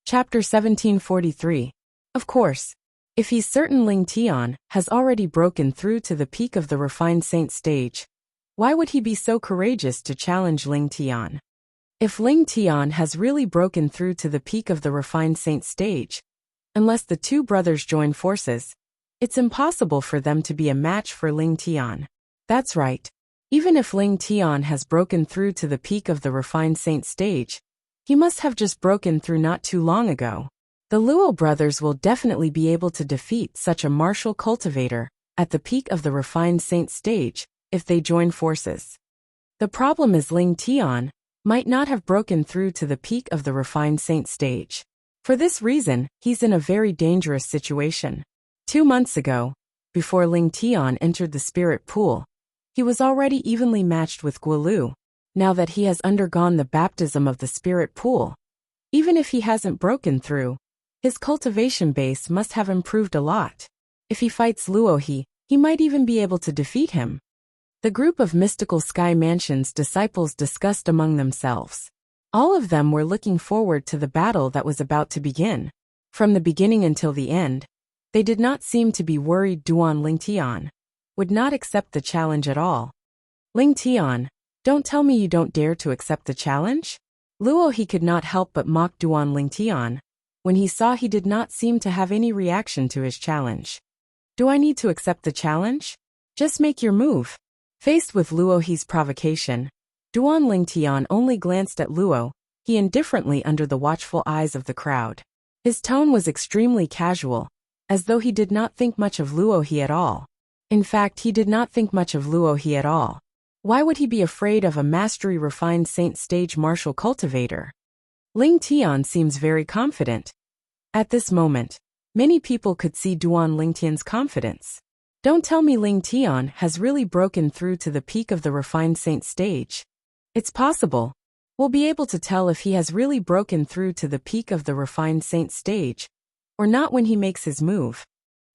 Chapter 1743. Of course. If he's certain Ling Tian has already broken through to the peak of the refined saint stage, why would he be so courageous to challenge Ling Tian? If Ling Tian has really broken through to the peak of the refined saint stage, unless the two brothers join forces, it's impossible for them to be a match for Ling Tian. That's right. Even if Ling Tian has broken through to the peak of the refined saint stage, he must have just broken through not too long ago. The Luo brothers will definitely be able to defeat such a martial cultivator at the peak of the refined saint stage if they join forces. The problem is Ling Tian might not have broken through to the peak of the refined saint stage. For this reason, he's in a very dangerous situation. 2 months ago, before Ling Tian entered the spirit pool, he was already evenly matched with Guolu. Now that he has undergone the baptism of the spirit pool, even if he hasn't broken through, his cultivation base must have improved a lot. If he fights Luo he might even be able to defeat him. The group of Mystical Sky Mansion's disciples discussed among themselves. All of them were looking forward to the battle that was about to begin. From the beginning until the end, they did not seem to be worried Duan Ling Tian would not accept the challenge at all. Ling Tian, don't tell me you don't dare to accept the challenge? Luo he could not help but mock Duan Ling Tian when he saw he did not seem to have any reaction to his challenge. Do I need to accept the challenge? Just make your move. Faced with Luo he's provocation, Duan Ling Tian only glanced at Luo he indifferently under the watchful eyes of the crowd. His tone was extremely casual, as though he did not think much of Luo he at all. In fact, he did not think much of Luo he at all. Why would he be afraid of a mastery refined saint stage martial cultivator? Ling Tian seems very confident. At this moment, many people could see Duan Ling Tian's confidence. Don't tell me Ling Tian has really broken through to the peak of the refined saint stage. It's possible. We'll be able to tell if he has really broken through to the peak of the refined saint stage, or not when he makes his move.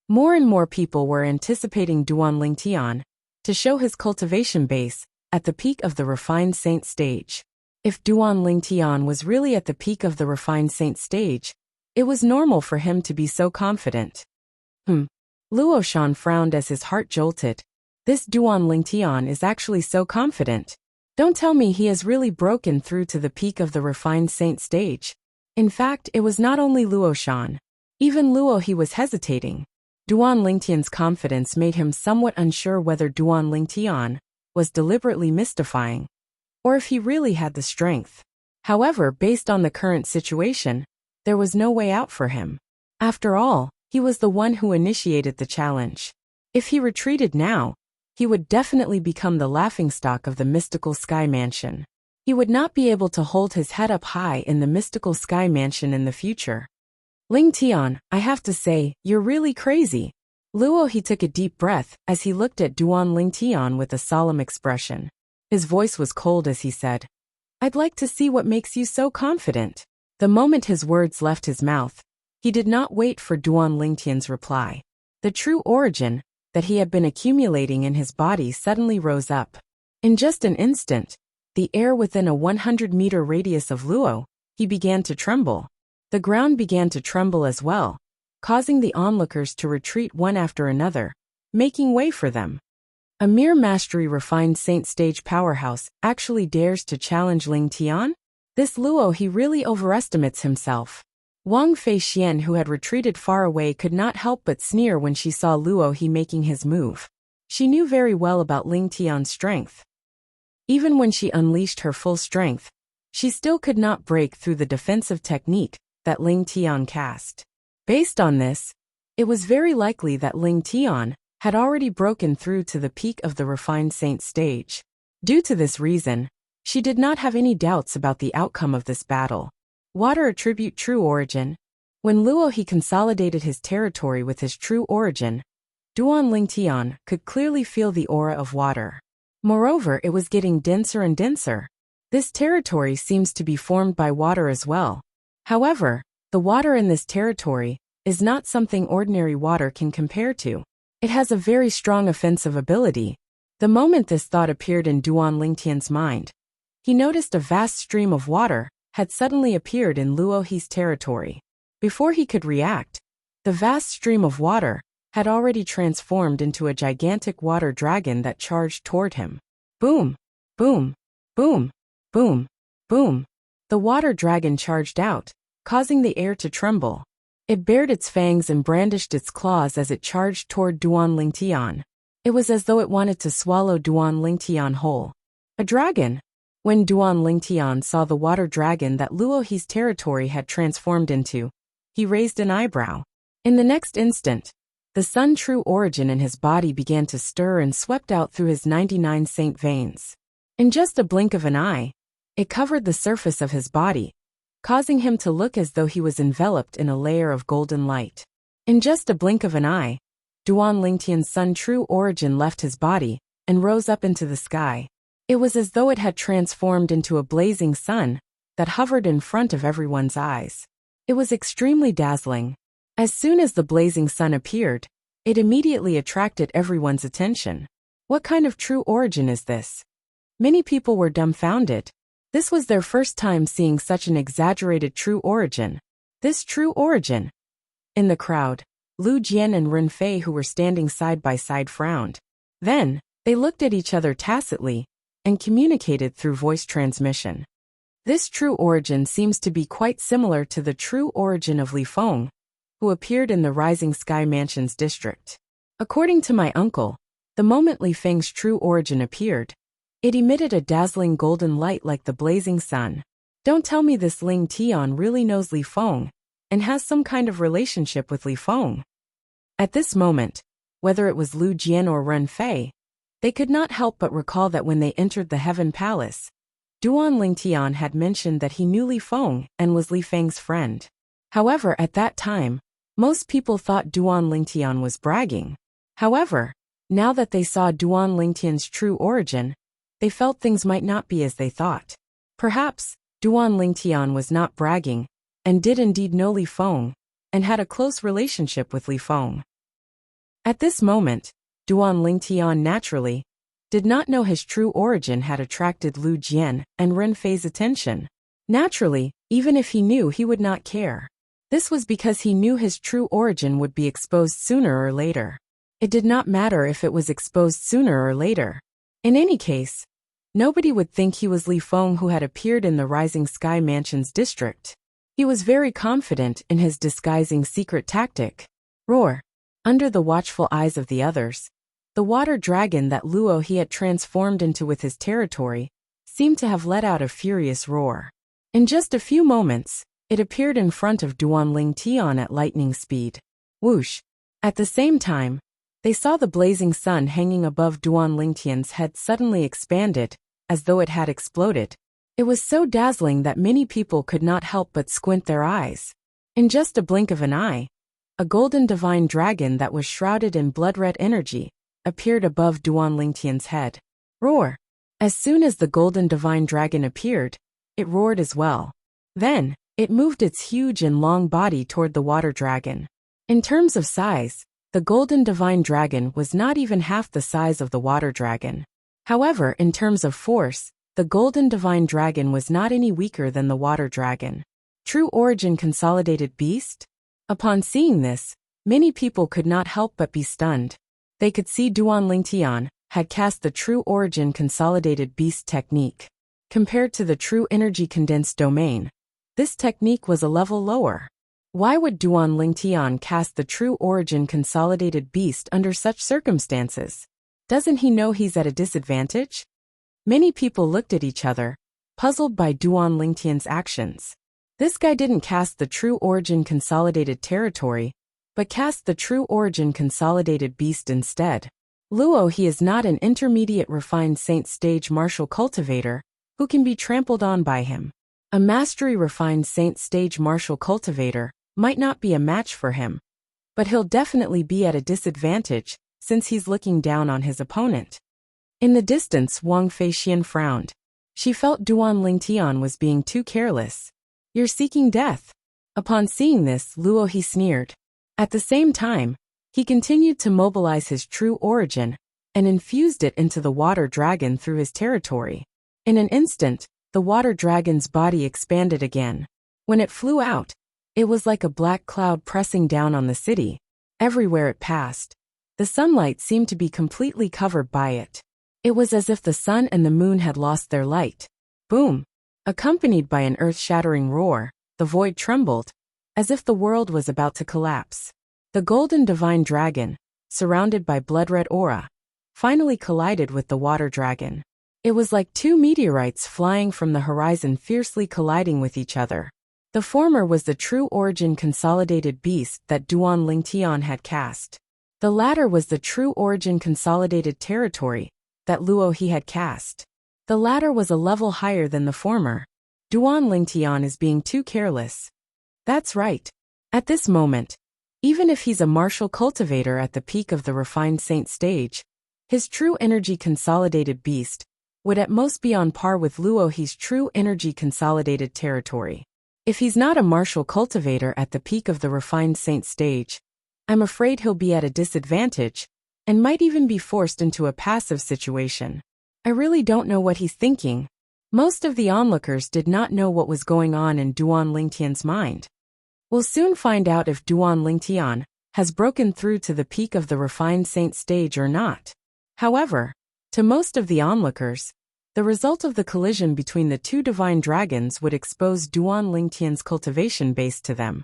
More and more people were anticipating Duan Ling Tian to show his cultivation base at the peak of the refined saint stage. If Duan Ling Tian was really at the peak of the refined saint stage, it was normal for him to be so confident. Luo Shan frowned as his heart jolted. This Duan Ling Tian is actually so confident. Don't tell me he has really broken through to the peak of the refined saint stage. In fact, it was not only Luo Shan. Even Luo he was hesitating. Duan Ling Tian's confidence made him somewhat unsure whether Duan Ling Tian was deliberately mystifying, or if he really had the strength. However, based on the current situation, there was no way out for him. After all, he was the one who initiated the challenge. If he retreated now, he would definitely become the laughingstock of the Mystical Sky Mansion. He would not be able to hold his head up high in the Mystical Sky Mansion in the future. Ling Tian, I have to say, you're really crazy. Luo he took a deep breath as he looked at Duan Ling Tian with a solemn expression. His voice was cold as he said, I'd like to see what makes you so confident. The moment his words left his mouth, he did not wait for Duan Ling Tian's reply. The true origin that he had been accumulating in his body suddenly rose up. In just an instant, the air within a 100-meter radius of Luo he began to tremble. The ground began to tremble as well, causing the onlookers to retreat one after another, making way for them. A mere mastery refined saint stage powerhouse actually dares to challenge Ling Tian? This Luo he really overestimates himself. Wang Feixian, who had retreated far away, could not help but sneer when she saw Luo he making his move. She knew very well about Ling Tian's strength. Even when she unleashed her full strength, she still could not break through the defensive technique that Ling Tian cast. Based on this, it was very likely that Ling Tian had already broken through to the peak of the refined saint stage. Due to this reason, she did not have any doubts about the outcome of this battle. Water attribute true origin. When Luo he consolidated his territory with his true origin, Duan Ling Tian could clearly feel the aura of water. Moreover, it was getting denser and denser. This territory seems to be formed by water as well. However, the water in this territory is not something ordinary water can compare to. It has a very strong offensive ability. The moment this thought appeared in Duan Ling Tian's mind, he noticed a vast stream of water had suddenly appeared in Luo He's territory. Before he could react, the vast stream of water had already transformed into a gigantic water dragon that charged toward him. Boom! Boom! Boom! Boom! Boom! The water dragon charged out, causing the air to tremble. It bared its fangs and brandished its claws as it charged toward Duan Lingtian. It was as though it wanted to swallow Duan Lingtian whole. A dragon! When Duan Lingtian saw the water dragon that Luo He's territory had transformed into, he raised an eyebrow. In the next instant, the sun true origin in his body began to stir and swept out through his 99 saint veins. In just a blink of an eye, it covered the surface of his body, causing him to look as though he was enveloped in a layer of golden light. In just a blink of an eye, Duan Lingtian's sun true origin left his body and rose up into the sky. It was as though it had transformed into a blazing sun that hovered in front of everyone's eyes. It was extremely dazzling. As soon as the blazing sun appeared, it immediately attracted everyone's attention. What kind of true origin is this? Many people were dumbfounded. This was their first time seeing such an exaggerated true origin. This true origin. In the crowd, Lu Jian and Ren Fei, who were standing side by side, frowned. Then, they looked at each other tacitly and communicated through voice transmission. This true origin seems to be quite similar to the true origin of Li Feng, who appeared in the Rising Sky Mansion's district. According to my uncle, the moment Li Feng's true origin appeared, it emitted a dazzling golden light like the blazing sun. Don't tell me this Ling Tian really knows Li Feng and has some kind of relationship with Li Feng. At this moment, whether it was Lu Jian or Ren Fei, they could not help but recall that when they entered the Heaven Palace, Duan Lingtian had mentioned that he knew Li Feng and was Li Feng's friend. However, at that time, most people thought Duan Lingtian was bragging. However, now that they saw Duan Lingtian's true origin, they felt things might not be as they thought. Perhaps, Duan Lingtian was not bragging, and did indeed know Li Feng, and had a close relationship with Li Feng. At this moment, Duan Lingtian naturally did not know his true origin had attracted Lu Jian and Ren Fei's attention. Naturally, even if he knew, he would not care. This was because he knew his true origin would be exposed sooner or later. It did not matter if it was exposed sooner or later. In any case, nobody would think he was Li Feng who had appeared in the Rising Sky Mansion's district. He was very confident in his disguising secret tactic. Roar! Under the watchful eyes of the others, the water dragon that Luo He had transformed into with his territory seemed to have let out a furious roar. In just a few moments, it appeared in front of Duan Lingtian at lightning speed. Whoosh! At the same time, they saw the blazing sun hanging above Duan Lingtian's head suddenly expanded, as though it had exploded. It was so dazzling that many people could not help but squint their eyes. In just a blink of an eye, a golden divine dragon that was shrouded in blood-red energy appeared above Duan Lingtian's head. Roar! As soon as the golden divine dragon appeared, it roared as well. Then, it moved its huge and long body toward the water dragon. In terms of size, the golden divine dragon was not even half the size of the water dragon. However, in terms of force, the golden divine dragon was not any weaker than the water dragon. True origin consolidated beast? Upon seeing this, many people could not help but be stunned. They could see Duan Lingtian had cast the true origin consolidated beast technique. Compared to the true energy condensed domain, this technique was a level lower. Why would Duan Lingtian cast the true origin consolidated beast under such circumstances? Doesn't he know he's at a disadvantage? Many people looked at each other, puzzled by Duan Lingtian's actions. This guy didn't cast the true origin consolidated territory, but cast the true origin consolidated beast instead. Luo He is not an intermediate refined saint stage martial cultivator who can be trampled on by him. A mastery refined saint stage martial cultivator might not be a match for him, but he'll definitely be at a disadvantage since he's looking down on his opponent. In the distance, Wang Feixian frowned. She felt Duan Lingtian was being too careless. You're seeking death. Upon seeing this, Luo He sneered. At the same time, he continued to mobilize his true origin and infused it into the water dragon through his territory. In an instant, the water dragon's body expanded again. When it flew out, it was like a black cloud pressing down on the city. Everywhere it passed, the sunlight seemed to be completely covered by it. It was as if the sun and the moon had lost their light. Boom! Accompanied by an earth-shattering roar, the void trembled, as if the world was about to collapse. The golden divine dragon, surrounded by blood-red aura, finally collided with the water dragon. It was like two meteorites flying from the horizon fiercely colliding with each other. The former was the true origin consolidated beast that Duan Lingtian had cast. The latter was the true origin consolidated territory that Luo he had cast. The latter was a level higher than the former. Duan Lingtian is being too careless. That's right. At this moment, even if he's a martial cultivator at the peak of the refined saint stage, his true energy consolidated beast would at most be on par with Luo he's true energy consolidated territory. If he's not a martial cultivator at the peak of the refined saint stage, I'm afraid he'll be at a disadvantage, and might even be forced into a passive situation. I really don't know what he's thinking. Most of the onlookers did not know what was going on in Duan Lingtian's mind. We'll soon find out if Duan Lingtian has broken through to the peak of the refined saint stage or not. However, to most of the onlookers, the result of the collision between the two divine dragons would expose Duan Lingtian's cultivation base to them.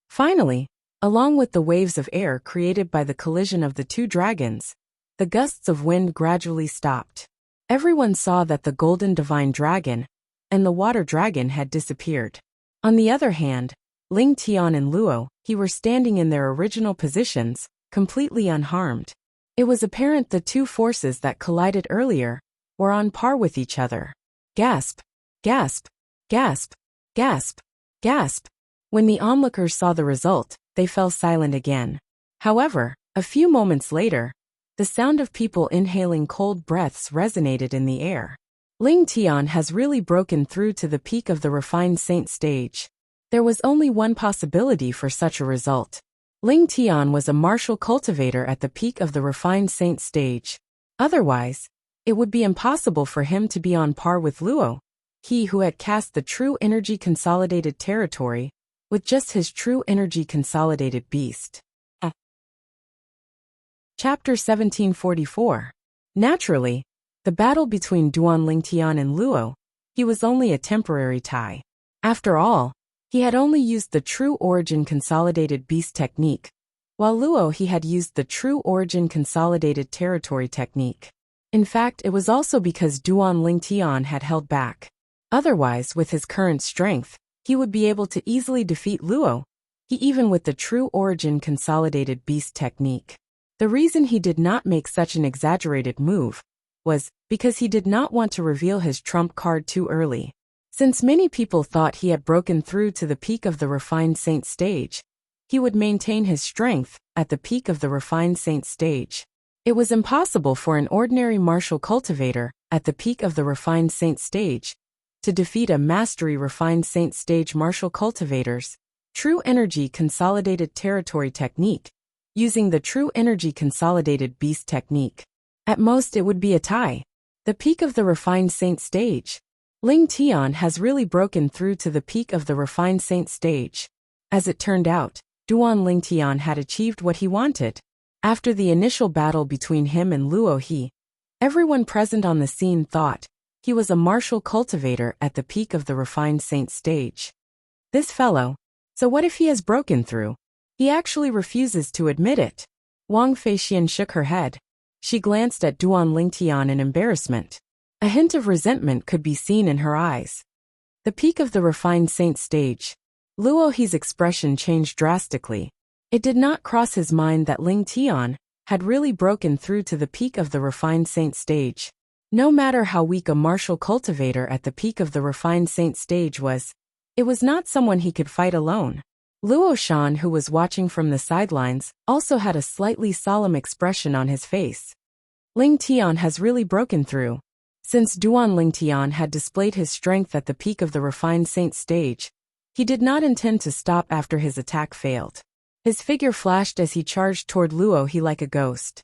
Finally, along with the waves of air created by the collision of the two dragons, the gusts of wind gradually stopped. Everyone saw that the golden divine dragon and the water dragon had disappeared. On the other hand, Ling Tian and Luo he were standing in their original positions, completely unharmed. It was apparent the two forces that collided earlier were on par with each other. Gasp! Gasp! Gasp! Gasp! Gasp! When the onlookers saw the result, they fell silent again. However, a few moments later, the sound of people inhaling cold breaths resonated in the air. Ling Tian has really broken through to the peak of the refined saint stage. There was only one possibility for such a result. Ling Tian was a martial cultivator at the peak of the refined saint stage. Otherwise, it would be impossible for him to be on par with Luo, he who had cast the true energy consolidated territory, with just his true energy consolidated beast. Chapter 1744. Naturally, the battle between Duan Lingtian and Luo, he was only a temporary tie. After all, he had only used the true origin consolidated beast technique, while Luo he had used the true origin consolidated territory technique. In fact, it was also because Duan Lingtian had held back. Otherwise, with his current strength, he would be able to easily defeat Luo, he even with the true origin consolidated beast technique. The reason he did not make such an exaggerated move was because he did not want to reveal his trump card too early. Since many people thought he had broken through to the peak of the refined saint stage, he would maintain his strength at the peak of the refined saint stage. It was impossible for an ordinary martial cultivator at the peak of the refined saint stage to defeat a mastery refined saint stage martial cultivator's true energy consolidated territory technique using the true energy consolidated beast technique. At most it would be a tie. The peak of the refined saint stage. Ling Tian has really broken through to the peak of the refined saint stage. As it turned out, Duan Lingtian had achieved what he wanted. After the initial battle between him and Luo he, everyone present on the scene thought he was a martial cultivator at the peak of the refined saint stage. This fellow, so what if he has broken through? He actually refuses to admit it. Wang Feixian shook her head. She glanced at Duan Lingtian in embarrassment. A hint of resentment could be seen in her eyes. The peak of the refined saint stage. Luo He's expression changed drastically. It did not cross his mind that Ling Tian had really broken through to the peak of the refined saint stage. No matter how weak a martial cultivator at the peak of the refined saint stage was, it was not someone he could fight alone. Luo Shan, who was watching from the sidelines, also had a slightly solemn expression on his face. Ling Tian has really broken through. Since Duan Lingtian had displayed his strength at the peak of the refined saint stage, he did not intend to stop after his attack failed. His figure flashed as he charged toward Luo He like a ghost.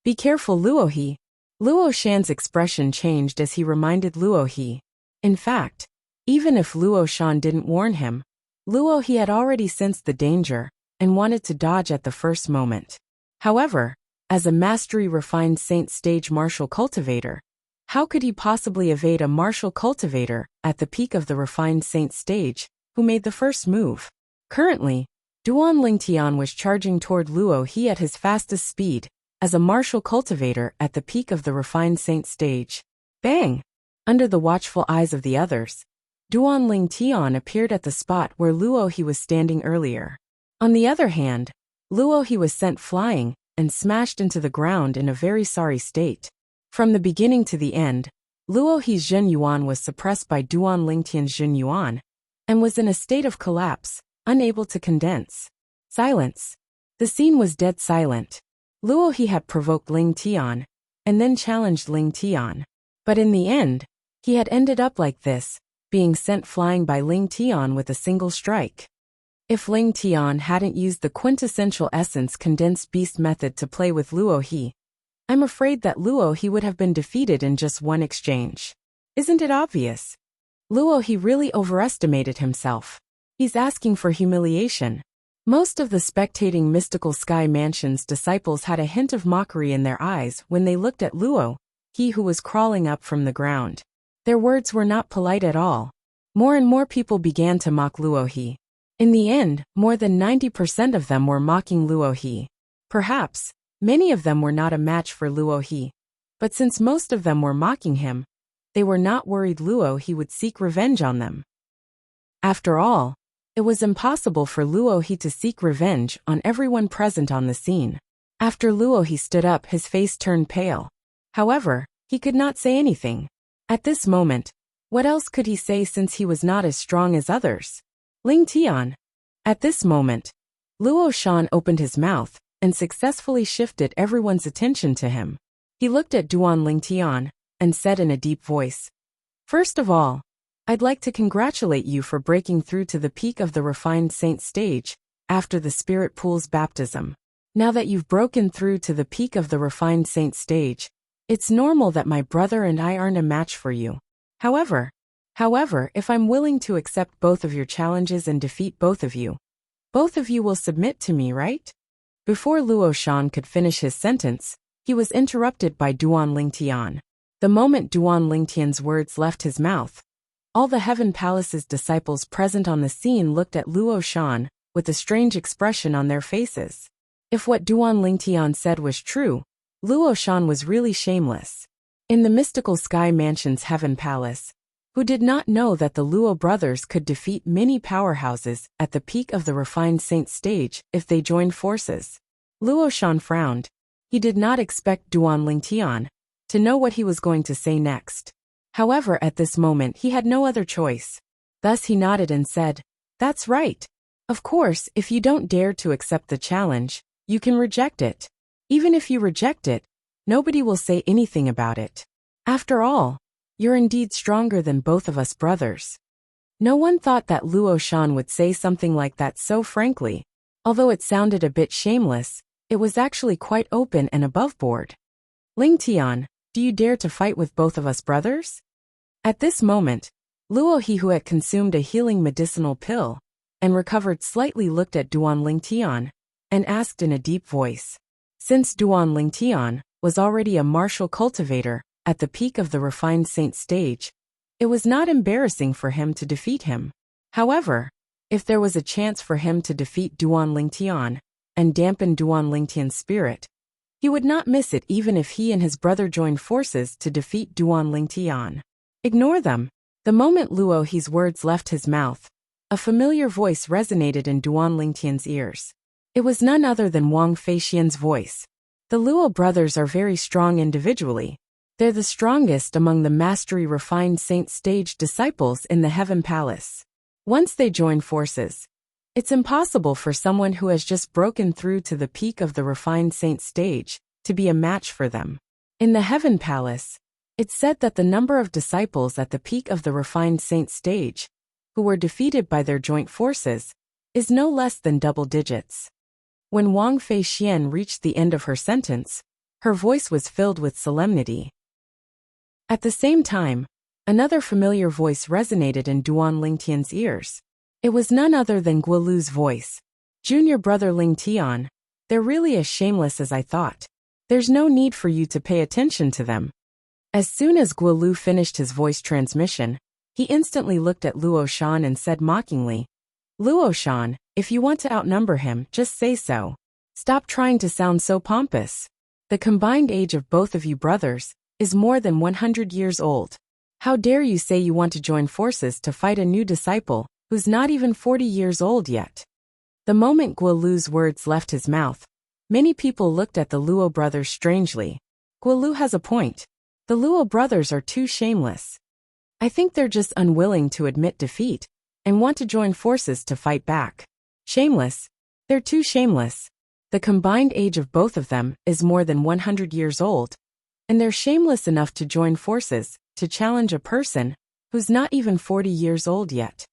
Be careful, Luo He. Luo Shan's expression changed as he reminded Luo He. In fact, even if Luo Shan didn't warn him, Luo he had already sensed the danger and wanted to dodge at the first moment. However, as a mastery-refined saint stage martial cultivator, how could he possibly evade a martial cultivator at the peak of the refined saint stage, who made the first move? Currently, Duan Lingtian was charging toward Luo he at his fastest speed, as a martial cultivator at the peak of the refined saint stage. Bang! Under the watchful eyes of the others, Duan Lingtian appeared at the spot where Luo he was standing earlier. On the other hand, Luo he was sent flying and smashed into the ground in a very sorry state. From the beginning to the end, Luo He's Zhen Yuan was suppressed by Duan Lingtian's Zhen Yuan and was in a state of collapse, unable to condense. Silence. The scene was dead silent. Luo He had provoked Ling Tian and then challenged Ling Tian. But in the end, he had ended up like this, being sent flying by Ling Tian with a single strike. If Ling Tian hadn't used the quintessential essence condensed beast method to play with Luo He, I'm afraid that Luo He would have been defeated in just one exchange. Isn't it obvious? Luo He really overestimated himself. He's asking for humiliation. Most of the spectating Mystical Sky Mansion's disciples had a hint of mockery in their eyes when they looked at Luo He who was crawling up from the ground. Their words were not polite at all. More and more people began to mock Luo He. In the end, more than 90% of them were mocking Luo He. Perhaps, many of them were not a match for Luo He. But since most of them were mocking him, they were not worried Luo He would seek revenge on them. After all, it was impossible for Luo He to seek revenge on everyone present on the scene. After Luo He stood up, his face turned pale. However, he could not say anything. At this moment, what else could he say since he was not as strong as others? Ling Tian. At this moment, Luo Shan opened his mouth and successfully shifted everyone's attention to him. He looked at Duan Lingtian and said in a deep voice, "First of all, I'd like to congratulate you for breaking through to the peak of the refined saint stage after the spirit pool's baptism. Now that you've broken through to the peak of the refined saint stage, it's normal that my brother and I aren't a match for you. However, if I'm willing to accept both of your challenges and defeat both of you will submit to me, right?" Before Luo Shan could finish his sentence, he was interrupted by Duan Lingtian. The moment Duan Lingtian's words left his mouth, all the Heaven Palace's disciples present on the scene looked at Luo Shan with a strange expression on their faces. If what Duan Lingtian said was true, Luo Shan was really shameless. In the Mystical Sky Mansion's Heaven Palace, who did not know that the Luo brothers could defeat many powerhouses at the peak of the refined saint stage if they joined forces? Luo Shan frowned. He did not expect Duan Lingtian to know what he was going to say next. However, at this moment he had no other choice. Thus he nodded and said, "That's right. Of course, if you don't dare to accept the challenge, you can reject it. Even if you reject it, nobody will say anything about it. After all, you're indeed stronger than both of us brothers." No one thought that Luo Shan would say something like that so frankly. Although it sounded a bit shameless, it was actually quite open and above board. "Ling Tian, do you dare to fight with both of us brothers?" At this moment, Luo He, who had consumed a healing medicinal pill and recovered slightly, looked at Duan Lingtian and asked in a deep voice. Since Duan Lingtian was already a martial cultivator at the peak of the refined saint stage, it was not embarrassing for him to defeat him. However, if there was a chance for him to defeat Duan Lingtian and dampen Duan Lingtian's spirit, he would not miss it even if he and his brother joined forces to defeat Duan Lingtian. Ignore them. The moment Luo He's words left his mouth, a familiar voice resonated in Duan Lingtian's ears. It was none other than Wang Feixian's voice. The Luo brothers are very strong individually. They're the strongest among the mastery-refined saint stage disciples in the Heaven Palace. Once they join forces, it's impossible for someone who has just broken through to the peak of the refined saint stage to be a match for them. In the Heaven Palace, it's said that the number of disciples at the peak of the refined saint stage, who were defeated by their joint forces, is no less than double digits. When Wang Feixian reached the end of her sentence, her voice was filled with solemnity. At the same time, Another familiar voice resonated in Duan Lingtian's ears. It was none other than Guolu's voice. Junior brother Lingtian, they're really as shameless as I thought. There's no need for you to pay attention to them. As soon as Guolu finished his voice transmission, he instantly looked at Luo Shan and said mockingly, Luo Shan, if you want to outnumber him, just say so. Stop trying to sound so pompous. The combined age of both of you brothers is more than 100 years old. How dare you say you want to join forces to fight a new disciple who's not even 40 years old yet? The moment Guolu's words left his mouth, many people looked at the Luo brothers strangely. Guolu has a point. The Luo brothers are too shameless. I think they're just unwilling to admit defeat and want to join forces to fight back. Shameless? They're too shameless. The combined age of both of them is more than 100 years old, and they're shameless enough to join forces to challenge a person who's not even 40 years old yet.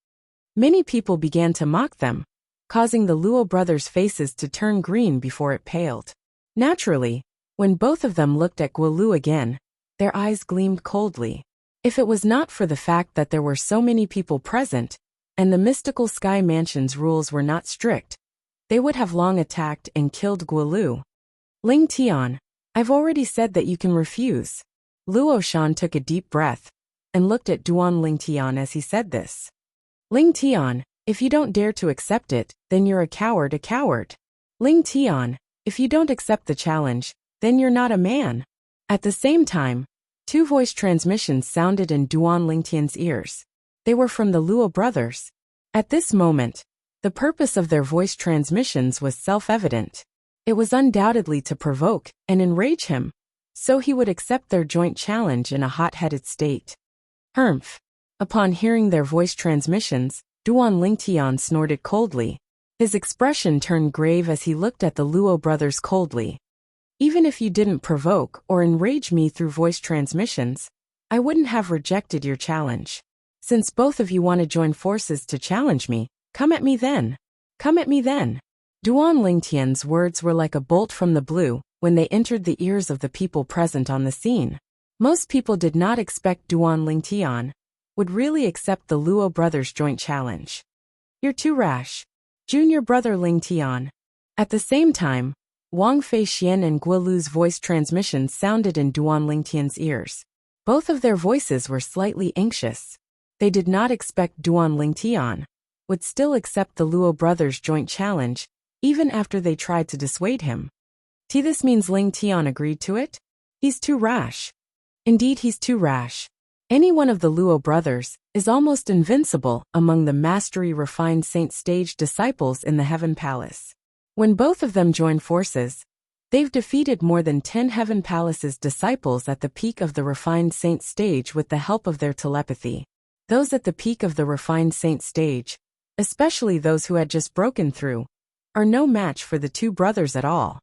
Many people began to mock them, causing the Luo brothers' faces to turn green before it paled. Naturally, when both of them looked at Guolu again, their eyes gleamed coldly. If it was not for the fact that there were so many people present, and the mystical Sky Mansion's rules were not strict, they would have long attacked and killed Guolu. Ling Tian, I've already said that you can refuse. Luo Shan took a deep breath and looked at Duan Lingtian as he said this. Ling Tian, if you don't dare to accept it, then you're a coward. Ling Tian, if you don't accept the challenge, then you're not a man. At the same time, two voice transmissions sounded in Duan Lingtian's ears. They were from the Luo brothers. At this moment, the purpose of their voice transmissions was self-evident. It was undoubtedly to provoke and enrage him, so he would accept their joint challenge in a hot-headed state. Humph. Upon hearing their voice transmissions, Duan Lingtian snorted coldly. His expression turned grave as he looked at the Luo brothers coldly. Even if you didn't provoke or enrage me through voice transmissions, I wouldn't have rejected your challenge. Since both of you want to join forces to challenge me, come at me then. Come at me then. Duan Lingtian's words were like a bolt from the blue when they entered the ears of the people present on the scene. Most people did not expect Duan Lingtian would really accept the Luo brothers' joint challenge. You're too rash. Junior brother Lingtian. At the same time, Wang Feixian and Guolu's voice transmissions sounded in Duan Lingtian's ears. Both of their voices were slightly anxious. They did not expect Duan Lingtian would still accept the Luo brothers' joint challenge, even after they tried to dissuade him. This means Lingtian agreed to it? He's too rash. Indeed, he's too rash. Any one of the Luo brothers is almost invincible among the mastery-refined saint stage disciples in the Heaven Palace. When both of them join forces, they've defeated more than 10 Heaven Palace's disciples at the peak of the refined saint stage with the help of their telepathy. Those at the peak of the refined saint stage, especially those who had just broken through, are no match for the two brothers at all.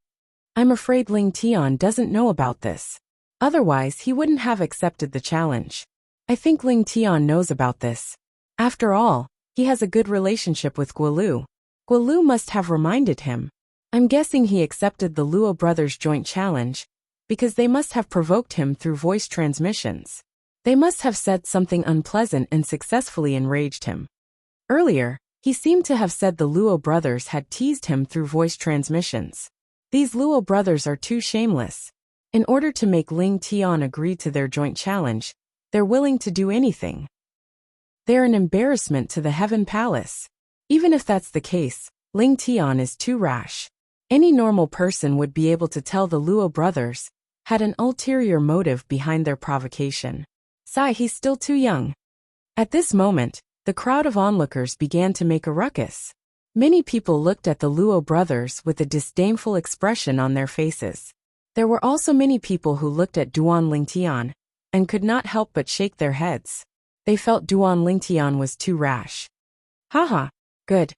I'm afraid Lingtian doesn't know about this. Otherwise, he wouldn't have accepted the challenge. I think Lingtian knows about this. After all, he has a good relationship with Guolu. Guolu must have reminded him. I'm guessing he accepted the Luo brothers' joint challenge because they must have provoked him through voice transmissions. They must have said something unpleasant and successfully enraged him. Earlier, he seemed to have said the Luo brothers had teased him through voice transmissions. These Luo brothers are too shameless. In order to make Ling Tian agree to their joint challenge, they're willing to do anything. They're an embarrassment to the Heaven Palace. Even if that's the case, Ling Tian is too rash. Any normal person would be able to tell the Luo brothers had an ulterior motive behind their provocation. He's still too young. At this moment, the crowd of onlookers began to make a ruckus. Many people looked at the Luo brothers with a disdainful expression on their faces. There were also many people who looked at Duan Lingtian and could not help but shake their heads. They felt Duan Lingtian was too rash. Haha, good.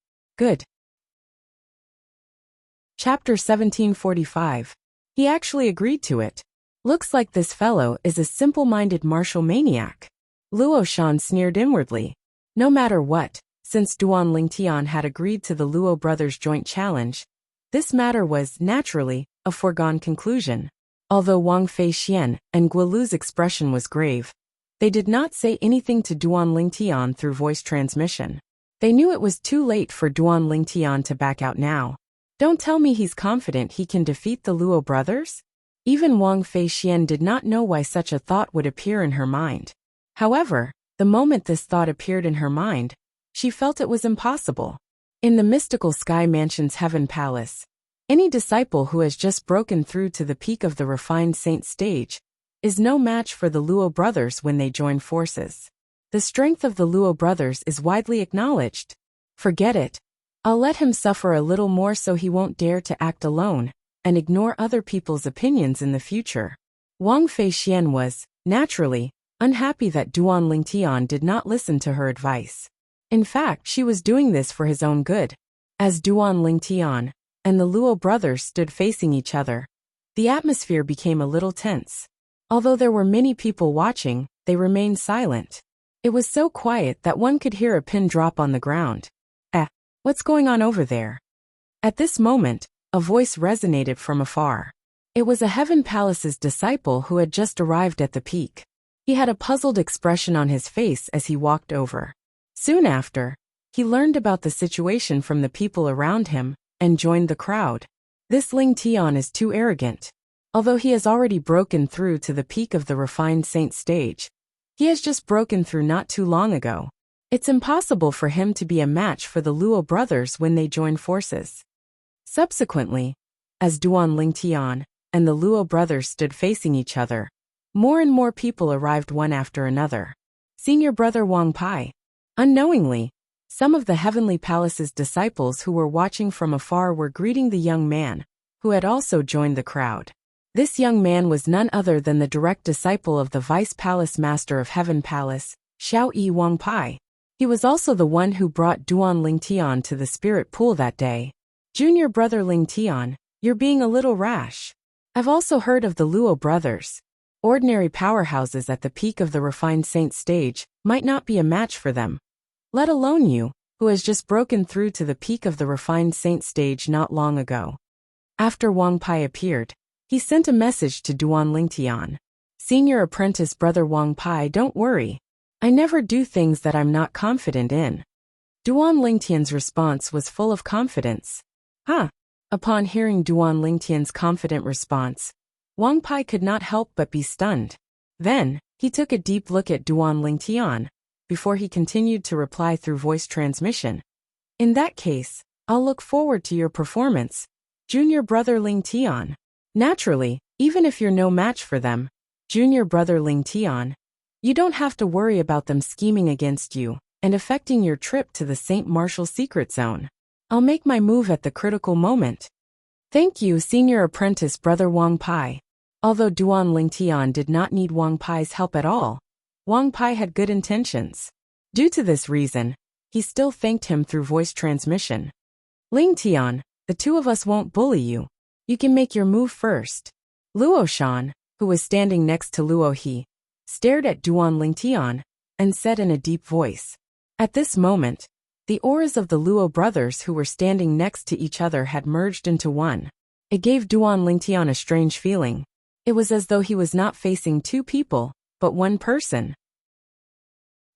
Chapter 1745. He actually agreed to it. Looks like this fellow is a simple-minded martial maniac. Luo Shan sneered inwardly. No matter what, since Duan Lingtian had agreed to the Luo brothers' joint challenge, this matter was, naturally, a foregone conclusion. Although Wang Feixian and Guolu's expression was grave, They did not say anything to Duan Lingtian through voice transmission. They knew it was too late for Duan Lingtian to back out now. Don't tell me he's confident he can defeat the Luo brothers? Even Wang Feixian did not know why such a thought would appear in her mind. However, the moment this thought appeared in her mind, she felt it was impossible. In the mystical Sky Mansion's Heaven Palace, any disciple who has just broken through to the peak of the refined saint stage is no match for the Luo brothers when they join forces. The strength of the Luo brothers is widely acknowledged. Forget it. I'll let him suffer a little more so he won't dare to act alone and ignore other people's opinions in the future. Wang Feixian was, naturally, unhappy that Duan Lingtian did not listen to her advice. In fact, she was doing this for his own good. As Duan Lingtian and the Luo brothers stood facing each other, the atmosphere became a little tense. Although there were many people watching, they remained silent. It was so quiet that one could hear a pin drop on the ground. What's going on over there? At this moment, a voice resonated from afar. It was a Heaven Palace's disciple who had just arrived at the peak. He had a puzzled expression on his face as he walked over. Soon after, he learned about the situation from the people around him and joined the crowd. This Ling Tian is too arrogant. Although he has already broken through to the peak of the refined saint stage, he has just broken through not too long ago. It's impossible for him to be a match for the Luo brothers when they join forces. Subsequently, as Duan Lingtian and the Luo brothers stood facing each other, more and more people arrived one after another. Senior brother Wang Pai. Unknowingly, some of the Heavenly Palace's disciples who were watching from afar were greeting the young man, who had also joined the crowd. This young man was none other than the direct disciple of the Vice Palace Master of Heaven Palace, Xiao Yi Wang Pai. He was also the one who brought Duan Lingtian to the spirit pool that day. Junior brother Lingtian, you're being a little rash. I've also heard of the Luo brothers. Ordinary powerhouses at the peak of the refined saint stage might not be a match for them. Let alone you, who has just broken through to the peak of the refined saint stage not long ago. After Wang Pai appeared, he sent a message to Duan Lingtian. Senior apprentice brother Wang Pai, don't worry. I never do things that I'm not confident in. Duan Lingtian's response was full of confidence. Upon hearing Duan Lingtian's confident response, Wang Pai could not help but be stunned. Then, he took a deep look at Duan Lingtian, before he continued to reply through voice transmission. In that case, I'll look forward to your performance, junior brother Lingtian. Naturally, even if you're no match for them, junior brother Lingtian, you don't have to worry about them scheming against you and affecting your trip to the Saint Martial Secret Zone. I'll make my move at the critical moment. Thank you, senior apprentice brother Wang Pai. Although Duan Lingtian did not need Wang Pai's help at all, Wang Pai had good intentions. Due to this reason, he still thanked him through voice transmission. Lingtian, the two of us won't bully you. You can make your move first. Luo Shan, who was standing next to Luo He, stared at Duan Lingtian and said in a deep voice. At this moment, the auras of the Luo brothers who were standing next to each other had merged into one. It gave Duan Lingtian a strange feeling. It was as though he was not facing two people, but one person.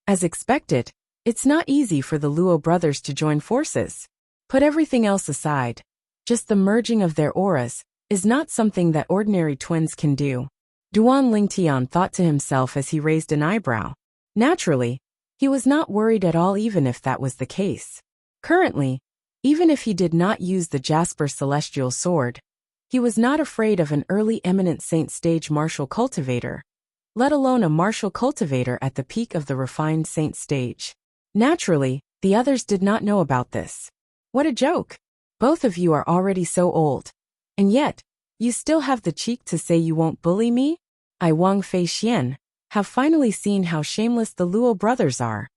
As expected, it's not easy for the Luo brothers to join forces. Put everything else aside. Just the merging of their auras is not something that ordinary twins can do. Duan Lingtian thought to himself as he raised an eyebrow. Naturally, he was not worried at all even if that was the case. Currently, even if he did not use the Jasper Celestial Sword, he was not afraid of an early eminent saint stage martial cultivator, let alone a martial cultivator at the peak of the refined saint stage. Naturally, the others did not know about this. What a joke! Both of you are already so old. And yet, you still have the cheek to say you won't bully me? I, Wang Feixian, have finally seen how shameless the Luo brothers are.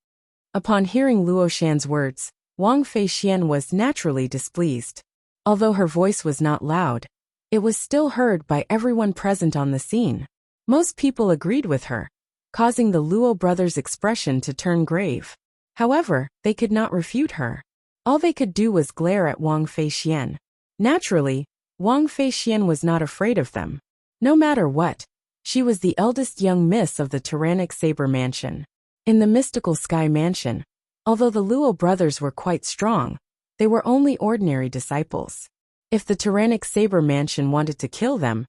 Upon hearing Luo Shan's words, Wang Feixian was naturally displeased. Although her voice was not loud, it was still heard by everyone present on the scene. Most people agreed with her, causing the Luo brothers' expression to turn grave. However, they could not refute her. All they could do was glare at Wang Feixian. Naturally, Wang Feixian was not afraid of them. No matter what, She was the eldest young miss of the tyrannic Saber Mansion. In the mystical Sky Mansion, although the Luo brothers were quite strong, they were only ordinary disciples. If the tyrannic Saber Mansion wanted to kill them,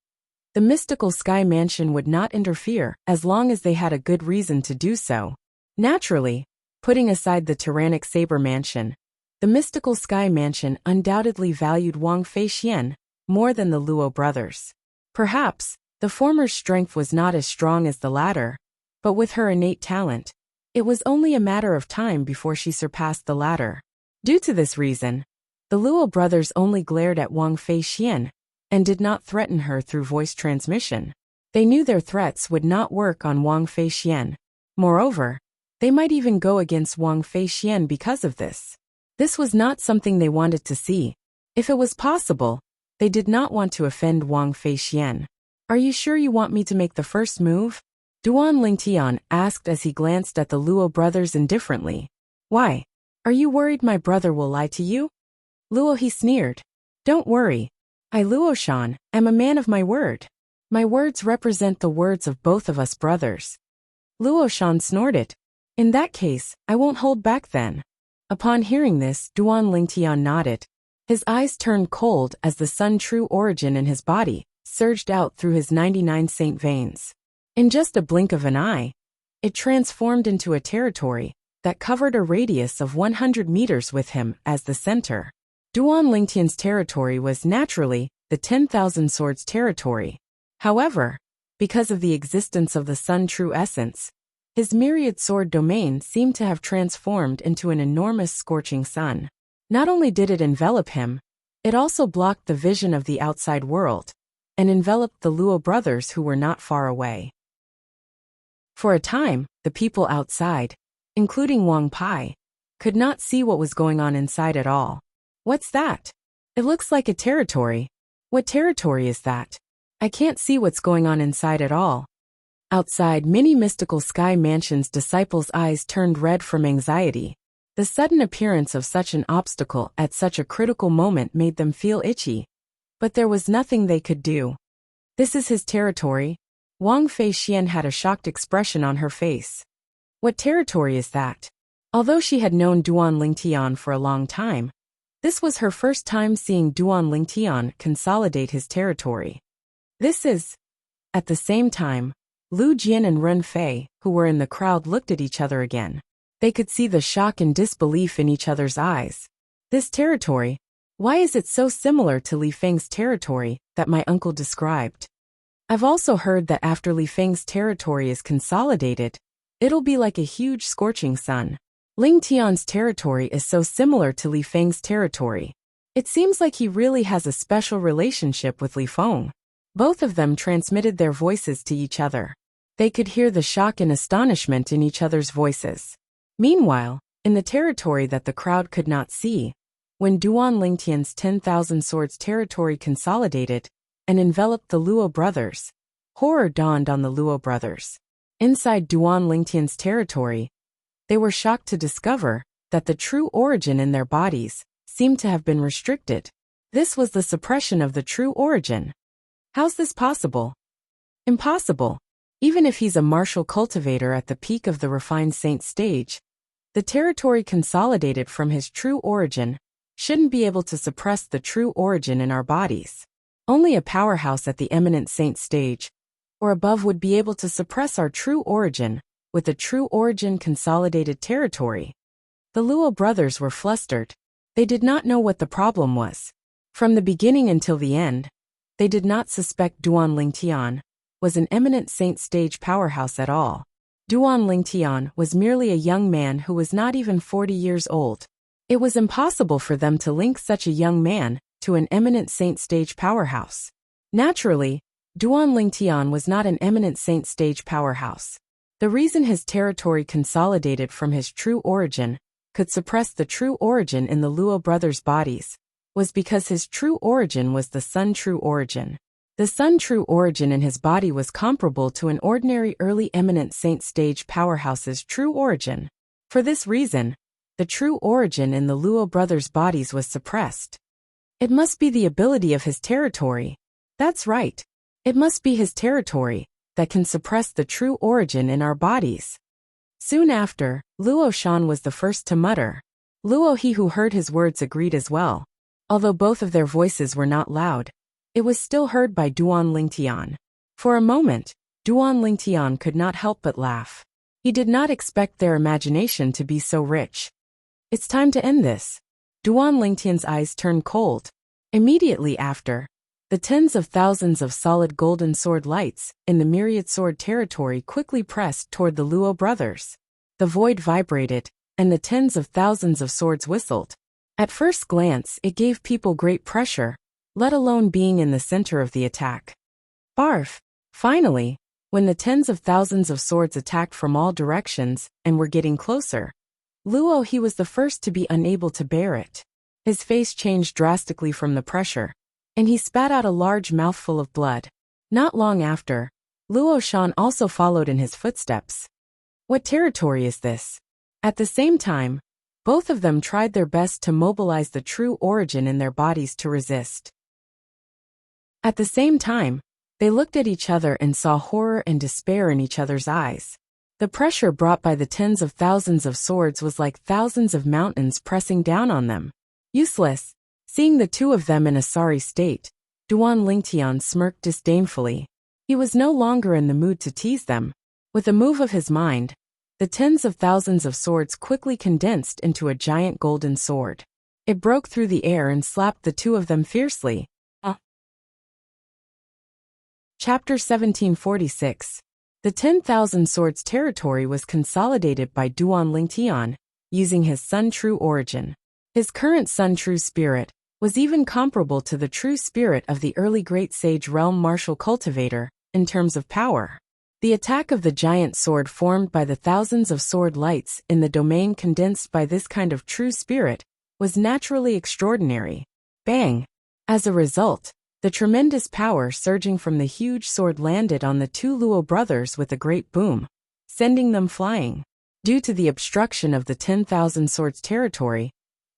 the mystical Sky Mansion would not interfere as long as they had a good reason to do so. Naturally, putting aside the tyrannic Saber Mansion, the mystical Sky Mansion undoubtedly valued Wang Feixian more than the Luo brothers. Perhaps, the former's strength was not as strong as the latter, but with her innate talent, it was only a matter of time before she surpassed the latter. Due to this reason, the Luo brothers only glared at Wang Feixian and did not threaten her through voice transmission. They knew their threats would not work on Wang Feixian. Moreover, they might even go against Wang Feixian because of this. This was not something they wanted to see. If it was possible, they did not want to offend Wang Feixian. Are you sure you want me to make the first move? Duan Lingtian asked as he glanced at the Luo brothers indifferently. Why? Are you worried my brother will lie to you? Luo, he sneered. Don't worry. I, Luo Shan, am a man of my word. My words represent the words of both of us brothers. Luo Shan snorted. In that case, I won't hold back then. Upon hearing this, Duan Lingtian nodded. His eyes turned cold as the sun true origin in his body surged out through his 99 saint veins. In just a blink of an eye, it transformed into a territory that covered a radius of 100 meters with him as the center. Duan Lingtian's territory was naturally the 10,000 swords territory. However, because of the existence of the sun true essence, his myriad sword domain seemed to have transformed into an enormous scorching sun. Not only did it envelop him, it also blocked the vision of the outside world and enveloped the Luo brothers who were not far away. For a time, the people outside, including Wang Pai, could not see what was going on inside at all. What's that? It looks like a territory. What territory is that? I can't see what's going on inside at all. Outside many mystical Sky Mansion's disciples' eyes turned red from anxiety. The sudden appearance of such an obstacle at such a critical moment made them feel itchy. But there was nothing they could do. This is his territory. Wang Feixian had a shocked expression on her face. What territory is that? Although she had known Duan Lingtian for a long time, this was her first time seeing Duan Lingtian consolidate his territory. This is... At the same time, Lu Jian and Ren Fei, who were in the crowd, looked at each other again. They could see the shock and disbelief in each other's eyes. This territory, why is it so similar to Li Feng's territory that my uncle described? I've also heard that after Li Feng's territory is consolidated, it'll be like a huge scorching sun. Ling Tian's territory is so similar to Li Feng's territory. It seems like he really has a special relationship with Li Feng. Both of them transmitted their voices to each other. They could hear the shock and astonishment in each other's voices. Meanwhile, in the territory that the crowd could not see, when Duan Lingtian's 10,000 swords territory consolidated and enveloped the Luo brothers, horror dawned on the Luo brothers. Inside Duan Lingtian's territory, they were shocked to discover that the true origin in their bodies seemed to have been restricted. This was the suppression of the true origin. How's this possible? Impossible. Even if he's a martial cultivator at the peak of the refined saint stage, the territory consolidated from his true origin shouldn't be able to suppress the true origin in our bodies. Only a powerhouse at the eminent saint stage or above would be able to suppress our true origin with the true origin consolidated territory. The Luo brothers were flustered. They did not know what the problem was. From the beginning until the end, they did not suspect Duan Lingtian was an eminent saint stage powerhouse at all. Duan Lingtian was merely a young man who was not even 40 years old. It was impossible for them to link such a young man to an eminent saint stage powerhouse. Naturally, Duan Lingtian was not an eminent saint stage powerhouse. The reason his territory consolidated from his true origin could suppress the true origin in the Luo brothers' bodies was because his true origin was the sun true origin. The sun true origin in his body was comparable to an ordinary early eminent saint stage powerhouse's true origin. For this reason, the true origin in the Luo brothers' bodies was suppressed. It must be the ability of his territory. That's right. It must be his territory. that can suppress the true origin in our bodies. Soon after, Luo Shan was the first to mutter. Luo He, who heard his words, agreed as well. Although both of their voices were not loud, it was still heard by Duan Lingtian. For a moment, Duan Lingtian could not help but laugh. He did not expect their imagination to be so rich. It's time to end this. Duan Lingtian's eyes turned cold. Immediately after, the tens of thousands of solid golden sword lights in the myriad sword territory quickly pressed toward the Luo brothers. The void vibrated, and the tens of thousands of swords whistled. At first glance, it gave people great pressure, let alone being in the center of the attack. Barf! Finally, when the tens of thousands of swords attacked from all directions and were getting closer, Luo He was the first to be unable to bear it. His face changed drastically from the pressure, and he spat out a large mouthful of blood. Not long after, Luo Shan also followed in his footsteps. What territory is this? At the same time, both of them tried their best to mobilize the true origin in their bodies to resist. At the same time, they looked at each other and saw horror and despair in each other's eyes. The pressure brought by the tens of thousands of swords was like thousands of mountains pressing down on them. Useless. Seeing the two of them in a sorry state, Duan Lingtian smirked disdainfully. He was no longer in the mood to tease them. With a move of his mind, the tens of thousands of swords quickly condensed into a giant golden sword. It broke through the air and slapped the two of them fiercely. Chapter 1746. The 10,000 Swords territory was consolidated by Duan Lingtian, using his Sun True origin. His current Sun True spirit was even comparable to the true spirit of the early Great Sage Realm Martial Cultivator, in terms of power. The attack of the giant sword formed by the thousands of sword lights in the domain condensed by this kind of true spirit was naturally extraordinary. Bang! As a result, the tremendous power surging from the huge sword landed on the two Luo brothers with a great boom, sending them flying. Due to the obstruction of the 10,000 Swords territory,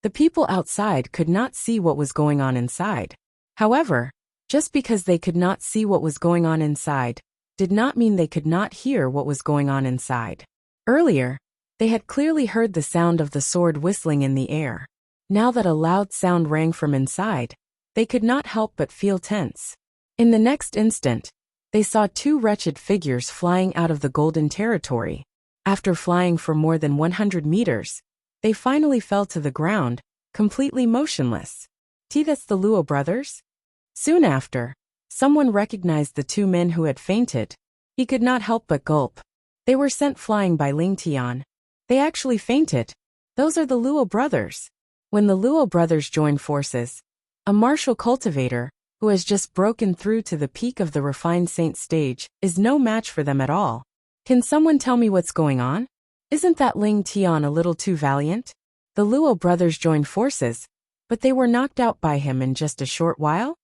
the people outside could not see what was going on inside. However, just because they could not see what was going on inside, did not mean they could not hear what was going on inside. Earlier, they had clearly heard the sound of the sword whistling in the air. Now that a loud sound rang from inside, they could not help but feel tense. In the next instant, they saw two wretched figures flying out of the golden territory. After flying for more than 100 meters, they finally fell to the ground, completely motionless. That's the Luo brothers? Soon after, someone recognized the two men who had fainted. He could not help but gulp. They were sent flying by Lingtian. They actually fainted. Those are the Luo brothers. When the Luo brothers joined forces, a martial cultivator, who has just broken through to the peak of the refined saint stage, is no match for them at all. Can someone tell me what's going on? Isn't that Lingtian a little too valiant? The Luo brothers joined forces, but they were knocked out by him in just a short while?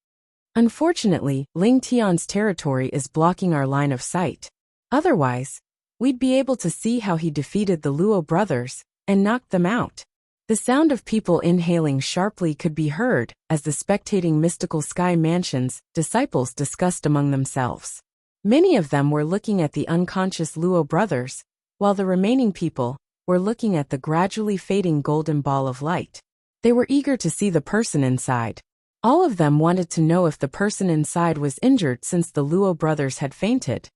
Unfortunately, Lingtian's territory is blocking our line of sight. Otherwise, we'd be able to see how he defeated the Luo brothers and knocked them out. The sound of people inhaling sharply could be heard as the spectating mystical sky mansion's disciples discussed among themselves. Many of them were looking at the unconscious Luo brothers, while the remaining people were looking at the gradually fading golden ball of light. They were eager to see the person inside. All of them wanted to know if the person inside was injured since the Luo brothers had fainted.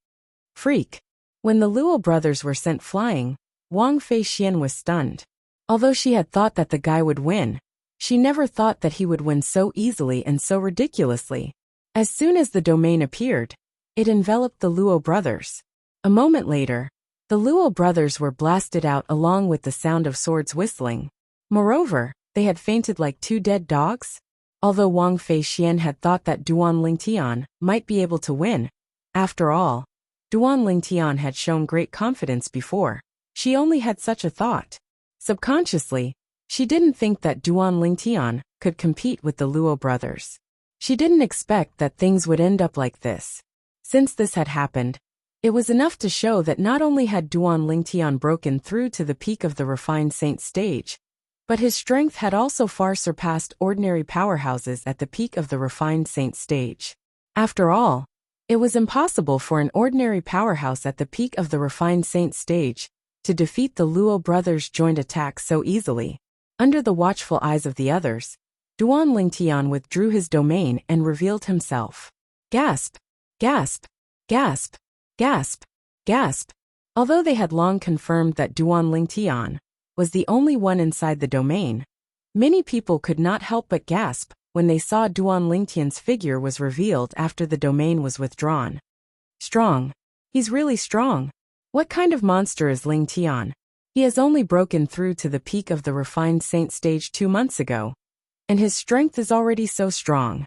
Freak! When the Luo brothers were sent flying, Wang Feixian was stunned. Although she had thought that the guy would win, she never thought that he would win so easily and so ridiculously. As soon as the domain appeared, it enveloped the Luo brothers. A moment later, the Luo brothers were blasted out along with the sound of swords whistling. Moreover, they had fainted like two dead dogs. Although Wang Feixian had thought that Duan Lingtian might be able to win, after all, Duan Lingtian had shown great confidence before. She only had such a thought. Subconsciously, she didn't think that Duan Lingtian could compete with the Luo brothers. She didn't expect that things would end up like this. Since this had happened, it was enough to show that not only had Duan Lingtian broken through to the peak of the refined saint stage, but his strength had also far surpassed ordinary powerhouses at the peak of the refined saint stage. After all, It was impossible for an ordinary powerhouse at the peak of the refined saint stage to defeat the Luo brothers' joint attack so easily. Under the watchful eyes of the others, Duan Lingtian withdrew his domain and revealed himself. Gasp! Gasp! Gasp! Gasp! Gasp! Although they had long confirmed that Duan Lingtian was the only one inside the domain, many people could not help but gasp when they saw Duan Lingtian's figure was revealed after the domain was withdrawn. Strong. He's really strong. What kind of monster is Lingtian? He has only broken through to the peak of the refined saint stage 2 months ago, and his strength is already so strong.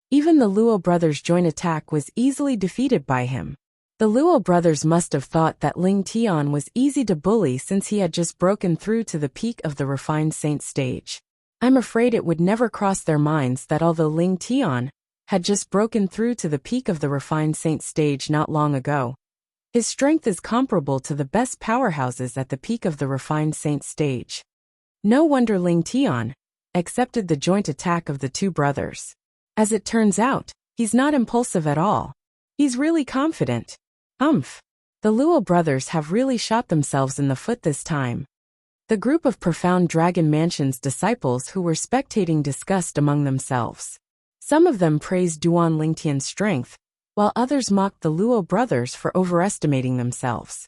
Even the Luo brothers' joint attack was easily defeated by him. The Luo brothers must have thought that Lingtian was easy to bully since he had just broken through to the peak of the refined saint stage. I'm afraid it would never cross their minds that although Lingtian had just broken through to the peak of the refined saint stage not long ago, his strength is comparable to the best powerhouses at the peak of the refined saint stage. No wonder Lingtian accepted the joint attack of the two brothers. As it turns out, he's not impulsive at all. He's really confident. The Luo brothers have really shot themselves in the foot this time. The group of Profound Dragon Mansion's disciples who were spectating discussed among themselves. Some of them praised Duan Lingtian's strength, while others mocked the Luo brothers for overestimating themselves.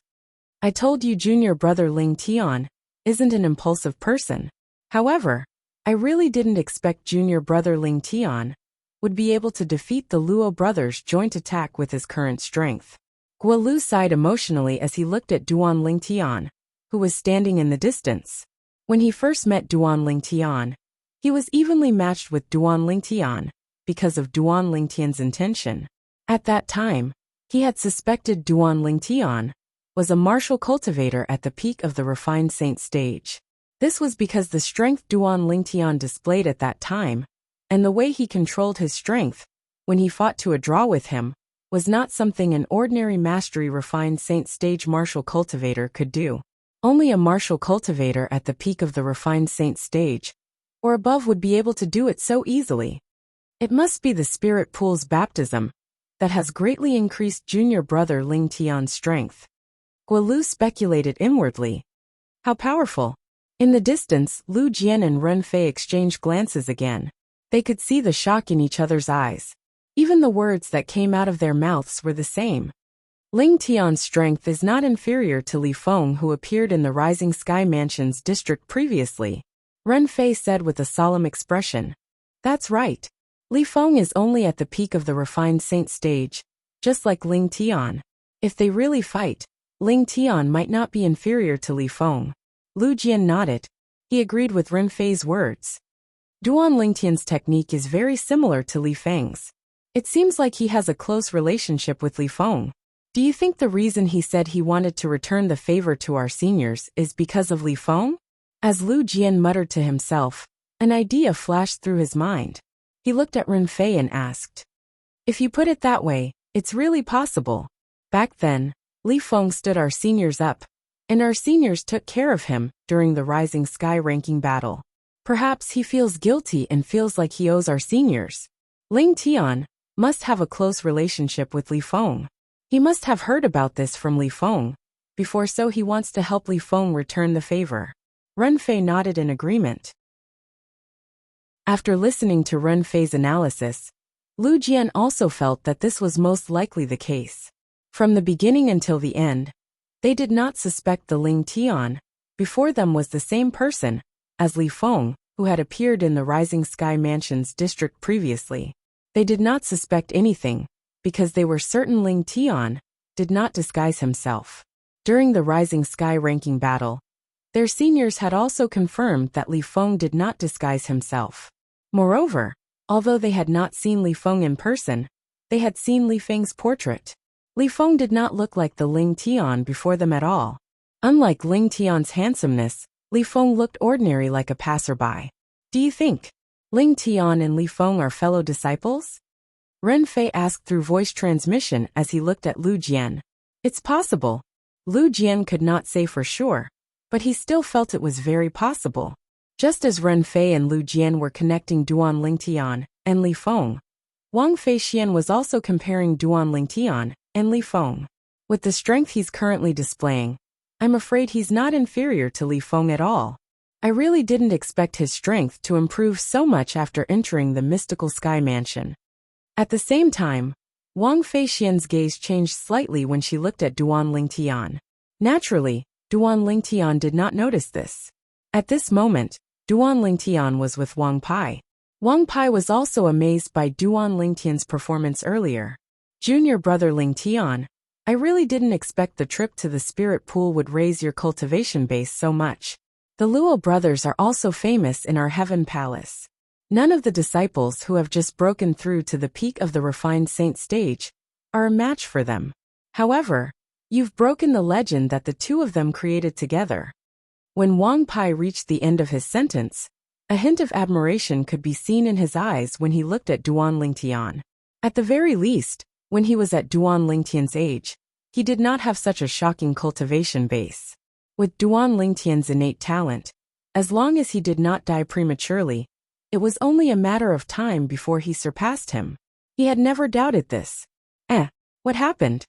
I told you junior brother Lingtian isn't an impulsive person. However, I really didn't expect junior brother Lingtian would be able to defeat the Luo brothers' joint attack with his current strength. Guolu sighed emotionally as he looked at Duan Lingtian, who was standing in the distance. When he first met Duan Lingtian, he was evenly matched with Duan Lingtian because of Duan Lingtian's intention. At that time, he had suspected Duan Lingtian was a martial cultivator at the peak of the refined saint stage. This was because the strength Duan Lingtian displayed at that time, and the way he controlled his strength when he fought to a draw with him, was not something an ordinary mastery refined saint stage martial cultivator could do. Only a martial cultivator at the peak of the refined saint stage, or above, would be able to do it so easily. It must be the spirit pool's baptism that has greatly increased junior brother Lingtian's strength. Guolu speculated inwardly. How powerful! In the distance, Lu Jian and Ren Fei exchanged glances again. They could see the shock in each other's eyes. Even the words that came out of their mouths were the same. Lingtian's strength is not inferior to Li Feng, who appeared in the Rising Sky Mansion's district previously, Ren Fei said with a solemn expression. That's right. Li Feng is only at the peak of the refined saint stage, just like Lingtian. If they really fight, Lingtian might not be inferior to Li Feng. Lu Jian nodded. He agreed with Ren Fei's words. Duan Lingtian's technique is very similar to Li Feng's. It seems like he has a close relationship with Li Feng. Do you think the reason he said he wanted to return the favor to our seniors is because of Li Feng? As Lu Jian muttered to himself, an idea flashed through his mind. He looked at Ren Fei and asked, if you put it that way, it's really possible. Back then, Li Feng stood our seniors up, and our seniors took care of him during the Rising Sky ranking battle. Perhaps he feels guilty and feels like he owes our seniors. Lingtian must have a close relationship with Li Feng. He must have heard about this from Li Feng before, so he wants to help Li Feng return the favor. Ren Fei nodded in agreement. After listening to Ren Fei's analysis, Lu Jian also felt that this was most likely the case. From the beginning until the end, they did not suspect the Lingtian before them was the same person as Li Feng, who had appeared in the Rising Sky Mansion's district previously. They did not suspect anything, because they were certain Lingtian did not disguise himself. During the Rising Sky ranking battle, their seniors had also confirmed that Li Feng did not disguise himself. Moreover, although they had not seen Li Feng in person, they had seen Li Feng's portrait. Li Feng did not look like the Lingtian before them at all. Unlike Lingtian's handsomeness, Li Feng looked ordinary, like a passerby. Do you think Lingtian and Li Feng are fellow disciples? Ren Fei asked through voice transmission as he looked at Lu Jian. It's possible. Lu Jian could not say for sure, but he still felt it was very possible. Just as Ren Fei and Lu Jian were connecting Duan Lingtian and Li Feng, Wang Feixian was also comparing Duan Lingtian and Li Feng. With the strength he's currently displaying, I'm afraid he's not inferior to Li Feng at all. I really didn't expect his strength to improve so much after entering the mystical sky mansion. At the same time, Wang Feixian's gaze changed slightly when she looked at Duan Lingtian. Naturally, Duan Lingtian did not notice this. At this moment, Duan Lingtian was with Wang Pai. Wang Pai was also amazed by Duan Lingtian's performance earlier. Junior brother Lingtian, I really didn't expect the trip to the spirit pool would raise your cultivation base so much. The Luo brothers are also famous in our heaven palace. None of the disciples who have just broken through to the peak of the refined saint stage are a match for them. However, you've broken the legend that the two of them created together. When Wang Pai reached the end of his sentence, a hint of admiration could be seen in his eyes when he looked at Duan Lingtian. At the very least, when he was at Duan Lingtian's age, he did not have such a shocking cultivation base. With Duan Lingtian's innate talent, as long as he did not die prematurely, it was only a matter of time before he surpassed him. He had never doubted this. What happened?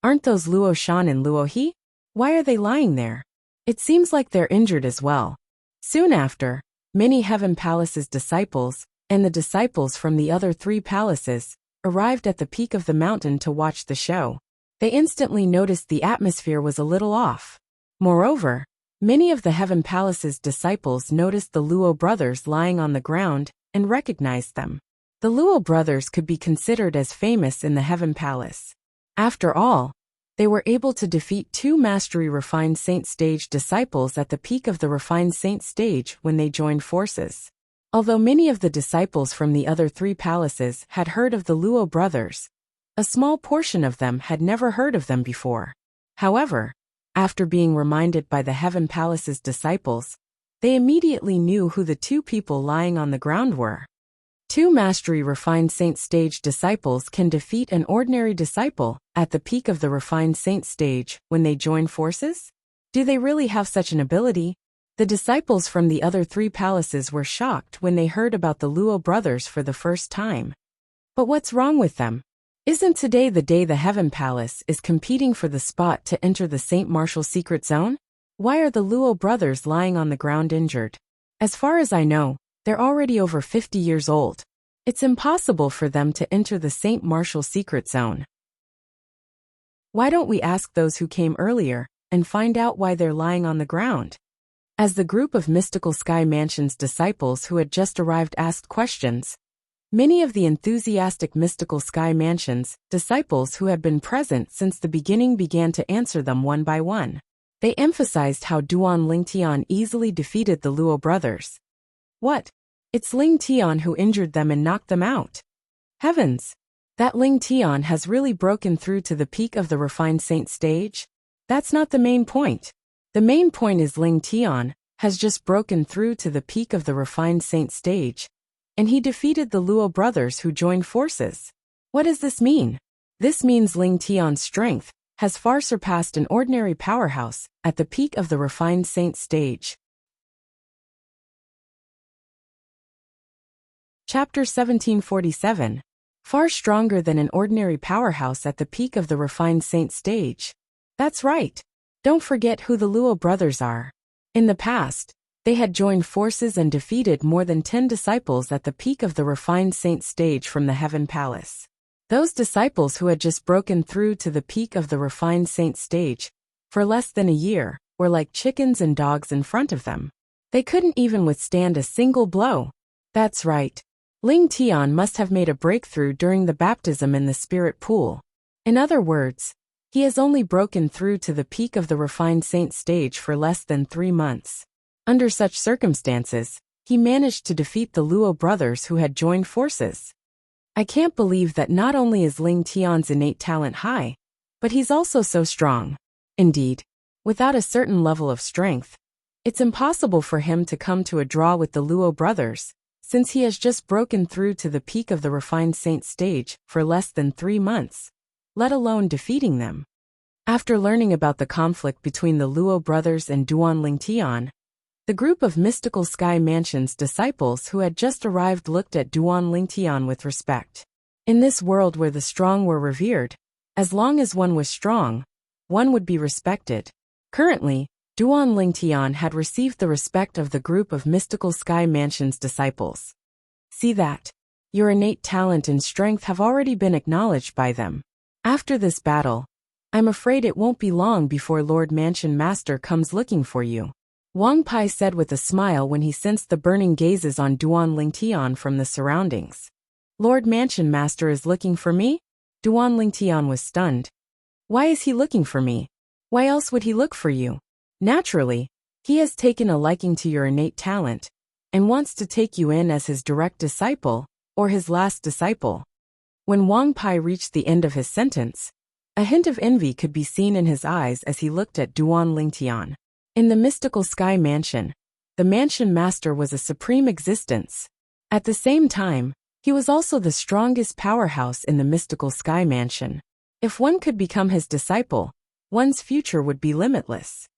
Aren't those Luo Shan and Luo He? Why are they lying there? It seems like they're injured as well. Soon after, many Heaven Palace's disciples, and the disciples from the other 3 palaces, arrived at the peak of the mountain to watch the show. They instantly noticed the atmosphere was a little off. Moreover, many of the Heaven Palace's disciples noticed the Luo brothers lying on the ground and recognized them. The Luo brothers could be considered as famous in the Heaven Palace. After all, they were able to defeat 2 Mastery Refined Saint Stage disciples at the peak of the Refined Saint Stage when they joined forces. Although many of the disciples from the other 3 palaces had heard of the Luo brothers, a small portion of them had never heard of them before. However, after being reminded by the Heaven Palace's disciples, they immediately knew who the 2 people lying on the ground were. 2 Mastery Refined Saint Stage disciples can defeat an ordinary disciple at the peak of the Refined Saint Stage when they join forces? Do they really have such an ability? The disciples from the other 3 palaces were shocked when they heard about the Luo brothers for the first time. But what's wrong with them? Isn't today the day the Heaven Palace is competing for the spot to enter the Saint Martial Secret Zone? Why are the Luo brothers lying on the ground injured? As far as I know, they're already over 50 years old. It's impossible for them to enter the Saint Martial Secret Zone. Why don't we ask those who came earlier and find out why they're lying on the ground? As the group of Mystical Sky Mansion's disciples who had just arrived asked questions, many of the enthusiastic Mystical Sky Mansion's disciples who had been present since the beginning began to answer them one by one. They emphasized how Duan Lingtian easily defeated the Luo brothers. What? It's Lingtian who injured them and knocked them out. Heavens! That Lingtian has really broken through to the peak of the Refined Saint Stage? That's not the main point. The main point is Lingtian has just broken through to the peak of the Refined Saint Stage, and he defeated the Luo brothers who joined forces. What does this mean? This means Lingtian's strength has far surpassed an ordinary powerhouse at the peak of the Refined Saint Stage. Chapter 1747. Far stronger than an ordinary powerhouse at the peak of the Refined Saint Stage. That's right. Don't forget who the Luo brothers are. In the past, they had joined forces and defeated more than 10 disciples at the peak of the Refined Saint Stage from the Heaven Palace. Those disciples who had just broken through to the peak of the Refined Saint Stage for less than a year were like chickens and dogs in front of them. They couldn't even withstand a single blow. That's right. Lingtian must have made a breakthrough during the baptism in the spirit pool. In other words, he has only broken through to the peak of the Refined Saint Stage for less than 3 months. Under such circumstances, he managed to defeat the Luo brothers who had joined forces. I can't believe that not only is Lingtian's innate talent high, but he's also so strong. Indeed, without a certain level of strength, it's impossible for him to come to a draw with the Luo brothers, since he has just broken through to the peak of the Refined Saint Stage for less than 3 months, let alone defeating them. After learning about the conflict between the Luo brothers and Duan Lingtian, the group of Mystical Sky Mansion's disciples who had just arrived looked at Duan Lingtian with respect. In this world where the strong were revered, as long as one was strong, one would be respected. Currently, Duan Lingtian had received the respect of the group of mystical Sky Mansion's disciples. See that. Your innate talent and strength have already been acknowledged by them. After this battle, I'm afraid it won't be long before Lord Mansion Master comes looking for you. Wang Pai said with a smile when he sensed the burning gazes on Duan Lingtian from the surroundings. Lord Mansion Master is looking for me? Duan Lingtian was stunned. Why is he looking for me? Why else would he look for you? Naturally, he has taken a liking to your innate talent, and wants to take you in as his direct disciple, or his last disciple. When Wang Pai reached the end of his sentence, a hint of envy could be seen in his eyes as he looked at Duan Lingtian. In the mystical Sky Mansion, the Mansion Master was a supreme existence. At the same time, he was also the strongest powerhouse in the mystical Sky Mansion. If one could become his disciple, one's future would be limitless.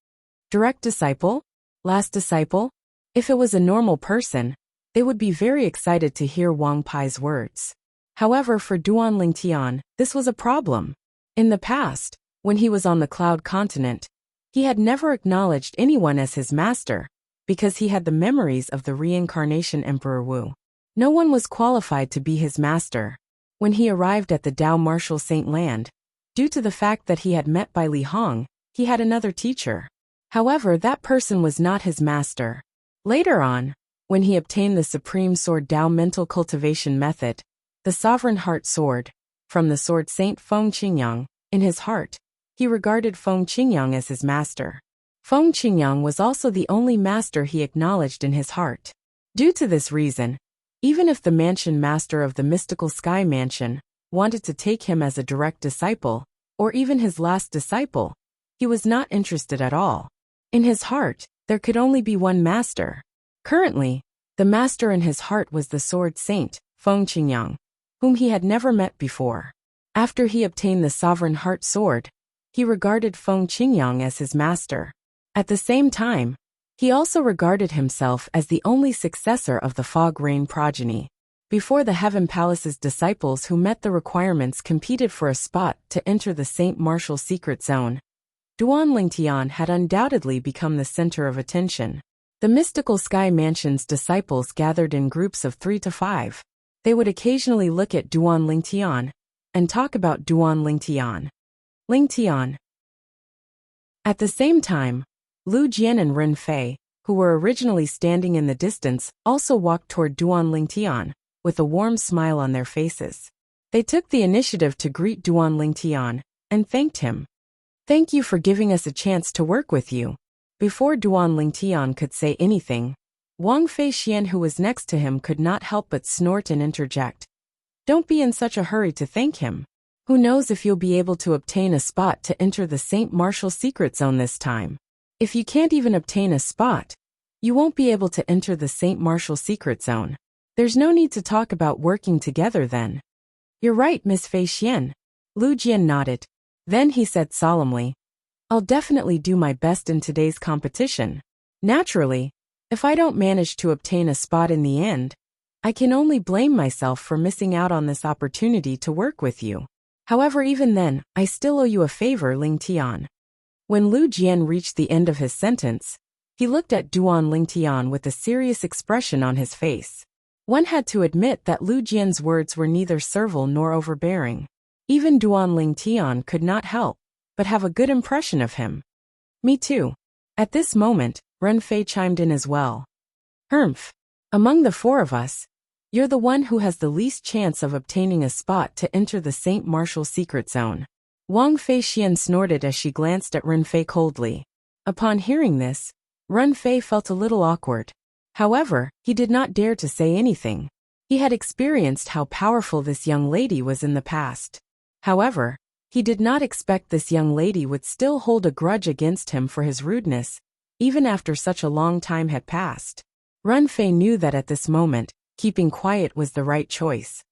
Direct disciple? Last disciple? If it was a normal person, they would be very excited to hear Wang Pai's words. However, for Duan Lingtian, this was a problem. In the past, when he was on the Cloud Continent, he had never acknowledged anyone as his master, because he had the memories of the reincarnation Emperor Wu. No one was qualified to be his master. When he arrived at the Dao Martial Saint Land, due to the fact that he had met by Li Hong, he had another teacher. However, that person was not his master. Later on, when he obtained the Supreme Sword Dao Mental Cultivation Method, the Sovereign Heart Sword, from the Sword Saint Feng Qingyang, in his heart, he regarded Feng Qingyang as his master. Feng Qingyang was also the only master he acknowledged in his heart. Due to this reason, even if the Mansion Master of the Mystical Sky Mansion wanted to take him as a direct disciple, or even his last disciple, he was not interested at all. In his heart, there could only be one master. Currently, the master in his heart was the Sword Saint, Feng Qingyang, whom he had never met before. After he obtained the Sovereign Heart Sword, he regarded Feng Qingyang as his master. At the same time, he also regarded himself as the only successor of the Fog Rain progeny. Before the Heaven Palace's disciples who met the requirements competed for a spot to enter the Saint Martial Secret Zone, Duan Lingtian had undoubtedly become the center of attention. The mystical Sky Mansion's disciples gathered in groups of 3 to 5. They would occasionally look at Duan Lingtian and talk about Duan Lingtian. At the same time, Lu Jian and Ren Fei, who were originally standing in the distance, also walked toward Duan Lingtian, with a warm smile on their faces. They took the initiative to greet Duan Lingtian and thanked him. Thank you for giving us a chance to work with you. Before Duan Lingtian could say anything, Wang Feixian, who was next to him, could not help but snort and interject. Don't be in such a hurry to thank him. Who knows if you'll be able to obtain a spot to enter the Saint Martial Secret Zone this time. If you can't even obtain a spot, you won't be able to enter the Saint Martial Secret Zone. There's no need to talk about working together then. You're right, Miss Feixian. Lu Jian nodded. Then he said solemnly, I'll definitely do my best in today's competition. Naturally, if I don't manage to obtain a spot in the end, I can only blame myself for missing out on this opportunity to work with you. However, even then, I still owe you a favor, Lingtian. When Lu Jian reached the end of his sentence, he looked at Duan Lingtian with a serious expression on his face. One had to admit that Lu Jian's words were neither servile nor overbearing. Even Duan Lingtian could not help but have a good impression of him. Me too. At this moment, Ren Fei chimed in as well. Humph. Among the 4 of us, you're the one who has the least chance of obtaining a spot to enter the Saint Martial Secret Zone. Wang Feixian snorted as she glanced at Ren Fei coldly. Upon hearing this, Ren Fei felt a little awkward. However, he did not dare to say anything. He had experienced how powerful this young lady was in the past. However, he did not expect this young lady would still hold a grudge against him for his rudeness, even after such a long time had passed. Ren Fei knew that at this moment, keeping quiet was the right choice.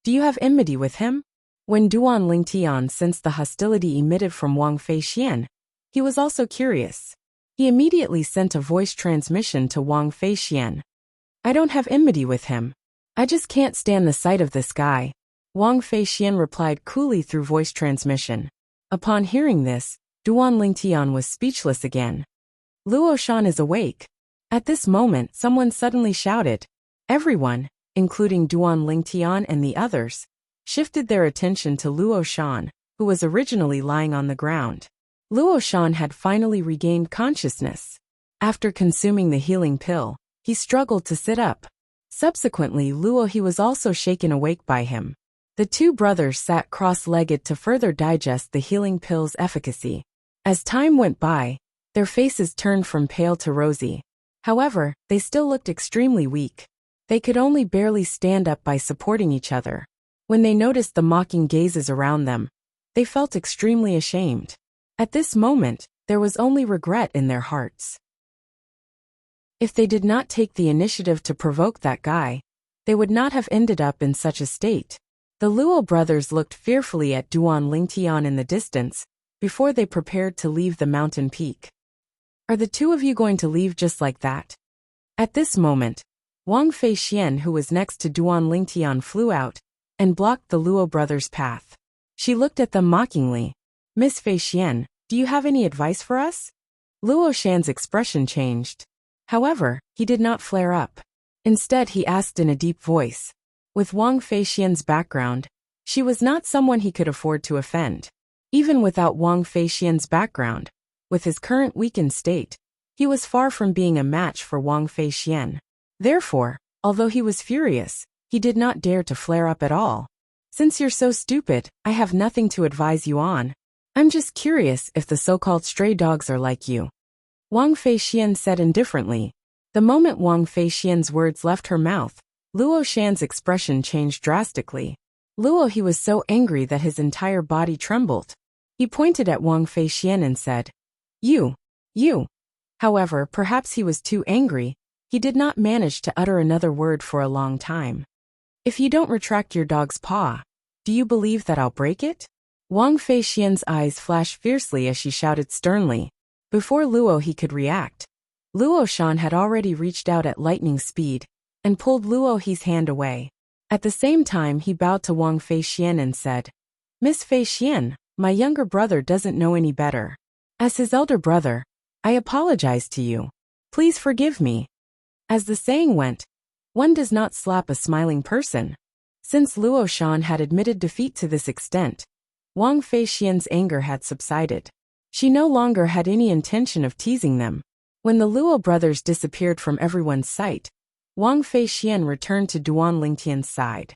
Do you have enmity with him? When Duan Lingtian sensed the hostility emitted from Wang Feixian, he was also curious. He immediately sent a voice transmission to Wang Feixian. I don't have enmity with him. I just can't stand the sight of this guy. Wang Feixian replied coolly through voice transmission. Upon hearing this, Duan Lingtian was speechless again. Luo Shan is awake. At this moment, someone suddenly shouted. Everyone, including Duan Lingtian and the others, shifted their attention to Luo Shan, who was originally lying on the ground. Luo Shan had finally regained consciousness. After consuming the healing pill, he struggled to sit up. Subsequently, he was also shaken awake by him. The two brothers sat cross-legged to further digest the healing pill's efficacy. As time went by, their faces turned from pale to rosy. However, they still looked extremely weak. They could only barely stand up by supporting each other. When they noticed the mocking gazes around them, they felt extremely ashamed. At this moment, there was only regret in their hearts. If they did not take the initiative to provoke that guy, they would not have ended up in such a state. The Luo brothers looked fearfully at Duan Lingtian in the distance, before they prepared to leave the mountain peak. Are the two of you going to leave just like that? At this moment, Wang Feixian, who was next to Duan Lingtian, flew out and blocked the Luo brothers' path. She looked at them mockingly. Miss Feixian, do you have any advice for us? Luo Shan's expression changed. However, he did not flare up. Instead, he asked in a deep voice. With Wang Feixian's background, she was not someone he could afford to offend. Even without Wang Feixian's background, with his current weakened state, he was far from being a match for Wang Feixian. Therefore, although he was furious, he did not dare to flare up at all. Since you're so stupid, I have nothing to advise you on. I'm just curious if the so-called stray dogs are like you. Wang Feixian said indifferently. The moment Wang Feixian's words left her mouth, Luo Shan's expression changed drastically. He was so angry that his entire body trembled. He pointed at Wang Feixian and said, You. However, perhaps he was too angry. He did not manage to utter another word for a long time. If you don't retract your dog's paw, do you believe that I'll break it? Wang Feixian's eyes flashed fiercely as she shouted sternly. Before he could react, Luo Shan had already reached out at lightning speed and pulled He's hand away. At the same time, he bowed to Wang Feixian and said, Miss Feixian, my younger brother doesn't know any better. As his elder brother, I apologize to you. Please forgive me. As the saying went, one does not slap a smiling person. Since Luo Shan had admitted defeat to this extent, Wang Feixian's anger had subsided. She no longer had any intention of teasing them. When the Luo brothers disappeared from everyone's sight, Wang Feixian returned to Duan Lingtian's side.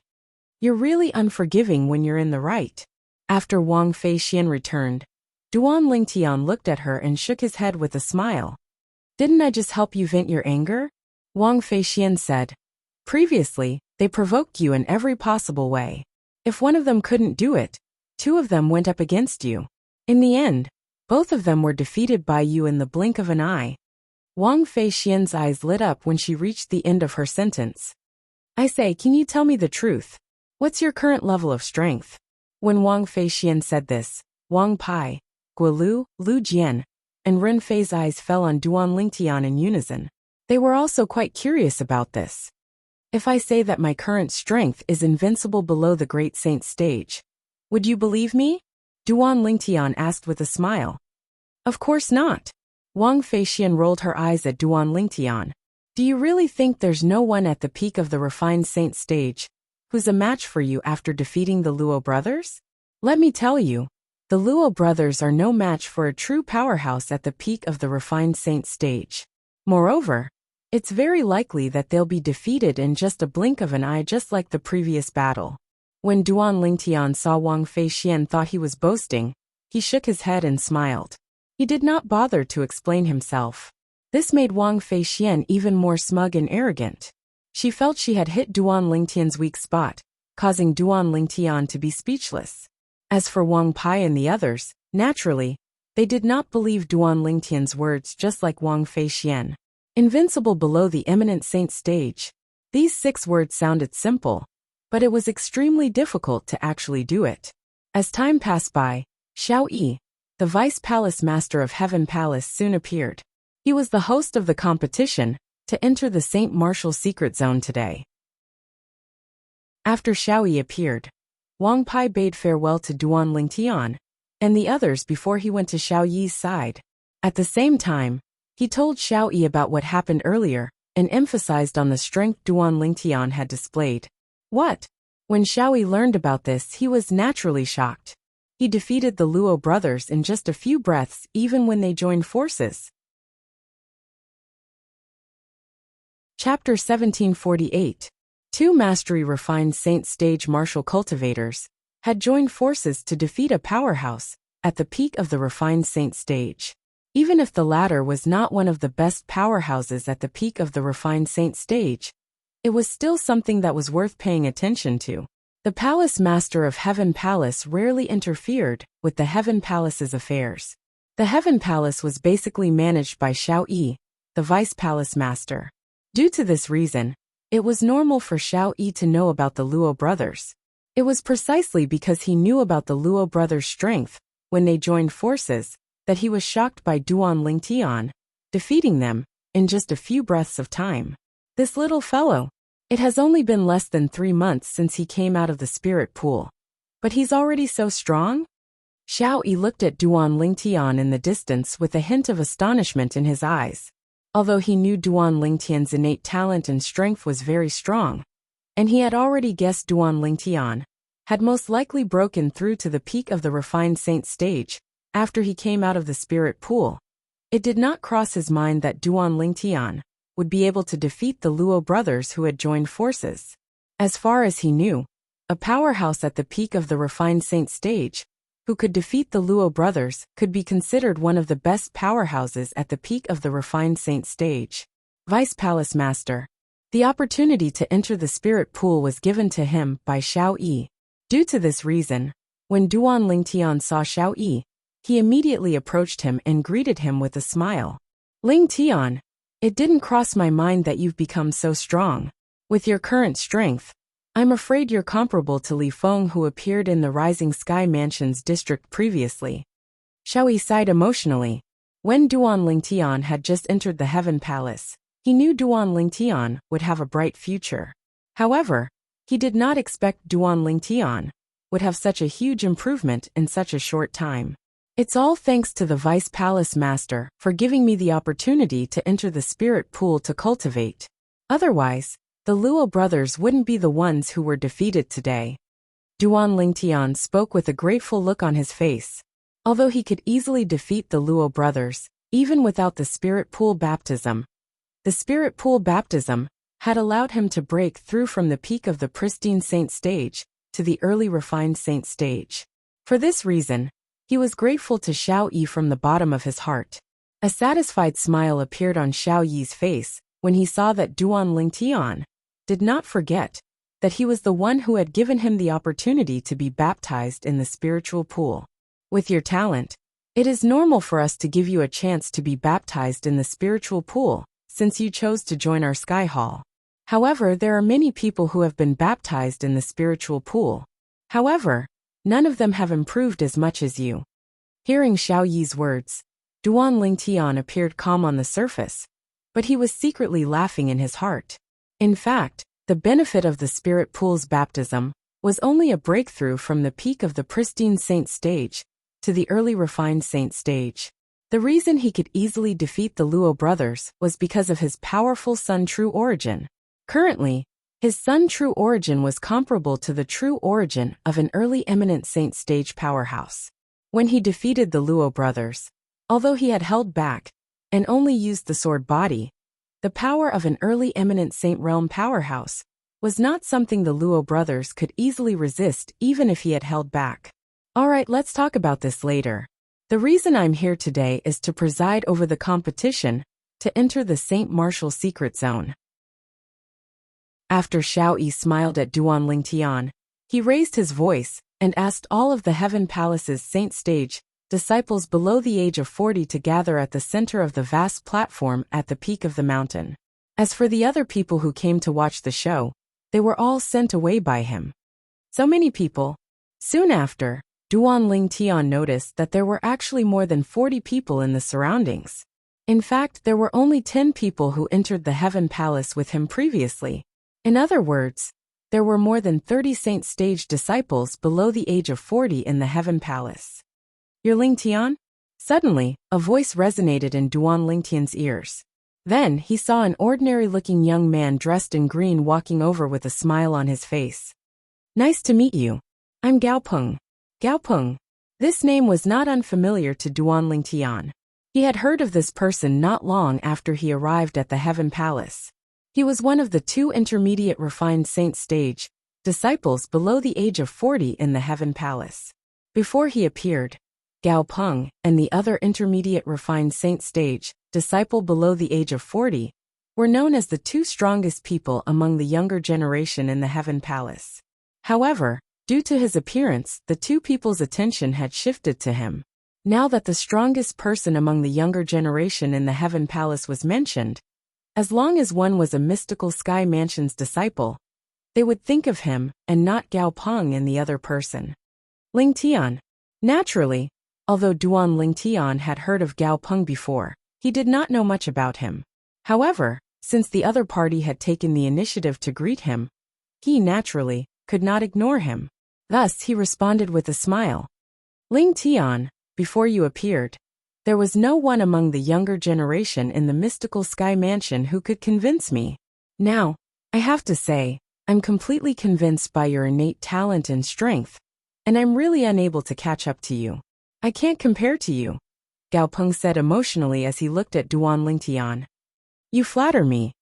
You're really unforgiving when you're in the right. After Wang Feixian returned, Duan Lingtian looked at her and shook his head with a smile. Didn't I just help you vent your anger? Wang Feixian said. Previously, they provoked you in every possible way. If one of them couldn't do it, two of them went up against you. In the end, both of them were defeated by you in the blink of an eye. Wang Feixian's eyes lit up when she reached the end of her sentence. I say, can you tell me the truth? What's your current level of strength? When Wang Feixian said this, Wang Pai, Guolu, Lu Jian, and Ren Fei's eyes fell on Duan Lingtian in unison. They were also quite curious about this. If I say that my current strength is invincible below the Great Saint stage, would you believe me? Duan Lingtian asked with a smile. Of course not. Wang Feixian rolled her eyes at Duan Lingtian. Do you really think there's no one at the peak of the refined saint stage who's a match for you after defeating the Luo brothers? Let me tell you, the Luo brothers are no match for a true powerhouse at the peak of the refined saint stage. Moreover, it's very likely that they'll be defeated in just a blink of an eye, just like the previous battle. When Duan Lingtian saw Wang Feixian thought he was boasting, he shook his head and smiled. He did not bother to explain himself. This made Wang Feixian even more smug and arrogant. She felt she had hit Duan Lingtian's weak spot, causing Duan Lingtian to be speechless. As for Wang Pai and the others, naturally, they did not believe Duan Lingtian's words, just like Wang Feixian. Invincible below the eminent saint stage. These 6 words sounded simple, but it was extremely difficult to actually do it. As time passed by, Xiao Yi, the Vice Palace Master of Heaven Palace, soon appeared. He was the host of the competition to enter the Saint Martial Secret Zone today. After Xiao Yi appeared, Wang Pai bade farewell to Duan Lingtian and the others before he went to Xiao Yi's side. At the same time, he told Xiao Yi about what happened earlier and emphasized on the strength Duan Lingtian had displayed. What? When Xiao Yi learned about this, he was naturally shocked. He defeated the Luo brothers in just a few breaths even when they joined forces. Chapter 1748. Two mastery-refined Saint stage martial cultivators had joined forces to defeat a powerhouse at the peak of the refined Saint stage. Even if the latter was not one of the best powerhouses at the peak of the refined Saint stage, it was still something that was worth paying attention to. The Palace Master of Heaven Palace rarely interfered with the Heaven Palace's affairs. The Heaven Palace was basically managed by Xiao Yi, the Vice Palace Master. Due to this reason, it was normal for Xiao Yi to know about the Luo brothers. It was precisely because he knew about the Luo brothers' strength when they joined forces that he was shocked by Duan Lingtian, defeating them in just a few breaths of time. This little fellow. It has only been less than 3 months since he came out of the spirit pool. But he's already so strong? Xiao Yi looked at Duan Lingtian in the distance with a hint of astonishment in his eyes. Although he knew Duan Lingtian's innate talent and strength was very strong, and he had already guessed Duan Lingtian had most likely broken through to the peak of the refined saint stage after he came out of the spirit pool, it did not cross his mind that Duan Lingtian would be able to defeat the Luo brothers who had joined forces. As far as he knew, a powerhouse at the peak of the refined saint stage who could defeat the Luo brothers could be considered one of the best powerhouses at the peak of the refined saint stage. Vice Palace Master. The opportunity to enter the spirit pool was given to him by Xiao Yi. Due to this reason, when Duan Lingtian saw Xiao Yi, he immediately approached him and greeted him with a smile. Lingtian, it didn't cross my mind that you've become so strong. With your current strength, I'm afraid you're comparable to Li Feng, who appeared in the Rising Sky Mansion's district previously. Xiao Yi sighed emotionally. When Duan Lingtian had just entered the Heaven Palace, he knew Duan Lingtian would have a bright future. However, he did not expect Duan Lingtian would have such a huge improvement in such a short time. It's all thanks to the Vice Palace Master for giving me the opportunity to enter the spirit pool to cultivate. Otherwise, the Luo brothers wouldn't be the ones who were defeated today. Duan Lingtian spoke with a grateful look on his face. Although he could easily defeat the Luo brothers, even without the spirit pool baptism, the spirit pool baptism had allowed him to break through from the peak of the pristine saint stage to the early refined saint stage. For this reason, he was grateful to Xiao Yi from the bottom of his heart. A satisfied smile appeared on Xiao Yi's face when he saw that Duan Lingtian did not forget that he was the one who had given him the opportunity to be baptized in the spiritual pool. With your talent, it is normal for us to give you a chance to be baptized in the spiritual pool, since you chose to join our Sky Hall. However, there are many people who have been baptized in the spiritual pool. However, none of them have improved as much as you. Hearing Xiao Yi's words, Duan Lingtian appeared calm on the surface, but he was secretly laughing in his heart. In fact, the benefit of the spirit pool's baptism was only a breakthrough from the peak of the pristine saint stage to the early refined saint stage. The reason he could easily defeat the Luo brothers was because of his powerful Sun True Origin. Currently, his Sun True Origin was comparable to the true origin of an early eminent saint stage powerhouse. When he defeated the Luo brothers, although he had held back and only used the sword body, the power of an early eminent saint realm powerhouse was not something the Luo brothers could easily resist even if he had held back. Alright, let's talk about this later. The reason I'm here today is to preside over the competition to enter the Saint Martial Secret Zone. After Xiao Yi smiled at Duan Lingtian, he raised his voice and asked all of the Heaven Palace's Saint Stage disciples below the age of 40 to gather at the center of the vast platform at the peak of the mountain. As for the other people who came to watch the show, they were all sent away by him. So many people. Soon after, Duan Lingtian noticed that there were actually more than 40 people in the surroundings. In fact, there were only 10 people who entered the Heaven Palace with him previously. In other words, there were more than 30 saint stage disciples below the age of 40 in the Heaven Palace. You're Ling Tian? Suddenly, a voice resonated in Duan Lingtian's ears. Then, he saw an ordinary-looking young man dressed in green walking over with a smile on his face. Nice to meet you. I'm Gao Peng. Gao Peng. This name was not unfamiliar to Duan Lingtian. He had heard of this person not long after he arrived at the Heaven Palace. He was one of the 2 intermediate refined saint stage disciples below the age of 40 in the Heaven Palace. Before he appeared, Gao Peng and the other intermediate refined saint stage disciple below the age of 40 were known as the 2 strongest people among the younger generation in the Heaven Palace. However, due to his appearance, the 2 people's attention had shifted to him. Now that the strongest person among the younger generation in the Heaven Palace was mentioned, as long as one was a mystical Sky Mansion's disciple, they would think of him and not Gao Peng and the other person. Ling Tian. Naturally, although Duan Lingtian had heard of Gao Peng before, he did not know much about him. However, since the other party had taken the initiative to greet him, he naturally could not ignore him. Thus he responded with a smile. Ling Tian, before you appeared, there was no one among the younger generation in the mystical Sky Mansion who could convince me. Now, I have to say, I'm completely convinced by your innate talent and strength, and I'm really unable to catch up to you. I can't compare to you, Gao Peng said emotionally as he looked at Duan Lingtian. You flatter me.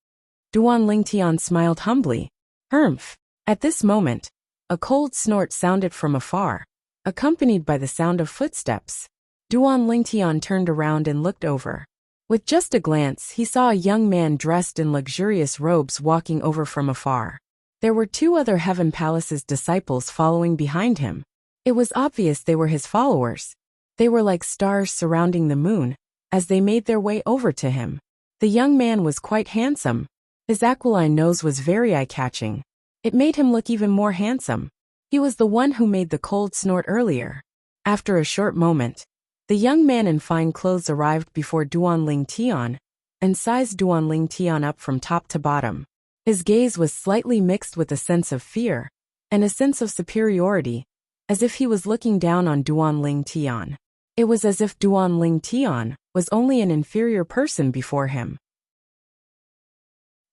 Duan Lingtian smiled humbly. Humph. At this moment, a cold snort sounded from afar, accompanied by the sound of footsteps. Duan Lingtian turned around and looked over. With just a glance, he saw a young man dressed in luxurious robes walking over from afar. There were 2 other Heaven Palace's disciples following behind him. It was obvious they were his followers. They were like stars surrounding the moon as they made their way over to him. The young man was quite handsome. His aquiline nose was very eye-catching. It made him look even more handsome. He was the one who made the cold snort earlier. After a short moment, the young man in fine clothes arrived before Duan Lingtian and sized Duan Lingtian up from top to bottom. His gaze was slightly mixed with a sense of fear and a sense of superiority, as if he was looking down on Duan Lingtian. It was as if Duan Lingtian was only an inferior person before him.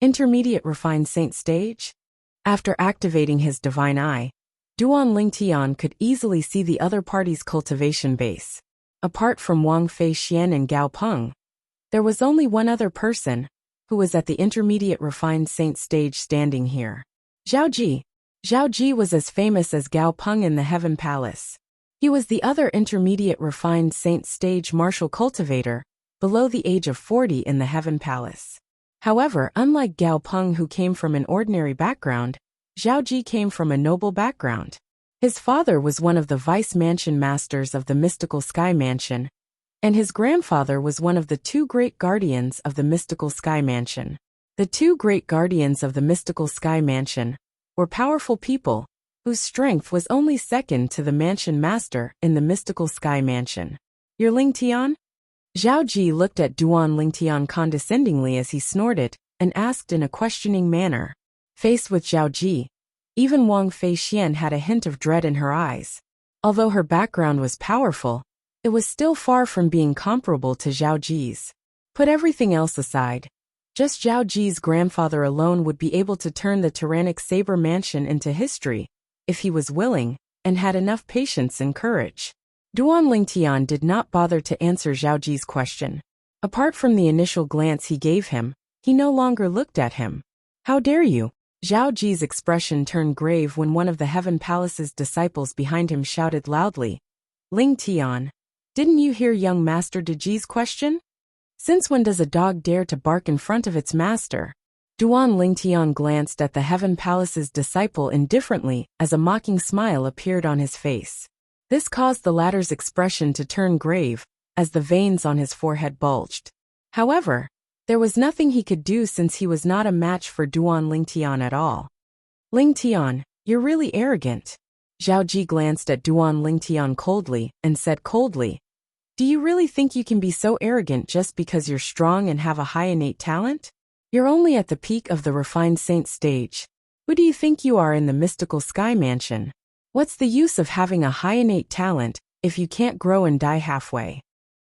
Intermediate refined saint stage? After activating his divine eye, Duan Lingtian could easily see the other party's cultivation base. Apart from Wang Fei Xian and Gao Peng, there was only one other person who was at the intermediate refined saint stage standing here. Zhao Ji. Zhao Ji was as famous as Gao Peng in the Heaven Palace. He was the other intermediate refined saint stage martial cultivator, below the age of 40 in the Heaven Palace. However, unlike Gao Peng who came from an ordinary background, Zhao Ji came from a noble background. His father was one of the vice mansion masters of the mystical Sky Mansion, and his grandfather was one of the 2 great guardians of the mystical Sky Mansion. The 2 great guardians of the mystical Sky Mansion were powerful people, whose strength was only second to the mansion master in the mystical Sky Mansion. You're Ling Tian? Zhao Ji looked at Duan Lingtian condescendingly as he snorted, and asked in a questioning manner. Faced with Zhao Ji, even Wang Fei Xian had a hint of dread in her eyes. Although her background was powerful, it was still far from being comparable to Zhao Ji's. Put everything else aside, just Zhao Ji's grandfather alone would be able to turn the tyrannic Saber Mansion into history, if he was willing, and had enough patience and courage. Duan Lingtian did not bother to answer Zhao Ji's question. Apart from the initial glance he gave him, he no longer looked at him. How dare you? Zhao Ji's expression turned grave when one of the Heaven Palace's disciples behind him shouted loudly, Ling Tian, didn't you hear young Master De Ji's question? Since when does a dog dare to bark in front of its master? Duan Lingtian glanced at the Heaven Palace's disciple indifferently as a mocking smile appeared on his face. This caused the latter's expression to turn grave, as the veins on his forehead bulged. However, there was nothing he could do since he was not a match for Duan Lingtian at all. Ling Tian, you're really arrogant. Zhao Ji glanced at Duan Lingtian coldly and said coldly, do you really think you can be so arrogant just because you're strong and have a high innate talent? You're only at the peak of the refined saint stage. Who do you think you are in the mystical sky mansion? What's the use of having a high innate talent if you can't grow and die halfway?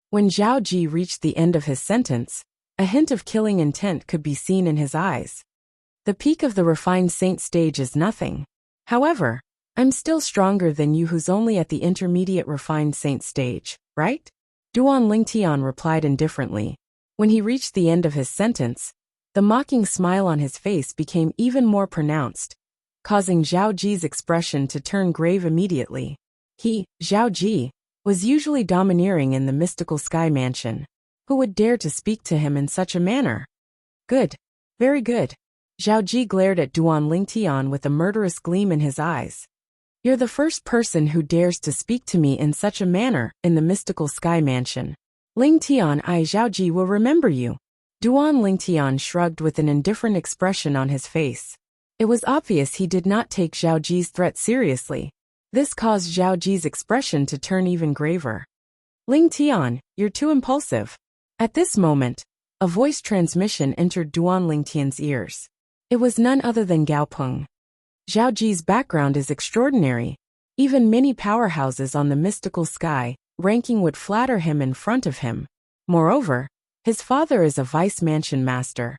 When Zhao Ji reached the end of his sentence, a hint of killing intent could be seen in his eyes. The peak of the refined saint stage is nothing. However, I'm still stronger than you who's only at the intermediate refined saint stage, right? Duan Lingtian replied indifferently. When he reached the end of his sentence, the mocking smile on his face became even more pronounced, causing Zhao Ji's expression to turn grave immediately. He, Zhao Ji, was usually domineering in the mystical sky mansion. Who would dare to speak to him in such a manner? Good. Very good. Zhao Ji glared at Duan Lingtian with a murderous gleam in his eyes. You're the first person who dares to speak to me in such a manner in the mystical sky mansion. Lingtian, I Zhao Ji will remember you. Duan Lingtian shrugged with an indifferent expression on his face. It was obvious he did not take Zhao Ji's threat seriously. This caused Zhao Ji's expression to turn even graver. Lingtian, you're too impulsive. At this moment, a voice transmission entered Duan Lingtian's ears. It was none other than Gao Peng. Zhao Ji's background is extraordinary. Even many powerhouses on the mystical sky ranking would flatter him in front of him. Moreover, his father is a vice mansion master,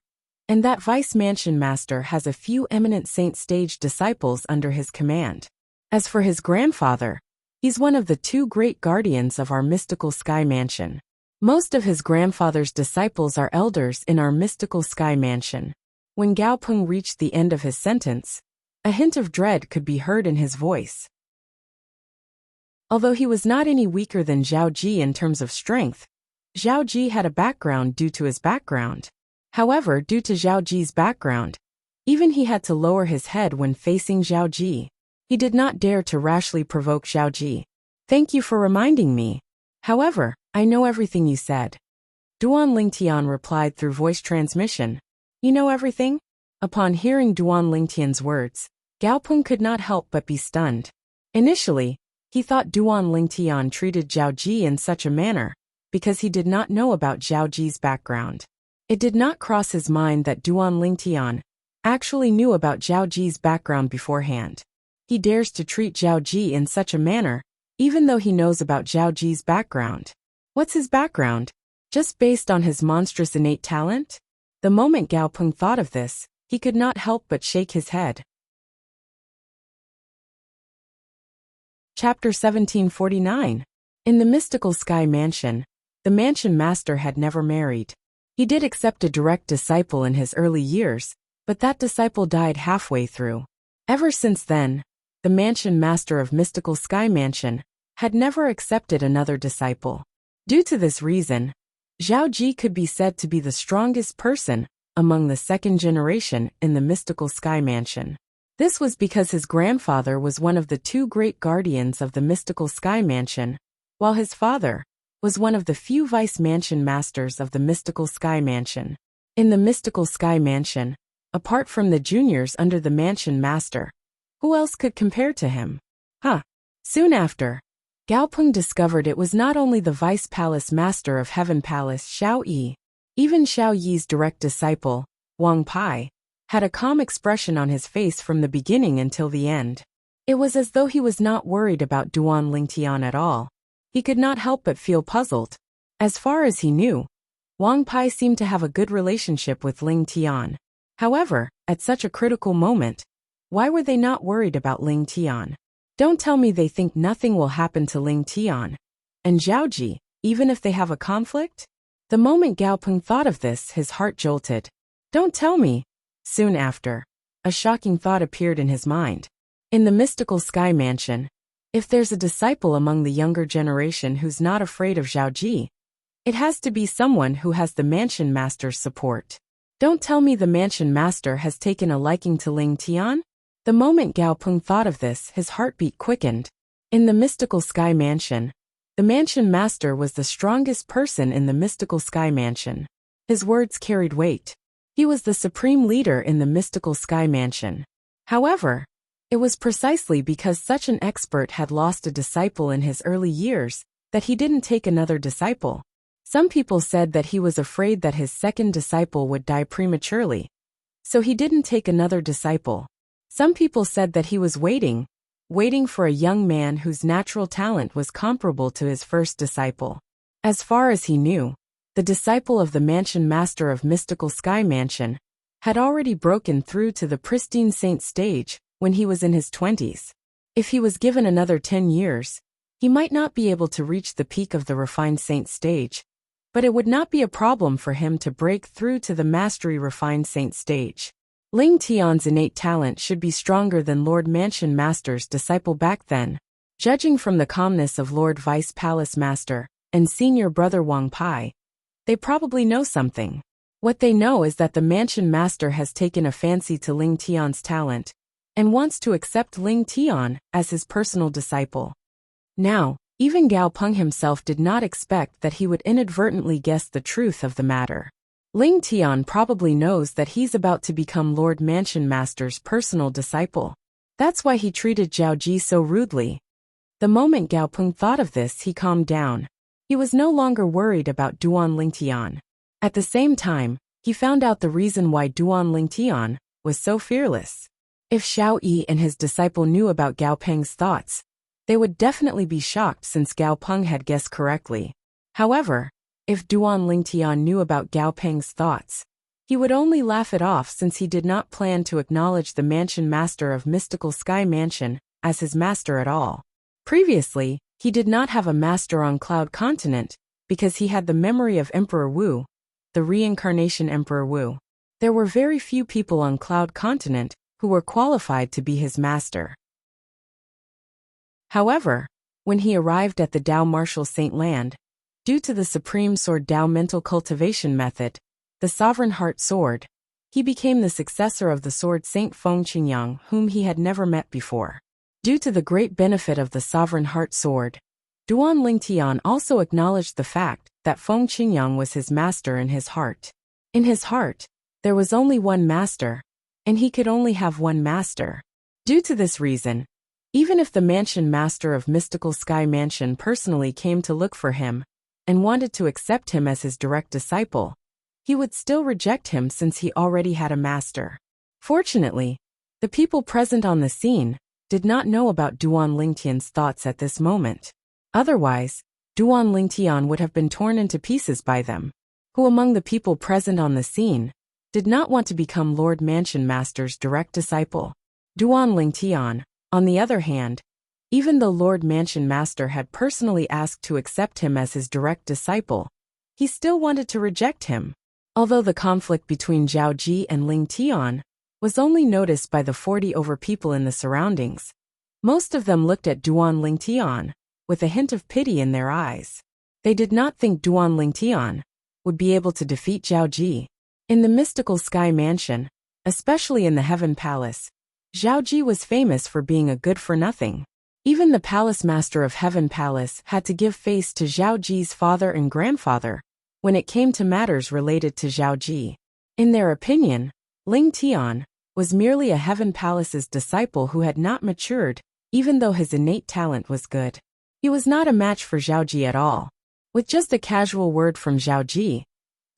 and that vice mansion master has a few eminent saint stage disciples under his command. As for his grandfather, he's one of the two great guardians of our mystical sky mansion. Most of his grandfather's disciples are elders in our mystical sky mansion. When Gao Peng reached the end of his sentence, a hint of dread could be heard in his voice. Although he was not any weaker than Zhao Ji in terms of strength, Zhao Ji had a background due to his background. However, due to Zhao Ji's background, even he had to lower his head when facing Zhao Ji. He did not dare to rashly provoke Zhao Ji. Thank you for reminding me. However, I know everything you said. Duan Lingtian replied through voice transmission. You know everything? Upon hearing Duan Lingtian's words, Gao Peng could not help but be stunned. Initially, he thought Duan Lingtian treated Zhao Ji in such a manner because he did not know about Zhao Ji's background. It did not cross his mind that Duan Lingtian actually knew about Zhao Ji's background beforehand. He dares to treat Zhao Ji in such a manner, even though he knows about Zhao Ji's background. What's his background? Just based on his monstrous innate talent? The moment Gao Peng thought of this, he could not help but shake his head. Chapter 1749. In the mystical sky mansion, the mansion master had never married. He did accept a direct disciple in his early years, but that disciple died halfway through. Ever since then, the mansion master of mystical sky mansion had never accepted another disciple. Due to this reason, Zhao Ji could be said to be the strongest person among the second generation in the mystical sky mansion. This was because his grandfather was one of the two great guardians of the mystical sky mansion, while his father was one of the few vice mansion masters of the mystical sky mansion. In the mystical sky mansion, apart from the juniors under the mansion master, who else could compare to him? Soon after, Gao Peng discovered it was not only the vice palace master of Heaven Palace Xiao Yi, even Xiao Yi's direct disciple, Wang Pai, had a calm expression on his face from the beginning until the end. It was as though he was not worried about Duan Lingtian at all. He could not help but feel puzzled. As far as he knew, Wang Pai seemed to have a good relationship with Lingtian. However, at such a critical moment, why were they not worried about Lingtian? Don't tell me they think nothing will happen to Lingtian and Zhao Ji, even if they have a conflict? The moment Gao Peng thought of this, his heart jolted. Don't tell me. Soon after, a shocking thought appeared in his mind. In the mystical sky mansion, if there's a disciple among the younger generation who's not afraid of Zhao Ji, it has to be someone who has the mansion master's support. Don't tell me the mansion master has taken a liking to Lingtian? The moment Gao Peng thought of this, his heartbeat quickened. In the mystical sky mansion, the mansion master was the strongest person in the mystical sky mansion. His words carried weight. He was the supreme leader in the mystical sky mansion. However, it was precisely because such an expert had lost a disciple in his early years that he didn't take another disciple. Some people said that he was afraid that his second disciple would die prematurely, so he didn't take another disciple. Some people said that he was waiting for a young man whose natural talent was comparable to his first disciple. As far as he knew, the disciple of the mansion master of Mystical Sky Mansion had already broken through to the pristine saint stage when he was in his 20s. If he was given another 10 years, he might not be able to reach the peak of the refined saint stage, but it would not be a problem for him to break through to the mastery refined saint stage. Ling Tian's innate talent should be stronger than Lord Mansion Master's disciple back then. Judging from the calmness of Lord Vice Palace Master and senior brother Wang Pai, they probably know something. What they know is that the Mansion Master has taken a fancy to Ling Tian's talent and wants to accept Ling Tian as his personal disciple. Now, even Gao Peng himself did not expect that he would inadvertently guess the truth of the matter. Ling Tian probably knows that he's about to become Lord Mansion Master's personal disciple. That's why he treated Zhao Ji so rudely. The moment Gao Peng thought of this, he calmed down. He was no longer worried about Duan Ling Tian. At the same time, he found out the reason why Duan Ling Tian was so fearless. If Xiao Yi and his disciple knew about Gao Peng's thoughts, they would definitely be shocked since Gao Peng had guessed correctly. However, if Duan Ling Tian knew about Gao Peng's thoughts, he would only laugh it off since he did not plan to acknowledge the Mansion Master of Mystical Sky Mansion as his master at all. Previously, he did not have a master on Cloud Continent because he had the memory of Emperor Wu, the reincarnation Emperor Wu. There were very few people on Cloud Continent who were qualified to be his master. However, when he arrived at the Dao Martial Saint Land, due to the Supreme Sword Dao mental cultivation method, the Sovereign Heart Sword, he became the successor of the Sword Saint Feng Qingyang, whom he had never met before. Due to the great benefit of the Sovereign Heart Sword, Duan Ling Tian also acknowledged the fact that Feng Qingyang was his master in his heart. In his heart, there was only one master, and he could only have one master. Due to this reason, even if the Mansion Master of Mystical Sky Mansion personally came to look for him, and wanted to accept him as his direct disciple, he would still reject him since he already had a master. Fortunately, the people present on the scene did not know about Duan Lingtian's thoughts at this moment. Otherwise, Duan Lingtian would have been torn into pieces by them. Who among the people present on the scene did not want to become Lord Mansion Master's direct disciple? Duan Lingtian, on the other hand, even though Lord Mansion Master had personally asked to accept him as his direct disciple, he still wanted to reject him. Although the conflict between Zhao Ji and Ling Tian was only noticed by the 40 over people in the surroundings, most of them looked at Duan Ling Tian with a hint of pity in their eyes. They did not think Duan Ling Tian would be able to defeat Zhao Ji. In the Mystical Sky Mansion, especially in the Heaven Palace, Zhao Ji was famous for being a good-for-nothing. Even the Palace Master of Heaven Palace had to give face to Zhao Ji's father and grandfather when it came to matters related to Zhao Ji. In their opinion, Ling Tian was merely a Heaven Palace's disciple who had not matured, even though his innate talent was good. He was not a match for Zhao Ji at all. With just a casual word from Zhao Ji,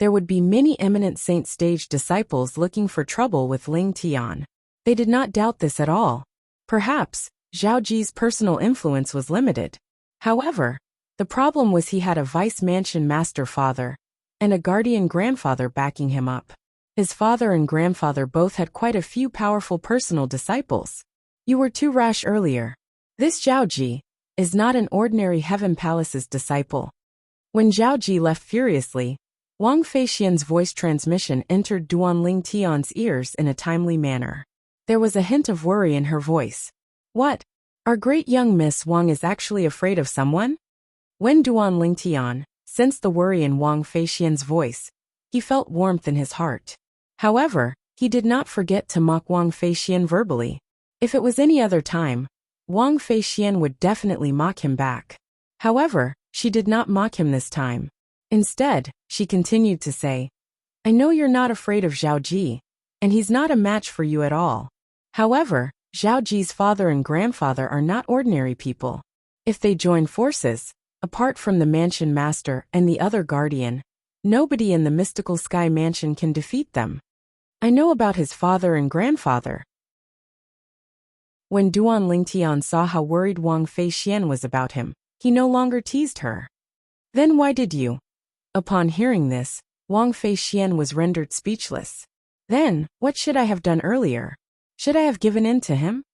there would be many eminent saint stage disciples looking for trouble with Ling Tian. They did not doubt this at all. Perhaps Zhao Ji's personal influence was limited. However, the problem was he had a Vice Mansion Master father and a guardian grandfather backing him up. His father and grandfather both had quite a few powerful personal disciples. You were too rash earlier. This Zhao Ji is not an ordinary Heaven Palace's disciple. When Zhao Ji left furiously, Wang Feixian's voice transmission entered Duan Ling Tian's ears in a timely manner. There was a hint of worry in her voice. What? Our great young Miss Wang is actually afraid of someone? When Duan Ling Tian sensed the worry in Wang Feixian's voice, he felt warmth in his heart. However, he did not forget to mock Wang Feixian verbally. If it was any other time, Wang Feixian would definitely mock him back. However, she did not mock him this time. Instead, she continued to say, I know you're not afraid of Zhao Ji, and he's not a match for you at all. However, Zhao Ji's father and grandfather are not ordinary people. If they join forces, apart from the Mansion Master and the other guardian, nobody in the Mystical Sky Mansion can defeat them. I know about his father and grandfather. When Duan Lingtian saw how worried Wang Feixian was about him, he no longer teased her. Then why did you? Upon hearing this, Wang Feixian was rendered speechless. Then, what should I have done earlier? Should I have given in to him?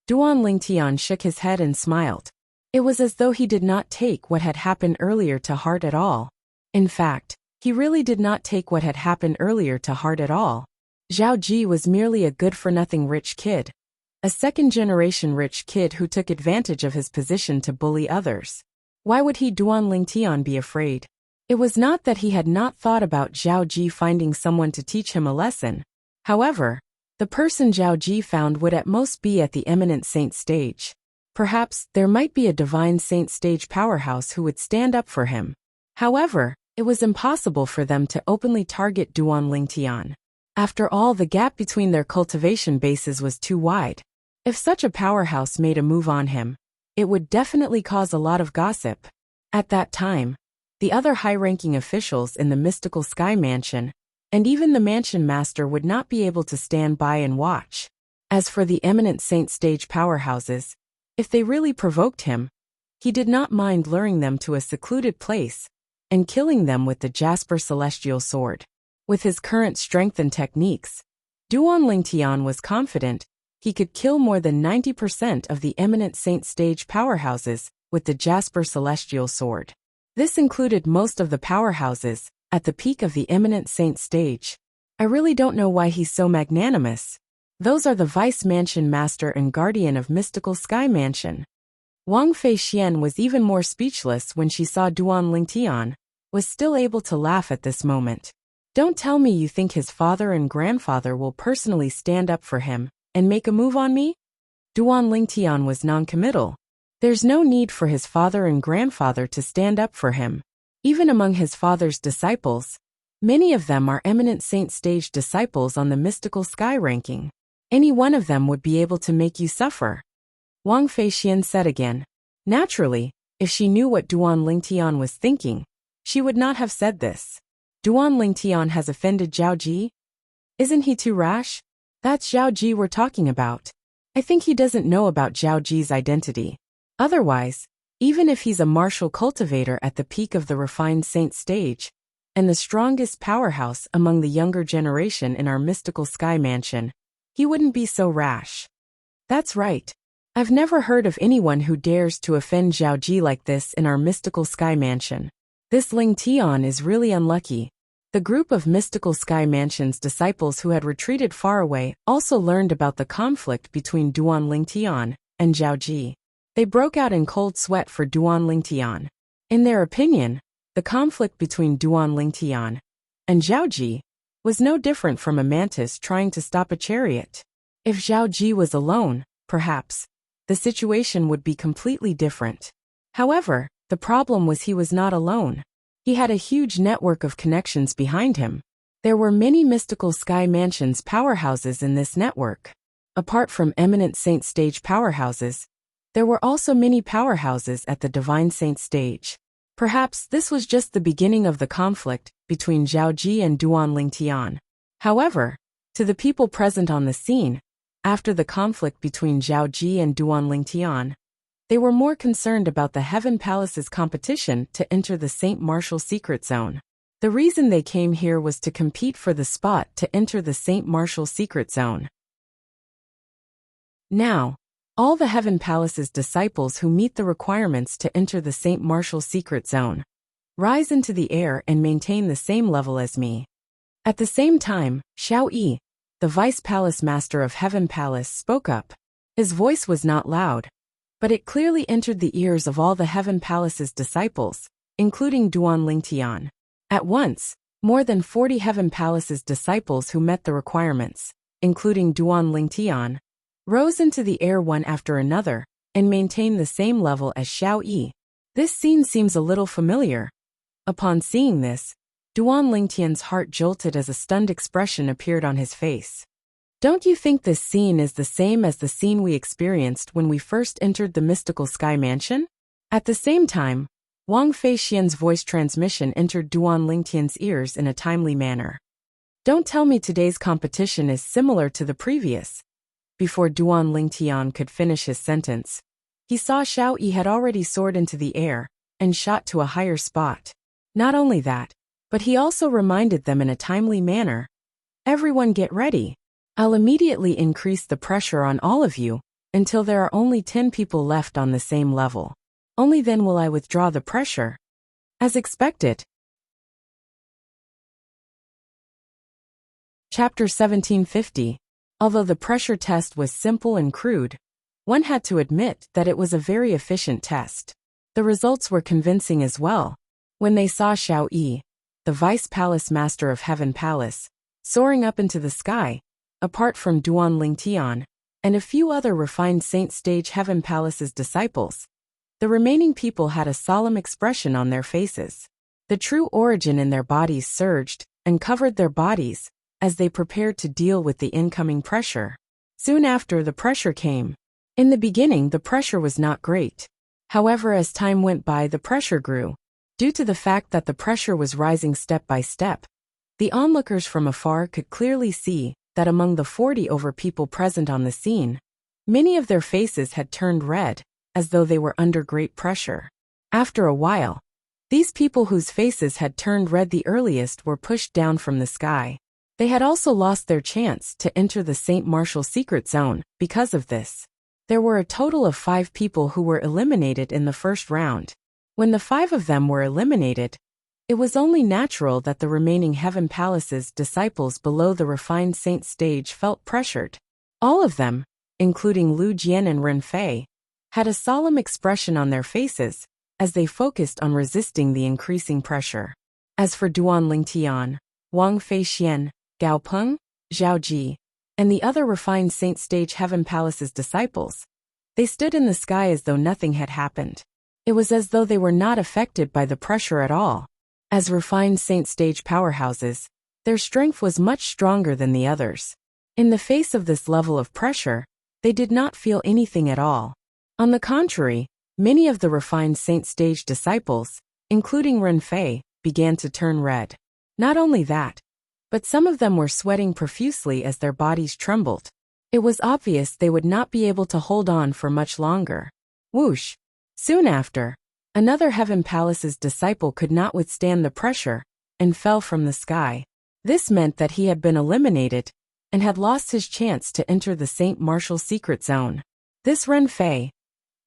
Duan Lingtian shook his head and smiled. It was as though he did not take what had happened earlier to heart at all. In fact, he really did not take what had happened earlier to heart at all. Zhao Ji was merely a good-for-nothing rich kid. A second-generation rich kid who took advantage of his position to bully others. Why would he Duan Lingtian be afraid? It was not that he had not thought about Zhao Ji finding someone to teach him a lesson. However, the person Zhao Ji found would at most be at the eminent saint stage. Perhaps there might be a divine saint stage powerhouse who would stand up for him. However, it was impossible for them to openly target Duan Lingtian. After all, the gap between their cultivation bases was too wide. If such a powerhouse made a move on him, it would definitely cause a lot of gossip. At that time, the other high-ranking officials in the mystical sky mansion, and even the mansion master would not be able to stand by and watch. As for the eminent saint stage powerhouses, if they really provoked him, he did not mind luring them to a secluded place and killing them with the Jasper Celestial Sword. With his current strength and techniques, Duan Lingtian was confident he could kill more than 90% of the eminent saint stage powerhouses with the Jasper Celestial Sword. This included most of the powerhouses at the peak of the eminent saint stage. I really don't know why he's so magnanimous. Those are the Vice Mansion Master and Guardian of Mystical Sky Mansion. Wang Feixian was even more speechless when she saw Duan Lingtian was still able to laugh at this moment. Don't tell me you think his father and grandfather will personally stand up for him and make a move on me? Duan Lingtian was non-committal. There's no need for his father and grandfather to stand up for him. Even among his father's disciples, many of them are eminent saint stage disciples on the mystical sky ranking. Any one of them would be able to make you suffer. Wang Feixian said again. Naturally, if she knew what Duan Lingtian was thinking, she would not have said this. Duan Lingtian has offended Zhao Ji? Isn't he too rash? That's Zhao Ji we're talking about. I think he doesn't know about Zhao Ji's identity. Otherwise, even if he's a martial cultivator at the peak of the refined saint stage, and the strongest powerhouse among the younger generation in our mystical sky mansion, he wouldn't be so rash. That's right. I've never heard of anyone who dares to offend Zhao Ji like this in our mystical sky mansion. This Lingtian is really unlucky. The group of mystical sky mansion's disciples who had retreated far away also learned about the conflict between Duan Lingtian and Zhao Ji. They broke out in cold sweat for Duan Lingtian. In their opinion, the conflict between Duan Lingtian and Zhao Ji was no different from a mantis trying to stop a chariot. If Zhao Ji was alone, perhaps, the situation would be completely different. However, the problem was he was not alone. He had a huge network of connections behind him. There were many mystical sky mansions powerhouses in this network. Apart from eminent saint stage powerhouses, there were also many powerhouses at the divine saint stage. Perhaps this was just the beginning of the conflict between Zhao Ji and Duan Lingtian. However, to the people present on the scene, after the conflict between Zhao Ji and Duan Lingtian, they were more concerned about the Heaven Palace's competition to enter the Saint Martial Secret Zone. The reason they came here was to compete for the spot to enter the Saint Martial Secret Zone. Now, all the Heaven Palace's disciples who meet the requirements to enter the Saint Martial Secret Zone rise into the air and maintain the same level as me. At the same time, Xiao Yi, the Vice Palace Master of Heaven Palace, spoke up. His voice was not loud, but it clearly entered the ears of all the Heaven Palace's disciples, including Duan Lingtian. At once, more than 40 Heaven Palace's disciples who met the requirements, including Duan Lingtian, rose into the air one after another, and maintained the same level as Xiao Yi. This scene seems a little familiar. Upon seeing this, Duan Lingtian's heart jolted as a stunned expression appeared on his face. Don't you think this scene is the same as the scene we experienced when we first entered the mystical sky mansion? At the same time, Wang Feixian's voice transmission entered Duan Lingtian's ears in a timely manner. Don't tell me today's competition is similar to the previous. Before Duan Lingtian could finish his sentence, he saw Xiao Yi had already soared into the air and shot to a higher spot. Not only that, but he also reminded them in a timely manner, "Everyone get ready. I'll immediately increase the pressure on all of you until there are only 10 people left on the same level. Only then will I withdraw the pressure." As expected. Chapter 1750. Although the pressure test was simple and crude, one had to admit that it was a very efficient test. The results were convincing as well. When they saw Xiao Yi, the Vice Palace Master of Heaven Palace, soaring up into the sky, apart from Duan Lingtian and a few other refined Saint Stage Heaven Palace's disciples, the remaining people had a solemn expression on their faces. The true origin in their bodies surged and covered their bodies as they prepared to deal with the incoming pressure. Soon after, the pressure came. In the beginning, the pressure was not great. However, as time went by, the pressure grew. Due to the fact that the pressure was rising step by step, the onlookers from afar could clearly see that among the 40 over people present on the scene, many of their faces had turned red, as though they were under great pressure. After a while, these people whose faces had turned red the earliest were pushed down from the sky. They had also lost their chance to enter the Saint Martial Secret Zone because of this. There were a total of 5 people who were eliminated in the first round. When the 5 of them were eliminated, it was only natural that the remaining Heaven Palace's disciples below the refined Saint stage felt pressured. All of them, including Lu Jian and Ren Fei, had a solemn expression on their faces as they focused on resisting the increasing pressure. As for Duan Lingtian, Wang Feixian, Gao Peng, Zhao Ji, and the other refined Saint Stage Heaven Palace's disciples, they stood in the sky as though nothing had happened. It was as though they were not affected by the pressure at all. As refined Saint Stage powerhouses, their strength was much stronger than the others. In the face of this level of pressure, they did not feel anything at all. On the contrary, many of the refined Saint Stage disciples, including Ren Fei, began to turn red. Not only that, but some of them were sweating profusely as their bodies trembled. It was obvious they would not be able to hold on for much longer. Whoosh! Soon after, another Heaven Palace's disciple could not withstand the pressure and fell from the sky. This meant that he had been eliminated and had lost his chance to enter the Saint Martial Secret Zone. This Ren Fei,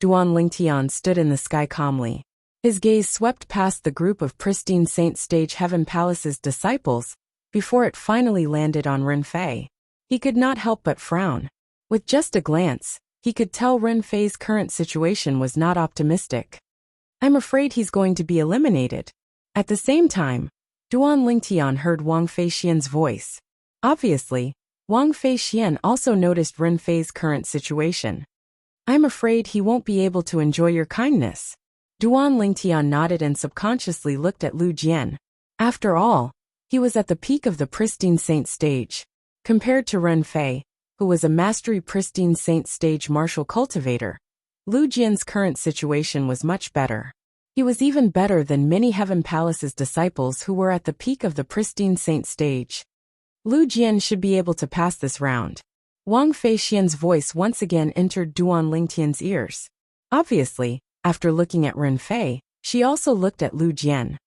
Duan Lingtian stood in the sky calmly. His gaze swept past the group of pristine Saint Stage Heaven Palace's disciples before it finally landed on Ren Fei. He could not help but frown. With just a glance, he could tell Ren Fei's current situation was not optimistic. "I'm afraid he's going to be eliminated." At the same time, Duan Lingtian heard Wang Feixian's voice. Obviously, Wang Feixian also noticed Ren Fei's current situation. "I'm afraid he won't be able to enjoy your kindness." Duan Lingtian nodded and subconsciously looked at Lu Jian. After all, he was at the peak of the pristine Saint stage. Compared to Ren Fei, who was a mastery pristine Saint stage martial cultivator, Lu Jian's current situation was much better. He was even better than many Heaven Palace's disciples who were at the peak of the pristine Saint stage. Lu Jian should be able to pass this round. Wang Feixian's voice once again entered Duan Lingtian's ears. Obviously, after looking at Ren Fei, she also looked at Lu Jian.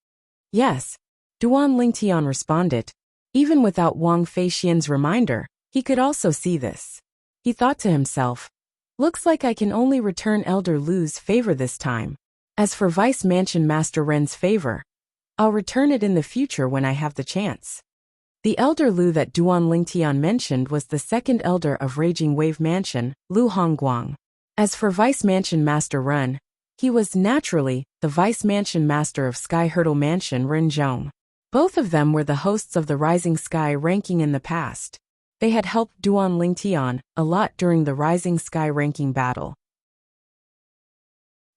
"Yes," Duan Lingtian responded. Even without Wang Feixian's reminder, he could also see this. He thought to himself, "Looks like I can only return Elder Lu's favor this time. As for Vice Mansion Master Ren's favor, I'll return it in the future when I have the chance." The Elder Lu that Duan Lingtian mentioned was the second elder of Raging Wave Mansion, Lu Hongguang. As for Vice Mansion Master Ren, he was naturally the Vice Mansion Master of Sky Hurdle Mansion Ren Zhong. Both of them were the hosts of the Rising Sky ranking in the past. They had helped Duan Lingtian a lot during the Rising Sky ranking battle.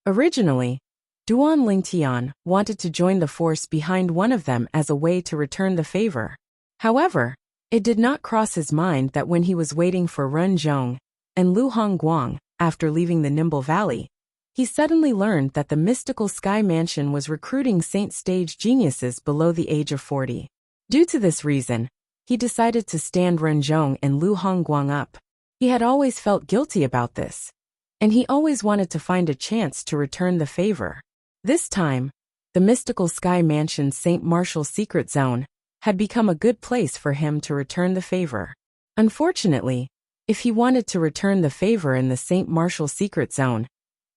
Originally, Duan Lingtian wanted to join the force behind one of them as a way to return the favor. However, it did not cross his mind that when he was waiting for Ren Zhong and Lu Hongguang after leaving the Nimble Valley, he suddenly learned that the mystical Sky Mansion was recruiting Saint Stage geniuses below the age of 40. Due to this reason, he decided to stand Ren Zhong and Lu Hongguang up. He had always felt guilty about this, and he always wanted to find a chance to return the favor. This time, the mystical sky mansion's St. Martial's secret zone had become a good place for him to return the favor. Unfortunately, if he wanted to return the favor in the St. Martial's secret zone,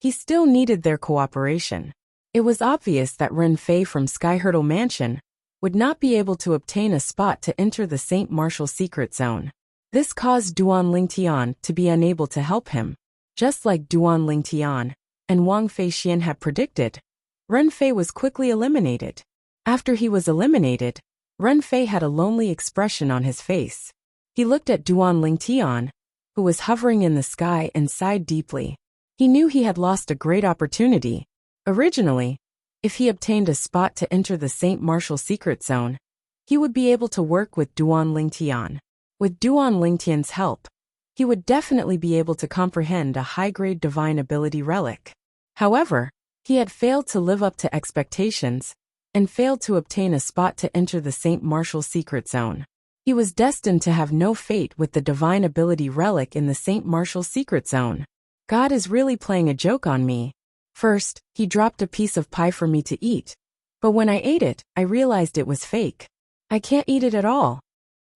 he still needed their cooperation. It was obvious that Ren Fei from Sky Hurdle Mansion would not be able to obtain a spot to enter the St. Martial's secret zone. This caused Duan Lingtian to be unable to help him. Just like Duan Lingtian and Wang Feixian had predicted, Ren Fei was quickly eliminated. After he was eliminated, Ren Fei had a lonely expression on his face. He looked at Duan Lingtian, who was hovering in the sky, and sighed deeply. He knew he had lost a great opportunity. Originally, if he obtained a spot to enter the St. Martial's secret zone, he would be able to work with Duan Lingtian. With Duan Lingtian's help, he would definitely be able to comprehend a high-grade divine ability relic. However, he had failed to live up to expectations and failed to obtain a spot to enter the St. Martial's secret zone. He was destined to have no fate with the divine ability relic in the St. Martial's secret zone. God is really playing a joke on me. First, he dropped a piece of pie for me to eat, but when I ate it, I realized it was fake. I can't eat it at all.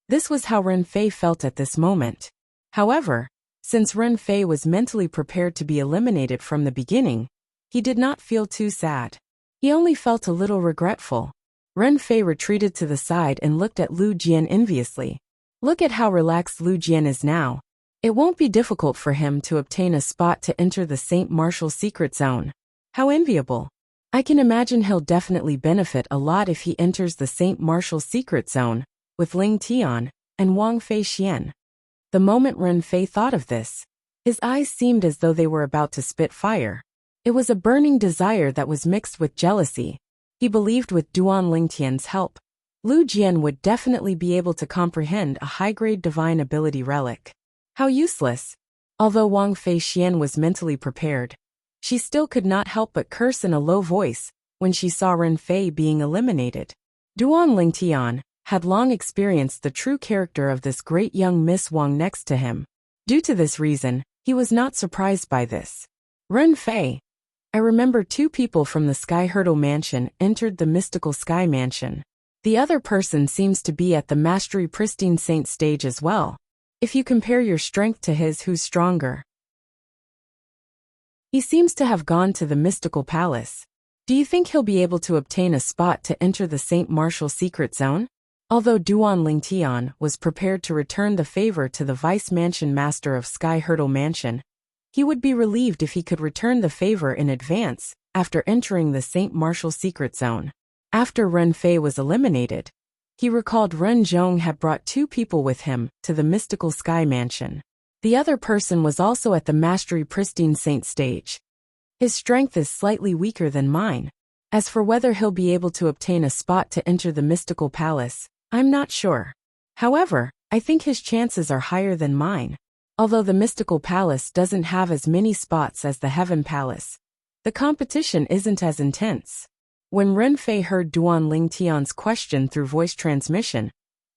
This was how Ren Fei felt at this moment. However, since Ren Fei was mentally prepared to be eliminated from the beginning, he did not feel too sad. He only felt a little regretful. Ren Fei retreated to the side and looked at Lu Jian enviously. Look at how relaxed Lu Jian is now. It won't be difficult for him to obtain a spot to enter the St. Martial's secret zone. How enviable. I can imagine he'll definitely benefit a lot if he enters the St. Martial's secret zone with Ling Tian and Wang Feixian. The moment Ren Fei thought of this, his eyes seemed as though they were about to spit fire. It was a burning desire that was mixed with jealousy. He believed with Duan Lingtian's help, Lu Jian would definitely be able to comprehend a high-grade divine ability relic. How useless! Although Wang Feixian was mentally prepared, she still could not help but curse in a low voice when she saw Ren Fei being eliminated. Duan Lingtian had long experienced the true character of this great young Miss Wang next to him. Due to this reason, he was not surprised by this. Ren Fei. I remember two people from the Sky Hurdle Mansion entered the mystical Sky Mansion. The other person seems to be at the Mastery Pristine Saint stage as well. If you compare your strength to his, who's stronger? He seems to have gone to the mystical palace. Do you think he'll be able to obtain a spot to enter the St. Martial's secret zone? Although Duan Lingtian was prepared to return the favor to the Vice Mansion Master of Sky Hurdle Mansion, he would be relieved if he could return the favor in advance after entering the St. Martial's secret zone. After Ren Fei was eliminated, he recalled Ren Zhong had brought two people with him to the mystical Sky Mansion. The other person was also at the Mastery Pristine Saint stage. His strength is slightly weaker than mine. As for whether he'll be able to obtain a spot to enter the mystical palace, I'm not sure. However, I think his chances are higher than mine. Although the mystical palace doesn't have as many spots as the Heaven Palace, the competition isn't as intense. When Ren Fei heard Duan Lingtian's question through voice transmission,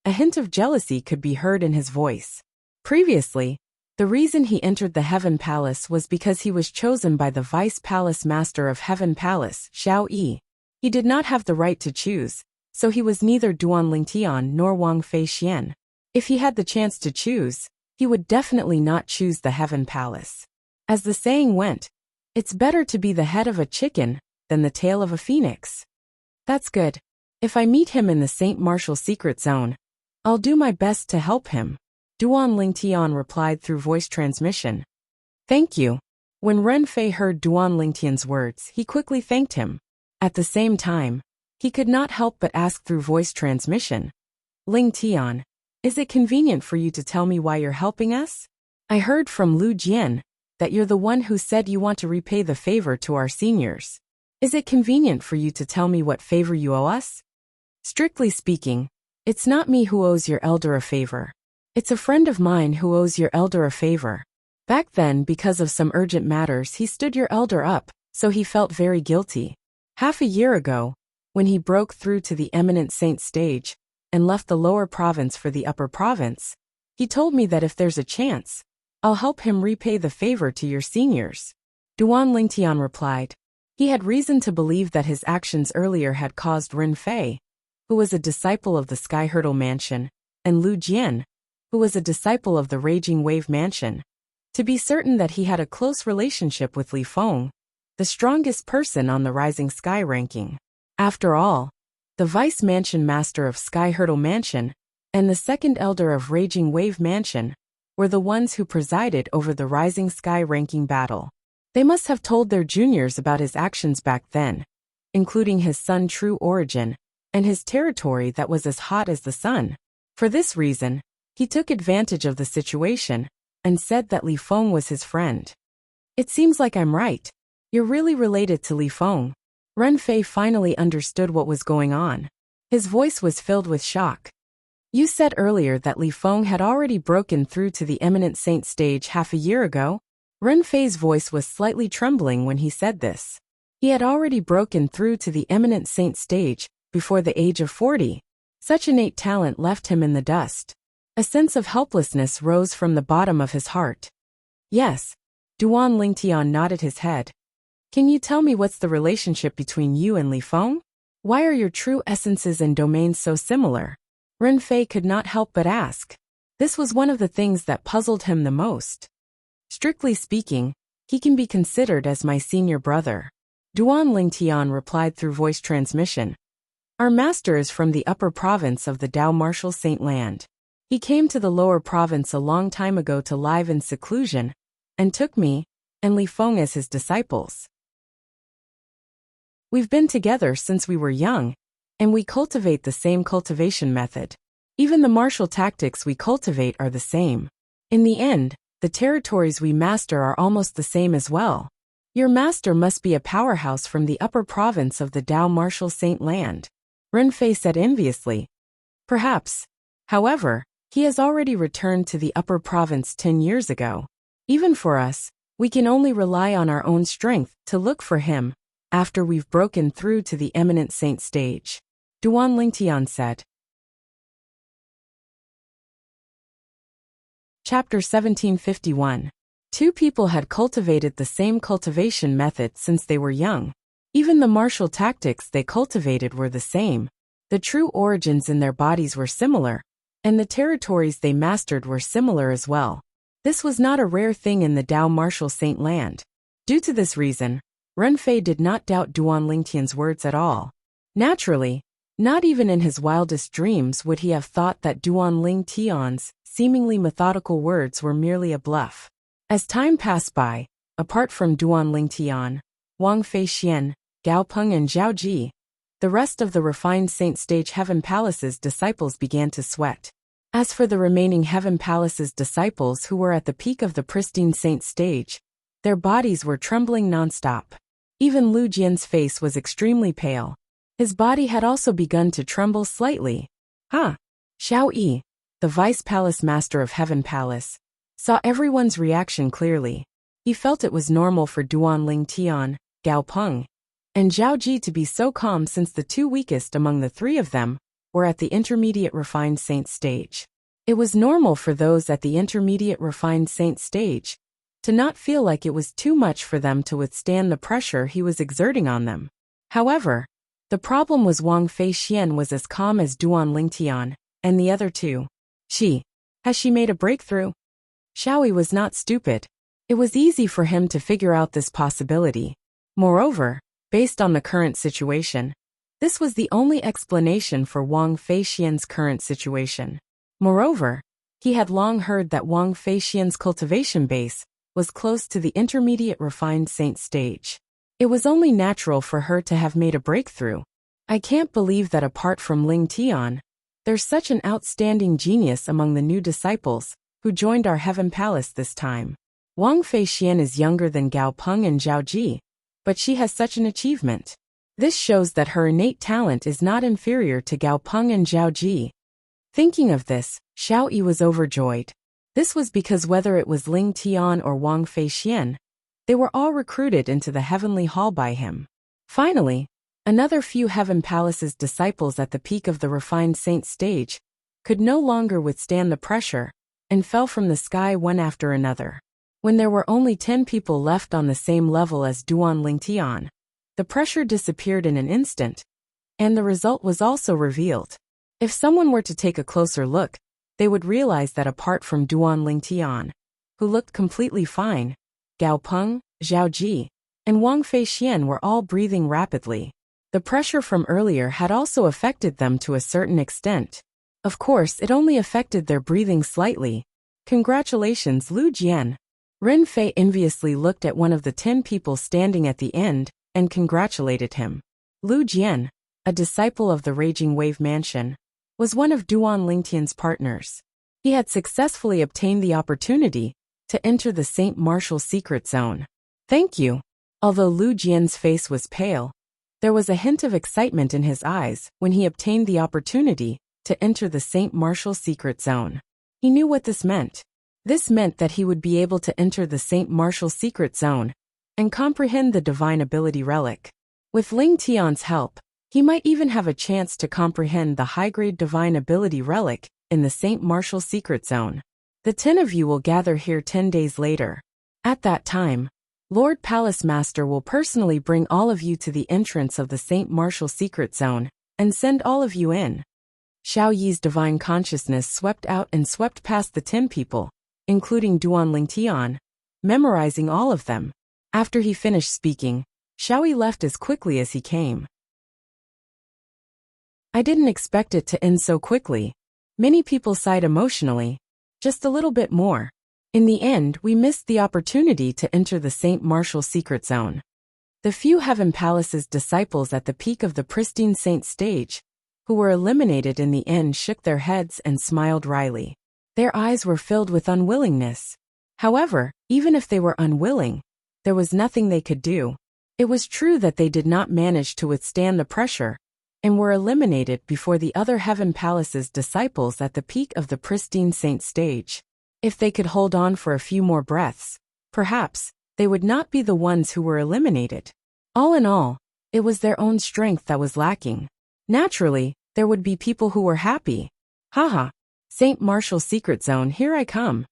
a hint of jealousy could be heard in his voice. Previously, the reason he entered the Heaven Palace was because he was chosen by the Vice Palace Master of Heaven Palace, Xiao Yi. He did not have the right to choose, so he was neither Duan Lingtian nor Wang Feixian. If he had the chance to choose, he would definitely not choose the Heaven Palace. As the saying went, it's better to be the head of a chicken than the tail of a phoenix. That's good. If I meet him in the St. Martial's secret zone, I'll do my best to help him. Duan Lingtian replied through voice transmission. Thank you. When Ren Fei heard Duan Lingtian's words, he quickly thanked him. At the same time, he could not help but ask through voice transmission. Lingtian, is it convenient for you to tell me why you're helping us? I heard from Lu Jian that you're the one who said you want to repay the favor to our seniors. Is it convenient for you to tell me what favor you owe us? Strictly speaking, it's not me who owes your elder a favor. It's a friend of mine who owes your elder a favor. Back then, because of some urgent matters, he stood your elder up, so he felt very guilty. Half a year ago, when he broke through to the eminent saint stage and left the lower province for the upper province, he told me that if there's a chance, I'll help him repay the favor to your seniors. Duan Lingtian replied. He had reason to believe that his actions earlier had caused Ren Fei, who was a disciple of the Sky Hurdle Mansion, and Lu Jian, who was a disciple of the Raging Wave Mansion, to be certain that he had a close relationship with Li Feng, the strongest person on the Rising Sky ranking. After all, the Vice Mansion Master of Sky Hurdle Mansion and the second Elder of Raging Wave Mansion were the ones who presided over the Rising Sky ranking battle. They must have told their juniors about his actions back then, including his son's true origin and his territory that was as hot as the sun. For this reason, he took advantage of the situation and said that Li Feng was his friend. It seems like I'm right. You're really related to Li Feng. Ren Fei finally understood what was going on. His voice was filled with shock. You said earlier that Li Feng had already broken through to the Eminent Saint stage half a year ago? Ren Fei's voice was slightly trembling when he said this. He had already broken through to the Eminent Saint stage before the age of 40. Such innate talent left him in the dust. A sense of helplessness rose from the bottom of his heart. Yes. Duan Lingtian nodded his head. Can you tell me what's the relationship between you and Li Feng? Why are your true essences and domains so similar? Ren Fei could not help but ask. This was one of the things that puzzled him the most. Strictly speaking, he can be considered as my senior brother. Duan Lingtian replied through voice transmission. Our master is from the upper province of the Dao Martial Saint Land. He came to the lower province a long time ago to live in seclusion, and took me and Li Feng as his disciples. We've been together since we were young, and we cultivate the same cultivation method. Even the martial tactics we cultivate are the same. In the end, the territories we master are almost the same as well. Your master must be a powerhouse from the upper province of the Dao Martial Saint Land. Ren Fei said enviously. Perhaps. However, he has already returned to the upper province 10 years ago. Even for us, we can only rely on our own strength to look for him after we've broken through to the Eminent Saint stage. Duan Lingtian said. Chapter 1751. Two people had cultivated the same cultivation method since they were young. Even the martial tactics they cultivated were the same. The true origins in their bodies were similar, and the territories they mastered were similar as well. This was not a rare thing in the Dao Martial Saint Land. Due to this reason, Ren Fei did not doubt Duan Lingtian's words at all. Naturally, not even in his wildest dreams would he have thought that Duan Lingtian's seemingly methodical words were merely a bluff. As time passed by, apart from Duan Lingtian, Wang Feixian, Gao Peng and Zhao Ji, the rest of the refined Saint Stage Heaven Palace's disciples began to sweat. As for the remaining Heaven Palace's disciples who were at the peak of the pristine Saint Stage, their bodies were trembling nonstop. Even Lu Jian's face was extremely pale. His body had also begun to tremble slightly. Xiao Yi, the Vice Palace Master of Heaven Palace, saw everyone's reaction clearly. He felt it was normal for Duan Lingtian, Gao Peng, and Zhao Ji to be so calm since the two weakest among the three of them were at the intermediate refined saint stage. It was normal for those at the intermediate refined saint stage to not feel like it was too much for them to withstand the pressure he was exerting on them. However, the problem was Wang Feixian was as calm as Duan Lingtian, and the other two. Has she made a breakthrough? Xiaoyi was not stupid. It was easy for him to figure out this possibility. Moreover, based on the current situation, this was the only explanation for Wang Feixian's current situation. Moreover, he had long heard that Wang Feixian's cultivation base was close to the intermediate refined saint stage. It was only natural for her to have made a breakthrough. I can't believe that apart from Ling Tian, there's such an outstanding genius among the new disciples who joined our Heaven Palace this time. Wang Feixian is younger than Gao Peng and Zhao Ji, but she has such an achievement. This shows that her innate talent is not inferior to Gao Peng and Zhao Ji. Thinking of this, Xiao Yi was overjoyed. This was because whether it was Ling Tian or Wang Feixian, they were all recruited into the heavenly hall by him. Finally, another few Heaven Palace's disciples at the peak of the refined saint stage could no longer withstand the pressure and fell from the sky one after another. When there were only 10 people left on the same level as Duan Lingtian, the pressure disappeared in an instant, and the result was also revealed. If someone were to take a closer look, they would realize that apart from Duan Lingtian, who looked completely fine, Gao Peng, Zhao Ji, and Wang Feixian were all breathing rapidly. The pressure from earlier had also affected them to a certain extent. Of course, it only affected their breathing slightly. Congratulations, Lu Jian. Ren Fei enviously looked at one of the 10 people standing at the end and congratulated him. Lu Jian, a disciple of the Raging Wave Mansion, was one of Duan Lingtian's partners. He had successfully obtained the opportunity to enter the Saint Martial Secret Zone. Thank you. Although Lu Jian's face was pale, there was a hint of excitement in his eyes when he obtained the opportunity to enter the Saint Martial Secret Zone. He knew what this meant. This meant that he would be able to enter the Saint Martial Secret Zone and comprehend the Divine Ability Relic. With Ling Tian's help, he might even have a chance to comprehend the high-grade Divine Ability Relic in the Saint Martial Secret Zone. The 10 of you will gather here 10 days later. At that time, Lord Palace Master will personally bring all of you to the entrance of the Saint Martial Secret Zone and send all of you in. Xiao Yi's divine consciousness swept out and swept past the 10 people, including Duan Lingtian, memorizing all of them. After he finished speaking, Xiao Yi left as quickly as he came. I didn't expect it to end so quickly. Many people sighed emotionally. Just a little bit more. In the end, we missed the opportunity to enter the Saint Martial Secret Zone. The few Heaven Palace's disciples at the peak of the pristine saint stage, who were eliminated in the end, shook their heads and smiled wryly. Their eyes were filled with unwillingness. However, even if they were unwilling, there was nothing they could do. It was true that they did not manage to withstand the pressure, and were eliminated before the other Heaven Palace's disciples at the peak of the pristine saint stage. If they could hold on for a few more breaths, perhaps, they would not be the ones who were eliminated. All in all, it was their own strength that was lacking. Naturally, there would be people who were happy. Haha, Saint Martial Secret Zone, here I come.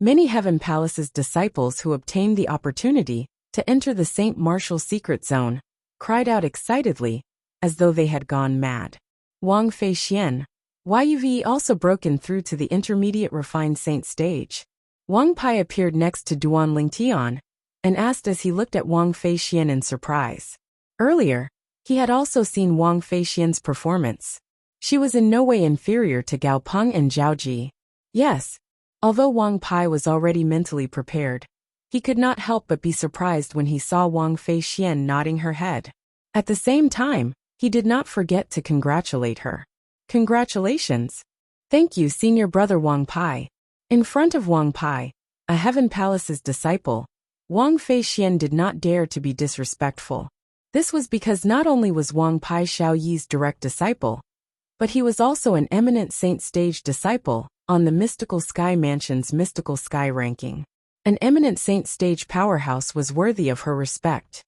Many Heaven Palace's disciples who obtained the opportunity to enter the Saint Martial Secret Zone cried out excitedly, as though they had gone mad. Wang Feixian, Yuve also broken through to the intermediate refined saint stage. Wang Pai appeared next to Duan Lingtian and asked as he looked at Wang Feixian in surprise. Earlier, he had also seen Wang Feixian's performance. She was in no way inferior to Gao Peng and Zhao Ji. Yes, although Wang Pai was already mentally prepared, he could not help but be surprised when he saw Wang Feixian nodding her head. At the same time, he did not forget to congratulate her. Congratulations. Thank you, senior brother Wang Pai. In front of Wang Pai, a Heaven Palace's disciple, Wang Feixian did not dare to be disrespectful. This was because not only was Wang Pai Xiao Yi's direct disciple, but he was also an eminent saint stage disciple on the Mystical Sky Mansion's Mystical Sky ranking. An eminent saint stage powerhouse was worthy of her respect.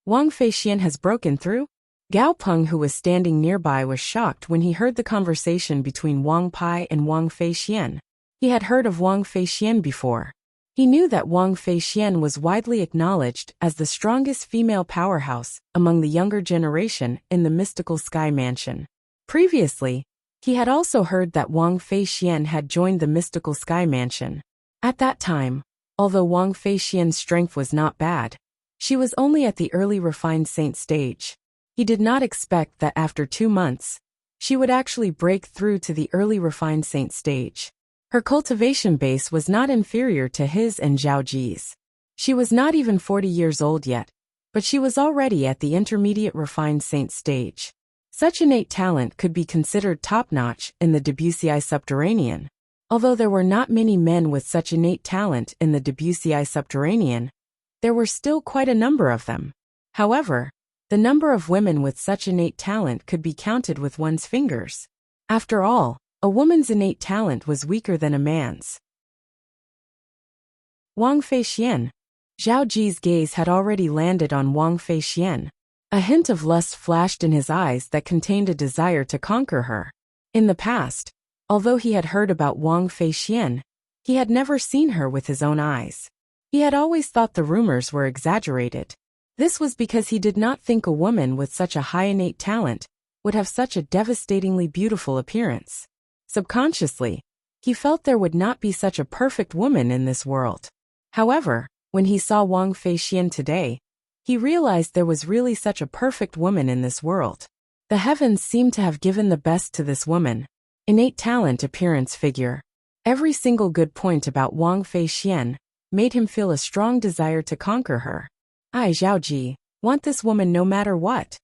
Wang Feixian has broken through? Gao Peng, who was standing nearby, was shocked when he heard the conversation between Wang Pai and Wang Feixian. He had heard of Wang Feixian before. He knew that Wang Feixian was widely acknowledged as the strongest female powerhouse among the younger generation in the Mystical Sky Mansion. Previously, he had also heard that Wang Feixian had joined the Mystical Sky Mansion. At that time, although Wang Feixian's strength was not bad, she was only at the early refined saint stage. He did not expect that after 2 months, she would actually break through to the early refined saint stage. Her cultivation base was not inferior to his and Zhao Ji's. She was not even 40 years old yet, but she was already at the intermediate refined saint stage. Such innate talent could be considered top-notch in the Debussy subterranean. Although there were not many men with such innate talent in the Debussy subterranean, there were still quite a number of them. However, the number of women with such innate talent could be counted with one's fingers. After all, a woman's innate talent was weaker than a man's. Wang Feixian. Zhao Ji's gaze had already landed on Wang Feixian. A hint of lust flashed in his eyes that contained a desire to conquer her. In the past, although he had heard about Wang Feixian, He had never seen her with his own eyes. He had always thought the rumors were exaggerated. This was because he did not think a woman with such a high innate talent would have such a devastatingly beautiful appearance. Subconsciously, he felt there would not be such a perfect woman in this world. However, when he saw Wang Feixian today, he realized there was really such a perfect woman in this world. The heavens seemed to have given the best to this woman. Innate talent, appearance, figure. Every single good point about Wang Feixian made him feel a strong desire to conquer her. I, Zhaoji, want this woman no matter what.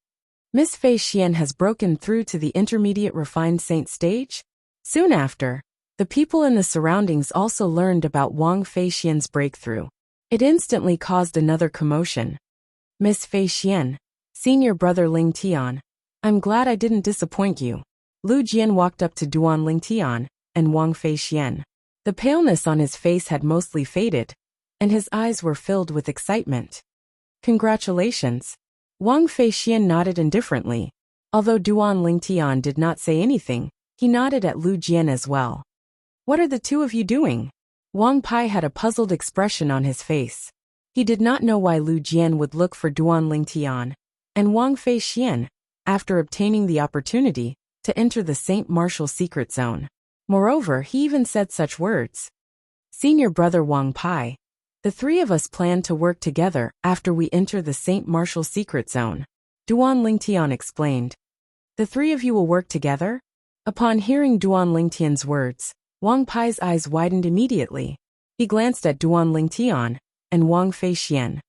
Miss Feixian has broken through to the intermediate refined saint stage. Soon after, the people in the surroundings also learned about Wang Feixian's breakthrough. It instantly caused another commotion. Miss Feixian, senior brother Ling Tian, I'm glad I didn't disappoint you. Lu Jian walked up to Duan Ling Tian and Wang Feixian. The paleness on his face had mostly faded, and his eyes were filled with excitement. Congratulations. Wang Feixian nodded indifferently. Although Duan Ling Tian did not say anything, he nodded at Lu Jian as well. What are the two of you doing? Wang Pai had a puzzled expression on his face. He did not know why Lu Jian would look for Duan Ling Tian and Wang Feixian after obtaining the opportunity to enter the Saint Martial secret zone. Moreover, he even said such words. Senior brother Wang Pai, the three of us plan to work together after we enter the Saint Martial secret zone. Duan Ling Tian explained. The three of you will work together? Upon hearing Duan Ling Tian's words, Wang Pai's eyes widened immediately. He glanced at Duan Ling Tian and Wang Feixian.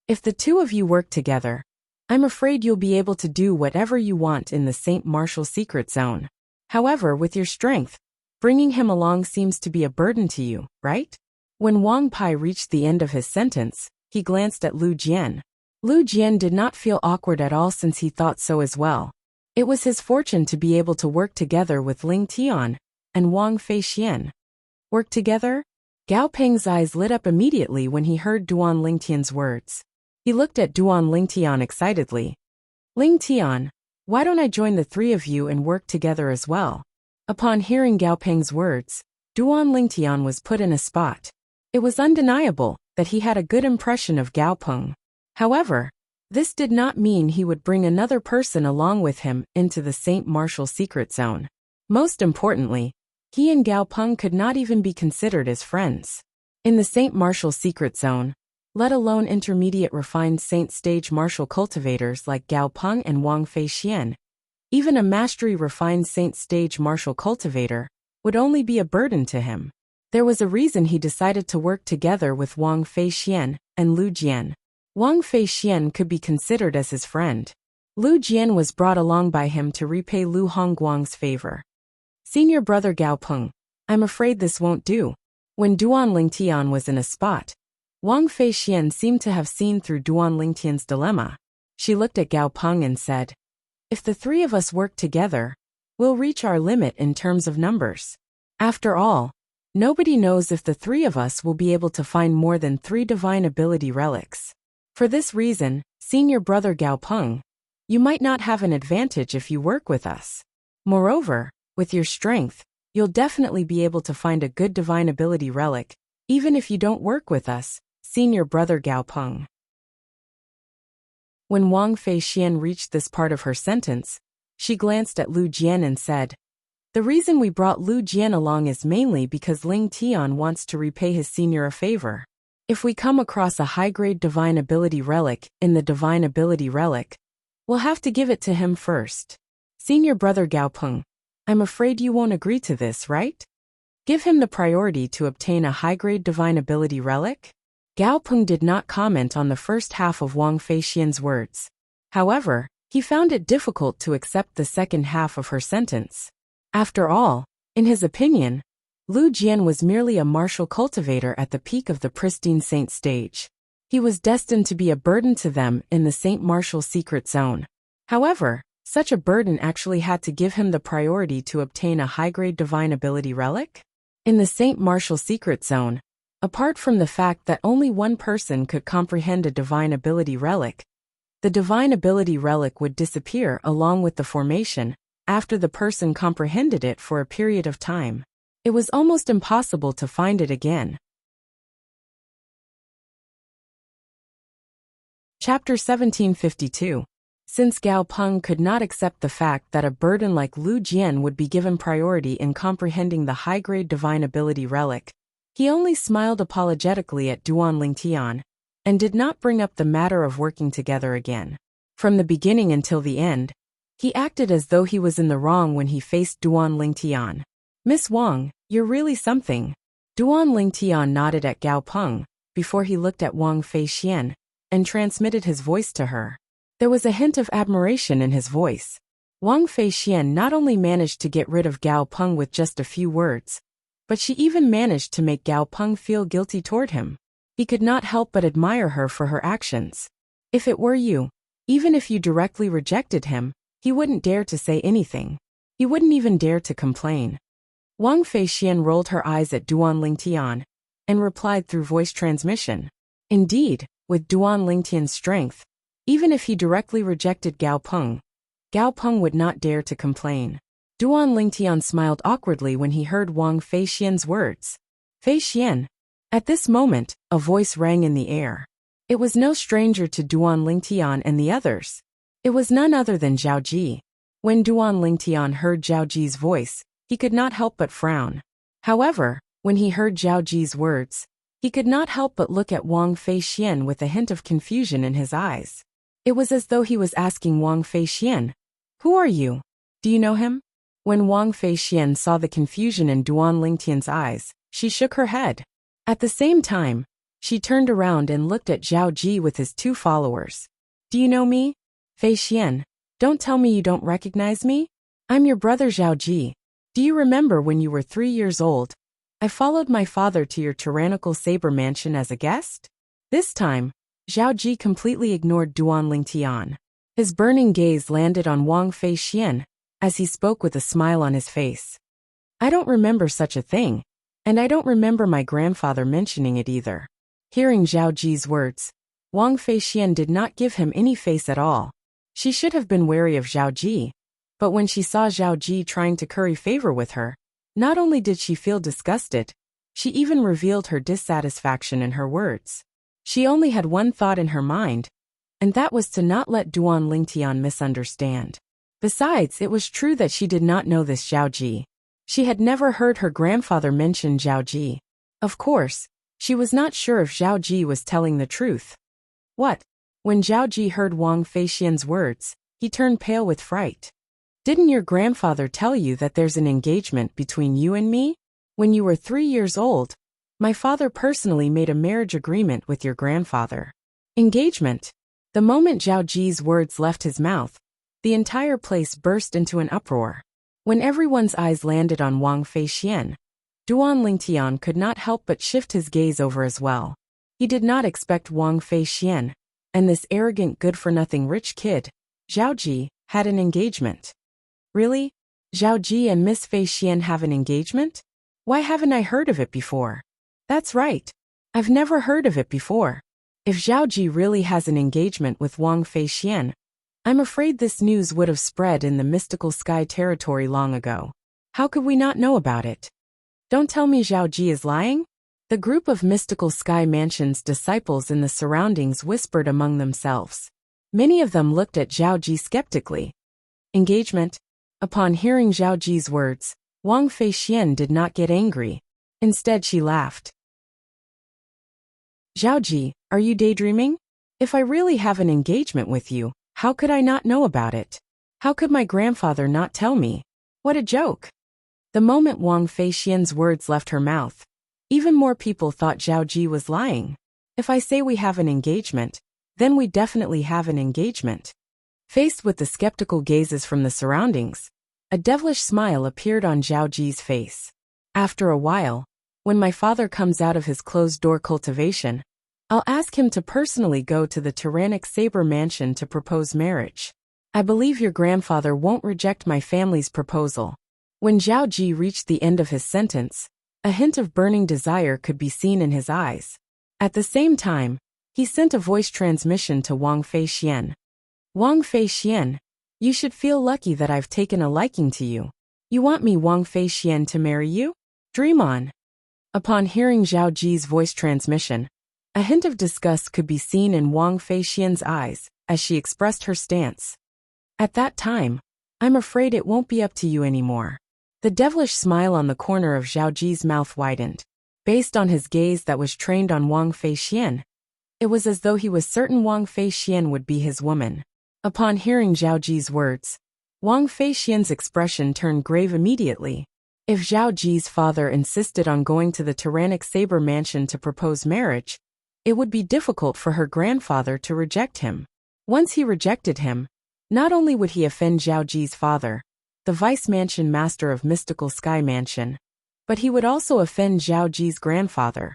If the two of you work together, I'm afraid you'll be able to do whatever you want in the Saint Martial secret zone. However, with your strength, bringing him along seems to be a burden to you, right? When Wang Pai reached the end of his sentence, he glanced at Lu Jian. Lu Jian did not feel awkward at all since he thought so as well. It was his fortune to be able to work together with Ling Tian and Wang Feixian. Work together? Gao Peng's eyes lit up immediately when he heard Duan Ling Tian's words. He looked at Duan Ling Tian excitedly. Ling Tian, why don't I join the three of you and work together as well? Upon hearing Gao Peng's words, Duan Ling Tian was put in a spot. It was undeniable that he had a good impression of Gao Peng. However, this did not mean he would bring another person along with him into the Saint Martial secret zone. Most importantly, he and Gao Peng could not even be considered as friends. In the Saint Martial secret zone, let alone intermediate refined saint stage martial cultivators like Gao Peng and Wang Feixian, even a mastery refined saint stage martial cultivator would only be a burden to him. There was a reason he decided to work together with Wang Feixian and Lu Jian. Wang Feixian could be considered as his friend. Lu Jian was brought along by him to repay Lu Hongguang's favor. Senior brother Gao Peng, I'm afraid this won't do. When Duan Ling Tian was in a spot, Wang Feixian seemed to have seen through Duan Ling Tian's dilemma. She looked at Gao Peng and said, if the three of us work together, we'll reach our limit in terms of numbers. After all, nobody knows if the three of us will be able to find more than 3 divine ability relics. For this reason, senior brother Gao Peng, you might not have an advantage if you work with us. Moreover, with your strength, you'll definitely be able to find a good divine ability relic, even if you don't work with us, senior brother Gao Peng. When Wang Feixian reached this part of her sentence, she glanced at Lu Jian and said, the reason we brought Lu Jian along is mainly because Ling Tian wants to repay his senior a favor. If we come across a high-grade divine ability relic in the divine ability relic, we'll have to give it to him first. Senior brother Gao Peng, I'm afraid you won't agree to this, right? Give him the priority to obtain a high-grade divine ability relic? Gao Peng did not comment on the first half of Wang Feixian's words. However, he found it difficult to accept the second half of her sentence. After all, in his opinion, Lu Jian was merely a martial cultivator at the peak of the pristine saint stage. He was destined to be a burden to them in the Saint Martial secret zone. However, such a burden actually had to give him the priority to obtain a high-grade divine ability relic? In the Saint Martial secret zone, apart from the fact that only one person could comprehend a divine ability relic, the divine ability relic would disappear along with the formation after the person comprehended it for a period of time. It was almost impossible to find it again. Chapter 1752. Since Gao Peng could not accept the fact that a burden like Lu Jian would be given priority in comprehending the high-grade divine ability relic, he only smiled apologetically at Duan Lingtian, and did not bring up the matter of working together again. From the beginning until the end, he acted as though he was in the wrong when he faced Duan Lingtian. "Miss Wang, you're really something." Duan Lingtian nodded at Gao Peng, before he looked at Wang Feixian, and transmitted his voice to her. There was a hint of admiration in his voice. Wang Feixian not only managed to get rid of Gao Peng with just a few words, but she even managed to make Gao Peng feel guilty toward him. He could not help but admire her for her actions. If it were you, even if you directly rejected him, he wouldn't dare to say anything. He wouldn't even dare to complain. Wang Feixian rolled her eyes at Duan Lingtian, and replied through voice transmission. Indeed, with Duan Lingtian's strength, even if he directly rejected Gao Peng would not dare to complain. Duan Lingtian smiled awkwardly when he heard Wang Feixian's words. "Feixian." At this moment, a voice rang in the air. It was no stranger to Duan Lingtian and the others. It was none other than Zhao Ji. When Duan Lingtian heard Zhao Ji's voice, he could not help but frown. However, when he heard Zhao Ji's words, he could not help but look at Wang Feixian with a hint of confusion in his eyes. It was as though he was asking Wang Feixian, "Who are you? Do you know him?" When Wang Feixian saw the confusion in Duan Lingtian's eyes, she shook her head. At the same time, she turned around and looked at Zhao Ji with his two followers. "Do you know me? Feixian, don't tell me you don't recognize me? I'm your brother Zhao Ji. Do you remember when you were 3 years old? I followed my father to your tyrannical saber mansion as a guest?" This time, Zhao Ji completely ignored Duan Lingtian. His burning gaze landed on Wang Feixian, as he spoke with a smile on his face. "I don't remember such a thing, and I don't remember my grandfather mentioning it either." Hearing Zhao Ji's words, Wang Feixian did not give him any face at all. She should have been wary of Zhao Ji, but when she saw Zhao Ji trying to curry favor with her, not only did she feel disgusted, she even revealed her dissatisfaction in her words. She only had one thought in her mind, and that was to not let Duan Lingtian misunderstand. Besides, it was true that she did not know this Zhao Ji. She had never heard her grandfather mention Zhao Ji. Of course, she was not sure if Zhao Ji was telling the truth. "What?" When Zhao Ji heard Wang Feixian's words, he turned pale with fright. "Didn't your grandfather tell you that there's an engagement between you and me? When you were 3 years old, my father personally made a marriage agreement with your grandfather." Engagement? The moment Zhao Ji's words left his mouth, the entire place burst into an uproar. When everyone's eyes landed on Wang Feixian, Duan Lingtian could not help but shift his gaze over as well. He did not expect Wang Feixian, and this arrogant good-for-nothing rich kid, Zhao Ji, had an engagement. Really? Zhao Ji and Miss Feixian have an engagement? Why haven't I heard of it before? That's right. I've never heard of it before. If Zhao Ji really has an engagement with Wang Feixian, I'm afraid this news would have spread in the mystical sky territory long ago. How could we not know about it? Don't tell me Zhao Ji is lying? The group of mystical sky mansion's disciples in the surroundings whispered among themselves. Many of them looked at Zhao Ji skeptically. Engagement? Upon hearing Zhao Ji's words, Wang Feixian did not get angry. Instead, she laughed. "Zhao Ji, are you daydreaming? If I really have an engagement with you, how could I not know about it? How could my grandfather not tell me? What a joke." The moment Wang Feixian's words left her mouth, even more people thought Zhao Ji was lying. "If I say we have an engagement, then we definitely have an engagement." Faced with the skeptical gazes from the surroundings, a devilish smile appeared on Zhao Ji's face. "After a while, when my father comes out of his closed-door cultivation, I'll ask him to personally go to the tyrannic saber mansion to propose marriage. I believe your grandfather won't reject my family's proposal." When Zhao Ji reached the end of his sentence, a hint of burning desire could be seen in his eyes. At the same time, he sent a voice transmission to Wang Feixian. "Wang Feixian, you should feel lucky that I've taken a liking to you. You want me, Wang Feixian, to marry you? Dream on. Upon hearing Zhao Ji's voice transmission, a hint of disgust could be seen in Wang Feixian's eyes as she expressed her stance. At that time, I'm afraid it won't be up to you anymore. The devilish smile on the corner of Zhao Ji's mouth widened. Based on his gaze that was trained on Wang Feixian, it was as though he was certain Wang Feixian would be his woman. Upon hearing Zhao Ji's words, Wang Feixian's expression turned grave immediately. If Zhao Ji's father insisted on going to the tyrannic saber mansion to propose marriage, it would be difficult for her grandfather to reject him. Once he rejected him, not only would he offend Zhao Ji's father, the vice-mansion master of Mystical Sky Mansion, but he would also offend Zhao Ji's grandfather,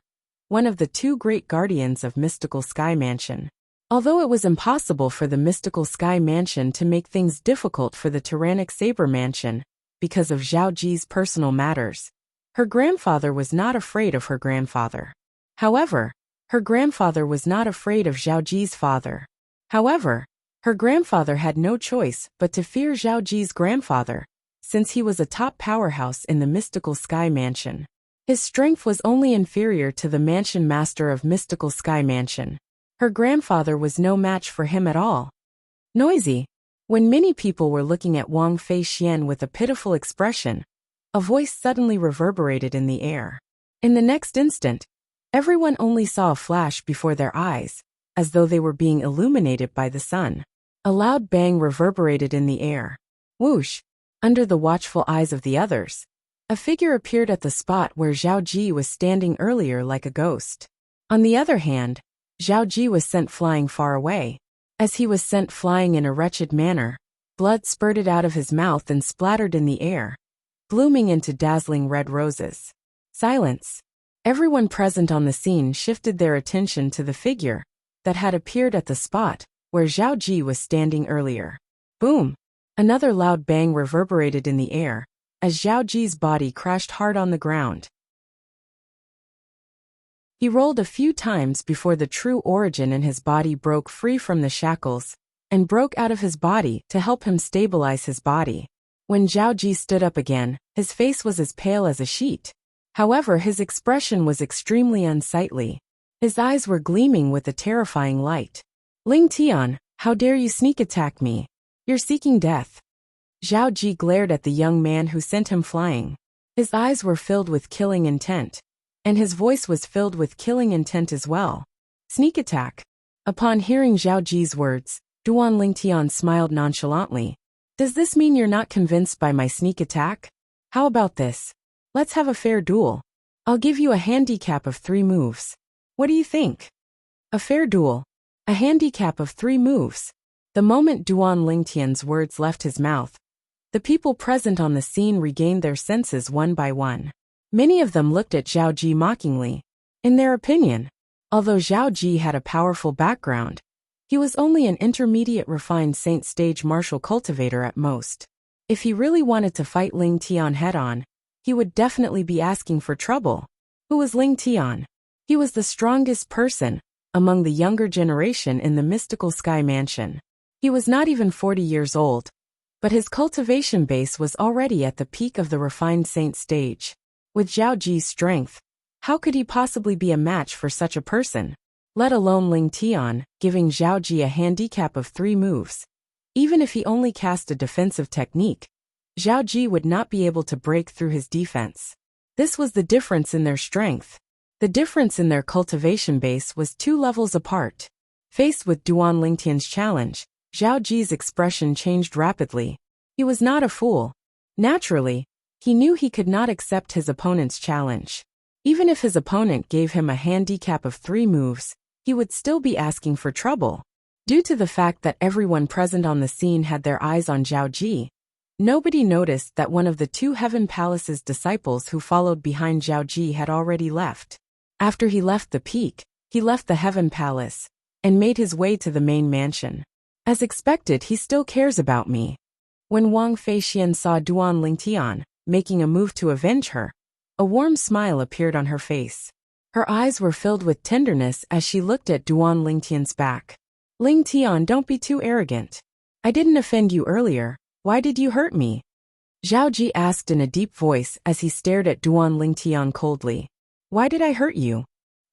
one of the two great guardians of Mystical Sky Mansion. Although it was impossible for the Mystical Sky Mansion to make things difficult for the tyrannic Saber Mansion because of Zhao Ji's personal matters, her grandfather was not afraid of her grandfather. However, her grandfather was not afraid of Zhao Ji's father. However, her grandfather had no choice but to fear Zhao Ji's grandfather, since he was a top powerhouse in the Mystical Sky Mansion. His strength was only inferior to the mansion master of Mystical Sky Mansion. Her grandfather was no match for him at all. Noisy. When many people were looking at Wang Feixian with a pitiful expression, a voice suddenly reverberated in the air. In the next instant, everyone only saw a flash before their eyes, as though they were being illuminated by the sun. A loud bang reverberated in the air. Whoosh! Under the watchful eyes of the others, a figure appeared at the spot where Zhao Ji was standing earlier like a ghost. On the other hand, Zhao Ji was sent flying far away. As he was sent flying in a wretched manner, blood spurted out of his mouth and splattered in the air, blooming into dazzling red roses. Silence. Everyone present on the scene shifted their attention to the figure that had appeared at the spot where Zhao Ji was standing earlier. Boom! Another loud bang reverberated in the air, as Zhao Ji's body crashed hard on the ground. He rolled a few times before the true origin in his body broke free from the shackles and broke out of his body to help him stabilize his body. When Zhao Ji stood up again, his face was as pale as a sheet. However, his expression was extremely unsightly. His eyes were gleaming with a terrifying light. Ling Tian, how dare you sneak attack me? You're seeking death. Zhao Ji glared at the young man who sent him flying. His eyes were filled with killing intent, and his voice was filled with killing intent as well. Sneak attack. Upon hearing Zhao Ji's words, Duan Lingtian smiled nonchalantly. Does this mean you're not convinced by my sneak attack? How about this? Let's have a fair duel. I'll give you a handicap of 3 moves. What do you think? A fair duel. A handicap of 3 moves. The moment Duan Lingtian's words left his mouth, the people present on the scene regained their senses one by one. Many of them looked at Zhao Ji mockingly. In their opinion, although Zhao Ji had a powerful background, he was only an intermediate refined saint stage martial cultivator at most. If he really wanted to fight Ling Tian head-on, he would definitely be asking for trouble. Who was Ling Tian? He was the strongest person among the younger generation in the Mystical Sky Mansion. He was not even 40 years old, but his cultivation base was already at the peak of the refined saint stage. With Zhao Ji's strength, how could he possibly be a match for such a person? Let alone Ling Tian, giving Zhao Ji a handicap of 3 moves. Even if he only cast a defensive technique, Zhao Ji would not be able to break through his defense. This was the difference in their strength. The difference in their cultivation base was 2 levels apart. Faced with Duan Lingtian's challenge, Zhao Ji's expression changed rapidly. He was not a fool. Naturally, he knew he could not accept his opponent's challenge. Even if his opponent gave him a handicap of 3 moves, he would still be asking for trouble. Due to the fact that everyone present on the scene had their eyes on Zhao Ji, nobody noticed that one of the 2 Heaven Palace's disciples who followed behind Zhao Ji had already left. After he left the peak, he left the Heaven Palace and made his way to the main mansion. As expected, he still cares about me. When Wang Feixian saw Duan Lingtian making a move to avenge her, a warm smile appeared on her face. Her eyes were filled with tenderness as she looked at Duan Lingtian's back. Ling Tian, don't be too arrogant. I didn't offend you earlier. Why did you hurt me? Zhao Ji asked in a deep voice as he stared at Duan Lingtian coldly. Why did I hurt you?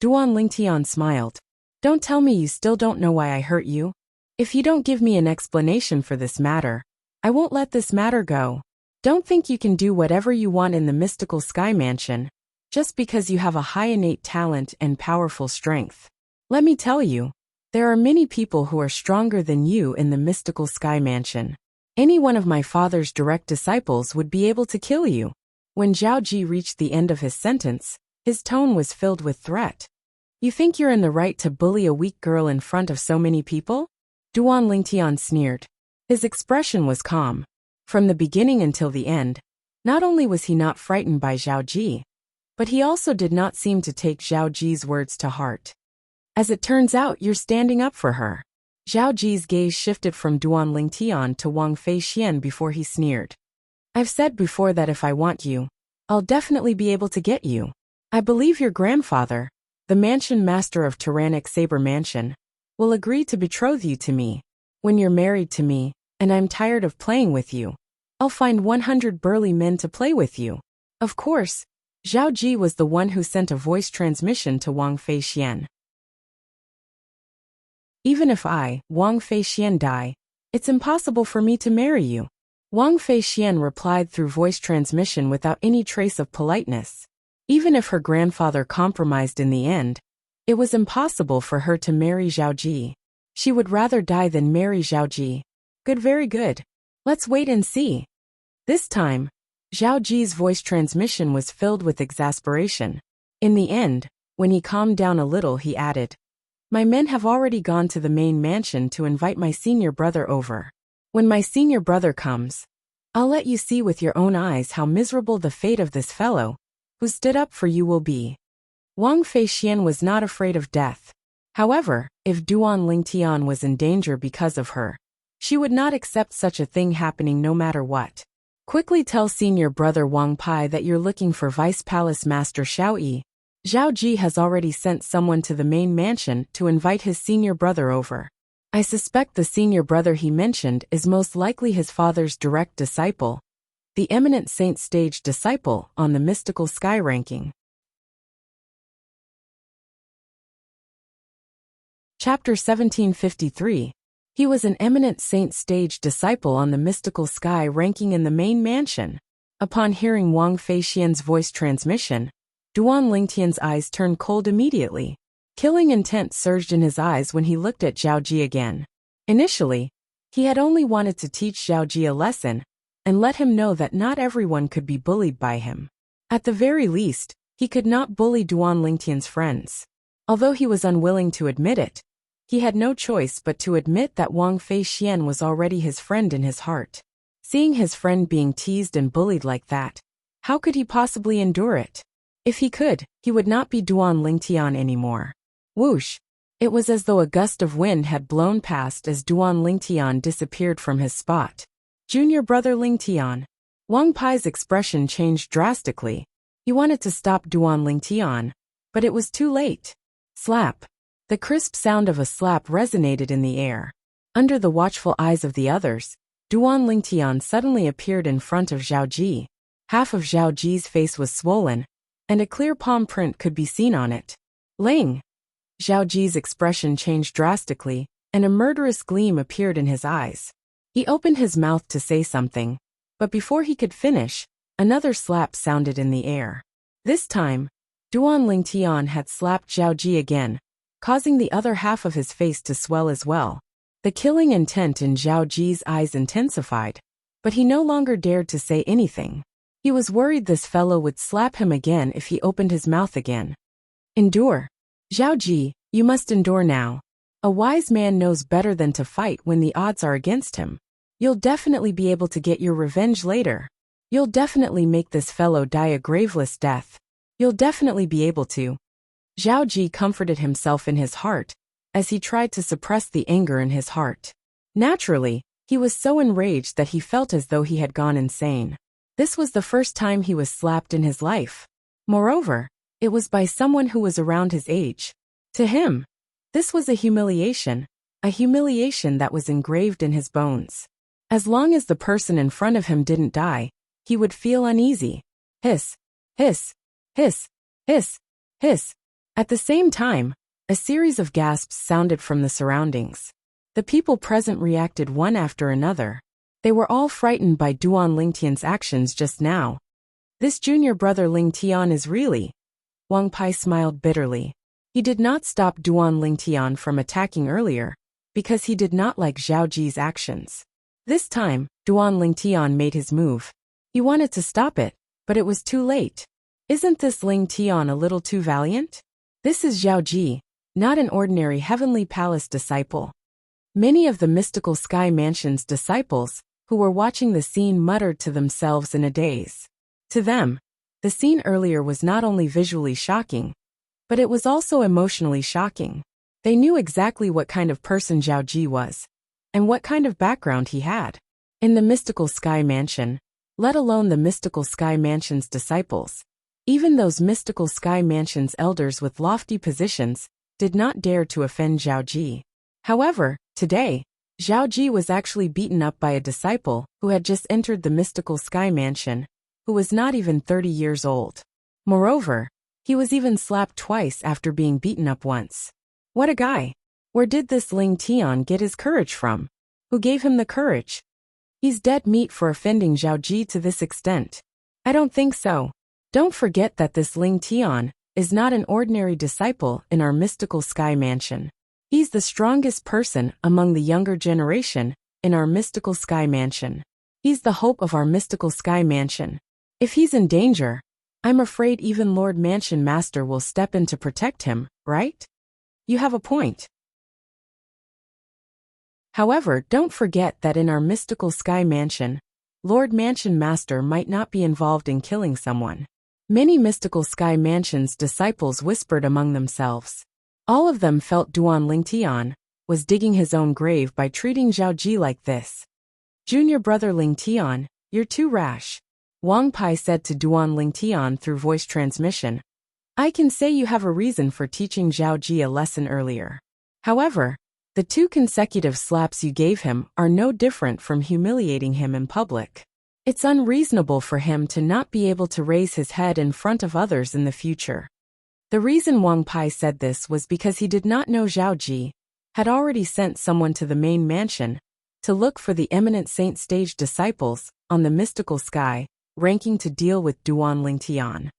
Duan Lingtian smiled. Don't tell me you still don't know why I hurt you. If you don't give me an explanation for this matter, I won't let this matter go. Don't think you can do whatever you want in the mystical sky mansion, just because you have a high innate talent and powerful strength. Let me tell you, there are many people who are stronger than you in the mystical sky mansion. Any one of my father's direct disciples would be able to kill you. When Zhao Ji reached the end of his sentence, his tone was filled with threat. You think you're in the right to bully a weak girl in front of so many people? Duan Lingtian sneered. His expression was calm. From the beginning until the end, not only was he not frightened by Zhao Ji, but he also did not seem to take Zhao Ji's words to heart. As it turns out, you're standing up for her. Zhao Ji's gaze shifted from Duan Lingtian to Wang Feixian before he sneered. I've said before that if I want you, I'll definitely be able to get you. I believe your grandfather, the mansion master of Tyrannic Saber Mansion, will agree to betroth you to me. When you're married to me, and I'm tired of playing with you, I'll find 100 burly men to play with you. Of course, Zhao Ji was the one who sent a voice transmission to Wang Feixian. Even if I, Wang Feixian, die, it's impossible for me to marry you. Wang Feixian replied through voice transmission without any trace of politeness. Even if her grandfather compromised in the end, it was impossible for her to marry Zhao Ji. She would rather die than marry Zhao Ji. Good, very good. Let's wait and see. This time, Zhao Ji's voice transmission was filled with exasperation. In the end, when he calmed down a little, he added, My men have already gone to the main mansion to invite my senior brother over. When my senior brother comes, I'll let you see with your own eyes how miserable the fate of this fellow, who stood up for you, will be. Wang Feixian was not afraid of death. However, if Duan Lingtian was in danger because of her, she would not accept such a thing happening no matter what. Quickly tell senior brother Wang Pai that you're looking for Vice Palace Master Xiao Yi. Zhao Ji has already sent someone to the main mansion to invite his senior brother over. I suspect the senior brother he mentioned is most likely his father's direct disciple, the eminent saint stage disciple on the mystical sky ranking. Chapter 1753. He was an eminent saint stage disciple on the mystical sky ranking in the main mansion. Upon hearing Wang Feixian's voice transmission, Duan Lingtian's eyes turned cold immediately. Killing intent surged in his eyes when he looked at Zhao Ji again. Initially, he had only wanted to teach Zhao Ji a lesson and let him know that not everyone could be bullied by him. At the very least, he could not bully Duan Lingtian's friends. Although he was unwilling to admit it, he had no choice but to admit that Wang Feixian was already his friend in his heart. Seeing his friend being teased and bullied like that, how could he possibly endure it? If he could, he would not be Duan Lingtian anymore. Whoosh! It was as though a gust of wind had blown past as Duan Lingtian disappeared from his spot. Junior brother Lingtian. Wang Pai's expression changed drastically. He wanted to stop Duan Lingtian, but it was too late. Slap! The crisp sound of a slap resonated in the air. Under the watchful eyes of the others, Duan Lingtian suddenly appeared in front of Zhao Ji. Half of Zhao Ji's face was swollen, and a clear palm print could be seen on it. Ling! Zhao Ji's expression changed drastically, and a murderous gleam appeared in his eyes. He opened his mouth to say something, but before he could finish, another slap sounded in the air. This time, Duan Lingtian had slapped Zhao Ji again, causing the other half of his face to swell as well. The killing intent in Zhao Ji's eyes intensified, but he no longer dared to say anything. He was worried this fellow would slap him again if he opened his mouth again. Endure. Zhao Ji, you must endure now. A wise man knows better than to fight when the odds are against him. You'll definitely be able to get your revenge later. You'll definitely make this fellow die a graveless death. You'll definitely be able to. Zhao Ji comforted himself in his heart, as he tried to suppress the anger in his heart. Naturally, he was so enraged that he felt as though he had gone insane. This was the first time he was slapped in his life. Moreover, it was by someone who was around his age. To him, this was a humiliation that was engraved in his bones. As long as the person in front of him didn't die, he would feel uneasy. Hiss, hiss, hiss, hiss, hiss. At the same time, a series of gasps sounded from the surroundings. The people present reacted one after another. They were all frightened by Duan Lingtian's actions just now. This junior brother Lingtian is really... Wang Pai smiled bitterly. He did not stop Duan Lingtian from attacking earlier, because he did not like Zhao Ji's actions. This time, Duan Lingtian made his move. He wanted to stop it, but it was too late. Isn't this Lingtian a little too valiant? This is Zhao Ji, not an ordinary Heavenly Palace disciple. Many of the Mystical Sky Mansion's disciples, who were watching the scene, muttered to themselves in a daze. To them, the scene earlier was not only visually shocking, but it was also emotionally shocking. They knew exactly what kind of person Zhao Ji was, and what kind of background he had. In the Mystical Sky Mansion, let alone the Mystical Sky Mansion's disciples, even those Mystical Sky Mansion's elders with lofty positions, did not dare to offend Zhao Ji. However, today, Zhao Ji was actually beaten up by a disciple who had just entered the Mystical Sky Mansion, who was not even 30 years old. Moreover, he was even slapped twice after being beaten up once. What a guy! Where did this Ling Tian get his courage from? Who gave him the courage? He's dead meat for offending Zhao Ji to this extent. I don't think so. Don't forget that this Ling Tian is not an ordinary disciple in our Mystical Sky Mansion. He's the strongest person among the younger generation in our Mystical Sky Mansion. He's the hope of our Mystical Sky Mansion. If he's in danger, I'm afraid even Lord Mansion Master will step in to protect him, right? You have a point. However, don't forget that in our Mystical Sky Mansion, Lord Mansion Master might not be involved in killing someone. Many Mystical Sky Mansion's disciples whispered among themselves. All of them felt Duan Lingtian was digging his own grave by treating Zhao Ji like this. Junior brother Lingtian, you're too rash, Wang Pai said to Duan Lingtian through voice transmission. I can say you have a reason for teaching Zhao Ji a lesson earlier. However, the 2 consecutive slaps you gave him are no different from humiliating him in public. It's unreasonable for him to not be able to raise his head in front of others in the future. The reason Wang Pai said this was because he did not know Zhao Ji had already sent someone to the main mansion to look for the eminent saint stage disciples on the Mystical Sky, ranking to deal with Duan Lingtian.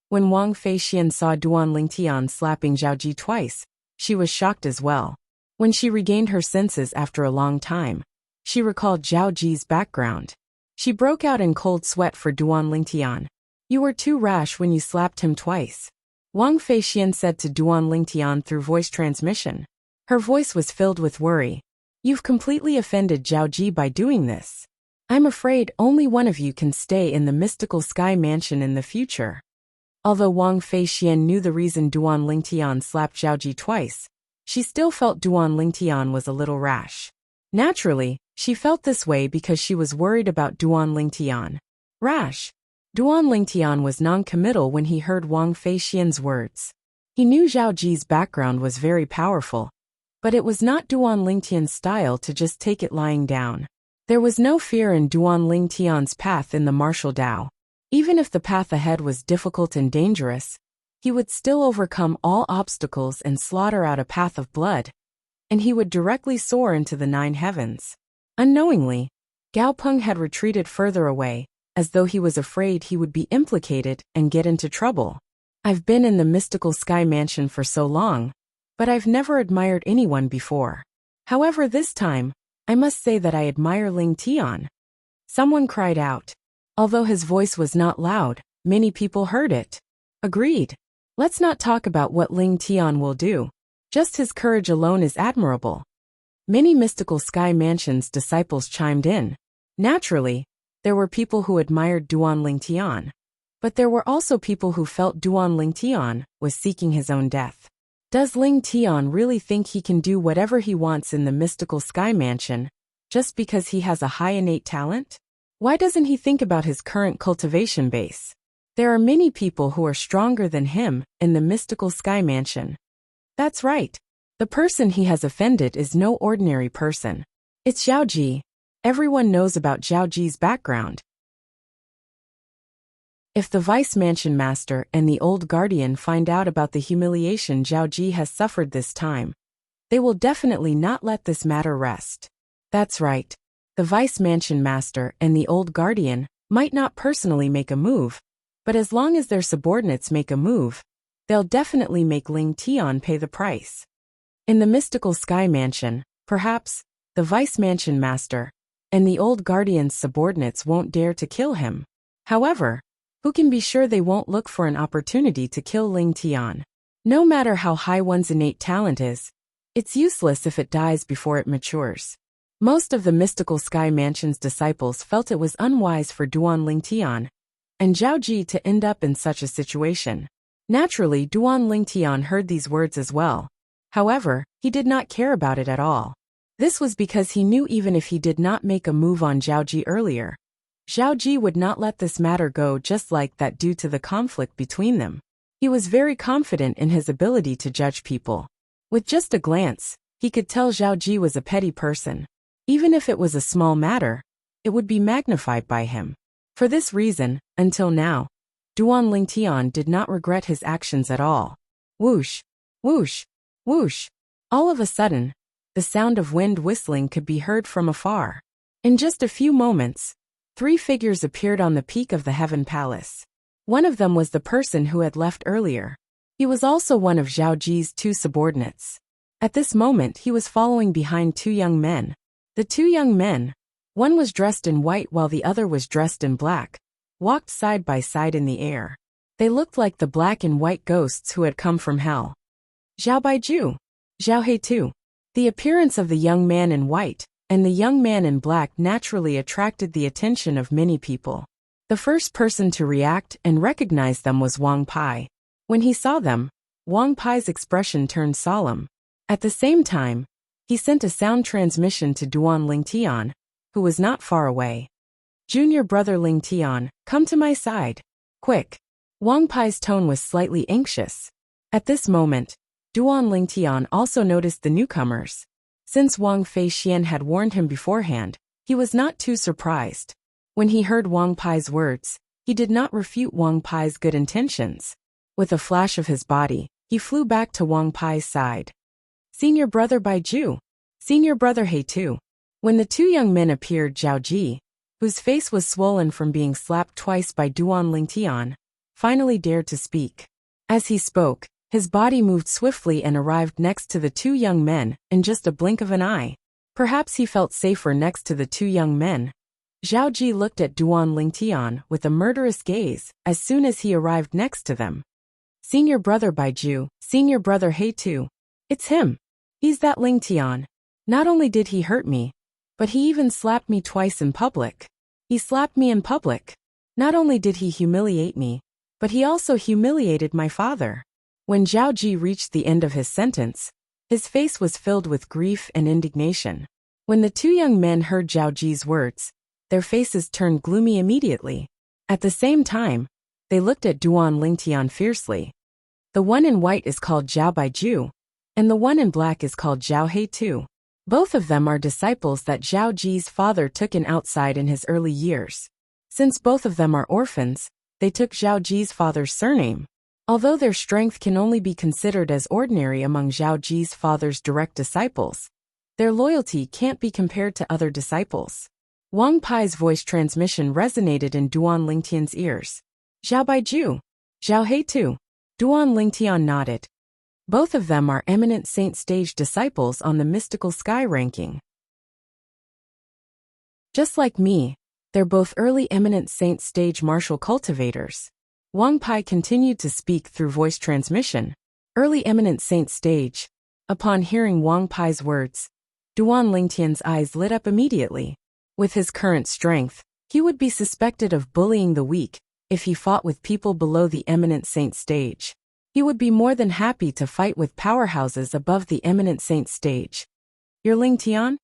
When Wang Feixian saw Duan Lingtian slapping Zhao Ji twice, she was shocked as well. When she regained her senses after a long time, she recalled Zhao Ji's background. She broke out in cold sweat for Duan Lingtian. You were too rash when you slapped him twice, Wang Feixian said to Duan Lingtian through voice transmission. Her voice was filled with worry. You've completely offended Zhao Ji by doing this. I'm afraid only one of you can stay in the Mystical Sky Mansion in the future. Although Wang Feixian knew the reason Duan Lingtian slapped Zhao Ji twice, she still felt Duan Lingtian was a little rash. Naturally, she felt this way because she was worried about Duan Lingtian. Rash. Duan Lingtian was non-committal when he heard Wang Feixian's words. He knew Zhao Ji's background was very powerful, but it was not Duan Lingtian's style to just take it lying down. There was no fear in Duan Lingtian's path in the martial Dao. Even if the path ahead was difficult and dangerous, he would still overcome all obstacles and slaughter out a path of blood, and he would directly soar into the 9 heavens. Unknowingly, Gao Peng had retreated further away, as though he was afraid he would be implicated and get into trouble. I've been in the Mystical Sky Mansion for so long, but I've never admired anyone before. However, this time, I must say that I admire Ling Tian. Someone cried out. Although his voice was not loud, many people heard it. Agreed. Let's not talk about what Ling Tian will do. Just his courage alone is admirable. Many Mystical Sky Mansion's disciples chimed in. Naturally, there were people who admired Duan Lingtian, but there were also people who felt Duan Lingtian was seeking his own death. Does Ling Tian really think he can do whatever he wants in the Mystical Sky Mansion, just because he has a high innate talent? Why doesn't he think about his current cultivation base? There are many people who are stronger than him in the Mystical Sky Mansion. That's right. The person he has offended is no ordinary person. It's Zhao Ji. Everyone knows about Zhao Ji's background. If the Vice Mansion Master and the old guardian find out about the humiliation Zhao Ji has suffered this time, they will definitely not let this matter rest. That's right. The Vice Mansion Master and the old guardian might not personally make a move, but as long as their subordinates make a move, they'll definitely make Ling Tian pay the price. In the mystical Sky Mansion, perhaps, the Vice Mansion Master and the old guardian's subordinates won't dare to kill him. However, who can be sure they won't look for an opportunity to kill Ling Tian? No matter how high one's innate talent is, it's useless if it dies before it matures. Most of the mystical Sky Mansion's disciples felt it was unwise for Duan Ling Tian and Zhao Ji to end up in such a situation. Naturally, Duan Ling Tian heard these words as well. However, he did not care about it at all. This was because he knew even if he did not make a move on Zhao Ji earlier, Zhao Ji would not let this matter go just like that due to the conflict between them. He was very confident in his ability to judge people. With just a glance, he could tell Zhao Ji was a petty person. Even if it was a small matter, it would be magnified by him. For this reason, until now, Duan Ling Tian did not regret his actions at all. Whoosh, whoosh, whoosh. All of a sudden, the sound of wind whistling could be heard from afar. In just a few moments, 3 figures appeared on the peak of the Heaven Palace. One of them was the person who had left earlier. He was also one of Zhao Ji's 2 subordinates. At this moment he was following behind 2 young men. The 2 young men, one was dressed in white while the other was dressed in black, walked side by side in the air. They looked like the black and white ghosts who had come from hell. Zhao Baiju, Zhao Heitu. The appearance of the young man in white and the young man in black naturally attracted the attention of many people. The first person to react and recognize them was Wang Pai. When he saw them, Wang Pai's expression turned solemn. At the same time, he sent a sound transmission to Duan Ling Tian, who was not far away. Junior brother Ling Tian, come to my side. Quick. Wang Pai's tone was slightly anxious. At this moment, Duan Ling Tian also noticed the newcomers. Since Wang Feixian had warned him beforehand, he was not too surprised. When he heard Wang Pai's words, he did not refute Wang Pai's good intentions. With a flash of his body, he flew back to Wang Pai's side. Senior brother Baiju, senior brother Heitu. When the 2 young men appeared, Zhao Ji, whose face was swollen from being slapped twice by Duan Ling Tian, finally dared to speak. As he spoke, his body moved swiftly and arrived next to the 2 young men in just a blink of an eye. Perhaps he felt safer next to the 2 young men. Zhao Ji looked at Duan Ling Tian with a murderous gaze as soon as he arrived next to them. Senior brother Baiju, senior brother Heitu. It's him. He's that Ling Tian. Not only did he hurt me, but he even slapped me twice in public. He slapped me in public. Not only did he humiliate me, but he also humiliated my father. When Zhao Ji reached the end of his sentence, his face was filled with grief and indignation. When the 2 young men heard Zhao Ji's words, their faces turned gloomy immediately. At the same time, they looked at Duan Ling Tian fiercely. The one in white is called Zhao Baiju, and the one in black is called Zhao Heitu. Both of them are disciples that Zhao Ji's father took in outside in his early years. Since both of them are orphans, they took Zhao Ji's father's surname. Although their strength can only be considered as ordinary among Zhao Ji's father's direct disciples, their loyalty can't be compared to other disciples. Wang Pai's voice transmission resonated in Duan Ling Tian's ears. Zhao Baiju, Zhao Heitu. Duan Ling Tian nodded. Both of them are eminent saint stage disciples on the mystical sky ranking. Just like me, they're both early eminent saint stage martial cultivators. Wang Pai continued to speak through voice transmission. Early eminent saint stage. Upon hearing Wang Pai's words, Duan Ling Tian's eyes lit up immediately. With his current strength, he would be suspected of bullying the weak if he fought with people below the eminent saint stage. He would be more than happy to fight with powerhouses above the eminent saint stage. You're Ling Tian?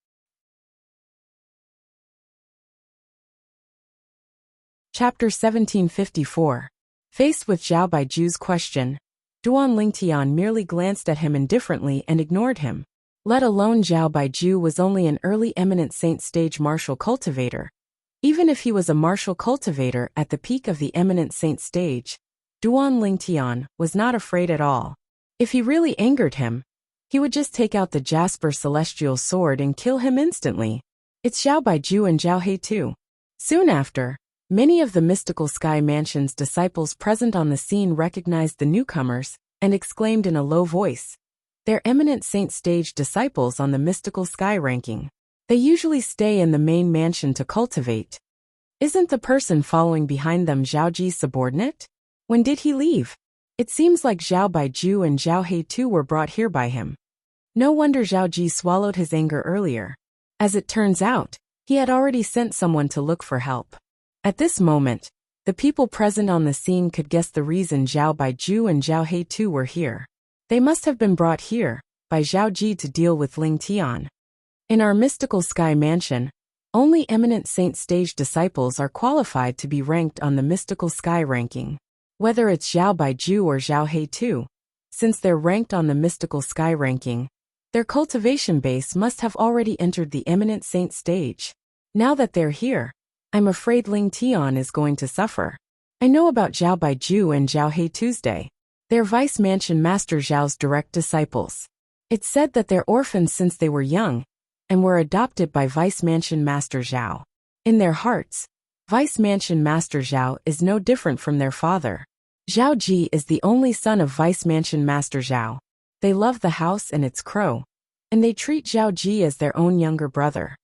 Chapter 1754. Faced with Zhao Baiju's question, Duan Ling Tian merely glanced at him indifferently and ignored him. Let alone Zhao Baiju was only an early eminent saint stage martial cultivator. Even if he was a martial cultivator at the peak of the eminent saint stage, Duan Lingtian was not afraid at all. If he really angered him, he would just take out the Jasper celestial sword and kill him instantly. It's Zhao Baiju and Zhao He too. Soon after, many of the Mystical Sky Mansion's disciples present on the scene recognized the newcomers and exclaimed in a low voice, "They're eminent saint stage disciples on the Mystical Sky ranking. They usually stay in the main mansion to cultivate. Isn't the person following behind them Zhao Ji's subordinate? When did he leave? It seems like Zhao Baiju and Zhao He too were brought here by him." No wonder Zhao Ji swallowed his anger earlier. As it turns out, he had already sent someone to look for help. At this moment, the people present on the scene could guess the reason Zhao Baiju and Zhao He too were here. They must have been brought here by Zhao Ji to deal with Ling Tian. In our Mystical Sky Mansion, only eminent saint stage disciples are qualified to be ranked on the Mystical Sky ranking. Whether it's Zhao Baiju or Zhao He too, since they're ranked on the Mystical Sky ranking, their cultivation base must have already entered the eminent saint stage. Now that they're here, I'm afraid Ling Tian is going to suffer. I know about Zhao Baiju and Zhao He Tuesday. They're Vice Mansion Master Zhao's direct disciples. It's said that they're orphans since they were young, and were adopted by Vice Mansion Master Zhao. In their hearts, Vice Mansion Master Zhao is no different from their father. Zhao Ji is the only son of Vice Mansion Master Zhao. They love the house and its crow, and they treat Zhao Ji as their own younger brother.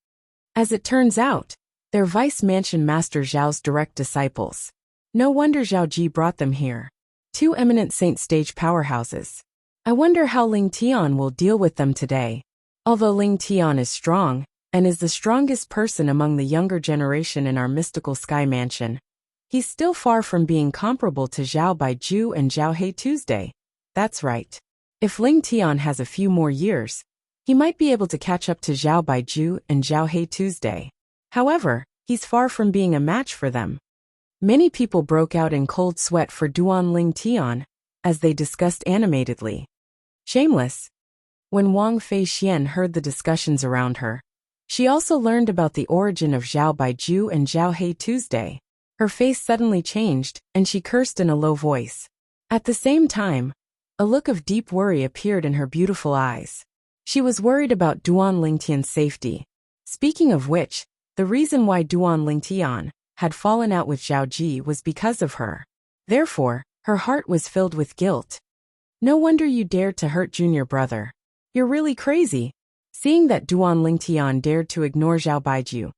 As it turns out, they're Vice Mansion Master Zhao's direct disciples. No wonder Zhao Ji brought them here. Two eminent saint stage powerhouses. I wonder how Ling Tian will deal with them today. Although Ling Tian is strong, and is the strongest person among the younger generation in our Mystical Sky Mansion, he's still far from being comparable to Zhao Baiju and Zhao He Tuesday. That's right. If Ling Tian has a few more years, he might be able to catch up to Zhao Baiju and Zhao He Tuesday. However, he's far from being a match for them. Many people broke out in cold sweat for Duan Ling Tian, as they discussed animatedly. Shameless. When Wang Fei Xian heard the discussions around her, she also learned about the origin of Zhao Baiju and Zhao He Tuesday. Her face suddenly changed, and she cursed in a low voice. At the same time, a look of deep worry appeared in her beautiful eyes. She was worried about Duan Lingtian's safety. Speaking of which, the reason why Duan Lingtian had fallen out with Zhao Ji was because of her. Therefore, her heart was filled with guilt. No wonder you dared to hurt junior brother. You're really crazy. Seeing that Duan Lingtian dared to ignore Zhao Baiju,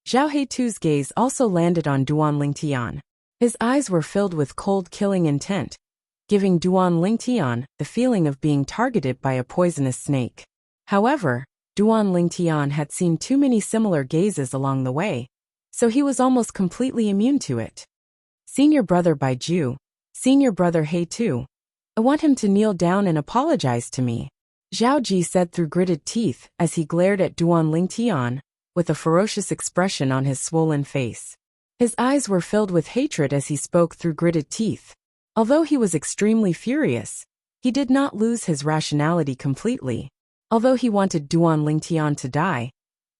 Zhao Heitu's gaze also landed on Duan Lingtian. His eyes were filled with cold killing intent, giving Duan Lingtian the feeling of being targeted by a poisonous snake. However, Duan Lingtian had seen too many similar gazes along the way, so he was almost completely immune to it. Senior brother Baiju, senior brother He too. I want him to kneel down and apologize to me, Zhao Ji said through gritted teeth as he glared at Duan Lingtian, with a ferocious expression on his swollen face. His eyes were filled with hatred as he spoke through gritted teeth. Although he was extremely furious, he did not lose his rationality completely. Although he wanted Duan Lingtian to die,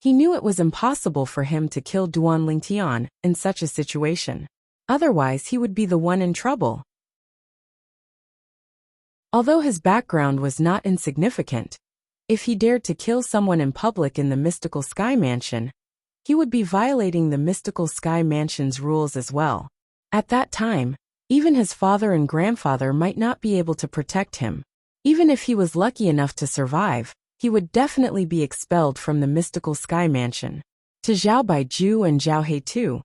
he knew it was impossible for him to kill Duan Lingtian in such a situation. Otherwise, he would be the one in trouble. Although his background was not insignificant, if he dared to kill someone in public in the Mystical Sky Mansion, he would be violating the Mystical Sky Mansion's rules as well. At that time, even his father and grandfather might not be able to protect him. Even if he was lucky enough to survive, he would definitely be expelled from the Mystical Sky Mansion. To Zhao Baiju and Zhao He too,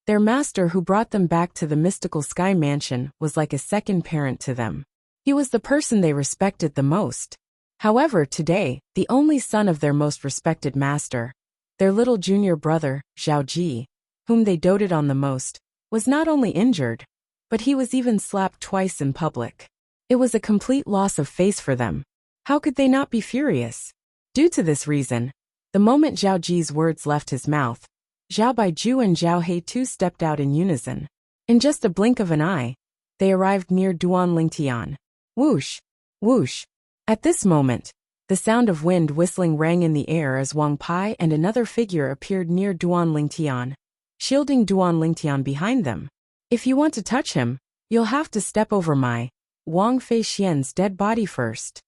their master who brought them back to the Mystical Sky Mansion was like a second parent to them. He was the person they respected the most. However, today, the only son of their most respected master, their little junior brother, Zhao Ji, whom they doted on the most, was not only injured, but he was even slapped twice in public. It was a complete loss of face for them. How could they not be furious? Due to this reason, the moment Zhao Ji's words left his mouth, Zhao Baiju and Zhao He too stepped out in unison. In just a blink of an eye, they arrived near Duan Lingtian. Whoosh! Whoosh! At this moment, the sound of wind whistling rang in the air as Wang Pai and another figure appeared near Duan Lingtian. shielding Duan Lingtian behind them. If you want to touch him, you'll have to step over my Wang Feixian's dead body first.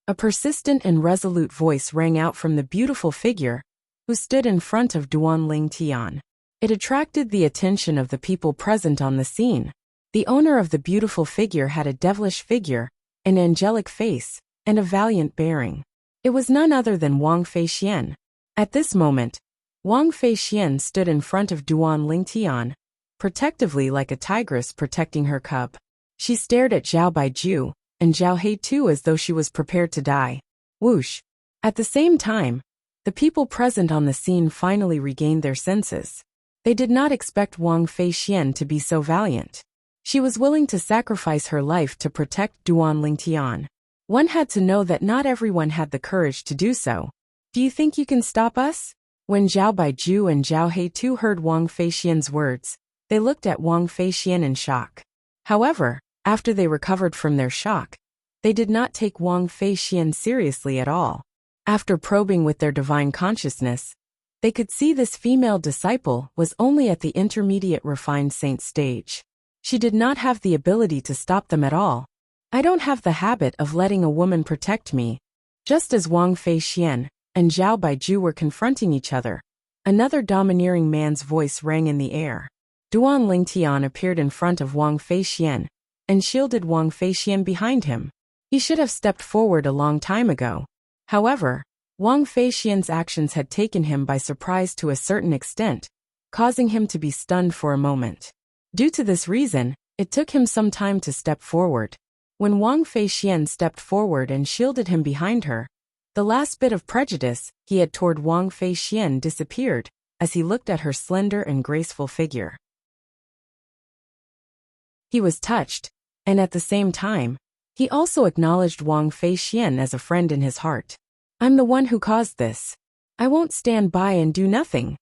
A persistent and resolute voice rang out from the beautiful figure who stood in front of Duan Lingtian. It attracted the attention of the people present on the scene. The owner of the beautiful figure had a devilish figure, an angelic face, and a valiant bearing. It was none other than Wang Feixian. At this moment, Wang Feixian stood in front of Duan Lingtian, protectively like a tigress protecting her cub. She stared at Zhao Baiju and Zhao He too as though she was prepared to die. Whoosh! At the same time, the people present on the scene finally regained their senses. They did not expect Wang Feixian to be so valiant. She was willing to sacrifice her life to protect Duan Lingtian. One had to know that not everyone had the courage to do so. Do you think you can stop us? When Zhao Baiju and Zhao He too heard Wang Feixian's words, they looked at Wang Feixian in shock. However, after they recovered from their shock, they did not take Wang Feixian seriously at all. After probing with their divine consciousness, they could see this female disciple was only at the intermediate refined saint stage. She did not have the ability to stop them at all. I don't have the habit of letting a woman protect me. Just as Wang Feixian and Zhao Baiju were confronting each other, another domineering man's voice rang in the air. Duan Lingtian appeared in front of Wang Feixian and shielded Wang Feixian behind him. He should have stepped forward a long time ago. However, Wang Feixian's actions had taken him by surprise to a certain extent, causing him to be stunned for a moment. Due to this reason, it took him some time to step forward. When Wang Feixian stepped forward and shielded him behind her, the last bit of prejudice he had toward Wang Feixian disappeared as he looked at her slender and graceful figure. He was touched, and at the same time, he also acknowledged Wang Feixian as a friend in his heart. I'm the one who caused this. I won't stand by and do nothing.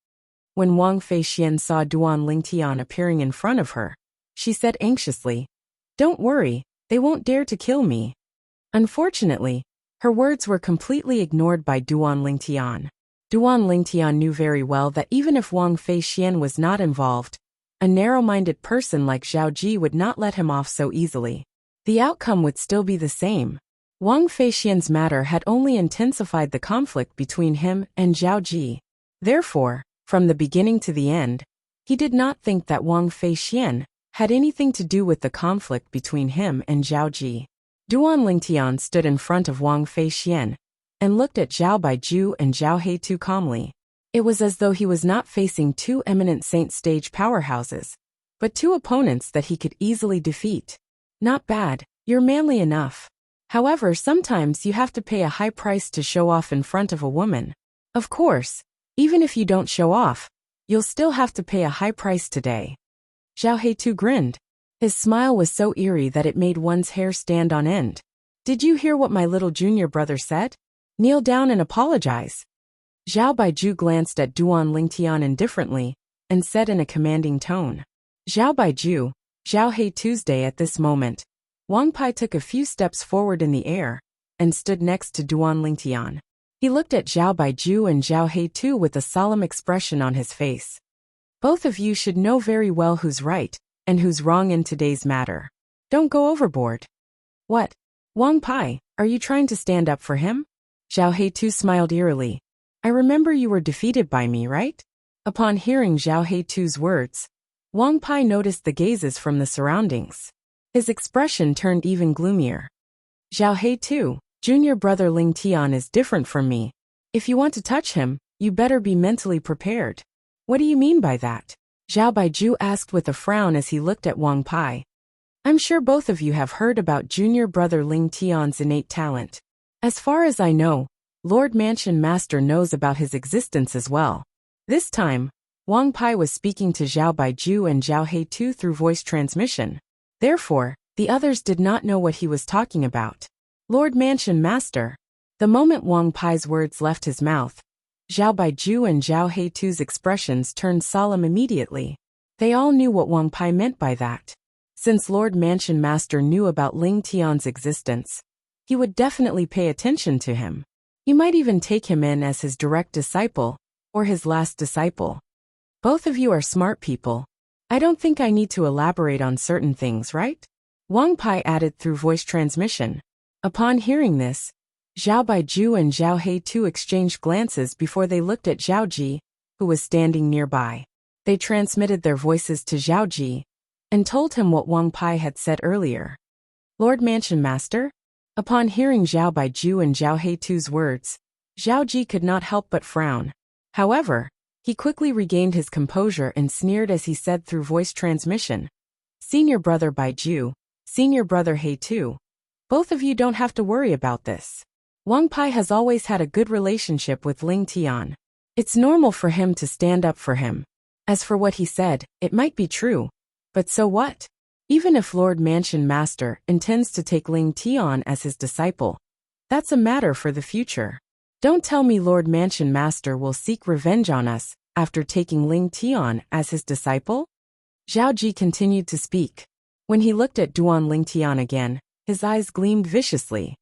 When Wang Feixian saw Duan Lingtian appearing in front of her, she said anxiously, "Don't worry, they won't dare to kill me." Unfortunately, her words were completely ignored by Duan Lingtian. Duan Lingtian knew very well that even if Wang Feixian was not involved, a narrow-minded person like Zhao Ji would not let him off so easily. The outcome would still be the same. Wang Feixian's matter had only intensified the conflict between him and Zhao Ji. Therefore, from the beginning to the end, he did not think that Wang Feixian had anything to do with the conflict between him and Zhao Ji. Duan Lingtian stood in front of Wang Feixian and looked at Zhao Baiju and Zhao He too calmly. It was as though he was not facing two eminent saint stage powerhouses, but two opponents that he could easily defeat. Not bad, you're manly enough. However, sometimes you have to pay a high price to show off in front of a woman. Of course, even if you don't show off, you'll still have to pay a high price today. Zhao He too grinned. His smile was so eerie that it made one's hair stand on end. Did you hear what my little junior brother said? Kneel down and apologize. Zhao Baiju glanced at Duan Lingtian indifferently and said in a commanding tone. Zhao Baiju, Zhao He Tuesday. At this moment, Wang Pai took a few steps forward in the air and stood next to Duan Lingtian. He looked at Zhao Baiju and Zhao He too with a solemn expression on his face. Both of you should know very well who's right and who's wrong in today's matter. Don't go overboard. What? Wang Pai, are you trying to stand up for him? Zhao He too smiled eerily. I remember you were defeated by me, right? Upon hearing Zhao He too's words, Wang Pai noticed the gazes from the surroundings. His expression turned even gloomier. Zhao He too, junior brother Lingtian is different from me. If you want to touch him, you better be mentally prepared. What do you mean by that? Zhao Baiju asked with a frown as he looked at Wang Pai. I'm sure both of you have heard about junior brother Lingtian's innate talent. As far as I know, Lord Mansion Master knows about his existence as well. This time, Wang Pai was speaking to Zhao Baiju and Zhao He too through voice transmission. Therefore, the others did not know what he was talking about. Lord Mansion Master. The moment Wang Pai's words left his mouth, Zhao Baiju and Zhao He too's expressions turned solemn immediately. They all knew what Wang Pai meant by that. Since Lord Mansion Master knew about Lingtian's existence, he would definitely pay attention to him. He might even take him in as his direct disciple, or his last disciple. Both of you are smart people. I don't think I need to elaborate on certain things, right? Wang Pai added through voice transmission. Upon hearing this, Zhao Baiju and Zhao He exchanged glances before they looked at Zhao Ji, who was standing nearby. They transmitted their voices to Zhao Ji and told him what Wang Pai had said earlier. Lord Mansion Master? Upon hearing Zhao Baiju and Zhao Heitu's words, Zhao Ji could not help but frown. However, he quickly regained his composure and sneered as he said through voice transmission. Senior brother Baiju, senior brother Heitu, both of you don't have to worry about this. Wang Pai has always had a good relationship with Ling Tian. It's normal for him to stand up for him. As for what he said, it might be true. But so what? Even if Lord Mansion Master intends to take Ling Tian as his disciple, that's a matter for the future. Don't tell me Lord Mansion Master will seek revenge on us after taking Ling Tian as his disciple? Zhao Ji continued to speak. When he looked at Duan Ling Tian again, his eyes gleamed viciously.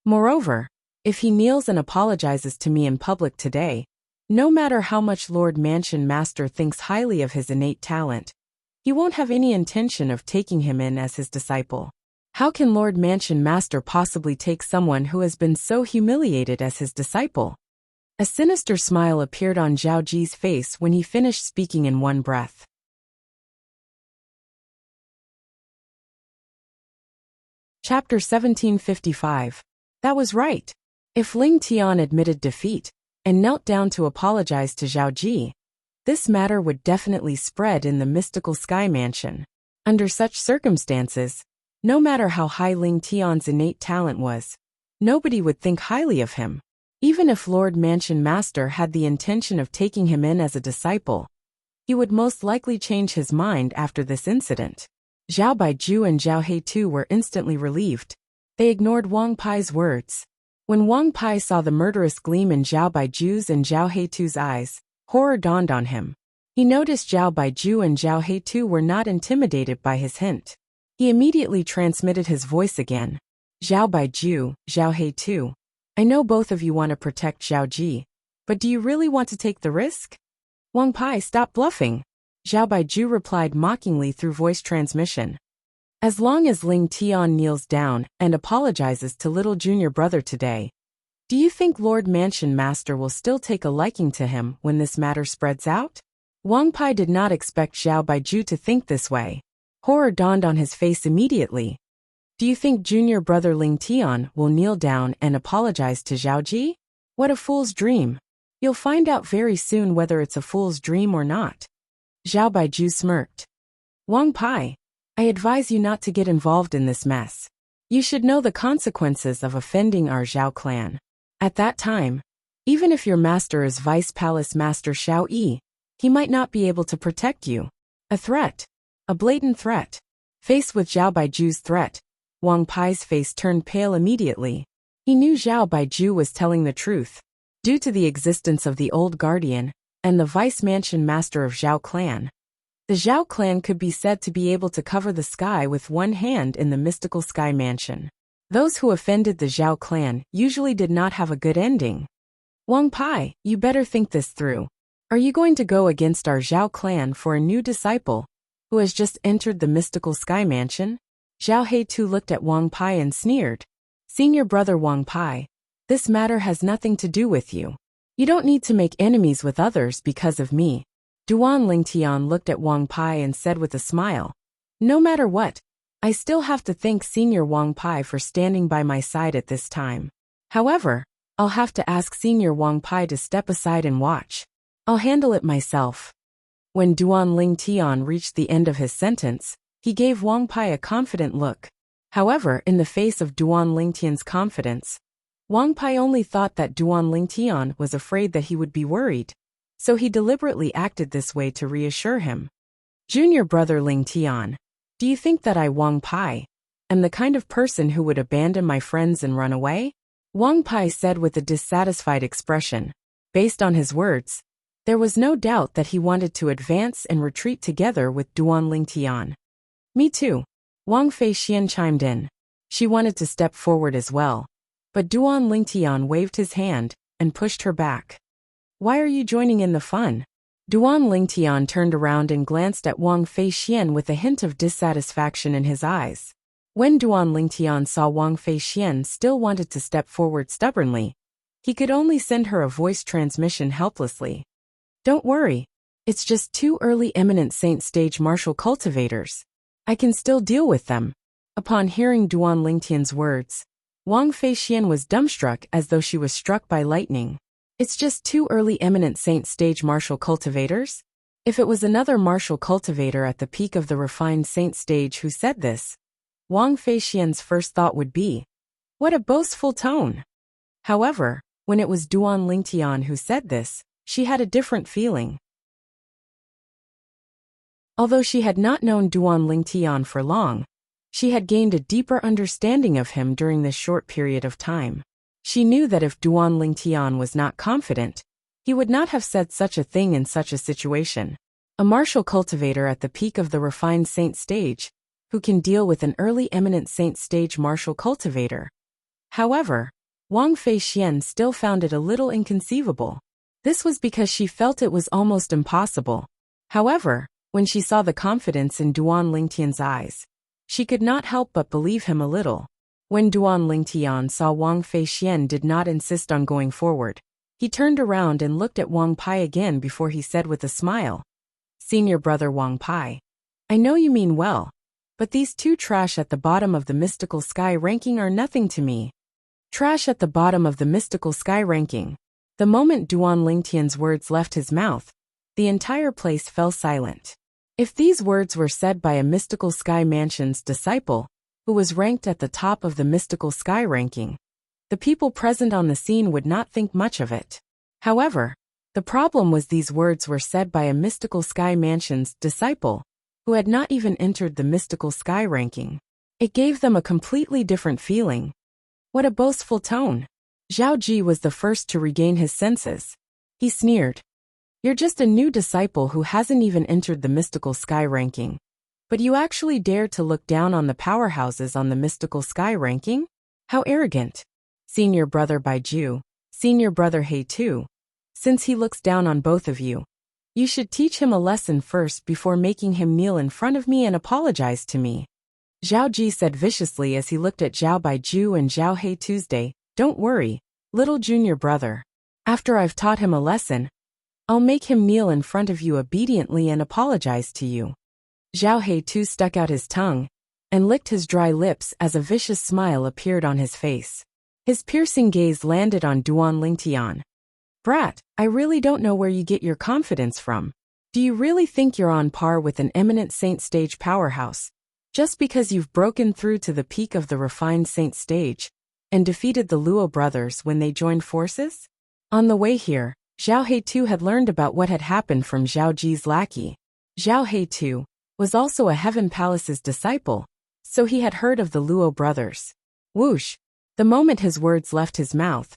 Moreover, if he kneels and apologizes to me in public today, no matter how much Lord Mansion Master thinks highly of his innate talent, he won't have any intention of taking him in as his disciple. How can Lord Mansion Master possibly take someone who has been so humiliated as his disciple? A sinister smile appeared on Zhao Ji's face when he finished speaking in one breath. Chapter 1755. That was right. If Ling Tian admitted defeat and knelt down to apologize to Zhao Ji, this matter would definitely spread in the mystical sky mansion. Under such circumstances, no matter how high Ling Tian's innate talent was, nobody would think highly of him. Even if Lord Mansion Master had the intention of taking him in as a disciple, he would most likely change his mind after this incident. Zhao Baiju and Zhao Heitu were instantly relieved. They ignored Wang Pai's words. When Wang Pai saw the murderous gleam in Zhao Baiju's and Zhao Heitu's eyes, horror dawned on him. He noticed Zhao Baiju and Zhao Heitu were not intimidated by his hint. He immediately transmitted his voice again. Zhao Baiju, Zhao Heitu, I know both of you want to protect Zhao Ji, but do you really want to take the risk? Wang Pai, stop bluffing. Zhao Baiju replied mockingly through voice transmission. As long as Ling Tian kneels down and apologizes to little junior brother today, do you think Lord Mansion Master will still take a liking to him when this matter spreads out? Wang Pai did not expect Zhao Baiju to think this way. Horror dawned on his face immediately. Do you think junior brother Ling Tian will kneel down and apologize to Zhao Ji? What a fool's dream. You'll find out very soon whether it's a fool's dream or not. Zhao Baiju smirked. Wang Pai, I advise you not to get involved in this mess. You should know the consequences of offending our Zhao clan. At that time, even if your master is Vice Palace Master Xiao Yi, he might not be able to protect you. A threat. A blatant threat. Faced with Zhao Baiju's threat, Wang Pai's face turned pale immediately. He knew Zhao Baiju was telling the truth. Due to the existence of the old guardian and the Vice Mansion Master of Zhao clan, the Zhao clan could be said to be able to cover the sky with one hand in the mystical sky mansion. Those who offended the Zhao clan usually did not have a good ending. Wang Pai, you better think this through. Are you going to go against our Zhao clan for a new disciple who has just entered the mystical sky mansion? Zhao Heitu looked at Wang Pai and sneered. Senior brother Wang Pai, this matter has nothing to do with you. You don't need to make enemies with others because of me. Duan Lingtian looked at Wang Pai and said with a smile, no matter what, I still have to thank Senior Wang Pai for standing by my side at this time. However, I'll have to ask Senior Wang Pai to step aside and watch. I'll handle it myself. When Duan Lingtian reached the end of his sentence, he gave Wang Pai a confident look. However, in the face of Duan Lingtian's confidence, Wang Pai only thought that Duan Lingtian was afraid that he would be worried, so he deliberately acted this way to reassure him. Junior brother Lingtian, do you think that I, Wang Pai, am the kind of person who would abandon my friends and run away? Wang Pai said with a dissatisfied expression. Based on his words, there was no doubt that he wanted to advance and retreat together with Duan Lingtian. Me too. Wang Fei Xian chimed in. She wanted to step forward as well, but Duan Lingtian waved his hand and pushed her back. Why are you joining in the fun? Duan Lingtian turned around and glanced at Wang Feixian with a hint of dissatisfaction in his eyes. When Duan Lingtian saw Wang Feixian still wanted to step forward stubbornly, he could only send her a voice transmission helplessly. Don't worry. It's just two early eminent saint stage martial cultivators. I can still deal with them. Upon hearing Duan Lingtian's words, Wang Feixian was dumbstruck as though she was struck by lightning. It's just two early eminent saint stage martial cultivators? If it was another martial cultivator at the peak of the refined saint stage who said this, Wang Feixian's first thought would be, what a boastful tone! However, when it was Duan Lingtian who said this, she had a different feeling. Although she had not known Duan Lingtian for long, she had gained a deeper understanding of him during this short period of time. She knew that if Duan Lingtian was not confident, he would not have said such a thing in such a situation. A martial cultivator at the peak of the refined saint stage, who can deal with an early eminent saint stage martial cultivator. However, Wang Feixian still found it a little inconceivable. This was because she felt it was almost impossible. However, when she saw the confidence in Duan Lingtian's eyes, she could not help but believe him a little. When Duan Lingtian saw Wang Feixian did not insist on going forward, he turned around and looked at Wang Pai again before he said with a smile, Senior brother Wang Pai, I know you mean well, but these two trash at the bottom of the mystical sky ranking are nothing to me. Trash at the bottom of the mystical sky ranking. The moment Duan Lingtian's words left his mouth, the entire place fell silent. If these words were said by a mystical sky mansion's disciple, who was ranked at the top of the mystical sky ranking, the people present on the scene would not think much of it. However, the problem was these words were said by a mystical sky mansion's disciple, who had not even entered the mystical sky ranking. It gave them a completely different feeling. What a boastful tone. Zhao Ji was the first to regain his senses. He sneered. You're just a new disciple who hasn't even entered the mystical sky ranking. But you actually dare to look down on the powerhouses on the mystical sky ranking? How arrogant. Senior brother Baiju, senior brother He too. Since he looks down on both of you, you should teach him a lesson first before making him kneel in front of me and apologize to me. Zhao Ji said viciously as he looked at Zhao Baiju and Zhao He Tuesday. Don't worry, little junior brother. After I've taught him a lesson, I'll make him kneel in front of you obediently and apologize to you. Zhao He Tu stuck out his tongue and licked his dry lips as a vicious smile appeared on his face. His piercing gaze landed on Duan Lingtian. Brat, I really don't know where you get your confidence from. Do you really think you're on par with an eminent saint stage powerhouse, just because you've broken through to the peak of the refined saint stage and defeated the Luo brothers when they joined forces? On the way here, Zhao He Tu had learned about what had happened from Zhao Ji's lackey. Zhao He Tu was also a Heaven Palace's disciple, so he had heard of the Luo brothers. Whoosh! The moment his words left his mouth,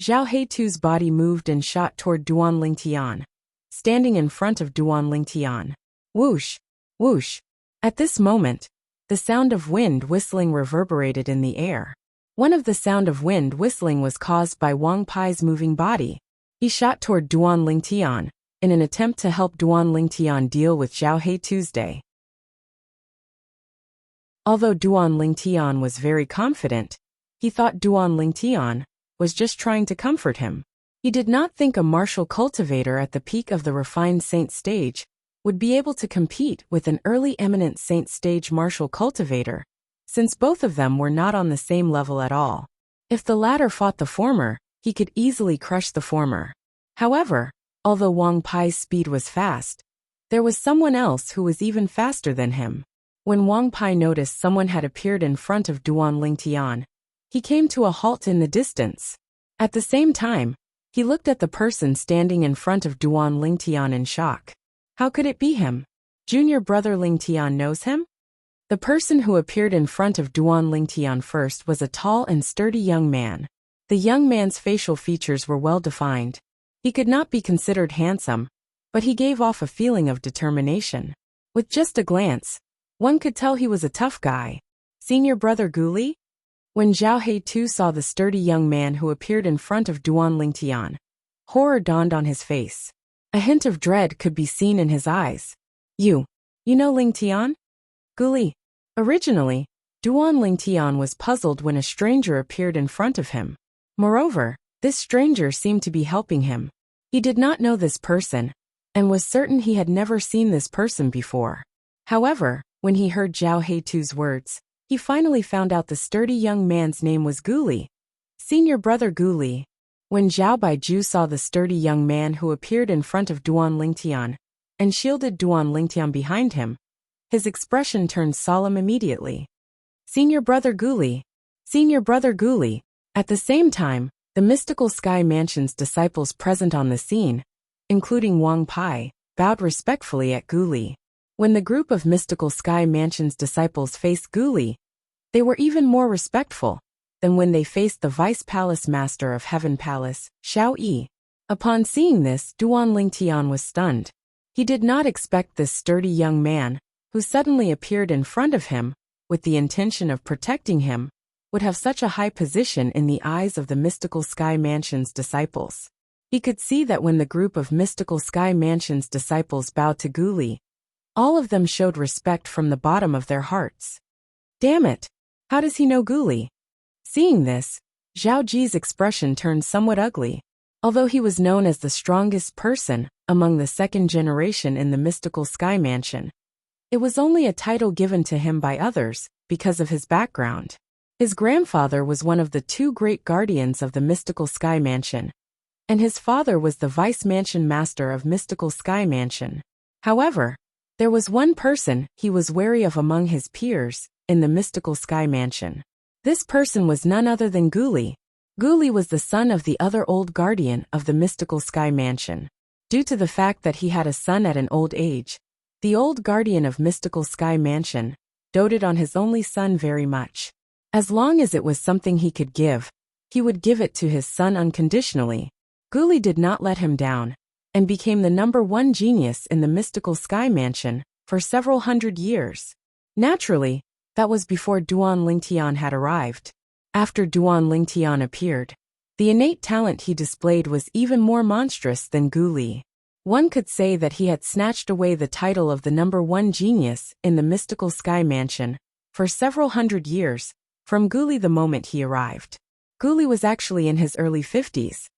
Zhao He Tu's body moved and shot toward Duan Lingtian, standing in front of Duan Lingtian. Whoosh! Whoosh! At this moment, the sound of wind whistling reverberated in the air. One of the sound of wind whistling was caused by Wang Pai's moving body. He shot toward Duan Lingtian, in an attempt to help Duan Lingtian deal with Zhao He Tuesday. Although Duan Lingtian was very confident, he thought Duan Lingtian was just trying to comfort him. He did not think a martial cultivator at the peak of the refined saint stage would be able to compete with an early eminent saint stage martial cultivator, since both of them were not on the same level at all. If the latter fought the former, he could easily crush the former. However, although Wang Pai's speed was fast, there was someone else who was even faster than him. When Wang Pai noticed someone had appeared in front of Duan Lingtian, he came to a halt in the distance. At the same time, he looked at the person standing in front of Duan Lingtian in shock. How could it be him? Junior brother Lingtian knows him? The person who appeared in front of Duan Lingtian first was a tall and sturdy young man. The young man's facial features were well defined. He could not be considered handsome, but he gave off a feeling of determination. With just a glance, one could tell he was a tough guy. Senior brother Guli? When Zhao He Tu saw the sturdy young man who appeared in front of Duan Lingtian, Horror dawned on his face. A hint of dread could be seen in his eyes. You know Ling Tian? Guli. Originally, Duan Ling Tian was puzzled when a stranger appeared in front of him. Moreover, this stranger seemed to be helping him. He did not know this person, and was certain he had never seen this person before. However, when he heard Zhao Heitu's words, he finally found out the sturdy young man's name was Guli. Senior brother Guli. When Zhao Baiju saw the sturdy young man who appeared in front of Duan Lingtian, and shielded Duan Lingtian behind him, his expression turned solemn immediately. Senior brother Guli. Senior brother Guli. At the same time, the Mystical Sky Mansion's disciples present on the scene, including Wang Pai, bowed respectfully at Guli. When the group of Mystical Sky Mansion's disciples faced Guli, they were even more respectful than when they faced the Vice Palace Master of Heaven Palace, Xiao Yi. Upon seeing this, Duan Lingtian was stunned. He did not expect this sturdy young man, who suddenly appeared in front of him, with the intention of protecting him, would have such a high position in the eyes of the Mystical Sky Mansion's disciples. He could see that when the group of Mystical Sky Mansion's disciples bowed to Guli, all of them showed respect from the bottom of their hearts. Damn it! How does he know Guli? Seeing this, Zhao Ji's expression turned somewhat ugly. Although he was known as the strongest person among the second generation in the Mystical Sky Mansion, it was only a title given to him by others because of his background. His grandfather was one of the two great guardians of the Mystical Sky Mansion, and his father was the Vice Mansion Master of Mystical Sky Mansion. However, there was one person he was wary of among his peers in the Mystical Sky Mansion. This person was none other than Guli. Guli was the son of the other old guardian of the Mystical Sky Mansion. Due to the fact that he had a son at an old age, the old guardian of Mystical Sky Mansion doted on his only son very much. As long as it was something he could give, he would give it to his son unconditionally. Guli did not let him down, and became the #1 genius in the Mystical Sky Mansion for several hundred years. Naturally, that was before Duan Lingtian had arrived. After Duan Lingtian appeared, the innate talent he displayed was even more monstrous than Guli. One could say that he had snatched away the title of the #1 genius in the Mystical Sky Mansion for several hundred years from Guli the moment he arrived. Guli was actually in his early 50s.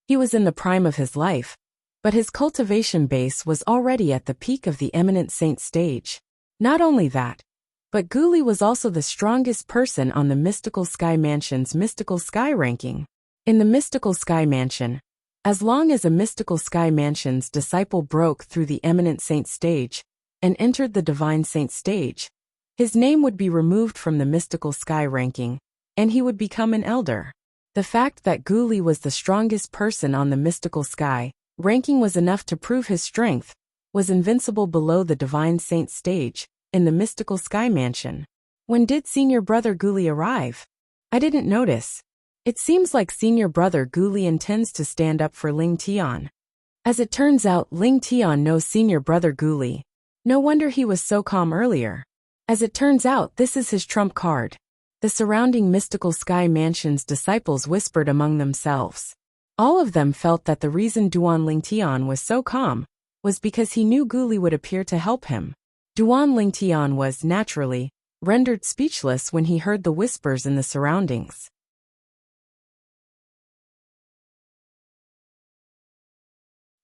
He was in the prime of his life, but his cultivation base was already at the peak of the eminent saint stage. Not only that, but Guli was also the strongest person on the Mystical Sky Mansion's Mystical Sky ranking. In the Mystical Sky Mansion, as long as a Mystical Sky Mansion's disciple broke through the eminent saint stage and entered the divine saint stage, his name would be removed from the Mystical Sky ranking, and he would become an elder. The fact that Guli was the strongest person on the Mystical Sky ranking was enough to prove his strength, was invincible below the divine saint stage in the Mystical Sky Mansion. When did senior brother Guli arrive? I didn't notice. It seems like senior brother Guli intends to stand up for Ling Tian. As it turns out, Ling Tian knows senior brother Guli. No wonder he was so calm earlier. As it turns out, this is his trump card. The surrounding Mystical Sky Mansion's disciples whispered among themselves. All of them felt that the reason Duan Lingtian was so calm was because he knew Guli would appear to help him. Duan Lingtian was, naturally, rendered speechless when he heard the whispers in the surroundings.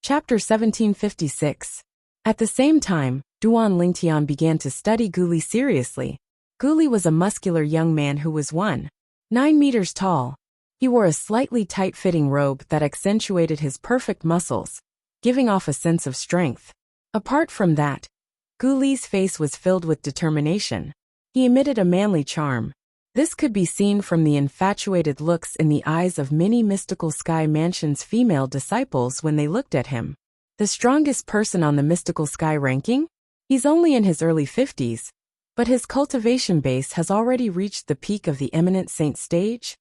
Chapter 1756. At the same time, Duan Lingtian began to study Guli seriously. Guli was a muscular young man who was 1.9 meters tall. He wore a slightly tight-fitting robe that accentuated his perfect muscles, giving off a sense of strength. Apart from that, Guli's face was filled with determination. He emitted a manly charm. This could be seen from the infatuated looks in the eyes of many Mystical Sky Mansion's female disciples when they looked at him. The strongest person on the Mystical Sky ranking? He's only in his early 50s, but his cultivation base has already reached the peak of the eminent saint stage.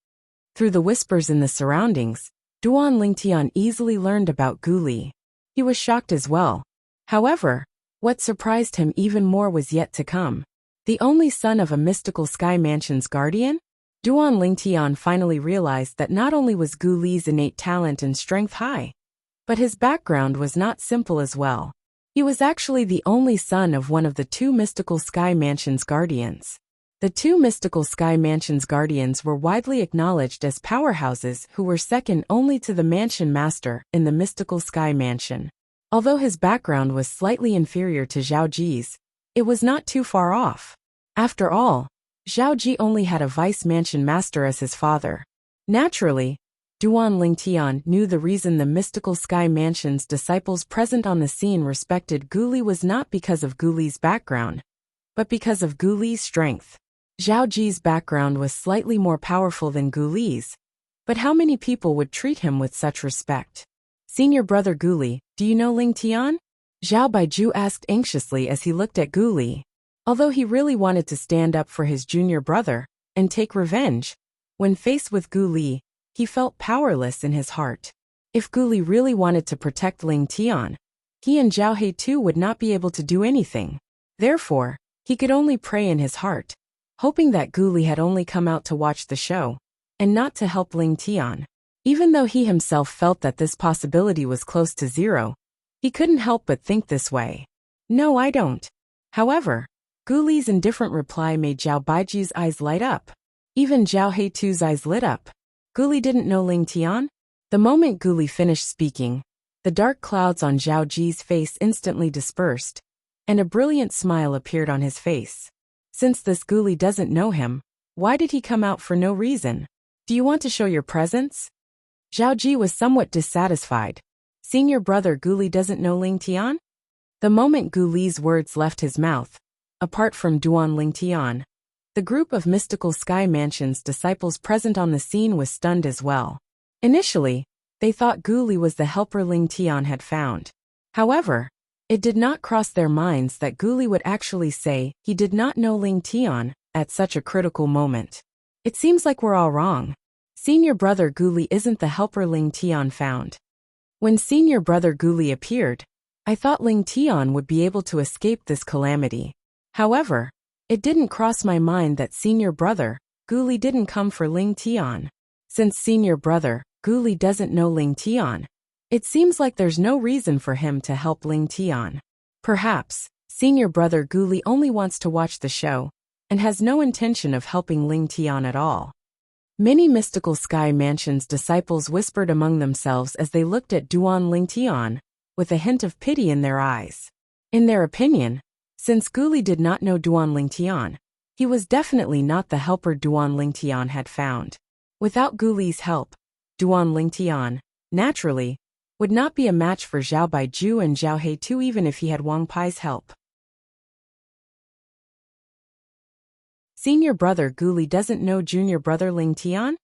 Through the whispers in the surroundings, Duan Lingtian easily learned about Guli. He was shocked as well. However, what surprised him even more was yet to come. The only son of a Mystical Sky Mansion's guardian? Duan Lingtian finally realized that not only was Gu Li's innate talent and strength high, but his background was not simple as well. He was actually the only son of one of the two mystical Sky Mansion's guardians. The two mystical Sky Mansion's guardians were widely acknowledged as powerhouses who were second only to the Mansion Master in the mystical Sky Mansion. Although his background was slightly inferior to Zhao Ji's, it was not too far off. After all, Zhao Ji only had a Vice Mansion Master as his father. Naturally, Duan Lingtian knew the reason the mystical Sky Mansion's disciples present on the scene respected Gu Li was not because of Gu Li's background, but because of Gu Li's strength. Zhao Ji's background was slightly more powerful than Gu Li's, but how many people would treat him with such respect? Senior brother Gu Li, do you know Lingtian? Zhao Baiju asked anxiously as he looked at Gu Li. Although he really wanted to stand up for his junior brother and take revenge, when faced with Gu Li, he felt powerless in his heart. If Gu Li really wanted to protect Lingtian, he and Zhao He too would not be able to do anything. Therefore, he could only pray in his heart, hoping that Gu Li had only come out to watch the show, and not to help Lingtian. Even though he himself felt that this possibility was close to zero, he couldn't help but think this way. No, I don't. However, Gu Li's indifferent reply made Zhao Baiji's eyes light up. Even Zhao Heitu's eyes lit up. Gu Li didn't know Lingtian? The moment Gu Li finished speaking, the dark clouds on Zhao Ji's face instantly dispersed, and a brilliant smile appeared on his face. Since this Gu Li doesn't know him, why did he come out for no reason? Do you want to show your presence? Zhao Ji was somewhat dissatisfied. Senior brother Gu Li doesn't know Lingtian? The moment Gu Li's words left his mouth, apart from Duan Lingtian, the group of mystical Sky Mansion's disciples present on the scene was stunned as well. Initially, they thought Gu Li was the helper Lingtian had found. However, it did not cross their minds that Gu Li would actually say he did not know Lingtian at such a critical moment. It seems like we're all wrong. Senior brother Gu Li isn't the helper Lingtian found. When senior brother Gu Li appeared, I thought Lingtian would be able to escape this calamity. However, it didn't cross my mind that senior brother Gu Li didn't come for Lingtian. Since senior brother Gu Li doesn't know Lingtian, it seems like there's no reason for him to help Lingtian. Perhaps, senior brother Gu Li only wants to watch the show and has no intention of helping Lingtian at all. Many mystical Sky Mansion's disciples whispered among themselves as they looked at Duan Lingtian, with a hint of pity in their eyes. In their opinion, since Gu Li did not know Duan Lingtian, he was definitely not the helper Duan Lingtian had found. Without Gu Li's help, Duan Lingtian, naturally, would not be a match for Zhao Baiju and Zhao Heitu even if he had Wang Pai's help. Senior brother Gu Li doesn't know junior brother Lingtian?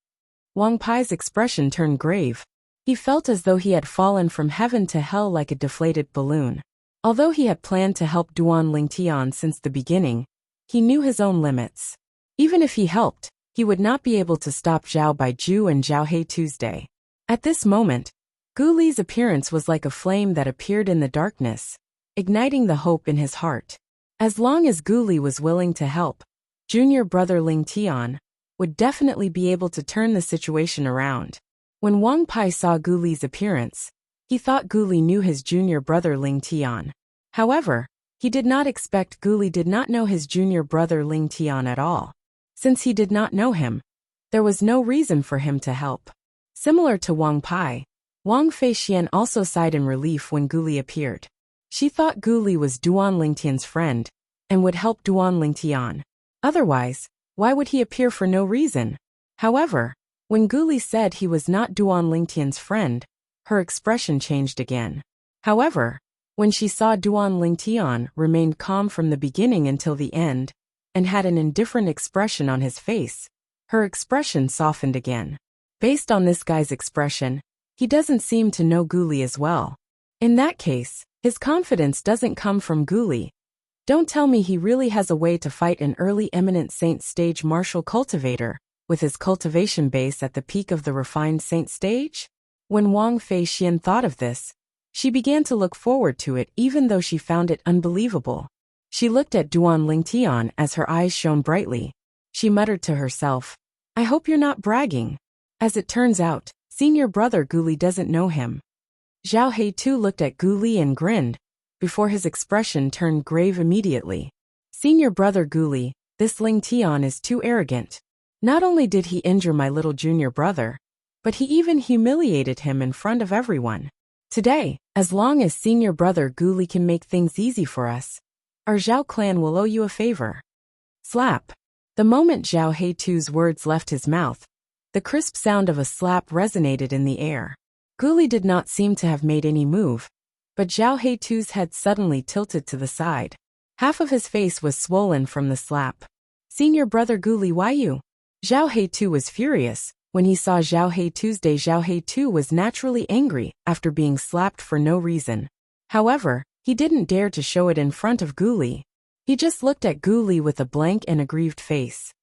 Wang Pai's expression turned grave. He felt as though he had fallen from heaven to hell like a deflated balloon. Although he had planned to help Duan Lingtian since the beginning, he knew his own limits. Even if he helped, he would not be able to stop Zhao Baiju and Zhao Heitu's day. At this moment, Gu Li's appearance was like a flame that appeared in the darkness, igniting the hope in his heart. As long as Gu Li was willing to help, junior brother Lingtian would definitely be able to turn the situation around. When Wang Pai saw Gu Li's appearance, he thought Gu Li knew his junior brother Lingtian. However, he did not expect Gu Li did not know his junior brother Lingtian at all. Since he did not know him, there was no reason for him to help. Similar to Wang Pai, Wang Feixian also sighed in relief when Gu Li appeared. She thought Gu Li was Duan Lingtian's friend and would help Duan Lingtian. Otherwise, why would he appear for no reason? However, when Gu Li said he was not Duan Lingtian's friend, her expression changed again. However, when she saw Duan Lingtian remained calm from the beginning until the end, and had an indifferent expression on his face, her expression softened again. Based on this guy's expression, he doesn't seem to know Gu Li as well. In that case, his confidence doesn't come from Gu Li. Don't tell me he really has a way to fight an early eminent saint stage martial cultivator, with his cultivation base at the peak of the refined saint stage? When Wang Feixian thought of this, she began to look forward to it even though she found it unbelievable. She looked at Duan Lingtian as her eyes shone brightly. She muttered to herself, I hope you're not bragging. As it turns out, senior brother Gu Li doesn't know him. Zhao Heitu looked at Gu Li and grinned, before his expression turned grave immediately. Senior brother Gu Li, this Ling Tian is too arrogant. Not only did he injure my little junior brother, but he even humiliated him in front of everyone. Today, as long as senior brother Gu Li can make things easy for us, our Zhao clan will owe you a favor. Slap. The moment Zhao Heitu's words left his mouth, the crisp sound of a slap resonated in the air. Gu Li did not seem to have made any move, but Zhao Heitu's head suddenly tilted to the side. Half of his face was swollen from the slap. Senior brother Gu Li, why you? Zhao Heitu was furious. When he saw Zhao Heitu's day, Zhao Heitu was naturally angry after being slapped for no reason. However, he didn't dare to show it in front of Gu Li. He just looked at Gu Li with a blank and aggrieved face.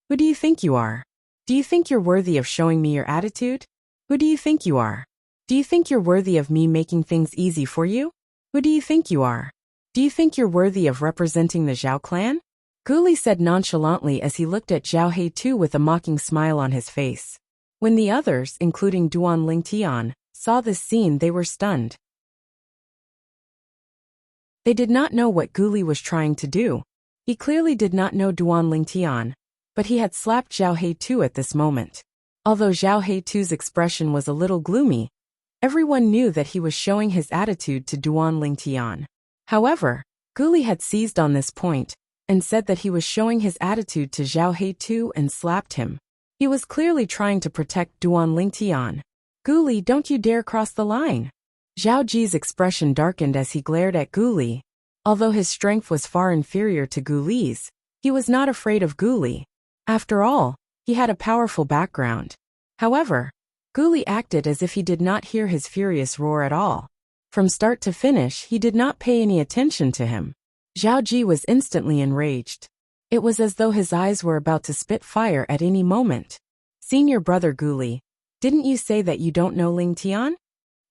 Who do you think you are? Do you think you're worthy of showing me your attitude? Who do you think you are? Do you think you're worthy of me making things easy for you? Who do you think you are? Do you think you're worthy of representing the Zhao clan? Gu Li said nonchalantly as he looked at Zhao Heitu with a mocking smile on his face. When the others, including Duan Lingtian, saw this scene, they were stunned. They did not know what Gu Li was trying to do. He clearly did not know Duan Lingtian, but he had slapped Zhao Heitu at this moment. Although Zhao Heitu's expression was a little gloomy, everyone knew that he was showing his attitude to Duan Lingtian. However, Gu Li had seized on this point and said that he was showing his attitude to Zhao Heitu and slapped him. He was clearly trying to protect Duan Lingtian. Gu Li, don't you dare cross the line. Zhao Ji's expression darkened as he glared at Gu Li. Although his strength was far inferior to Gu Li's, he was not afraid of Gu Li. After all, he had a powerful background. However, Gu Li acted as if he did not hear his furious roar at all. From start to finish, he did not pay any attention to him. Zhao Ji was instantly enraged. It was as though his eyes were about to spit fire at any moment. Senior brother Gu Li, didn't you say that you don't know Ling Tian?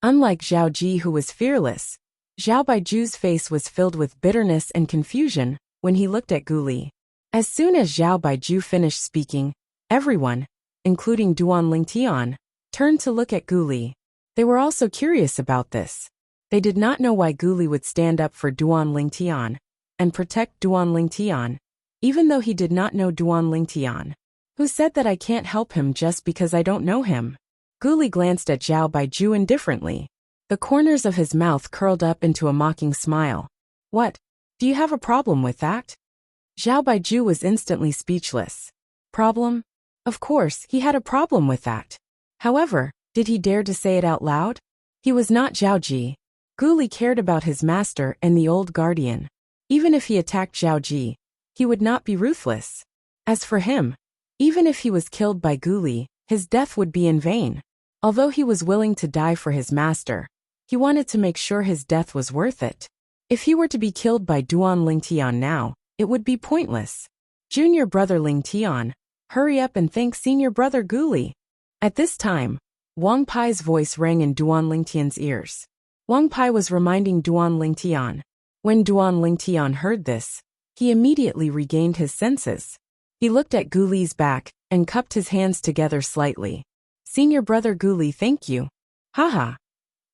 Unlike Zhao Ji, who was fearless, Zhao Baiju's face was filled with bitterness and confusion when he looked at Gu Li. As soon as Zhao Baiju finished speaking, everyone, including Duan Lingtian, turned to look at Gu Li. They were also curious about this. They did not know why Gu Li would stand up for Duan Lingtian and protect Duan Lingtian, even though he did not know Duan Lingtian. Who said that I can't help him just because I don't know him? Gu Li glanced at Zhao Baiju indifferently. The corners of his mouth curled up into a mocking smile. What? Do you have a problem with that? Zhao Baiju was instantly speechless. Problem? Of course, he had a problem with that. However, did he dare to say it out loud? He was not Zhao Ji. Gu Li cared about his master and the old guardian. Even if he attacked Zhao Ji, he would not be ruthless. As for him, even if he was killed by Gu Li, his death would be in vain. Although he was willing to die for his master, he wanted to make sure his death was worth it. If he were to be killed by Duan Lingtian now, it would be pointless. Junior brother Lingtian, hurry up and thank senior brother Gu Li. At this time, Wang Pai's voice rang in Duan Lingtian's ears. Wang Pai was reminding Duan Lingtian. When Duan Lingtian heard this, he immediately regained his senses. He looked at Gu Li's back and cupped his hands together slightly. Senior brother Gu Li, thank you. Haha.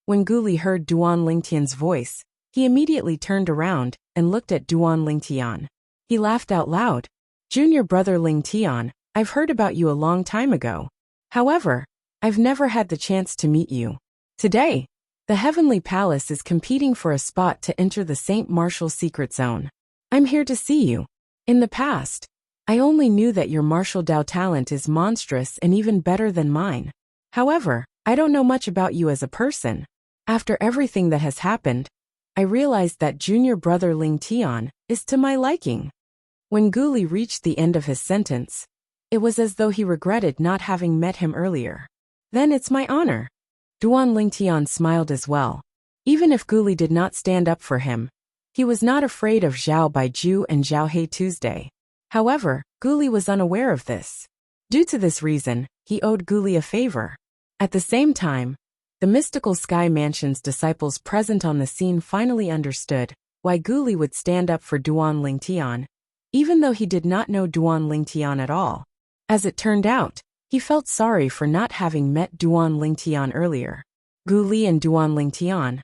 When Gu Li heard Duan Lingtian's voice, he immediately turned around and looked at Duan Lingtian. He laughed out loud. Junior brother Lingtian, I've heard about you a long time ago. However, I've never had the chance to meet you. Today, the Heavenly Palace is competing for a spot to enter the Saint Martial Secret Zone. I'm here to see you. In the past, I only knew that your martial Dao talent is monstrous and even better than mine. However, I don't know much about you as a person. After everything that has happened, I realized that junior brother Ling Tian is to my liking. When Gu Li reached the end of his sentence, it was as though he regretted not having met him earlier. Then it's my honor. Duan Lingtian smiled as well. Even if Gu Li did not stand up for him, he was not afraid of Zhao Baiju and Zhao Heitu's day. However, Gu Li was unaware of this. Due to this reason, he owed Gu Li a favor. At the same time, the mystical Sky Mansion's disciples present on the scene finally understood why Gu Li would stand up for Duan Lingtian, even though he did not know Duan Lingtian at all. As it turned out, he felt sorry for not having met Duan Lingtian earlier. Gu Li and Duan Lingtian.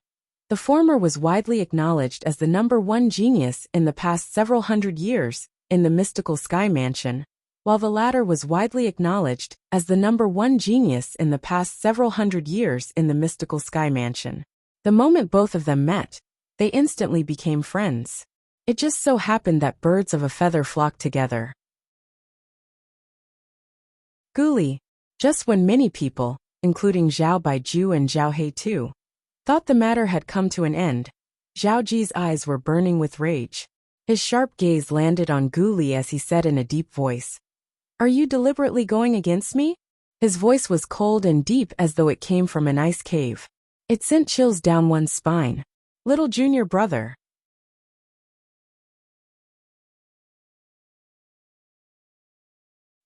The former was widely acknowledged as the #1 genius in the past several hundred years in the mystical sky mansion, while the latter was widely acknowledged as the #1 genius in the past several hundred years in the mystical sky mansion. The moment both of them met, they instantly became friends. It just so happened that birds of a feather flocked together. Gu Li, just when many people, including Zhao Baiju and Zhao He too, thought the matter had come to an end, Zhao Ji's eyes were burning with rage. His sharp gaze landed on Gu Li as he said in a deep voice, "Are you deliberately going against me?" His voice was cold and deep as though it came from an ice cave. It sent chills down one's spine. Little junior brother.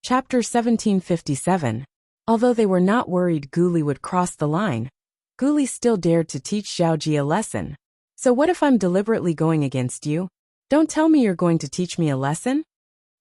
Chapter 1757. Although they were not worried Gu Li would cross the line, Gu Li still dared to teach Zhao Ji a lesson. "So what if I'm deliberately going against you? Don't tell me you're going to teach me a lesson?"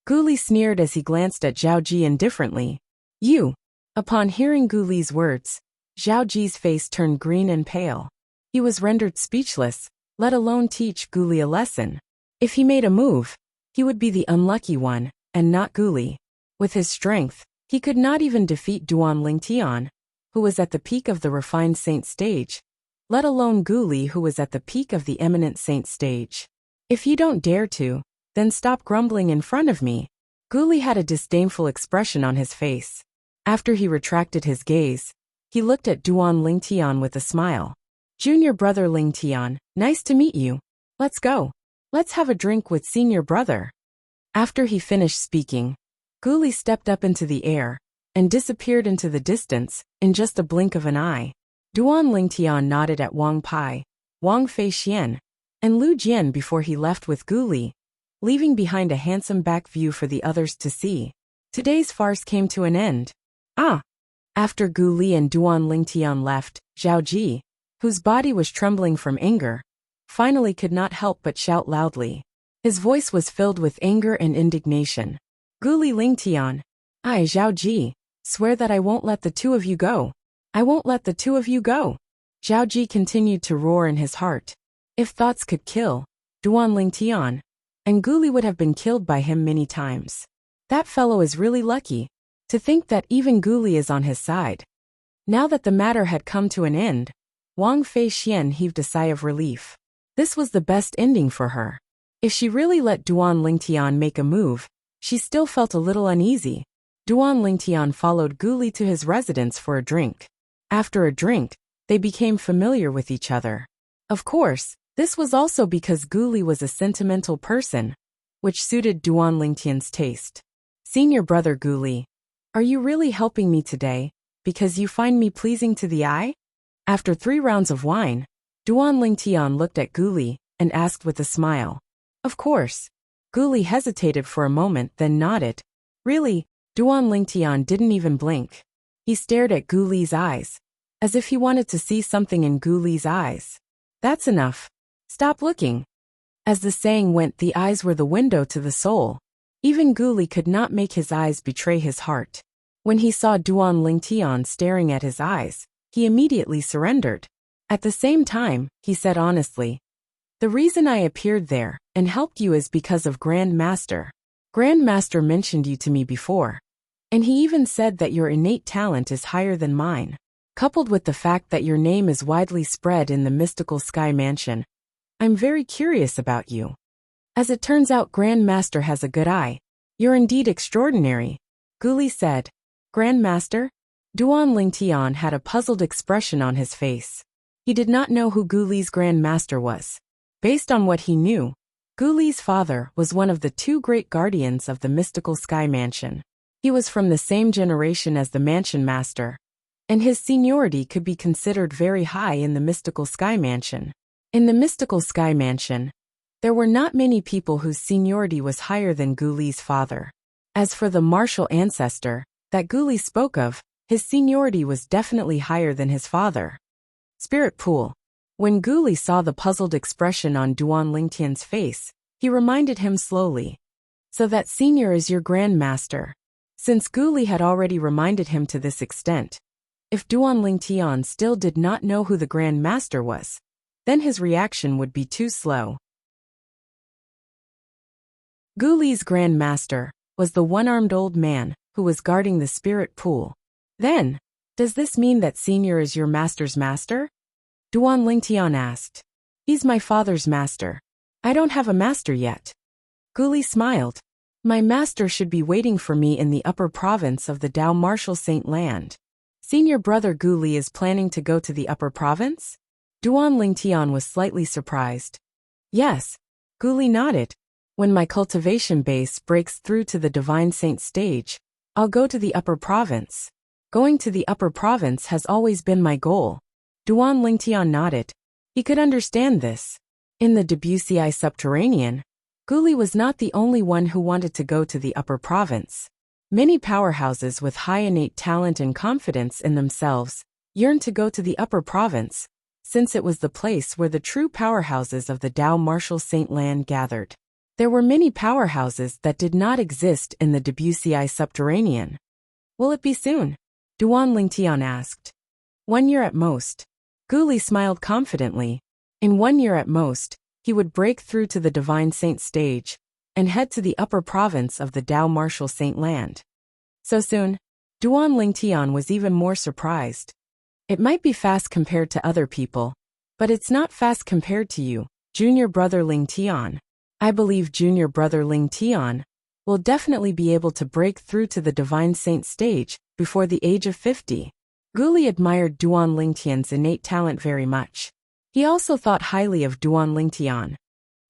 Gu Li sneered as he glanced at Zhao Ji indifferently. "You." Upon hearing Gu Li's words, Zhao Ji's face turned green and pale. He was rendered speechless, let alone teach Gu Li a lesson. If he made a move, he would be the unlucky one, and not Gu Li. With his strength, he could not even defeat Duan Lingtian, who was at the peak of the refined saint stage, let alone Gu Li, who was at the peak of the eminent saint stage. "If you don't dare to, then stop grumbling in front of me." Gu Li had a disdainful expression on his face. After he retracted his gaze, he looked at Duan Lingtian with a smile. "Junior brother Lingtian, nice to meet you. Let's go. Let's have a drink with senior brother." After he finished speaking, Gu Li stepped up into the air and disappeared into the distance in just a blink of an eye. Duan Lingtian nodded at Wang Pai, Wang Feixian, and Lu Jian before he left with Gu Li, leaving behind a handsome back view for the others to see. Today's farce came to an end. After Gu Li and Duan Lingtian left, Zhao Ji, whose body was trembling from anger, finally could not help but shout loudly. His voice was filled with anger and indignation. "Gu Li Lingtian, I, Zhao Ji, swear that I won't let the two of you go. I won't let the two of you go." Zhao Ji continued to roar in his heart. If thoughts could kill, Duan Lingtian, and Gu Li would have been killed by him many times. That fellow is really lucky. To think that even Gu Li is on his side. Now that the matter had come to an end, Wang Feixian heaved a sigh of relief. This was the best ending for her. If she really let Duan Lingtian make a move, she still felt a little uneasy. Duan Lingtian followed Gu Li to his residence for a drink. After a drink, they became familiar with each other. Of course, this was also because Gu Li was a sentimental person, which suited Duan Lingtian's taste. "Senior brother Gu Li, are you really helping me today, because you find me pleasing to the eye?" After 3 rounds of wine, Duan Lingtian looked at Gu Li and asked with a smile. "Of course." Gu Li hesitated for a moment, then nodded. "Really?" Duan Lingtian didn't even blink. He stared at Gu Li's eyes, as if he wanted to see something in Gu Li's eyes. "That's enough. Stop looking." As the saying went, the eyes were the window to the soul. Even Gu Li could not make his eyes betray his heart. When he saw Duan Lingtian staring at his eyes, he immediately surrendered. At the same time, he said honestly, "The reason I appeared there and helped you is because of Grand Master. Grand Master mentioned you to me before, and he even said that your innate talent is higher than mine. Coupled with the fact that your name is widely spread in the mystical sky mansion, I'm very curious about you. As it turns out, Grand Master has a good eye. You're indeed extraordinary." Gu Li said. "Grand Master?" Duan Lingtian had a puzzled expression on his face. He did not know who Gu Li's Grand Master was. Based on what he knew, Gu Li's father was one of the 2 great guardians of the mystical sky mansion. He was from the same generation as the mansion master, and his seniority could be considered very high in the mystical sky mansion. In the mystical sky mansion, there were not many people whose seniority was higher than Gu Li's father. As for the martial ancestor that Gu Li spoke of, his seniority was definitely higher than his father. Spirit pool. When Gu Li saw the puzzled expression on Duan Lingtian's face, he reminded him slowly. "So that senior is your Grand Master." Since Guli had already reminded him to this extent, if Duan Lingtian still did not know who the Grand Master was, then his reaction would be too slow. Guli's Grand Master was the one-armed old man who was guarding the spirit pool. Then, does this mean that Senior is your master's master? Duan Lingtian asked. He's my father's master. I don't have a master yet. Guli smiled. My master should be waiting for me in the upper province of the Dao Martial Saint Land. Senior brother Guli is planning to go to the upper province? Duan Lingtian was slightly surprised. Yes. Guli nodded. When my cultivation base breaks through to the Divine Saint stage, I'll go to the upper province. Going to the upper province has always been my goal. Duan Lingtian nodded. He could understand this. In the Wuxia subterranean, Guli was not the only one who wanted to go to the upper province. Many powerhouses with high innate talent and confidence in themselves yearned to go to the upper province, since it was the place where the true powerhouses of the Dao Martial Saint Land gathered. There were many powerhouses that did not exist in the Wuxia subterranean. Will it be soon? Duan Lingtian asked. 1 year at most. Guli smiled confidently. In 1 year at most, he would break through to the Divine Saint stage and head to the upper province of the Dao Martial Saint Land. So soon? Duan Lingtian was even more surprised. It might be fast compared to other people, but it's not fast compared to you, junior brother Lingtian. I believe junior brother Lingtian will definitely be able to break through to the Divine Saint stage before the age of 50. Guli admired Duan Lingtian's innate talent very much. He also thought highly of Duan Lingtian.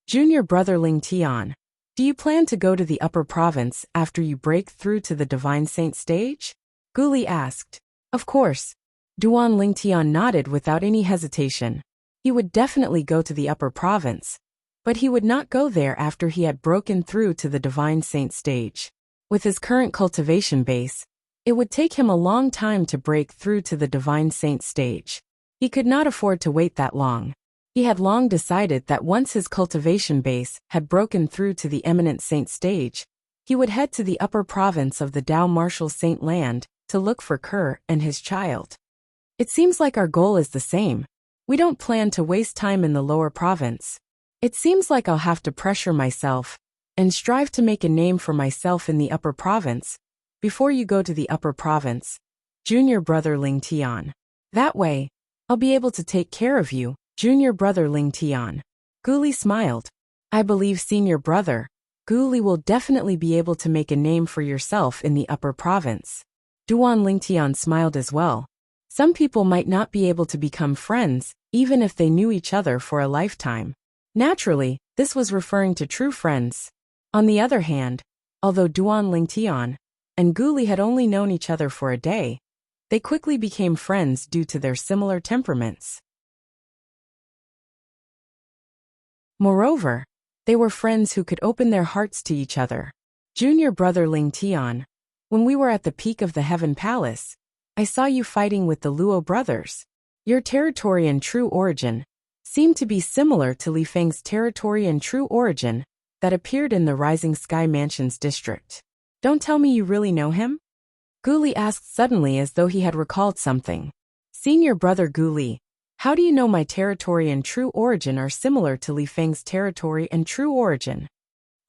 Junior brother Lingtian, do you plan to go to the upper province after you break through to the Divine Saint stage? Guli asked. Of course. Duan Lingtian nodded without any hesitation. He would definitely go to the upper province, but he would not go there after he had broken through to the Divine Saint stage. With his current cultivation base, it would take him a long time to break through to the Divine Saint stage. He could not afford to wait that long. He had long decided that once his cultivation base had broken through to the Eminent Saint stage, he would head to the upper province of the Dao Martial Saint Land to look for Kerr and his child. It seems like our goal is the same. We don't plan to waste time in the lower province. It seems like I'll have to pressure myself and strive to make a name for myself in the upper province before you go to the upper province, junior brother Lingtian. That way, I'll be able to take care of you, junior brother Lingtian. Guli smiled. I believe senior brother, Guli will definitely be able to make a name for yourself in the upper province. Duan Lingtian smiled as well. Some people might not be able to become friends, even if they knew each other for a lifetime. Naturally, this was referring to true friends. On the other hand, although Duan Lingtian and Guli had only known each other for a day, they quickly became friends due to their similar temperaments. Moreover, they were friends who could open their hearts to each other. Junior brother Lingtian, when we were at the peak of the Heaven Palace, I saw you fighting with the Luo brothers. Your territory and true origin seemed to be similar to Li Feng's territory and true origin that appeared in the Rising Sky Mansion's district. Don't tell me you really know him? Guli asked suddenly as though he had recalled something. Senior brother Guli, how do you know my territory and true origin are similar to Li Feng's territory and true origin?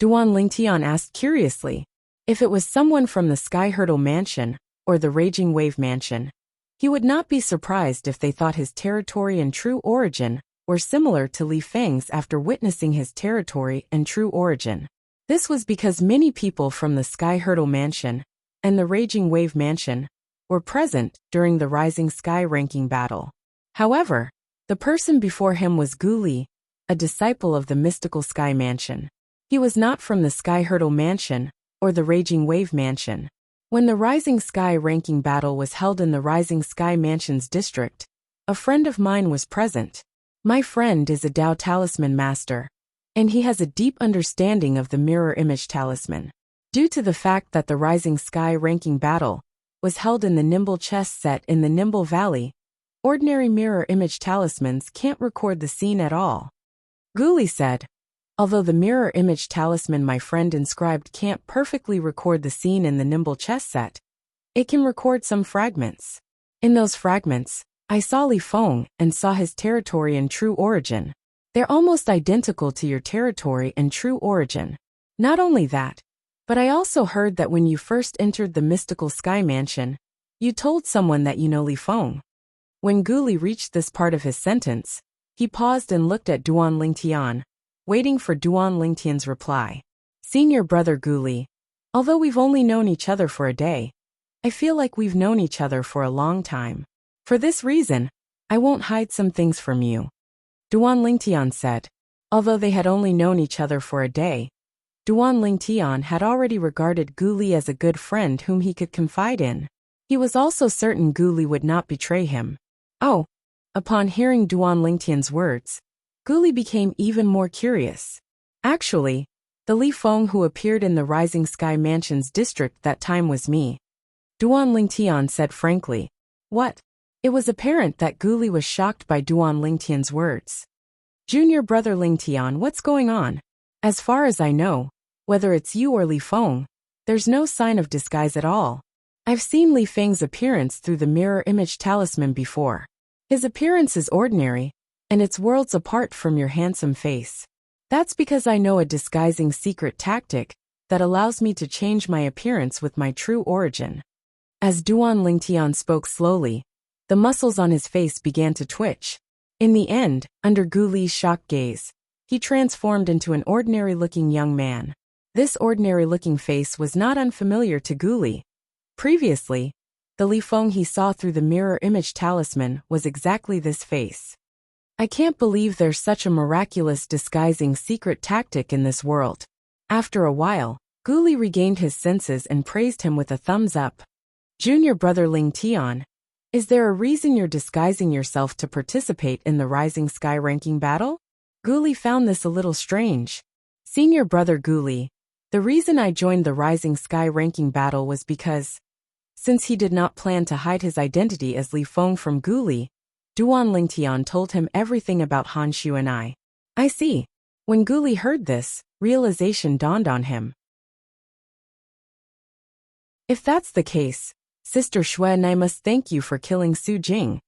Duan Lingtian asked curiously. If it was someone from the Sky Hurdle Mansion or the Raging Wave Mansion, he would not be surprised if they thought his territory and true origin were similar to Li Feng's after witnessing his territory and true origin. This was because many people from the Sky Hurdle Mansion and the Raging Wave Mansion were present during the Rising Sky ranking battle. However, the person before him was Guli, a disciple of the Mystical Sky Mansion. He was not from the Sky Hurdle Mansion or the Raging Wave Mansion. When the Rising Sky ranking battle was held in the Rising Sky Mansion's district, a friend of mine was present. My friend is a Dao Talisman Master, and he has a deep understanding of the Mirror Image Talisman. Due to the fact that the Rising Sky ranking battle was held in the Nimble chess set in the Nimble Valley, ordinary Mirror Image Talismans can't record the scene at all. Guli said, Although the mirror image talisman my friend inscribed can't perfectly record the scene in the nimble chess set, it can record some fragments. In those fragments, I saw Li Feng and saw his territory and true origin. They're almost identical to your territory and true origin. Not only that, but I also heard that when you first entered the mystical sky mansion, you told someone that you know Li Feng. When Guli reached this part of his sentence, he paused and looked at Duan Lingtian, waiting for Duan Lingtian's reply. Senior brother Guli, although we've only known each other for a day, I feel like we've known each other for a long time. For this reason, I won't hide some things from you. Duan Lingtian said. Although they had only known each other for a day, Duan Lingtian had already regarded Guli as a good friend whom he could confide in. He was also certain Guli would not betray him. Oh! Upon hearing Duan Lingtian's words, Guli became even more curious. Actually, the Li Feng who appeared in the Rising Sky Mansion's district that time was me. Duan Lingtian said frankly. What? It was apparent that Guli was shocked by Duan Lingtian's words. Junior brother Lingtian, what's going on? As far as I know, whether it's you or Li Feng, there's no sign of disguise at all. I've seen Li Feng's appearance through the mirror image talisman before. His appearance is ordinary, and it's worlds apart from your handsome face. That's because I know a disguising secret tactic that allows me to change my appearance with my true origin. As Duan Lingtian spoke slowly, the muscles on his face began to twitch. In the end, under Guli's shocked gaze, he transformed into an ordinary-looking young man. This ordinary-looking face was not unfamiliar to Guli. Previously, the Li Feng he saw through the mirror image talisman was exactly this face. I can't believe there's such a miraculous disguising secret tactic in this world. After a while, Guli regained his senses and praised him with a thumbs up. Junior brother Lingtian, is there a reason you're disguising yourself to participate in the Rising Sky ranking battle? Guli found this a little strange. Senior brother Guli, the reason I joined the Rising Sky ranking battle was because, since he did not plan to hide his identity as Li Feng from Guli, Duan Lingtian told him everything about Han Shu and I. I see. When Guli heard this, realization dawned on him. If that's the case, Sister Xue and I must thank you for killing Su Jing,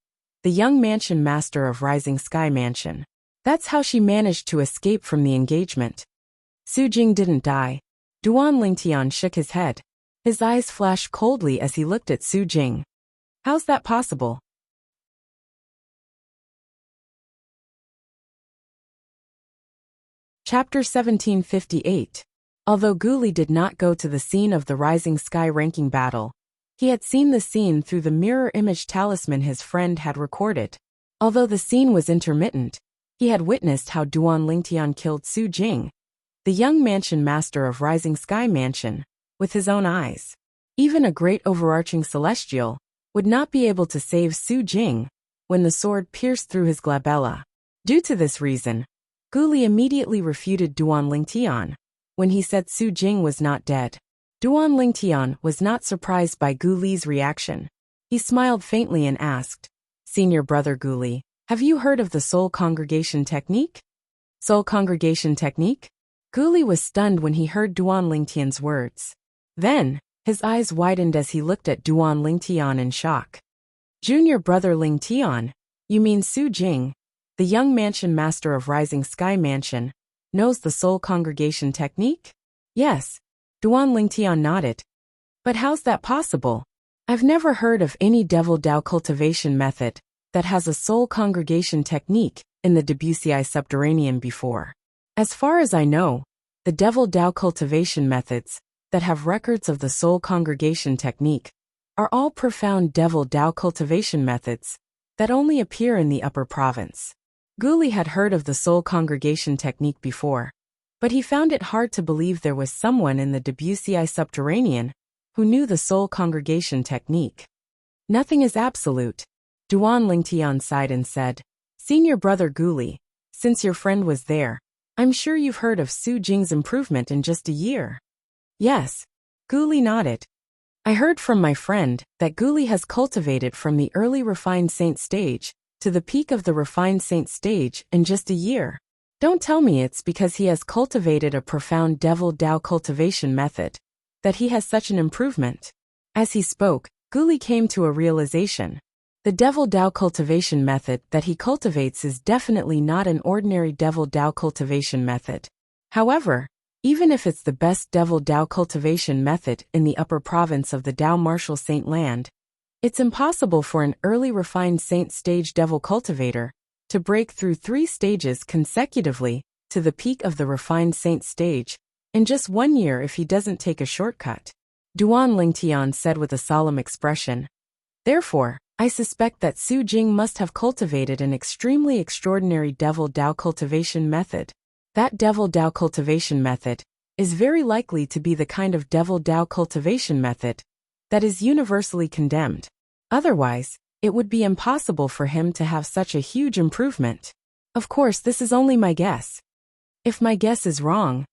the young mansion master of Rising Sky Mansion. That's how she managed to escape from the engagement. Su Jing didn't die. Duan Lingtian shook his head. His eyes flashed coldly as he looked at Su Jing. How's that possible? Chapter 1758. Although Guli did not go to the scene of the Rising Sky ranking battle, he had seen the scene through the mirror image talisman his friend had recorded. Although the scene was intermittent, he had witnessed how Duan Lingtian killed Su Jing, the young mansion master of Rising Sky Mansion, with his own eyes. Even a great overarching celestial would not be able to save Su Jing when the sword pierced through his glabella. Due to this reason, Guli immediately refuted Duan Lingtian when he said Su Jing was not dead. Duan Lingtian was not surprised by Guli's reaction. He smiled faintly and asked, Senior brother Guli, have you heard of the soul congregation technique? Soul congregation technique? Guli was stunned when he heard Duan Lingtian's words. Then, his eyes widened as he looked at Duan Lingtian in shock. Junior brother Lingtian, you mean Su Jing, the young mansion master of Rising Sky Mansion, knows the soul congregation technique? Yes. Duan Lingtian nodded. But how's that possible? I've never heard of any devil Dao cultivation method that has a soul congregation technique in the Debussy subterranean before. As far as I know, the devil Dao cultivation methods that have records of the soul congregation technique are all profound devil Dao cultivation methods that only appear in the upper province. Guli had heard of the soul congregation technique before, but he found it hard to believe there was someone in the Debussy subterranean who knew the soul congregation technique. Nothing is absolute. Duan Lingtian sighed and said, Senior brother Guli, since your friend was there, I'm sure you've heard of Su Jing's improvement in just a year. Yes. Guli nodded. I heard from my friend that Guli has cultivated from the early refined saint stage to the peak of the refined saint stage in just a year. Don't tell me it's because he has cultivated a profound devil Dao cultivation method that he has such an improvement. As he spoke, Guli came to a realization. The devil Dao cultivation method that he cultivates is definitely not an ordinary devil Dao cultivation method. However, even if it's the best devil Dao cultivation method in the upper province of the Dao martial saint land, it's impossible for an early refined saint stage devil cultivator to break through 3 stages consecutively to the peak of the refined saint stage in just 1 year if he doesn't take a shortcut. Duan Lingtian said with a solemn expression. Therefore, I suspect that Su Jing must have cultivated an extremely extraordinary devil Dao cultivation method. That devil Dao cultivation method is very likely to be the kind of devil Dao cultivation method that is universally condemned. Otherwise, it would be impossible for him to have such a huge improvement. Of course, this is only my guess. If my guess is wrong,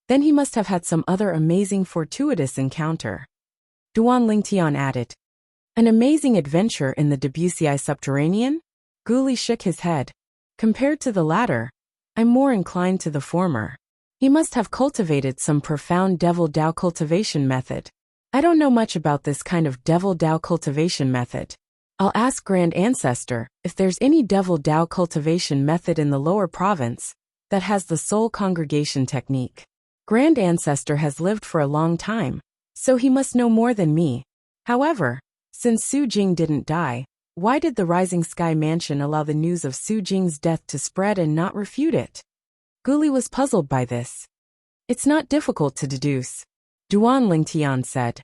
then he must have had some other amazing fortuitous encounter. Duan Lingtian added. An amazing adventure in the Debussy subterranean? Guli shook his head. Compared to the latter, I'm more inclined to the former. He must have cultivated some profound devil Dao cultivation method. I don't know much about this kind of devil Dao cultivation method. I'll ask Grand Ancestor if there's any devil Dao cultivation method in the lower province that has the soul congregation technique. Grand Ancestor has lived for a long time, so he must know more than me. However, since Su Jing didn't die, why did the Rising Sky Mansion allow the news of Su Jing's death to spread and not refute it? Guli was puzzled by this. It's not difficult to deduce. Duan Lingtian said.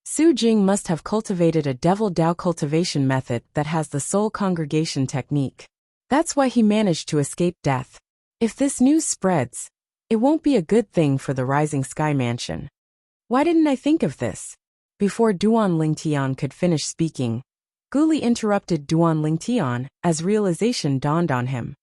Su Jing must have cultivated a devil Dao cultivation method that has the soul congregation technique. That's why he managed to escape death. If this news spreads, it won't be a good thing for the Rising Sky Mansion. Why didn't I think of this? Before Duan Lingtian could finish speaking, Guli interrupted Duan Lingtian as realization dawned on him.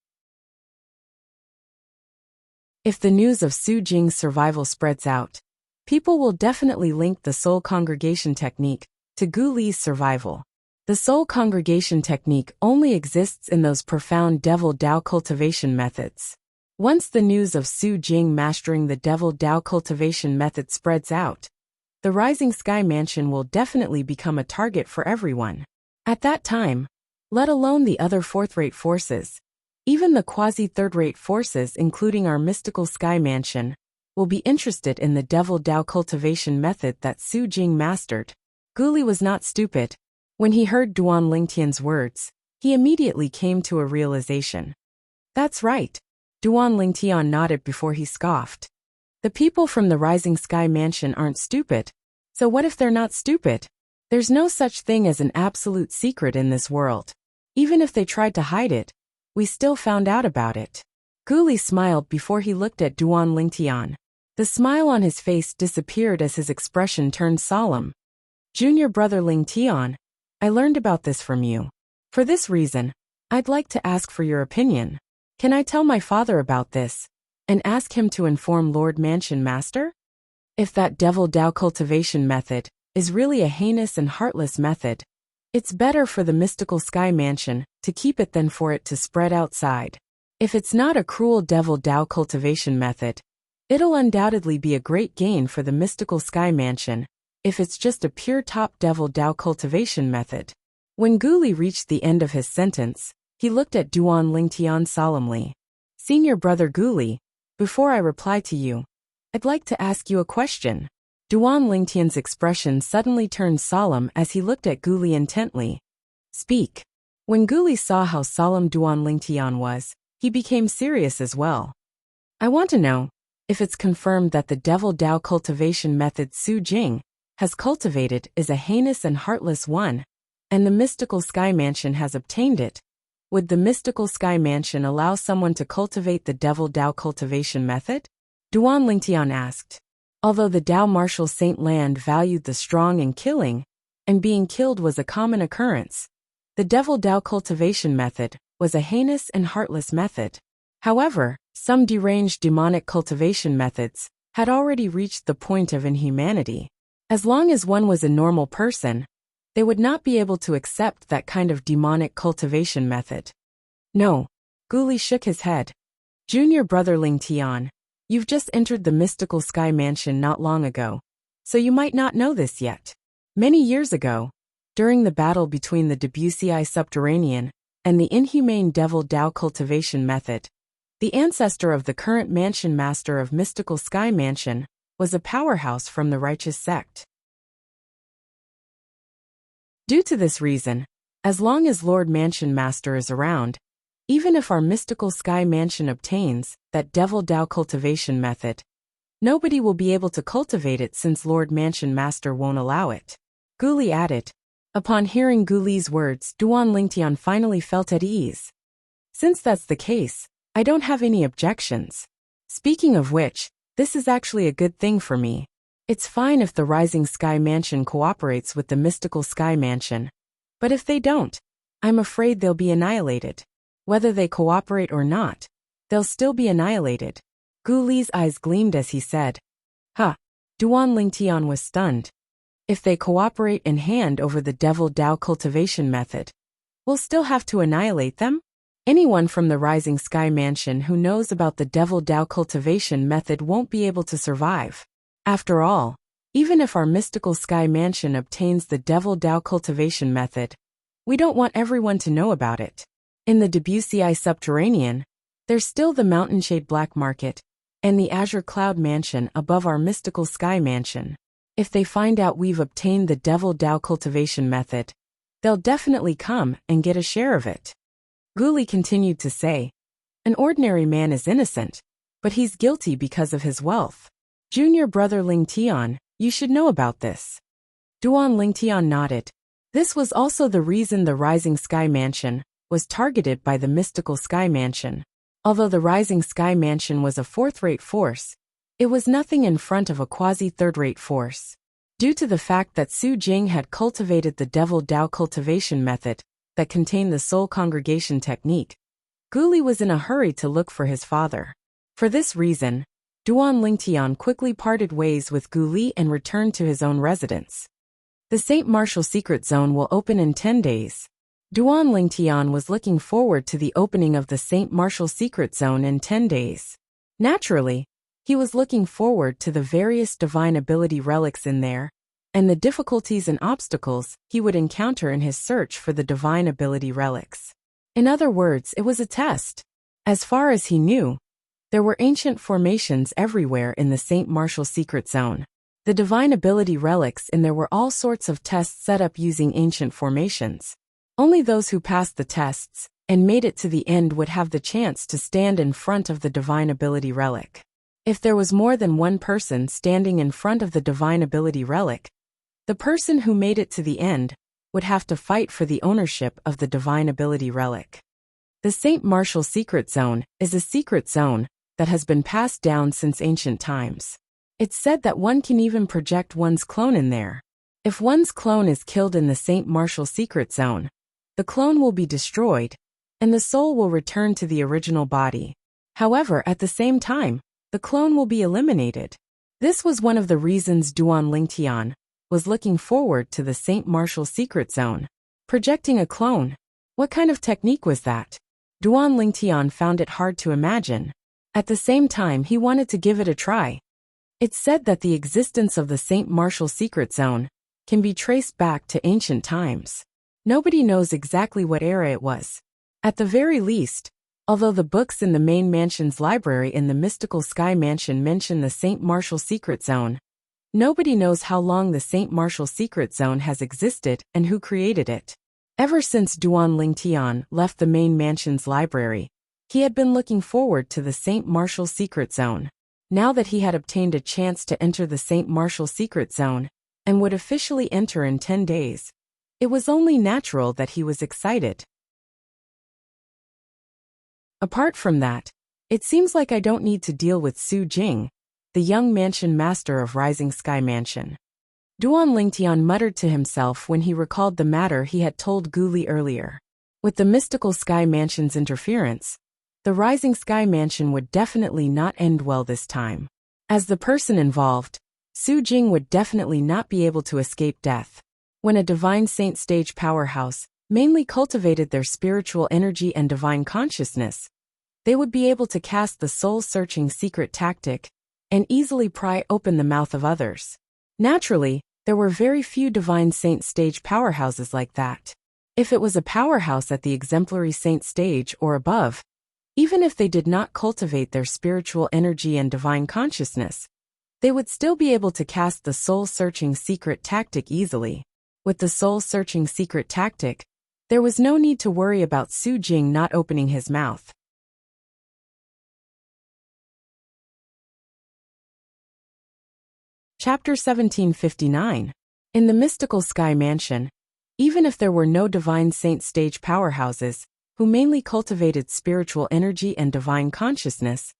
If the news of Su Jing's survival spreads out, people will definitely link the soul congregation technique to Guli's survival. The soul congregation technique only exists in those profound devil Dao cultivation methods. Once the news of Su Jing mastering the devil Dao cultivation method spreads out, the Rising Sky Mansion will definitely become a target for everyone. At that time, let alone the other fourth-rate forces, even the quasi-third-rate forces including our mystical Sky Mansion, will be interested in the devil Dao cultivation method that Su Jing mastered. Guli was not stupid. When he heard Duan Lingtian's words, he immediately came to a realization. That's right. Duan Lingtian nodded before he scoffed. The people from the Rising Sky Mansion aren't stupid. So what if they're not stupid? There's no such thing as an absolute secret in this world. Even if they tried to hide it, we still found out about it. Guli smiled before he looked at Duan Lingtian. The smile on his face disappeared as his expression turned solemn. Junior brother Lingtian, I learned about this from you. For this reason, I'd like to ask for your opinion. Can I tell my father about this and ask him to inform Lord Mansion Master? If that devil Dao cultivation method is really a heinous and heartless method, it's better for the mystical Sky Mansion to keep it than for it to spread outside. If it's not a cruel devil Dao cultivation method, it'll undoubtedly be a great gain for the mystical Sky Mansion if it's just a pure top devil Dao cultivation method. When Guli reached the end of his sentence, he looked at Duan Lingtian solemnly. Senior brother Guli, before I reply to you, I'd like to ask you a question. Duan Lingtian's expression suddenly turned solemn as he looked at Guli intently. Speak. When Guli saw how solemn Duan Lingtian was, he became serious as well. I want to know if it's confirmed that the devil Dao cultivation method Su Jing has cultivated is a heinous and heartless one, and the mystical Sky Mansion has obtained it. Would the mystical Sky Mansion allow someone to cultivate the devil Dao cultivation method? Duan Lingtian asked. Although the Dao martial saint land valued the strong in killing, and being killed was a common occurrence, the devil Dao cultivation method was a heinous and heartless method. However, some deranged demonic cultivation methods had already reached the point of inhumanity. As long as one was a normal person, they would not be able to accept that kind of demonic cultivation method. No, Guli shook his head. Junior brother Ling Tian, you've just entered the mystical sky mansion not long ago, so you might not know this yet. Many years ago, during the battle between the Wuxia subterranean and the inhumane devil Dao cultivation method, the ancestor of the current mansion master of mystical sky mansion was a powerhouse from the righteous sect. Due to this reason, as long as Lord Mansion Master is around, even if our mystical sky mansion obtains that devil Dao cultivation method, nobody will be able to cultivate it since Lord Mansion Master won't allow it. Gu Li added. Upon hearing Gu Li's words, Duan Lingtian finally felt at ease. Since that's the case, I don't have any objections. Speaking of which, this is actually a good thing for me. It's fine if the Rising Sky Mansion cooperates with the Mystical Sky Mansion, but if they don't, I'm afraid they'll be annihilated. Whether they cooperate or not, they'll still be annihilated. Gu Li's eyes gleamed as he said. Ha! Duan Lingtian was stunned. If they cooperate and hand over the devil Dao cultivation method, we'll still have to annihilate them? Anyone from the Rising Sky Mansion who knows about the devil Dao cultivation method won't be able to survive. After all, even if our mystical sky mansion obtains the devil Dao cultivation method, we don't want everyone to know about it. In the Wuxia subterranean, there's still the mountain-shade black market and the azure cloud mansion above our mystical sky mansion. If they find out we've obtained the devil Dao cultivation method, they'll definitely come and get a share of it. Gu Li continued to say, an ordinary man is innocent, but he's guilty because of his wealth. Junior brother Ling Tian, you should know about this. Duan Lingtian nodded. This was also the reason the Rising Sky Mansion was targeted by the Mystical Sky Mansion. Although the Rising Sky Mansion was a fourth-rate force, it was nothing in front of a quasi-third-rate force. Due to the fact that Su Jing had cultivated the devil Dao cultivation method that contained the soul congregation technique, Gu Li was in a hurry to look for his father. For this reason, Duan Lingtian quickly parted ways with Gu Li and returned to his own residence. The St. Martial Secret Zone will open in 10 days. Duan Lingtian was looking forward to the opening of the St. Martial Secret Zone in 10 days. Naturally, he was looking forward to the various divine ability relics in there, and the difficulties and obstacles he would encounter in his search for the divine ability relics. In other words, it was a test. As far as he knew, there were ancient formations everywhere in the St. Martial Secret Zone. The divine ability relics and there were all sorts of tests set up using ancient formations. Only those who passed the tests and made it to the end would have the chance to stand in front of the divine ability relic. If there was more than one person standing in front of the divine ability relic, the person who made it to the end would have to fight for the ownership of the divine ability relic. The St. Martial Secret Zone is a secret zone that has been passed down since ancient times. It's said that one can even project one's clone in there. If one's clone is killed in the St. Martial Secret Zone, the clone will be destroyed, and the soul will return to the original body. However, at the same time, the clone will be eliminated. This was one of the reasons Duan Lingtian was looking forward to the St. Martial Secret Zone. Projecting a clone. What kind of technique was that? Duan Lingtian found it hard to imagine. At the same time, he wanted to give it a try. It's said that the existence of the St. Martial Secret Zone can be traced back to ancient times. Nobody knows exactly what era it was. At the very least, although the books in the main mansion's library in the Mystical Sky Mansion mention the St. Martial Secret Zone, nobody knows how long the St. Martial Secret Zone has existed and who created it. Ever since Duan Lingtian left the main mansion's library, he had been looking forward to the St. Martial Secret Zone. Now that he had obtained a chance to enter the St. Martial Secret Zone and would officially enter in 10 days, it was only natural that he was excited. Apart from that, it seems like I don't need to deal with Su Jing, the young mansion master of Rising Sky Mansion. Duan Lingtian muttered to himself when he recalled the matter he had told Gu Li earlier. With the Mystical Sky Mansion's interference, the Rising Sky Mansion would definitely not end well this time. As the person involved, Su Jing would definitely not be able to escape death. When a divine saint stage powerhouse mainly cultivated their spiritual energy and divine consciousness, they would be able to cast the soul-searching secret tactic and easily pry open the mouth of others. Naturally, there were very few divine saint stage powerhouses like that. If it was a powerhouse at the exemplary saint stage or above, even if they did not cultivate their spiritual energy and divine consciousness, they would still be able to cast the soul-searching secret tactic easily. With the soul-searching secret tactic, there was no need to worry about Su Jing not opening his mouth. Chapter 1759. In the mystical sky mansion, even if there were no divine saint stage powerhouses, who mainly cultivated spiritual energy and divine consciousness,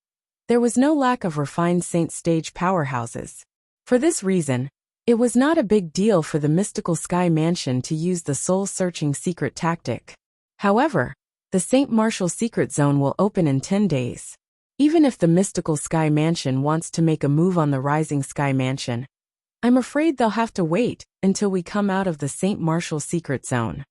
there was no lack of refined saint stage powerhouses. For this reason, it was not a big deal for the mystical sky mansion to use the soul-searching secret tactic. However, the Saint Martial secret zone will open in 10 days. Even if the mystical sky mansion wants to make a move on the rising sky mansion, I'm afraid they'll have to wait until we come out of the Saint Martial secret zone.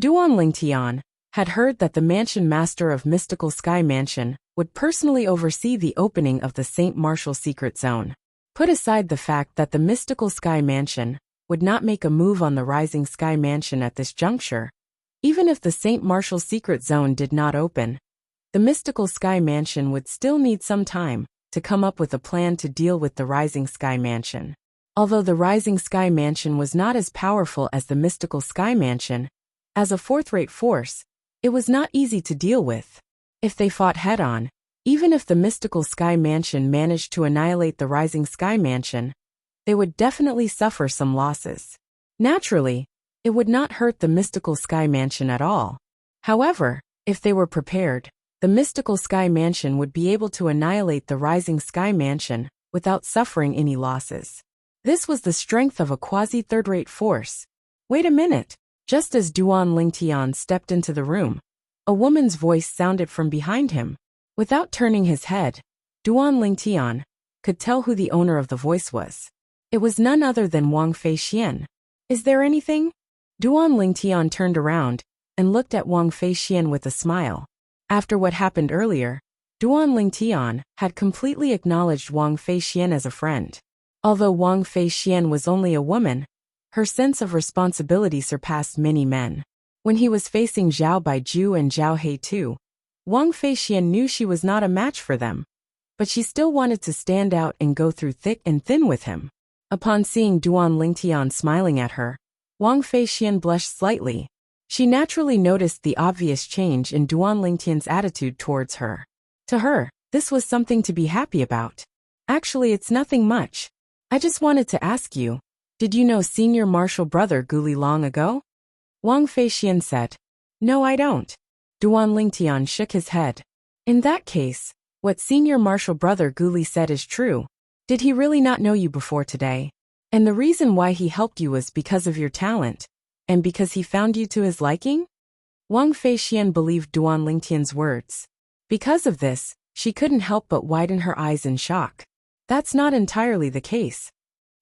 Duan Lingtian had heard that the mansion master of mystical sky mansion would personally oversee the opening of the Saint Martial secret zone. Put aside the fact that the mystical sky mansion would not make a move on the rising sky mansion at this juncture, even if the Saint Martial secret zone did not open, the mystical sky mansion would still need some time to come up with a plan to deal with the rising sky mansion. Although the rising sky mansion was not as powerful as the mystical sky mansion, as a fourth-rate force, it was not easy to deal with. If they fought head-on, even if the mystical sky mansion managed to annihilate the rising sky mansion, they would definitely suffer some losses. Naturally, it would not hurt the mystical sky mansion at all. However, if they were prepared, the mystical sky mansion would be able to annihilate the rising sky mansion without suffering any losses. This was the strength of a quasi-third-rate force. Wait a minute. Just as Duan Lingtian stepped into the room, a woman's voice sounded from behind him. Without turning his head, Duan Lingtian could tell who the owner of the voice was. It was none other than Wang Feixian. Is there anything? Duan Lingtian turned around and looked at Wang Feixian with a smile. After what happened earlier, Duan Lingtian had completely acknowledged Wang Feixian as a friend. Although Wang Feixian was only a woman, her sense of responsibility surpassed many men. When he was facing Zhao Baiju and Zhao He too, Wang Feixian knew she was not a match for them, but she still wanted to stand out and go through thick and thin with him. Upon seeing Duan Lingtian smiling at her, Wang Feixian blushed slightly. She naturally noticed the obvious change in Duan Lingtian's attitude towards her. To her, this was something to be happy about. Actually, it's nothing much. I just wanted to ask you, did you know Senior Martial Brother Guli long ago? Wang Feixian said. No, I don't. Duan Lingtian shook his head. In that case, what Senior Martial Brother Guli said is true. Did he really not know you before today? And the reason why he helped you was because of your talent, and because he found you to his liking? Wang Feixian believed Duan Lingtian's words. Because of this, she couldn't help but widen her eyes in shock. That's not entirely the case.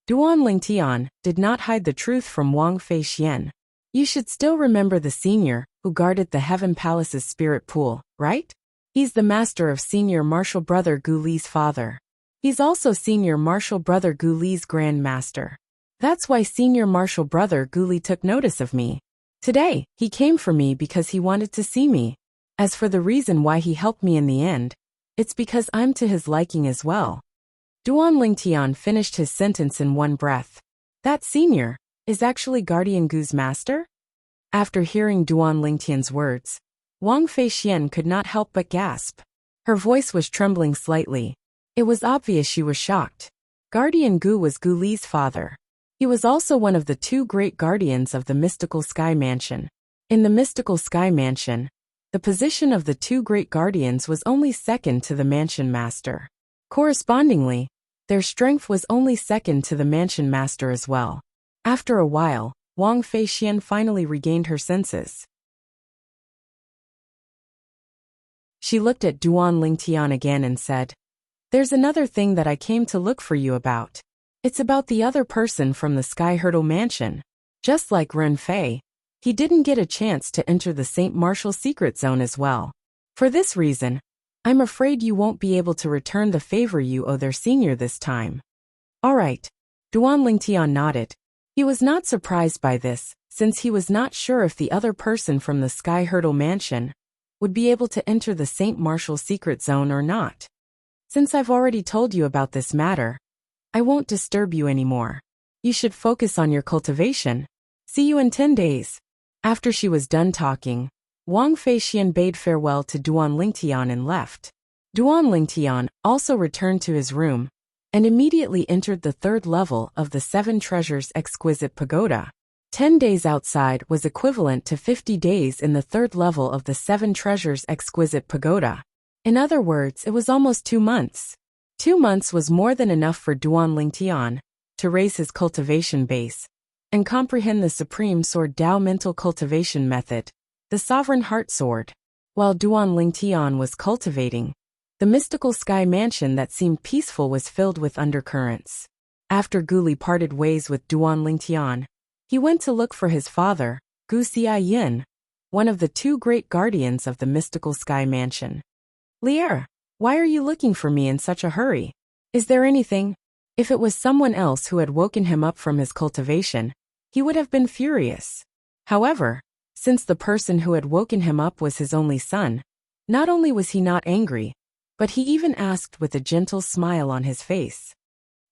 Duan Lingtian did not hide the truth from Wang Feixian. You should still remember the senior who guarded the Heaven Palace's spirit pool, right? He's the master of Senior Martial Brother Guli's father. He's also Senior Martial Brother Guli's Grand Master. That's why Senior Martial Brother Guli took notice of me. Today, he came for me because he wanted to see me. As for the reason why he helped me in the end, it's because I'm to his liking as well. Duan Lingtian finished his sentence in one breath. That senior is actually Guardian Gu's master? After hearing Duan Lingtian's words, Wang Feixian could not help but gasp. Her voice was trembling slightly. It was obvious she was shocked. Guardian Gu was Guli's father. He was also one of the two great guardians of the mystical sky mansion. In the mystical sky mansion, the position of the two great guardians was only second to the mansion master. Correspondingly, their strength was only second to the mansion master as well. After a while, Wang Feixian finally regained her senses. She looked at Duan Lingtian again and said, There's another thing that I came to look for you about. It's about the other person from the Sky Hurdle Mansion. Just like Ren Fei, he didn't get a chance to enter the Saint Martial secret zone as well. For this reason, I'm afraid you won't be able to return the favor you owe their senior this time. All right. Duan Lingtian nodded. He was not surprised by this, since he was not sure if the other person from the Sky Hurdle Mansion would be able to enter the St. Martial secret zone or not. Since I've already told you about this matter, I won't disturb you anymore. You should focus on your cultivation. See you in 10 days. After she was done talking, Wang Feixian bade farewell to Duan Lingtian and left. Duan Lingtian also returned to his room and immediately entered the 3rd level of the 7 Treasures Exquisite Pagoda. 10 days outside was equivalent to 50 days in the 3rd level of the 7 Treasures Exquisite Pagoda. In other words, it was almost 2 months. 2 months was more than enough for Duan Lingtian to raise his cultivation base and comprehend the Supreme Sword Dao mental cultivation method, the Sovereign Heart Sword. While Duan Lingtian was cultivating, the mystical sky mansion that seemed peaceful was filled with undercurrents. After Guli parted ways with Duan Lingtian, he went to look for his father, Gu Xiaoyin, one of the 2 great guardians of the mystical sky mansion. Lier, why are you looking for me in such a hurry? Is there anything? If it was someone else who had woken him up from his cultivation, he would have been furious. However, since the person who had woken him up was his only son, not only was he not angry, but he even asked with a gentle smile on his face.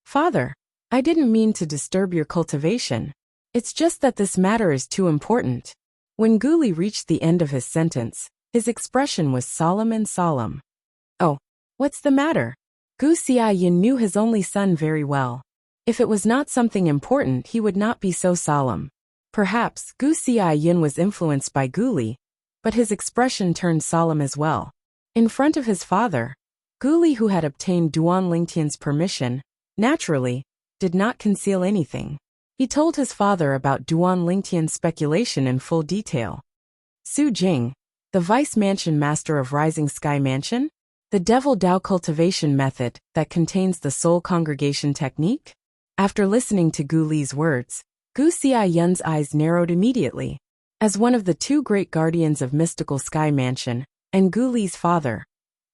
Father, I didn't mean to disturb your cultivation. It's just that this matter is too important. When Guli reached the end of his sentence, his expression was solemn and solemn. Oh, what's the matter? Gu Xiaoyin knew his only son very well. If it was not something important, he would not be so solemn. Perhaps Gu Xiaoyin was influenced by Guli, but his expression turned solemn as well. In front of his father, Guli, who had obtained Duan Lingtian's permission, naturally, did not conceal anything. He told his father about Duan Lingtian's speculation in full detail. Su Jing, the Vice Mansion Master of Rising Sky Mansion? The Devil Dao cultivation method that contains the Soul Congregation technique? After listening to Gu Li's words, Gu Xiaoyin's eyes narrowed immediately. As one of the 2 great guardians of mystical sky mansion, and Gu Li's father,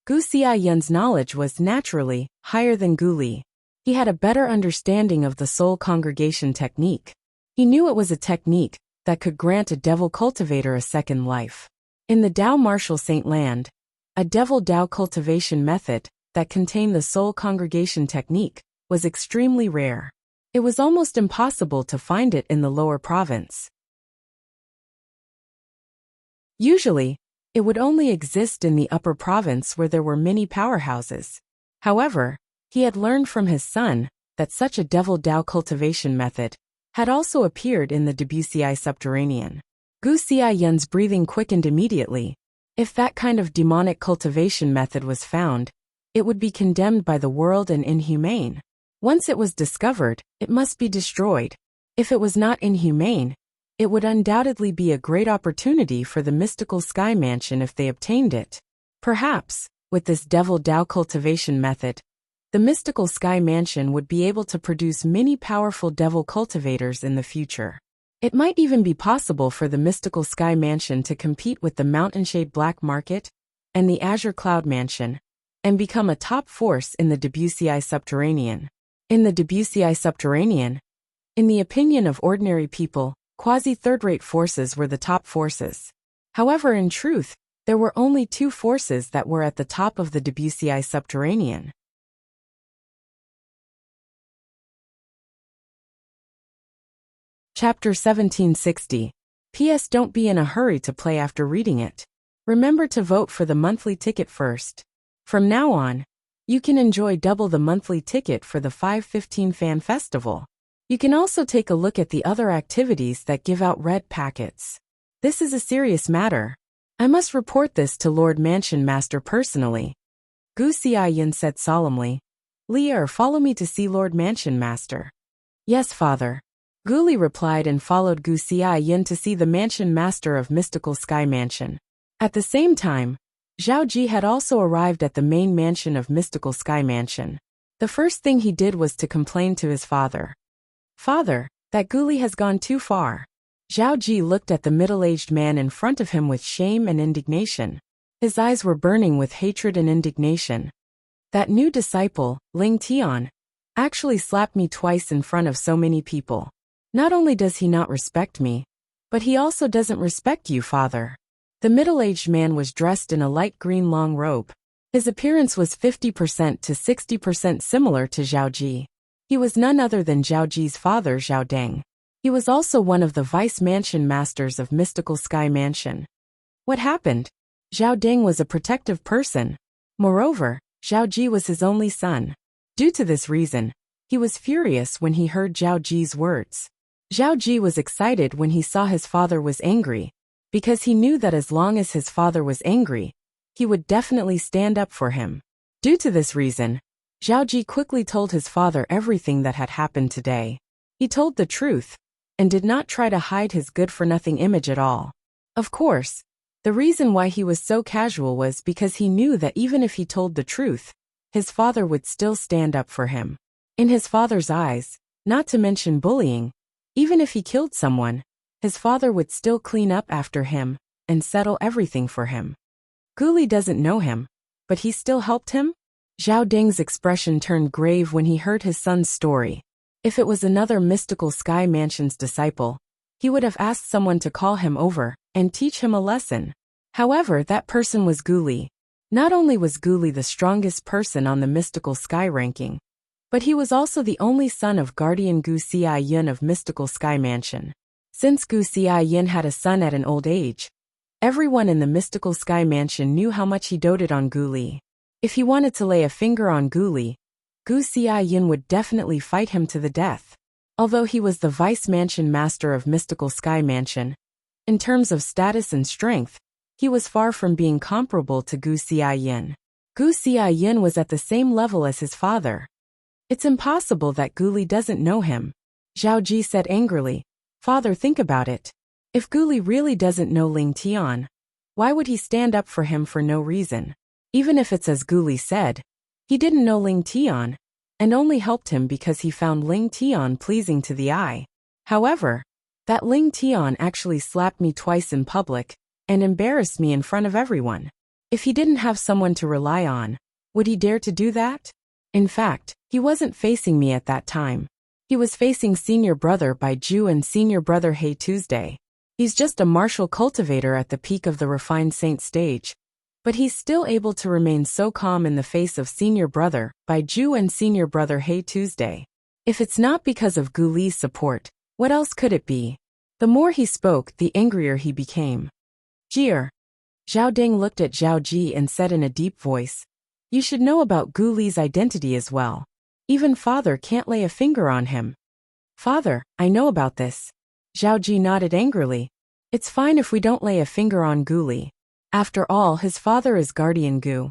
Gu Xiaoyin's knowledge was naturally higher than Gu Li. He had a better understanding of the Soul Congregation technique. He knew it was a technique that could grant a devil cultivator a second life. In the Dao Martial Saint Land, a Devil Dao cultivation method that contained the Soul Congregation technique was extremely rare. It was almost impossible to find it in the lower province. Usually, it would only exist in the upper province where there were many powerhouses. However, he had learned from his son that such a Devil Dao cultivation method had also appeared in the Debussy subterranean. Gu Xiaoyin's breathing quickened immediately. If that kind of demonic cultivation method was found, it would be condemned by the world and inhumane. Once it was discovered, it must be destroyed. If it was not inhumane, it would undoubtedly be a great opportunity for the mystical sky mansion if they obtained it. Perhaps, with this Devil Dao cultivation method, the mystical sky mansion would be able to produce many powerful devil cultivators in the future. It might even be possible for the mystical sky mansion to compete with the Mountainshade Black Market and the Azure Cloud Mansion, and become a top force in the Debussy subterranean. In the Debussy subterranean, in the opinion of ordinary people, quasi-third-rate forces were the top forces. However, in truth, there were only 2 forces that were at the top of the Debussy subterranean. Chapter 1760. P.S. Don't be in a hurry to play after reading it. Remember to vote for the monthly ticket first. From now on, you can enjoy double the monthly ticket for the 515 Fan Festival. You can also take a look at the other activities that give out red packets. This is a serious matter. I must report this to Lord Mansion Master personally. Gu Xiaoyin said solemnly. Lier, follow me to see Lord Mansion Master. Yes, father. Gu Li replied and followed Gu Xiaoyin to see the Mansion Master of Mystical Sky Mansion. At the same time, Zhao Ji had also arrived at the main mansion of Mystical Sky Mansion. The first thing he did was to complain to his father. Father, that Gu Li has gone too far. Zhao Ji looked at the middle-aged man in front of him with shame and indignation. His eyes were burning with hatred and indignation. That new disciple, Ling Tian, actually slapped me twice in front of so many people. Not only does he not respect me, but he also doesn't respect you, father. The middle-aged man was dressed in a light green long robe. His appearance was 50% to 60% similar to Zhao Ji. He was none other than Zhao Ji's father, Zhao Deng. He was also one of the vice mansion masters of Mystical Sky Mansion. What happened? Zhao Deng was a protective person. Moreover, Zhao Ji was his only son. Due to this reason, he was furious when he heard Zhao Ji's words. Zhao Ji was excited when he saw his father was angry, because he knew that as long as his father was angry, he would definitely stand up for him. Due to this reason, Zhao Ji quickly told his father everything that had happened today. He told the truth, and did not try to hide his good-for-nothing image at all. Of course, the reason why he was so casual was because he knew that even if he told the truth, his father would still stand up for him. In his father's eyes, not to mention bullying, even if he killed someone, his father would still clean up after him and settle everything for him. Guli doesn't know him, but he still helped him? Zhao Deng's expression turned grave when he heard his son's story. If it was another Mystical Sky Mansion's disciple, he would have asked someone to call him over and teach him a lesson. However, that person was Guli. Not only was Guli the strongest person on the Mystical Sky ranking, but he was also the only son of Guardian Gu Xiaoyan of Mystical Sky Mansion. Since Gu Xiaoyan had a son at an old age, everyone in the Mystical Sky Mansion knew how much he doted on Guli. If he wanted to lay a finger on Guli, Gu Xiaoyan would definitely fight him to the death. Although he was the vice mansion master of Mystical Sky Mansion, in terms of status and strength, he was far from being comparable to Gu Xiaoyan. Gu Xiaoyan was at the same level as his father. It's impossible that Guli doesn't know him. Zhao Ji said angrily, "Father, think about it. If Guli really doesn't know Ling Tian, why would he stand up for him for no reason? Even if it's as Guli said, he didn't know Ling Tian, and only helped him because he found Ling Tian pleasing to the eye. However, that Ling Tian actually slapped me twice in public, and embarrassed me in front of everyone. If he didn't have someone to rely on, would he dare to do that? In fact, he wasn't facing me at that time. He was facing senior brother Bai Ju and senior brother Hey Tuesday. He's just a martial cultivator at the peak of the refined saint stage, but he's still able to remain so calm in the face of senior brother Bai Ju and senior brother Hey Tuesday. If it's not because of Gu Li's support, what else could it be? The more he spoke, the angrier he became. Jeer. Zhao Deng looked at Zhao Ji and said in a deep voice, "You should know about Gu Li's identity as well. Even father can't lay a finger on him." "Father, I know about this." Zhao Ji nodded angrily. "It's fine if we don't lay a finger on Gu Li. After all, his father is Guardian Gu."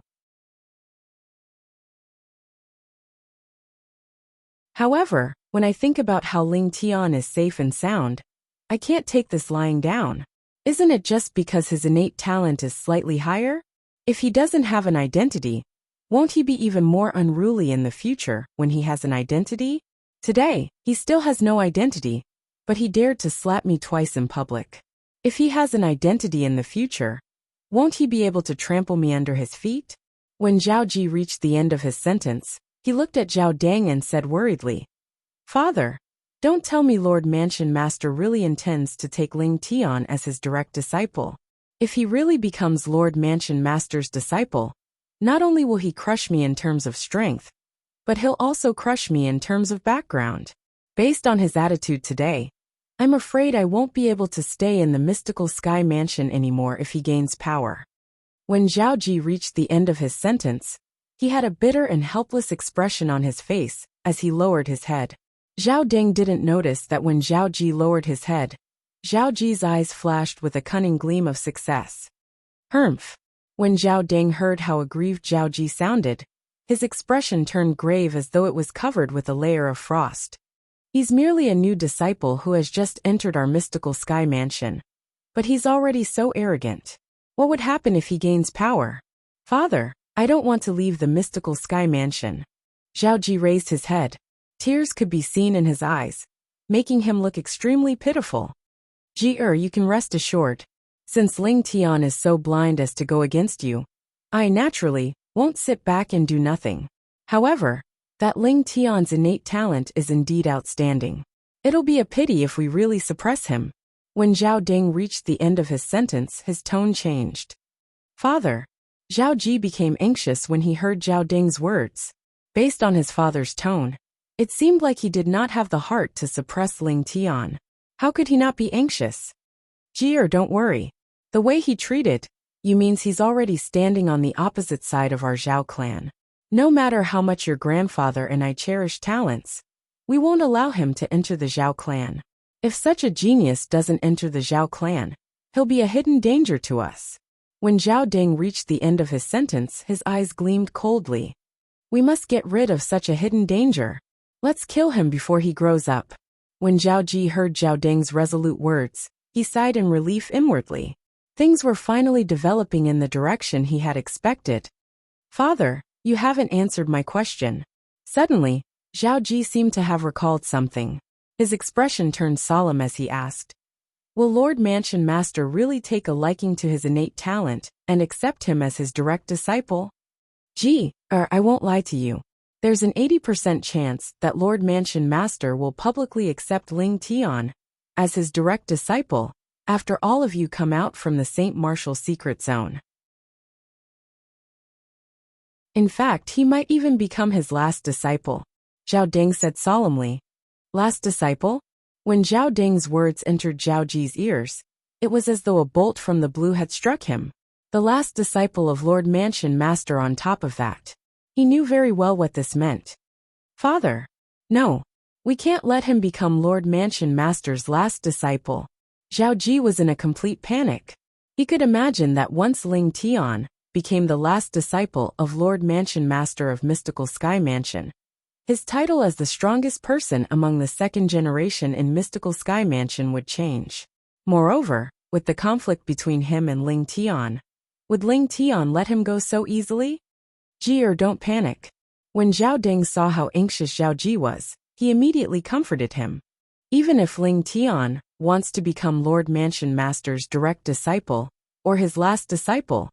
However, when I think about how Ling Tian is safe and sound, I can't take this lying down. Isn't it just because his innate talent is slightly higher? If he doesn't have an identity, won't he be even more unruly in the future when he has an identity? Today, he still has no identity, but he dared to slap me twice in public. If he has an identity in the future, won't he be able to trample me under his feet? When Zhao Ji reached the end of his sentence, he looked at Zhao Deng and said worriedly, "Father, don't tell me Lord Mansion Master really intends to take Ling Tian as his direct disciple. If he really becomes Lord Mansion Master's disciple, not only will he crush me in terms of strength, but he'll also crush me in terms of background. Based on his attitude today, I'm afraid I won't be able to stay in the Mystical Sky Mansion anymore if he gains power." When Zhao Ji reached the end of his sentence, he had a bitter and helpless expression on his face as he lowered his head. Zhao Deng didn't notice that when Zhao Ji lowered his head, Zhao Ji's eyes flashed with a cunning gleam of success. "Humph." When Zhao Deng heard how aggrieved Zhao Ji sounded, his expression turned grave as though it was covered with a layer of frost. He's merely a new disciple who has just entered our Mystical Sky Mansion, but he's already so arrogant. What would happen if he gains power? "Father, I don't want to leave the Mystical Sky Mansion." Zhao Ji raised his head. Tears could be seen in his eyes, making him look extremely pitiful. "Ji, you can rest assured. Since Ling Tian is so blind as to go against you, I naturally won't sit back and do nothing. However, that Ling Tian's innate talent is indeed outstanding. It'll be a pity if we really suppress him. When Zhao Ding reached the end of his sentence, his tone changed. Father. Zhao Ji became anxious when he heard Zhao Ding's words. Based on his father's tone, it seemed like he did not have the heart to suppress Ling Tian. How could he not be anxious? Ji, don't worry. The way he treated you means he's already standing on the opposite side of our Zhao clan. No matter how much your grandfather and I cherish talents, we won't allow him to enter the Zhao clan. If such a genius doesn't enter the Zhao clan, he'll be a hidden danger to us. When Zhao Ding reached the end of his sentence, his eyes gleamed coldly. We must get rid of such a hidden danger. Let's kill him before he grows up. When Zhao Ji heard Zhao Ding's resolute words, he sighed in relief inwardly. Things were finally developing in the direction he had expected. Father, you haven't answered my question. Suddenly, Zhao Ji seemed to have recalled something. His expression turned solemn as he asked, will Lord Mansion Master really take a liking to his innate talent and accept him as his direct disciple? Ji, I won't lie to you. There's an 80% chance that Lord Mansion Master will publicly accept Ling Tian as his direct disciple after all of you come out from the St. Martial secret zone. In fact, he might even become his last disciple, Zhao Ding said solemnly. Last disciple? When Zhao Ding's words entered Zhao Ji's ears, it was as though a bolt from the blue had struck him. The last disciple of Lord Mansion Master on top of that. He knew very well what this meant. Father. No. We can't let him become Lord Mansion Master's last disciple. Zhao Ji was in a complete panic. He could imagine that once Ling Tian became the last disciple of Lord Mansion Master of Mystical Sky Mansion, his title as the strongest person among the second generation in Mystical Sky Mansion would change. Moreover, with the conflict between him and Ling Tian, would Ling Tian let him go so easily? Ji, don't panic. When Zhao Ding saw how anxious Zhao Ji was, he immediately comforted him. Even if Ling Tian wants to become Lord Mansion Master's direct disciple, or his last disciple,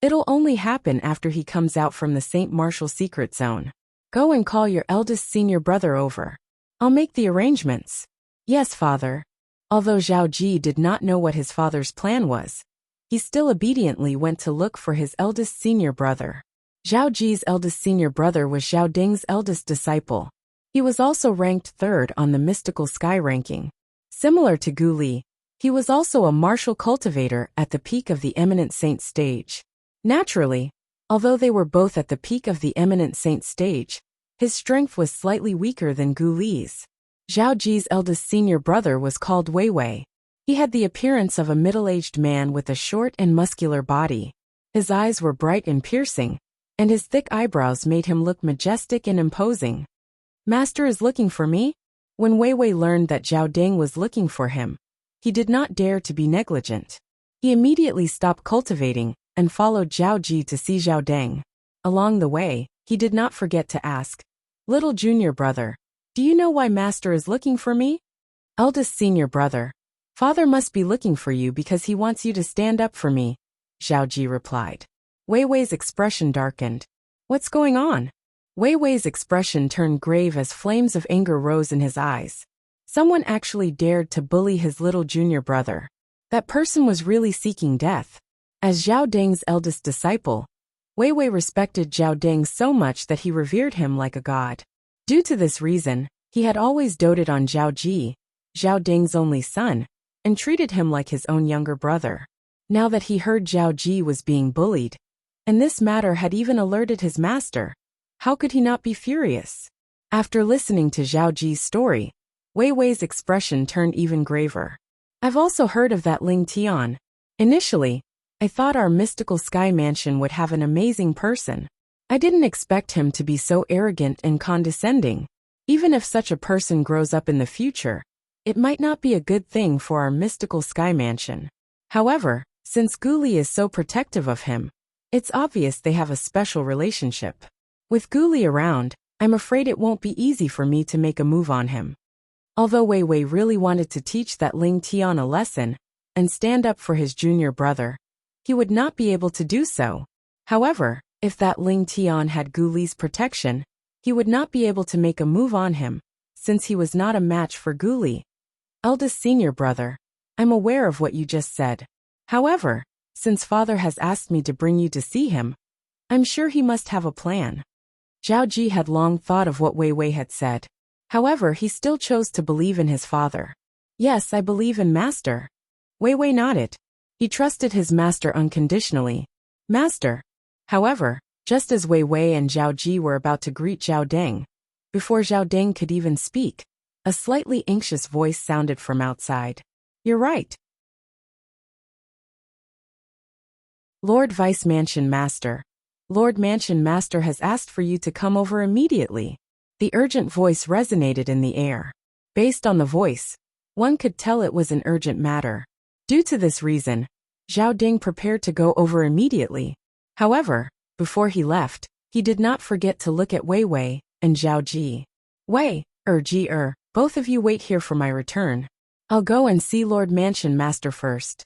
it'll only happen after he comes out from the St. Martial secret zone. Go and call your eldest senior brother over. I'll make the arrangements. Yes, father. Although Zhao Ji did not know what his father's plan was, he still obediently went to look for his eldest senior brother. Zhao Ji's eldest senior brother was Zhao Ding's eldest disciple. He was also ranked third on the Mystical Sky ranking. Similar to Gu Li, he was also a martial cultivator at the peak of the Eminent Saint stage. Naturally, although they were both at the peak of the Eminent Saint stage, his strength was slightly weaker than Gu Li's. Zhao Ji's eldest senior brother was called Wei Wei. He had the appearance of a middle-aged man with a short and muscular body. His eyes were bright and piercing, and his thick eyebrows made him look majestic and imposing. Master is looking for me? When Wei Wei learned that Zhao Ding was looking for him, he did not dare to be negligent. He immediately stopped cultivating and followed Zhao Ji to see Zhao Ding. Along the way, he did not forget to ask, little junior brother, do you know why Master is looking for me? Eldest senior brother, father must be looking for you because he wants you to stand up for me, Zhao Ji replied. Wei Wei's expression darkened. What's going on? Wei Wei's expression turned grave as flames of anger rose in his eyes. Someone actually dared to bully his little junior brother. That person was really seeking death. As Zhao Ding's eldest disciple, Wei Wei respected Zhao Ding so much that he revered him like a god. Due to this reason, he had always doted on Zhao Ji, Zhao Ding's only son, and treated him like his own younger brother. Now that he heard Zhao Ji was being bullied, and this matter had even alerted his master, how could he not be furious? After listening to Zhao Ji's story, Wei Wei's expression turned even graver. I've also heard of that Ling Tian. Initially, I thought our Mystical Sky Mansion would have an amazing person. I didn't expect him to be so arrogant and condescending. Even if such a person grows up in the future, it might not be a good thing for our Mystical Sky Mansion. However, since Gu Li is so protective of him, it's obvious they have a special relationship. With Gu Li around, I'm afraid it won't be easy for me to make a move on him. Although Wei Wei really wanted to teach that Ling Tian a lesson, and stand up for his junior brother, he would not be able to do so. However, if that Ling Tian had Gu Li's protection, he would not be able to make a move on him, since he was not a match for Gu Li. Eldest senior brother, I'm aware of what you just said. However, since father has asked me to bring you to see him, I'm sure he must have a plan. Zhao Ji had long thought of what Wei Wei had said. However, he still chose to believe in his father. Yes, I believe in master. Wei Wei nodded. He trusted his master unconditionally. Master. However, just as Wei Wei and Zhao Ji were about to greet Zhao Deng, before Zhao Deng could even speak, a slightly anxious voice sounded from outside. You're right. Lord Vice Mansion Master. Lord Mansion Master has asked for you to come over immediately. The urgent voice resonated in the air. Based on the voice, one could tell it was an urgent matter. Due to this reason, Zhao Ding prepared to go over immediately. However, before he left, he did not forget to look at Wei Wei and Zhao Ji. Wei, Ji, both of you wait here for my return. I'll go and see Lord Mansion Master first.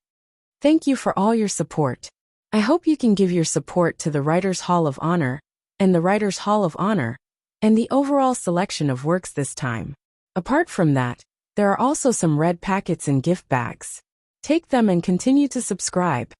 Thank you for all your support. I hope you can give your support to the Writers' Hall of Honor, and the Writers' Hall of Honor, and the overall selection of works this time. Apart from that, there are also some red packets and gift bags. Take them and continue to subscribe.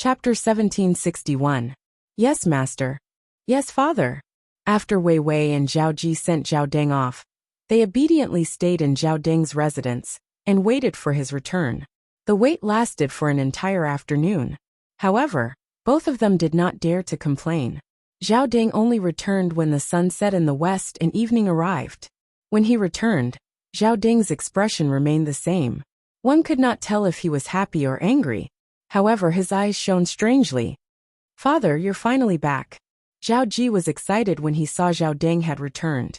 Chapter 1761. Yes, Master. Yes, Father. After Wei Wei and Zhao Ji sent Zhao Deng off, they obediently stayed in Zhao Deng's residence and waited for his return. The wait lasted for an entire afternoon. However, both of them did not dare to complain. Zhao Deng only returned when the sun set in the west and evening arrived. When he returned, Zhao Deng's expression remained the same. One could not tell if he was happy or angry. However, his eyes shone strangely. Father, you're finally back. Zhao Ji was excited when he saw Zhao Deng had returned.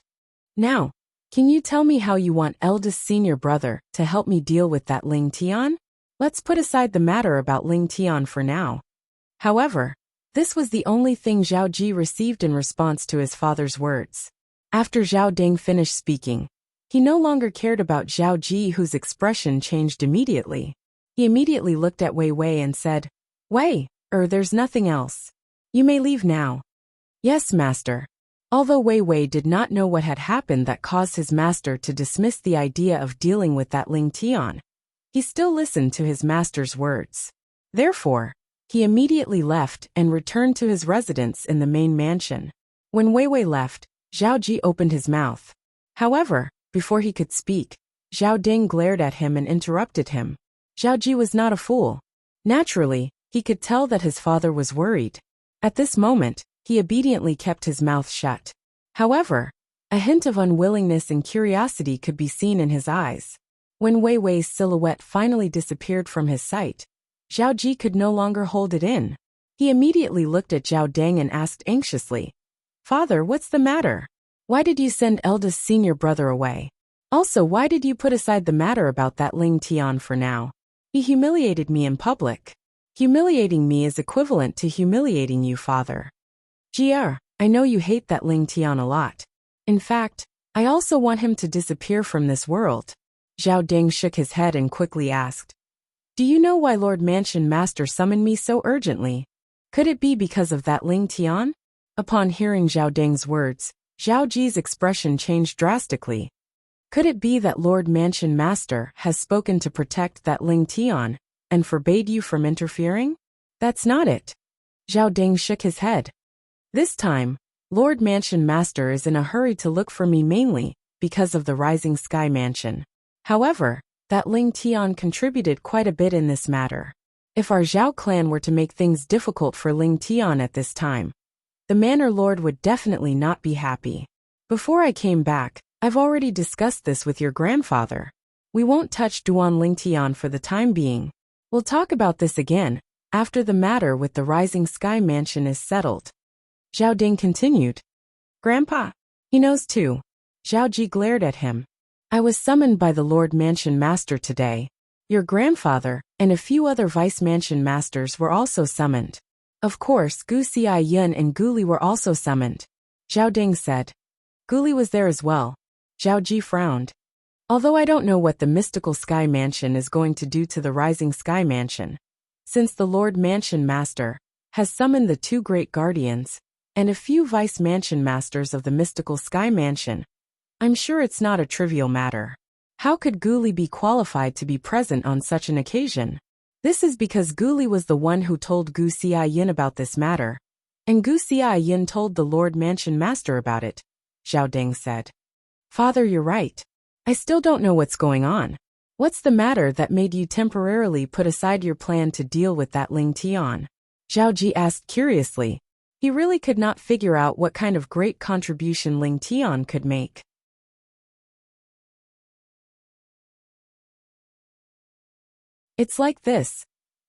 Now, can you tell me how you want eldest senior brother to help me deal with that Ling Tian? Let's put aside the matter about Ling Tian for now. However, this was the only thing Zhao Ji received in response to his father's words. After Zhao Deng finished speaking, he no longer cared about Zhao Ji, whose expression changed immediately. He immediately looked at Wei Wei and said, Wei, there's nothing else. You may leave now. Yes, master. Although Wei Wei did not know what had happened that caused his master to dismiss the idea of dealing with that Ling Tian, he still listened to his master's words. Therefore, he immediately left and returned to his residence in the main mansion. When Wei Wei left, Zhao Ji opened his mouth. However, before he could speak, Zhao Deng glared at him and interrupted him. Zhao Ji was not a fool. Naturally, he could tell that his father was worried. At this moment, he obediently kept his mouth shut. However, a hint of unwillingness and curiosity could be seen in his eyes. When Wei Wei's silhouette finally disappeared from his sight, Zhao Ji could no longer hold it in. He immediately looked at Zhao Deng and asked anxiously, Father, what's the matter? Why did you send eldest senior brother away? Also, why did you put aside the matter about that Ling Tian for now? He humiliated me in public. Humiliating me is equivalent to humiliating you, father. Jier, I know you hate that Ling Tian a lot. In fact, I also want him to disappear from this world. Zhao Deng shook his head and quickly asked, Do you know why Lord Mansion Master summoned me so urgently? Could it be because of that Ling Tian? Upon hearing Zhao Deng's words, Zhao Ji's expression changed drastically. Could it be that Lord Mansion Master has spoken to protect that Ling Tian and forbade you from interfering? That's not it. Zhao Deng shook his head. This time, Lord Mansion Master is in a hurry to look for me mainly because of the Rising Sky Mansion. However, that Ling Tian contributed quite a bit in this matter. If our Zhao clan were to make things difficult for Ling Tian at this time, the Manor Lord would definitely not be happy. Before I came back, I've already discussed this with your grandfather. We won't touch Duan Ling Tian for the time being. We'll talk about this again after the matter with the Rising Sky Mansion is settled. Zhao Ding continued. Grandpa, he knows too. Zhao Ji glared at him. I was summoned by the Lord Mansion Master today. Your grandfather and a few other Vice Mansion Masters were also summoned. Of course, Gu Xiaiyun and Gu Li were also summoned. Zhao Ding said. Guli was there as well. Zhao Ji frowned. Although I don't know what the mystical Sky Mansion is going to do to the Rising Sky Mansion, since the Lord Mansion Master has summoned the 2 great guardians and a few Vice Mansion Masters of the mystical Sky Mansion, I'm sure it's not a trivial matter. How could Guli be qualified to be present on such an occasion? This is because Guli was the one who told Gu Xiaoyin about this matter, and Gu Xiaoyin told the Lord Mansion Master about it, Zhao Deng said. Father, you're right. I still don't know what's going on. What's the matter that made you temporarily put aside your plan to deal with that Ling Tian? Zhao Ji asked curiously. He really could not figure out what kind of great contribution Ling Tian could make. It's like this.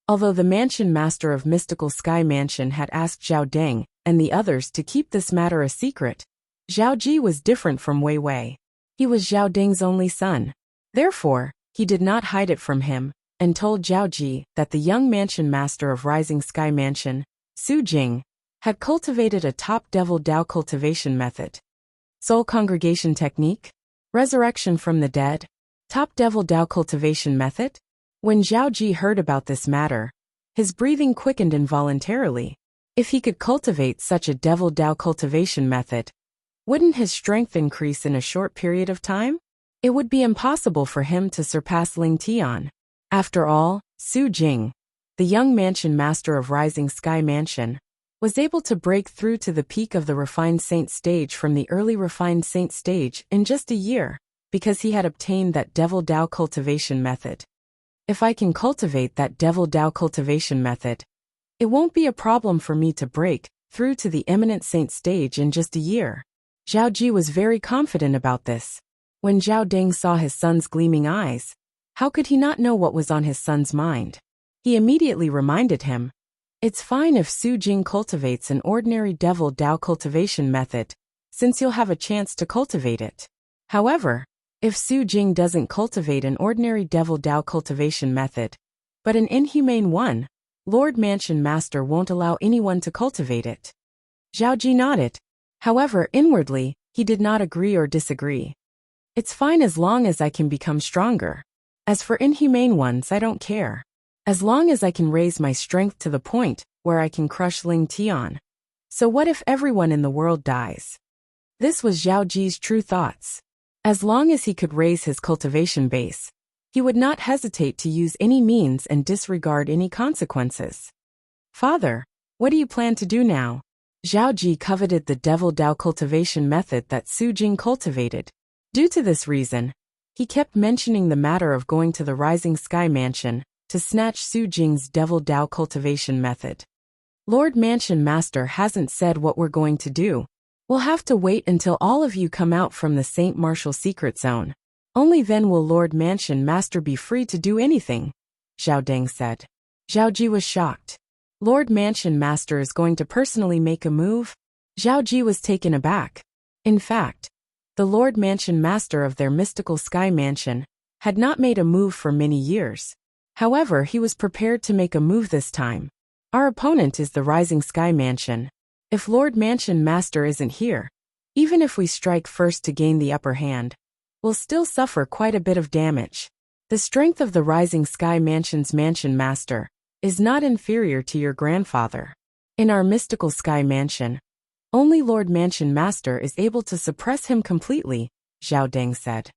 Although the Mansion Master of Mystical Sky Mansion had asked Zhao Deng and the others to keep this matter a secret, Zhao Ji was different from Wei Wei. He was Zhao Deng's only son. Therefore, he did not hide it from him, and told Zhao Ji that the young Mansion Master of Rising Sky Mansion, Su Jing, had cultivated a top Devil Dao cultivation method. Soul Congregation Technique? Resurrection from the Dead? Top Devil Dao cultivation method? When Zhao Ji heard about this matter, his breathing quickened involuntarily. If he could cultivate such a Devil Dao cultivation method, wouldn't his strength increase in a short period of time? It would be impossible for him to surpass Ling Tian. After all, Su Jing, the young Mansion Master of Rising Sky Mansion, was able to break through to the peak of the Refined Saint stage from the early Refined Saint stage in just a year, because he had obtained that Devil Dao cultivation method. If I can cultivate that Devil Dao cultivation method, it won't be a problem for me to break through to the Eminent Saint stage in just a year. Zhao Ji was very confident about this. When Zhao Deng saw his son's gleaming eyes, how could he not know what was on his son's mind? He immediately reminded him, it's fine if Su Jing cultivates an ordinary Devil Dao cultivation method, since you'll have a chance to cultivate it. However, if Su Jing doesn't cultivate an ordinary Devil Dao cultivation method, but an inhumane one, Lord Mansion Master won't allow anyone to cultivate it. Zhao Ji nodded. However, inwardly, he did not agree or disagree. It's fine as long as I can become stronger. As for inhumane ones, I don't care. As long as I can raise my strength to the point where I can crush Ling Tian. So what if everyone in the world dies? This was Zhao Ji's true thoughts. As long as he could raise his cultivation base, he would not hesitate to use any means and disregard any consequences. Father, what do you plan to do now? Zhao Ji coveted the Devil Dao cultivation method that Su Jing cultivated. Due to this reason, he kept mentioning the matter of going to the Rising Sky Mansion to snatch Su Jing's Devil Dao cultivation method. Lord Mansion Master hasn't said what we're going to do. We'll have to wait until all of you come out from the Saint Martial Secret Zone. Only then will Lord Mansion Master be free to do anything, Zhao Deng said. Zhao Ji was shocked. Lord Mansion Master is going to personally make a move? Zhao Ji was taken aback. In fact, the Lord Mansion Master of their mystical Sky Mansion had not made a move for many years. However, he was prepared to make a move this time. Our opponent is the Rising Sky Mansion. If Lord Mansion Master isn't here, even if we strike first to gain the upper hand, we'll still suffer quite a bit of damage. The strength of the Rising Sky Mansion's Mansion Master is not inferior to your grandfather. In our mystical Sky Mansion, only Lord Mansion Master is able to suppress him completely, Zhao Deng said.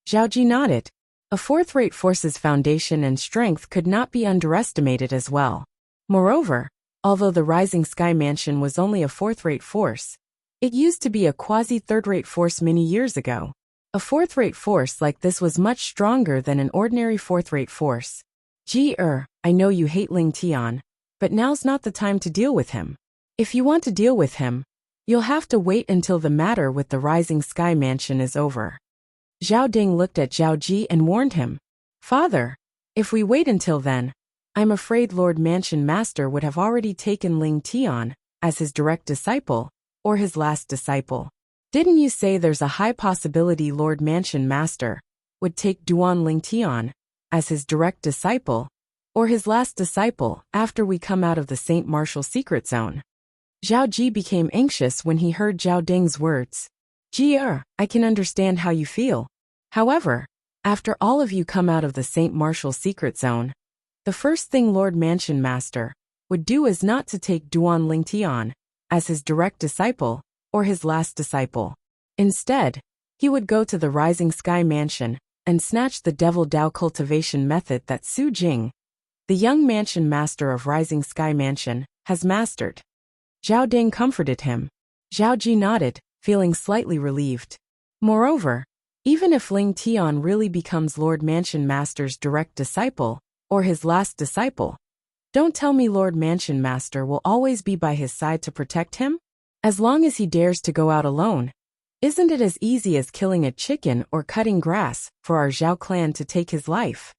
Zhao Ji nodded. A fourth-rate force's foundation and strength could not be underestimated as well. Moreover, although the Rising Sky Mansion was only a fourth-rate force, it used to be a quasi-third-rate force many years ago. A fourth-rate force like this was much stronger than an ordinary fourth-rate force. I know you hate Ling Tian, but now's not the time to deal with him. If you want to deal with him, you'll have to wait until the matter with the Rising Sky Mansion is over. Zhao Deng looked at Zhao Ji and warned him. Father, if we wait until then, I'm afraid Lord Mansion Master would have already taken Ling Tian as his direct disciple, or his last disciple. Didn't you say there's a high possibility Lord Mansion Master would take Duan Ling Tian as his direct disciple, or his last disciple after we come out of the Saint Martial Secret Zone? Zhao Ji became anxious when he heard Zhao Ding's words. I can understand how you feel. However, after all of you come out of the Saint Martial secret zone, the first thing Lord Mansion Master would do is not to take Duan Lingtian as his direct disciple or his last disciple. Instead, he would go to the Rising Sky Mansion and snatch the Devil Dao cultivation method that Su Jing, the young mansion master of Rising Sky Mansion, has mastered. Zhao Ding comforted him. Zhao Ji nodded, feeling slightly relieved. Moreover, even if Ling Tian really becomes Lord Mansion Master's direct disciple, or his last disciple, don't tell me Lord Mansion Master will always be by his side to protect him? As long as he dares to go out alone, isn't it as easy as killing a chicken or cutting grass for our Zhao clan to take his life?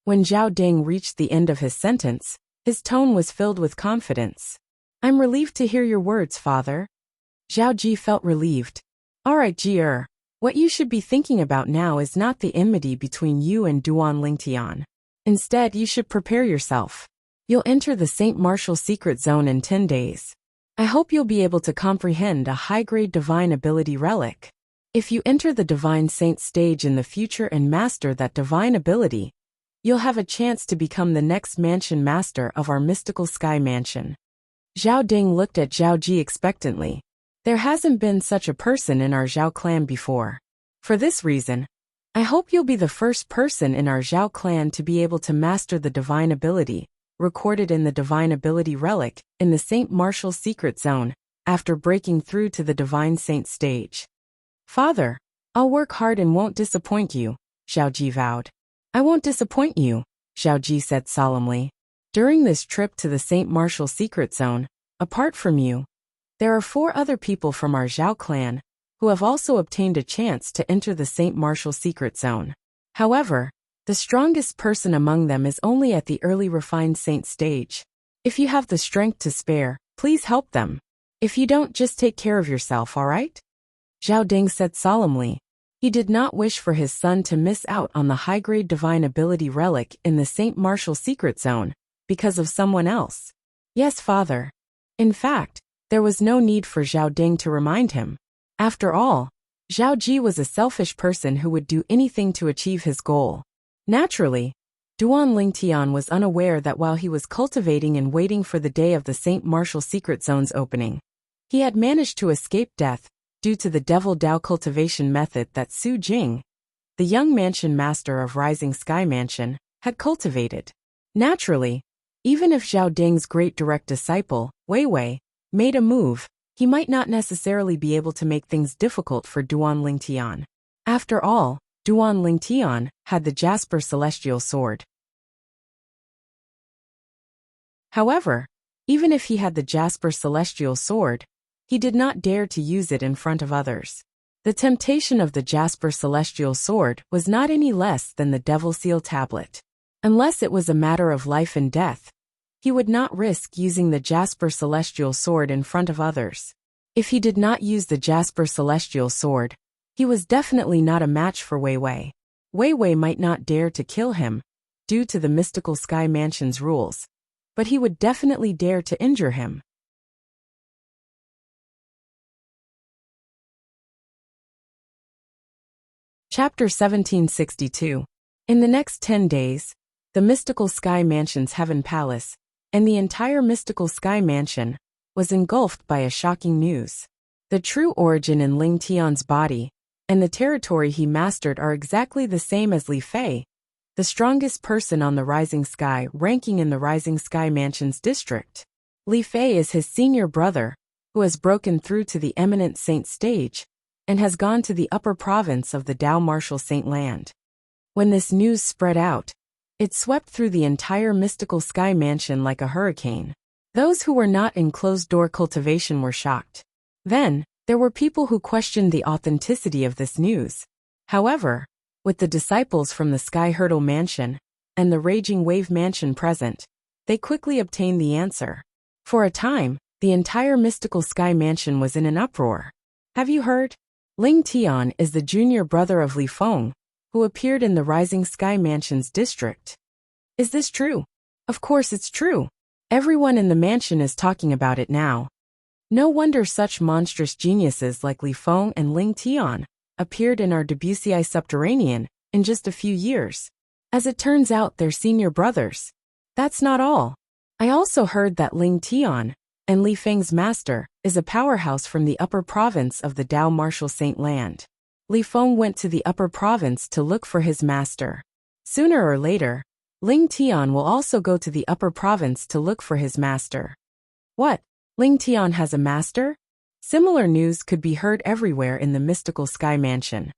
When Zhao Ding reached the end of his sentence, his tone was filled with confidence. I'm relieved to hear your words, father. Zhao Ji felt relieved. All right, Ji. What you should be thinking about now is not the enmity between you and Duan Lingtian. Instead, you should prepare yourself. You'll enter the Saint Martial secret zone in 10 days. I hope you'll be able to comprehend a high-grade divine ability relic. If you enter the divine saint stage in the future and master that divine ability, you'll have a chance to become the next mansion master of our mystical sky mansion. Zhao Ding looked at Zhao Ji expectantly. There hasn't been such a person in our Zhao clan before. For this reason, I hope you'll be the first person in our Zhao clan to be able to master the divine ability, recorded in the divine ability relic, in the Saint Martial secret zone, after breaking through to the divine saint stage. Father, I'll work hard and won't disappoint you, Zhao Ji vowed. I won't disappoint you, Zhao Ji said solemnly. During this trip to the Saint Martial secret zone, apart from you, there are 4 other people from our Zhao clan who have also obtained a chance to enter the Saint Martial secret zone. However, the strongest person among them is only at the early refined saint stage. If you have the strength to spare, please help them. If you don't, just take care of yourself, all right? Zhao Ding said solemnly. He did not wish for his son to miss out on the high-grade divine ability relic in the Saint Martial secret zone because of someone else. Yes, father. In fact, there was no need for Zhao Ding to remind him. After all, Zhao Ji was a selfish person who would do anything to achieve his goal. Naturally, Duan Lingtian was unaware that while he was cultivating and waiting for the day of the Saint Martial secret zone's opening, he had managed to escape death due to the Devil Dao cultivation method that Su Jing, the young mansion master of Rising Sky Mansion, had cultivated. Naturally, even if Zhao Ding's great direct disciple, Wei Wei, made a move, he might not necessarily be able to make things difficult for Duan Lingtian. After all, Duan Lingtian had the Jasper Celestial Sword. However, even if he had the Jasper Celestial Sword, he did not dare to use it in front of others. The temptation of the Jasper Celestial Sword was not any less than the Devil Seal Tablet. Unless it was a matter of life and death, he would not risk using the Jasper Celestial Sword in front of others. If he did not use the Jasper Celestial Sword, he was definitely not a match for Wei Wei. Wei Wei might not dare to kill him, due to the Mystical Sky Mansion's rules, but he would definitely dare to injure him. Chapter 1762. In the next 10 days, the Mystical Sky Mansion's Heaven Palace, and the entire Mystical Sky Mansion, was engulfed by a shocking news. The true origin in Ling Tian's body, and the territory he mastered are exactly the same as Li Fei, the strongest person on the Rising Sky ranking in the Rising Sky Mansion's district. Li Fei is his senior brother, who has broken through to the eminent saint stage, and has gone to the upper province of the Dao Martial Saint Land. When this news spread out, it swept through the entire Mystical Sky Mansion like a hurricane. Those who were not in closed-door cultivation were shocked. Then, there were people who questioned the authenticity of this news. However, with the disciples from the Sky Hurdle Mansion and the Raging Wave Mansion present, they quickly obtained the answer. For a time, the entire Mystical Sky Mansion was in an uproar. Have you heard? Ling Tian is the junior brother of Li Feng, who appeared in the Rising Sky Mansion's district. Is this true? Of course it's true. Everyone in the mansion is talking about it now. No wonder such monstrous geniuses like Li Feng and Ling Tian appeared in our Debussy subterranean in just a few years. As it turns out, they're senior brothers. That's not all. I also heard that Ling Tian and Li Feng's master is a powerhouse from the upper province of the Dao Martial Saint Land. Li Feng went to the upper province to look for his master. Sooner or later, Ling Tian will also go to the upper province to look for his master. What? Ling Tian has a master? Similar news could be heard everywhere in the mystical Sky Mansion.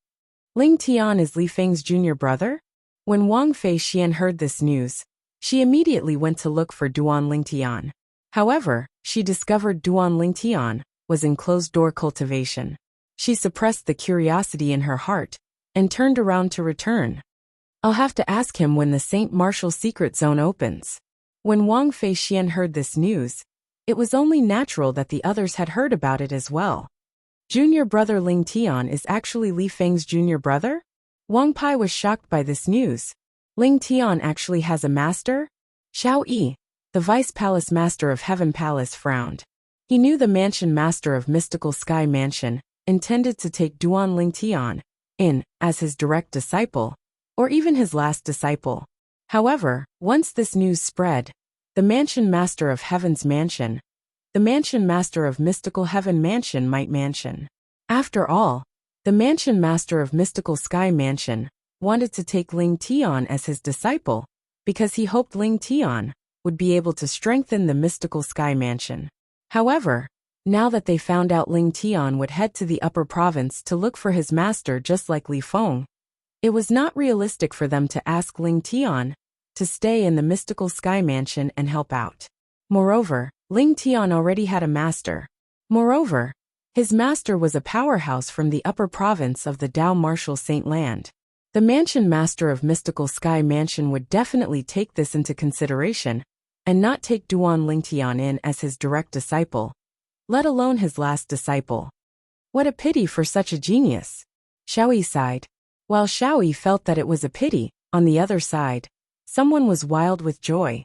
Ling Tian is Li Feng's junior brother? When Wang Feixian heard this news, she immediately went to look for Duan Ling Tian. However, she discovered Duan Ling Tian was in closed-door cultivation. She suppressed the curiosity in her heart and turned around to return. I'll have to ask him when the Saint Martial Secret Zone opens. When Wang Feixian heard this news, it was only natural that the others had heard about it as well. Junior brother Ling Tian is actually Li Feng's junior brother? Wang Pai was shocked by this news. Ling Tian actually has a master? Xiao Yi, the vice palace master of Heaven Palace, frowned. He knew the mansion master of Mystical Sky Mansion intended to take Duan Ling Tian in as his direct disciple, or even his last disciple. However, once this news spread, the mansion master of Heaven's Mansion, the mansion master of Mystical Heaven Mansion might mansion. After all, the mansion master of Mystical Sky Mansion wanted to take Ling Tian as his disciple because he hoped Ling Tian would be able to strengthen the Mystical Sky Mansion. However, now that they found out Ling Tian would head to the upper province to look for his master just like Li Feng, it was not realistic for them to ask Ling Tian to stay in the Mystical Sky Mansion and help out. Moreover, Ling Tian already had a master. Moreover, his master was a powerhouse from the upper province of the Dao Martial Saint Land. The mansion master of Mystical Sky Mansion would definitely take this into consideration and not take Duan Ling Tian in as his direct disciple, let alone his last disciple. What a pity for such a genius. Xiaoyi sighed. While Xiaoyi felt that it was a pity, on the other side, someone was wild with joy.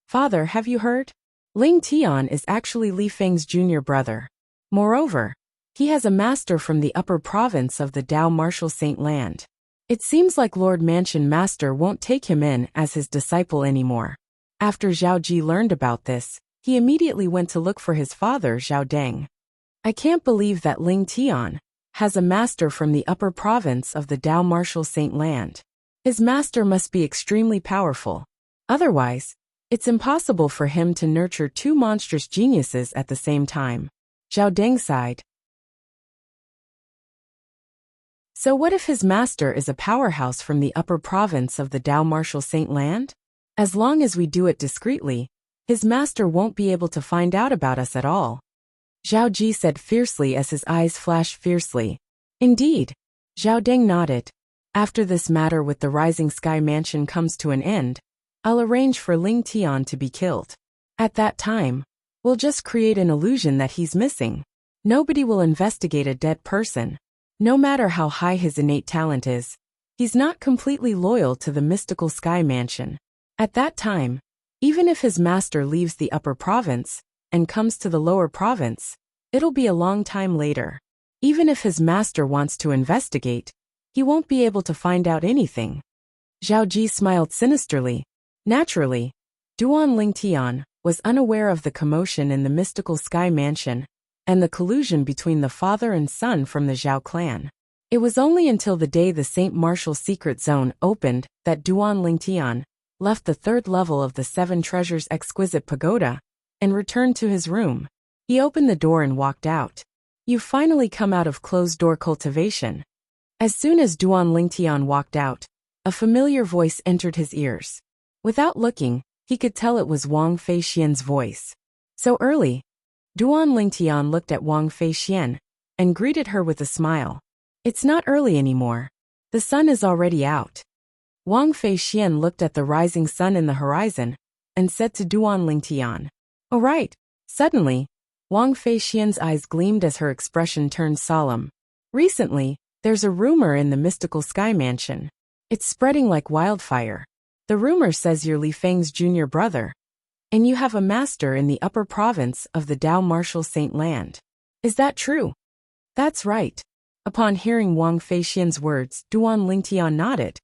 Father, have you heard? Ling Tian is actually Li Feng's junior brother. Moreover, he has a master from the upper province of the Dao Martial Saint Land. It seems like Lord Mansion Master won't take him in as his disciple anymore. After Zhao Ji learned about this, he immediately went to look for his father Zhao Deng. I can't believe that Ling Tian has a master from the upper province of the Dao Martial Saint Land. His master must be extremely powerful. Otherwise, it's impossible for him to nurture two monstrous geniuses at the same time. Zhao Deng sighed. So what if his master is a powerhouse from the upper province of the Dao Martial Saint Land? As long as we do it discreetly, his master won't be able to find out about us at all. Zhao Ji said fiercely as his eyes flashed fiercely. Indeed. Zhao Deng nodded. After this matter with the Rising Sky Mansion comes to an end, I'll arrange for Ling Tian to be killed. At that time, we'll just create an illusion that he's missing. Nobody will investigate a dead person. No matter how high his innate talent is, he's not completely loyal to the Mystical Sky Mansion. At that time, even if his master leaves the upper province and comes to the lower province, it'll be a long time later. Even if his master wants to investigate, he won't be able to find out anything. Zhao Ji smiled sinisterly. Naturally, Duan Ling Tian was unaware of the commotion in the Mystical Sky Mansion and the collusion between the father and son from the Zhao clan. It was only until the day the Saint Martial Secret Zone opened that Duan Ling Tian left the third level of the Seven Treasures Exquisite Pagoda and returned to his room. He opened the door and walked out. You've finally come out of closed-door cultivation. As soon as Duan Ling Tian walked out, a familiar voice entered his ears. Without looking, he could tell it was Wang Feixian's voice. So early. Duan Ling Tian looked at Wang Feixian and greeted her with a smile. It's not early anymore. The sun is already out. Wang Feixian looked at the rising sun in the horizon and said to Duan Ling Tian, "All right." Suddenly, Wang Feixian's eyes gleamed as her expression turned solemn. Recently, there's a rumor in the Mystical Sky Mansion. It's spreading like wildfire. The rumor says you're Li Feng's junior brother. and you have a master in the upper province of the Dao Martial Saint Land. Is that true? That's right. Upon hearing Wang Feixian's words, Duan Lingtian nodded.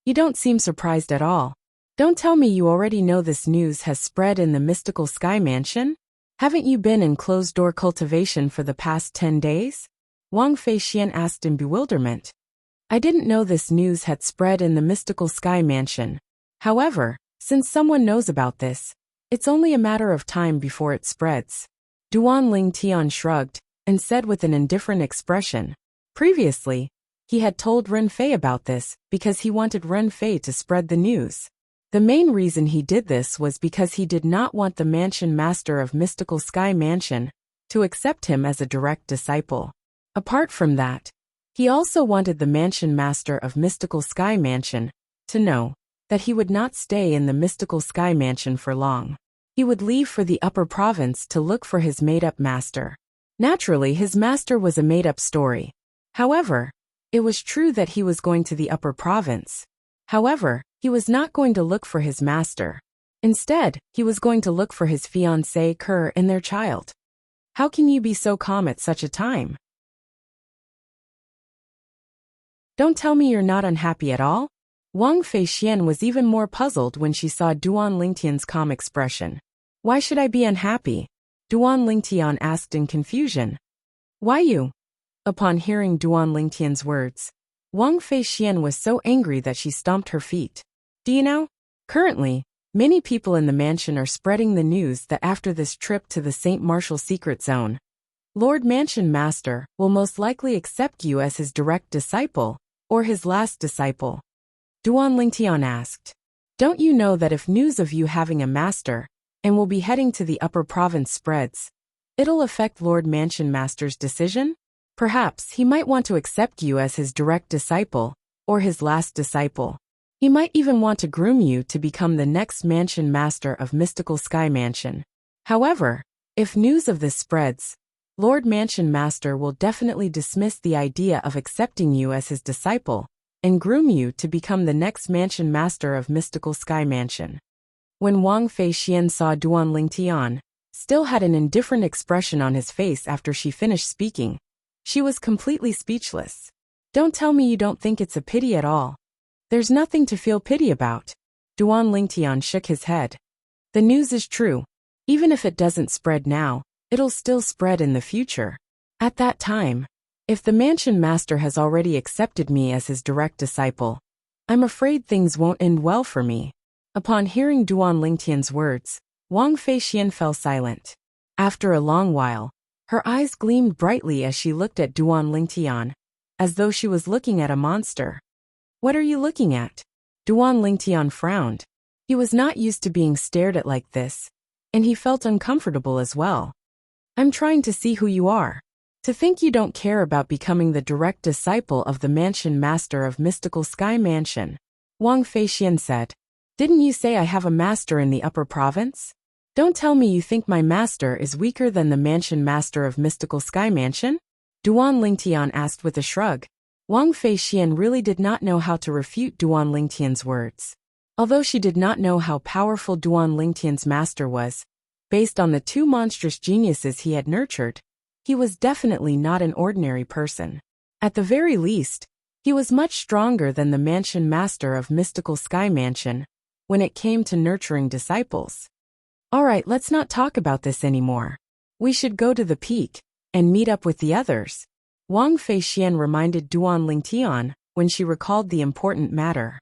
You don't seem surprised at all. Don't tell me you already know this news has spread in the mystical sky mansion? Haven't you been in closed-door cultivation for the past 10 days? Wang Feixian asked in bewilderment. I didn't know this news had spread in the mystical sky mansion. However, since someone knows about this, it's only a matter of time before it spreads. Duan Lingtian shrugged and said with an indifferent expression. Previously, he had told Ren Fei about this because he wanted Ren Fei to spread the news. The main reason he did this was because he did not want the mansion master of Mystical Sky Mansion to accept him as a direct disciple. Apart from that, he also wanted the mansion master of Mystical Sky Mansion to know that he would not stay in the Mystical Sky Mansion for long. He would leave for the upper province to look for his made-up master. Naturally, his master was a made-up story. However, it was true that he was going to the upper province. However, he was not going to look for his master. Instead, he was going to look for his fiancée Kerr and their child. How can you be so calm at such a time? Don't tell me you're not unhappy at all? Wang Feixian was even more puzzled when she saw Duan Lingtian's calm expression. Why should I be unhappy? Duan Lingtian asked in confusion. Why you? Upon hearing Duan Lingtian's words, Wang Feixian was so angry that she stomped her feet. Do you know? Currently, many people in the mansion are spreading the news that after this trip to the Saint Martial Secret Zone, Lord Mansion Master will most likely accept you as his direct disciple, or his last disciple. Duan Lingtian asked. Don't you know that if news of you having a master, and will be heading to the upper province spreads, it'll affect Lord Mansion Master's decision? Perhaps he might want to accept you as his direct disciple, or his last disciple. He might even want to groom you to become the next mansion master of Mystical Sky Mansion. However, if news of this spreads, Lord Mansion Master will definitely dismiss the idea of accepting you as his disciple, and groom you to become the next mansion master of Mystical Sky Mansion. When Wang Feixian saw Duan Lingtian still had an indifferent expression on his face after she finished speaking, she was completely speechless. Don't tell me you don't think it's a pity at all. There's nothing to feel pity about. Duan Lingtian shook his head. The news is true. Even if it doesn't spread now, it'll still spread in the future. At that time, if the mansion master has already accepted me as his direct disciple, I'm afraid things won't end well for me. Upon hearing Duan Lingtian's words, Wang Feixian fell silent. After a long while, her eyes gleamed brightly as she looked at Duan Lingtian, as though she was looking at a monster. What are you looking at? Duan Lingtian frowned. He was not used to being stared at like this, and he felt uncomfortable as well. I'm trying to see who you are. To think you don't care about becoming the direct disciple of the mansion master of Mystical Sky Mansion, Wang Feixian said. Didn't you say I have a master in the upper province? Don't tell me you think my master is weaker than the mansion master of Mystical Sky Mansion? Duan Lingtian asked with a shrug. Wang Feixian really did not know how to refute Duan Lingtian's words. Although she did not know how powerful Duan Lingtian's master was, based on the two monstrous geniuses he had nurtured, he was definitely not an ordinary person. At the very least, he was much stronger than the mansion master of Mystical Sky Mansion when it came to nurturing disciples. Alright, let's not talk about this anymore. We should go to the peak and meet up with the others. Wang Feixian reminded Duan Lingtian when she recalled the important matter.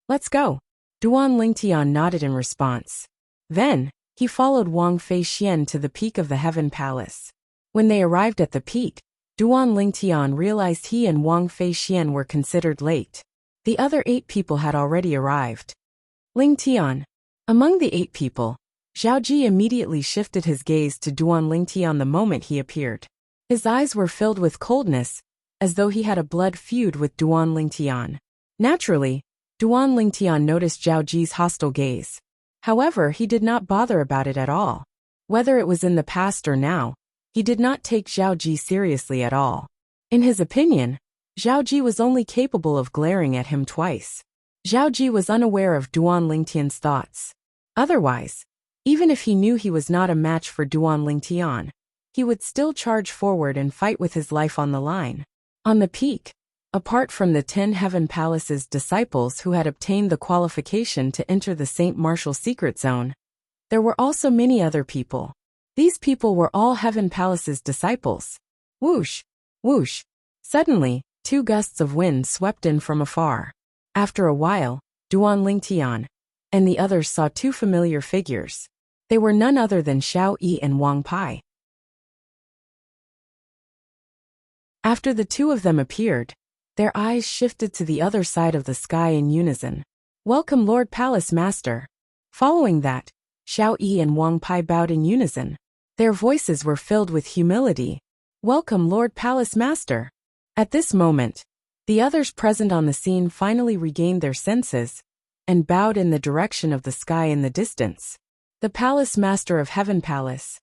Let's go. Duan Lingtian nodded in response. Then, he followed Wang Feixian to the peak of the Heaven Palace. When they arrived at the peak, Duan Lingtian realized he and Wang Feixian were considered late. The other 8 people had already arrived. Lingtian. Among the 8 people, Zhaoji immediately shifted his gaze to Duan Lingtian the moment he appeared. His eyes were filled with coldness, as though he had a blood feud with Duan Lingtian. Naturally, Duan Lingtian noticed Zhaoji's hostile gaze. However, he did not bother about it at all. Whether it was in the past or now, he did not take Zhaoji seriously at all. In his opinion, Zhaoji was only capable of glaring at him twice. Zhaoji was unaware of Duan Lingtian's thoughts. Otherwise, Even if he knew he was not a match for Duan Lingtian, he would still charge forward and fight with his life on the line. On the peak, apart from the 10 Heaven Palace's disciples who had obtained the qualification to enter the Saint Martial Secret Zone, there were also many other people. These people were all Heaven Palace's disciples. Whoosh! Whoosh! Suddenly, 2 gusts of wind swept in from afar. After a while, Duan Lingtian and the others saw 2 familiar figures. They were none other than Xiao Yi and Wang Pai. After the 2 of them appeared, their eyes shifted to the other side of the sky in unison. "Welcome, Lord Palace Master." Following that, Xiao Yi and Wang Pai bowed in unison. Their voices were filled with humility. "Welcome, Lord Palace Master." At this moment, the others present on the scene finally regained their senses and bowed in the direction of the sky in the distance. The Palace Master of Heaven Palace.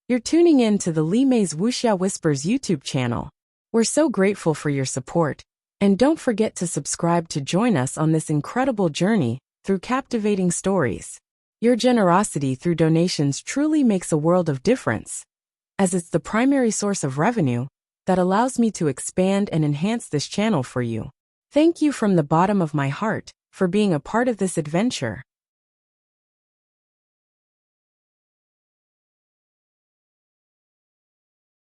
You're tuning in to the Li Mei's Wuxia Whispers YouTube channel. We're so grateful for your support, and don't forget to subscribe to join us on this incredible journey through captivating stories. Your generosity through donations truly makes a world of difference, as it's the primary source of revenue that allows me to expand and enhance this channel for you. Thank you from the bottom of my heart for being a part of this adventure.